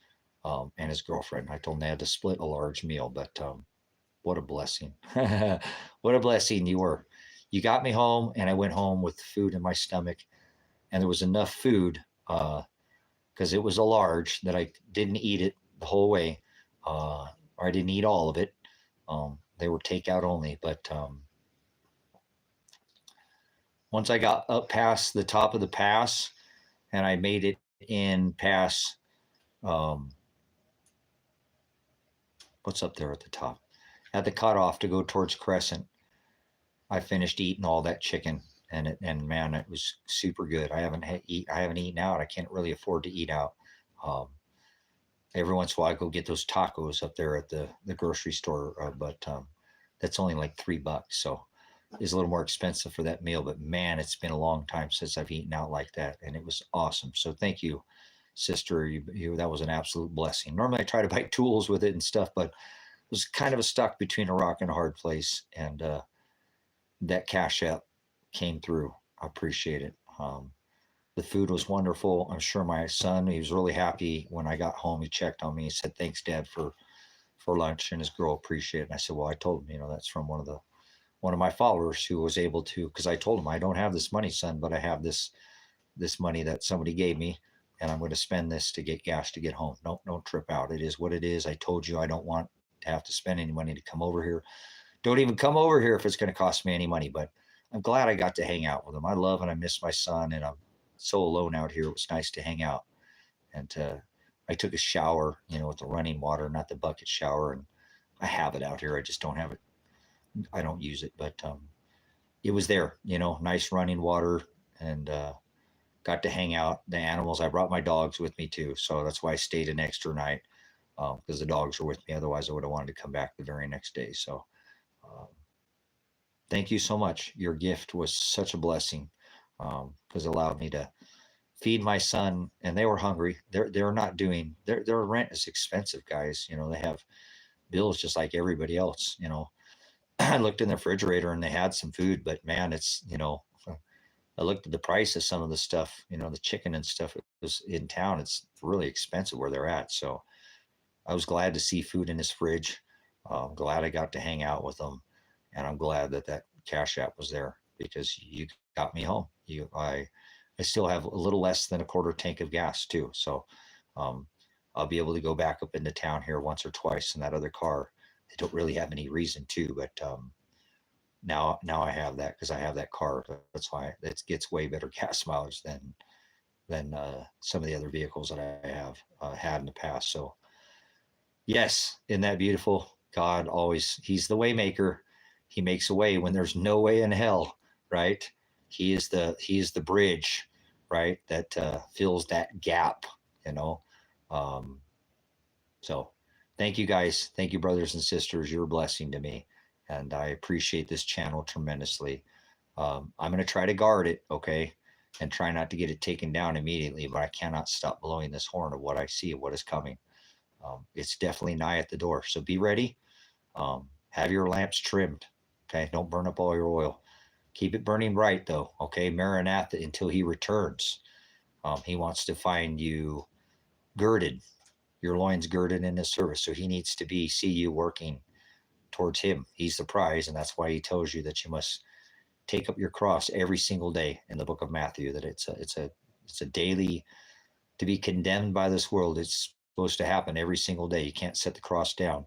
and his girlfriend. I told them they had to split a large meal, but what a blessing. What a blessing you were. You got me home, and I went home with food in my stomach, and there was enough food because it was a large that I didn't eat it the whole way, or I didn't eat all of it. They were takeout only, but once I got up past the top of the pass and I made it in past what's up there at the top? At the cutoff to go towards Crescent, I finished eating all that chicken, and man, it was super good. I haven't eaten out. I can't really afford to eat out. Um, every once in a while, I go get those tacos up there at the grocery store, but that's only like $3, so it's a little more expensive for that meal. But man, it's been a long time since I've eaten out like that, and it was awesome. So thank you, sister. That was an absolute blessing. Normally, I try to buy tools with it and stuff, but it was kind of a stuck between a rock and a hard place, and that Cash App came through. I appreciate it. The food was wonderful. I'm sure my son, he was really happy when I got home. He checked on me. He said, "Thanks, Dad, for lunch," and his girl appreciated it. And I said, "Well, I told him, that's from one of my followers who was able to," because I told him, "I don't have this money, son, but I have this money that somebody gave me, and I'm going to spend this to get gas to get home. Don't trip out. It is what it is. I told you I don't want to have to spend any money to come over here. Don't even come over here if it's going to cost me any money." But I'm glad I got to hang out with him. I love and I miss my son, and I'm so alone out here. It was nice to hang out. And I took a shower, with the running water, not the bucket shower. And I have it out here. I just don't have it. I don't use it, but it was there, nice running water, and got to hang out. The animals, I brought my dogs with me too. So that's why I stayed an extra night, because the dogs were with me. Otherwise, I would have wanted to come back the very next day. So thank you so much. Your gift was such a blessing, because it allowed me to feed my son, and they were hungry. They're not doing their rent is expensive, guys. They have bills just like everybody else. I looked in the refrigerator and they had some food, but man, it's I looked at the price of some of the stuff, the chicken and stuff. It was in town. It's really expensive where they're at. So I was glad to see food in his fridge. I'm glad I got to hang out with them, and I'm glad that Cash App was there, because you got me home. I still have a little less than a quarter tank of gas too. So I'll be able to go back up into town here once or twice in that other car. I don't really have any reason to, but now I have that, because I have that car. That's why it gets way better gas mileage than some of the other vehicles that I have had in the past. So yes, isn't that beautiful? God he's the way maker. He makes a way when there's no way in hell, right? He is the bridge, right? That fills that gap, So thank you guys. Thank you, brothers and sisters. You're a blessing to me, and I appreciate this channel tremendously. I'm going to try to guard it, okay, and try not to get it taken down immediately, but I cannot stop blowing this horn of what I see, of what is coming. It's definitely nigh at the door. So be ready. Have your lamps trimmed. Okay. Don't burn up all your oil. Keep it burning bright though. Okay. Maranatha until he returns. He wants to find you girded, your loins girded in his service. So he needs to see you working towards him. He's the prize. And that's why he tells you that you must take up your cross every single day in the book of Matthew, that it's a daily, to be condemned by this world. It's supposed to happen every single day. You can't set the cross down.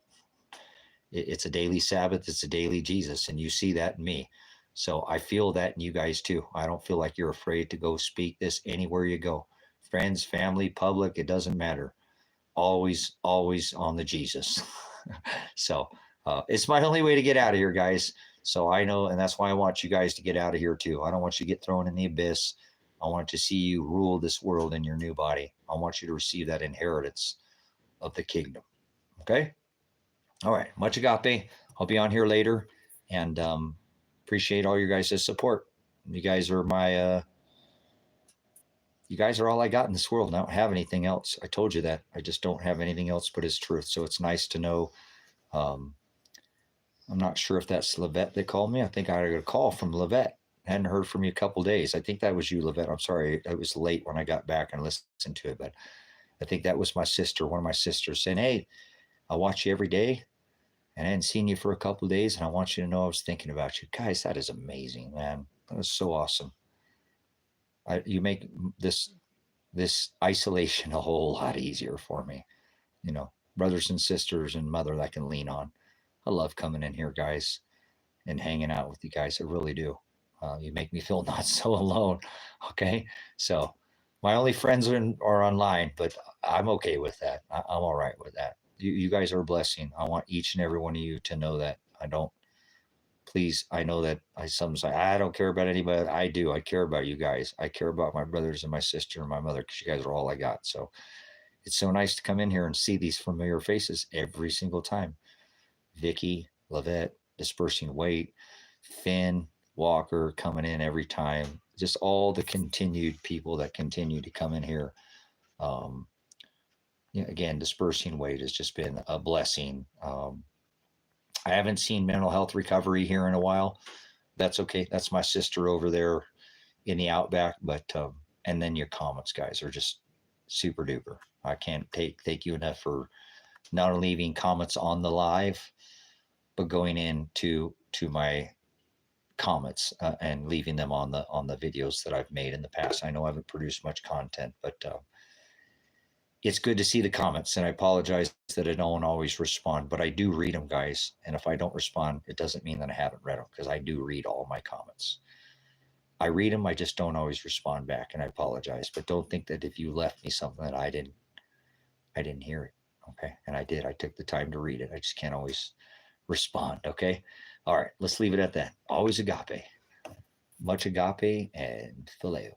It's a daily Sabbath. It's a daily Jesus. And you see that in me. So I feel that in you guys too. I don't feel like you're afraid to go speak this anywhere you go. Friends, family, public, it doesn't matter. Always on the Jesus. So it's my only way to get out of here, guys. So I know, and that's why I want you guys to get out of here too. I don't want you to get thrown in the abyss. I want to see you rule this world in your new body. I want you to receive that inheritance of the kingdom. Okay? All right. Much agape. I'll be on here later, and appreciate all your guys' support. You guys are you guys are all I got in this world. I don't have anything else. I told you that. I just don't have anything else but his truth. So it's nice to know. I'm not sure if that's Levette that called me. I think I got a call from Levette. I hadn't heard from you a couple of days. I think that was you, Levette. I'm sorry. It was late when I got back and listened to it, but I think that was my sister, one of my sisters, saying, "Hey, I watch you every day, and I hadn't seen you for a couple of days, and I want you to know I was thinking about you." Guys, that is amazing, man. That was so awesome. You make this isolation a whole lot easier for me. Brothers and sisters and mother that I can lean on. I love coming in here, guys, and hanging out with you guys. I really do. You make me feel not so alone. Okay. So my only friends are online, but I'm okay with that. I'm all right with that. You guys are a blessing. I want each and every one of you to know that. Please, I know that I sometimes say, I don't care about anybody. I do. I care about you guys. I care about my brothers and my sister and my mother, because you guys are all I got. So it's so nice to come in here and see these familiar faces every single time. Vicky, Lavette, Dispersing Weight, Finn, Walker coming in every time. Just all the continued people that continue to come in here. Again, Dispersing Weight has just been a blessing. I haven't seen Mental Health Recovery here in a while. That's okay. That's my sister over there in the Outback. But and then your comments, guys, are just super duper. I can't thank you enough for not only leaving comments on the live, but going into my comments and leaving them on the videos that I've made in the past. I know I haven't produced much content, but it's good to see the comments, and I apologize that I don't always respond, but I do read them, guys. And if I don't respond, it doesn't mean that I haven't read them, because I do read all my comments. I read them. I just don't always respond back, and I apologize. But don't think that if you left me something that I didn't hear it. Okay. And I did. I took the time to read it. I just can't always respond. Okay. All right. Let's leave it at that. Always agape. Much agape and phileo.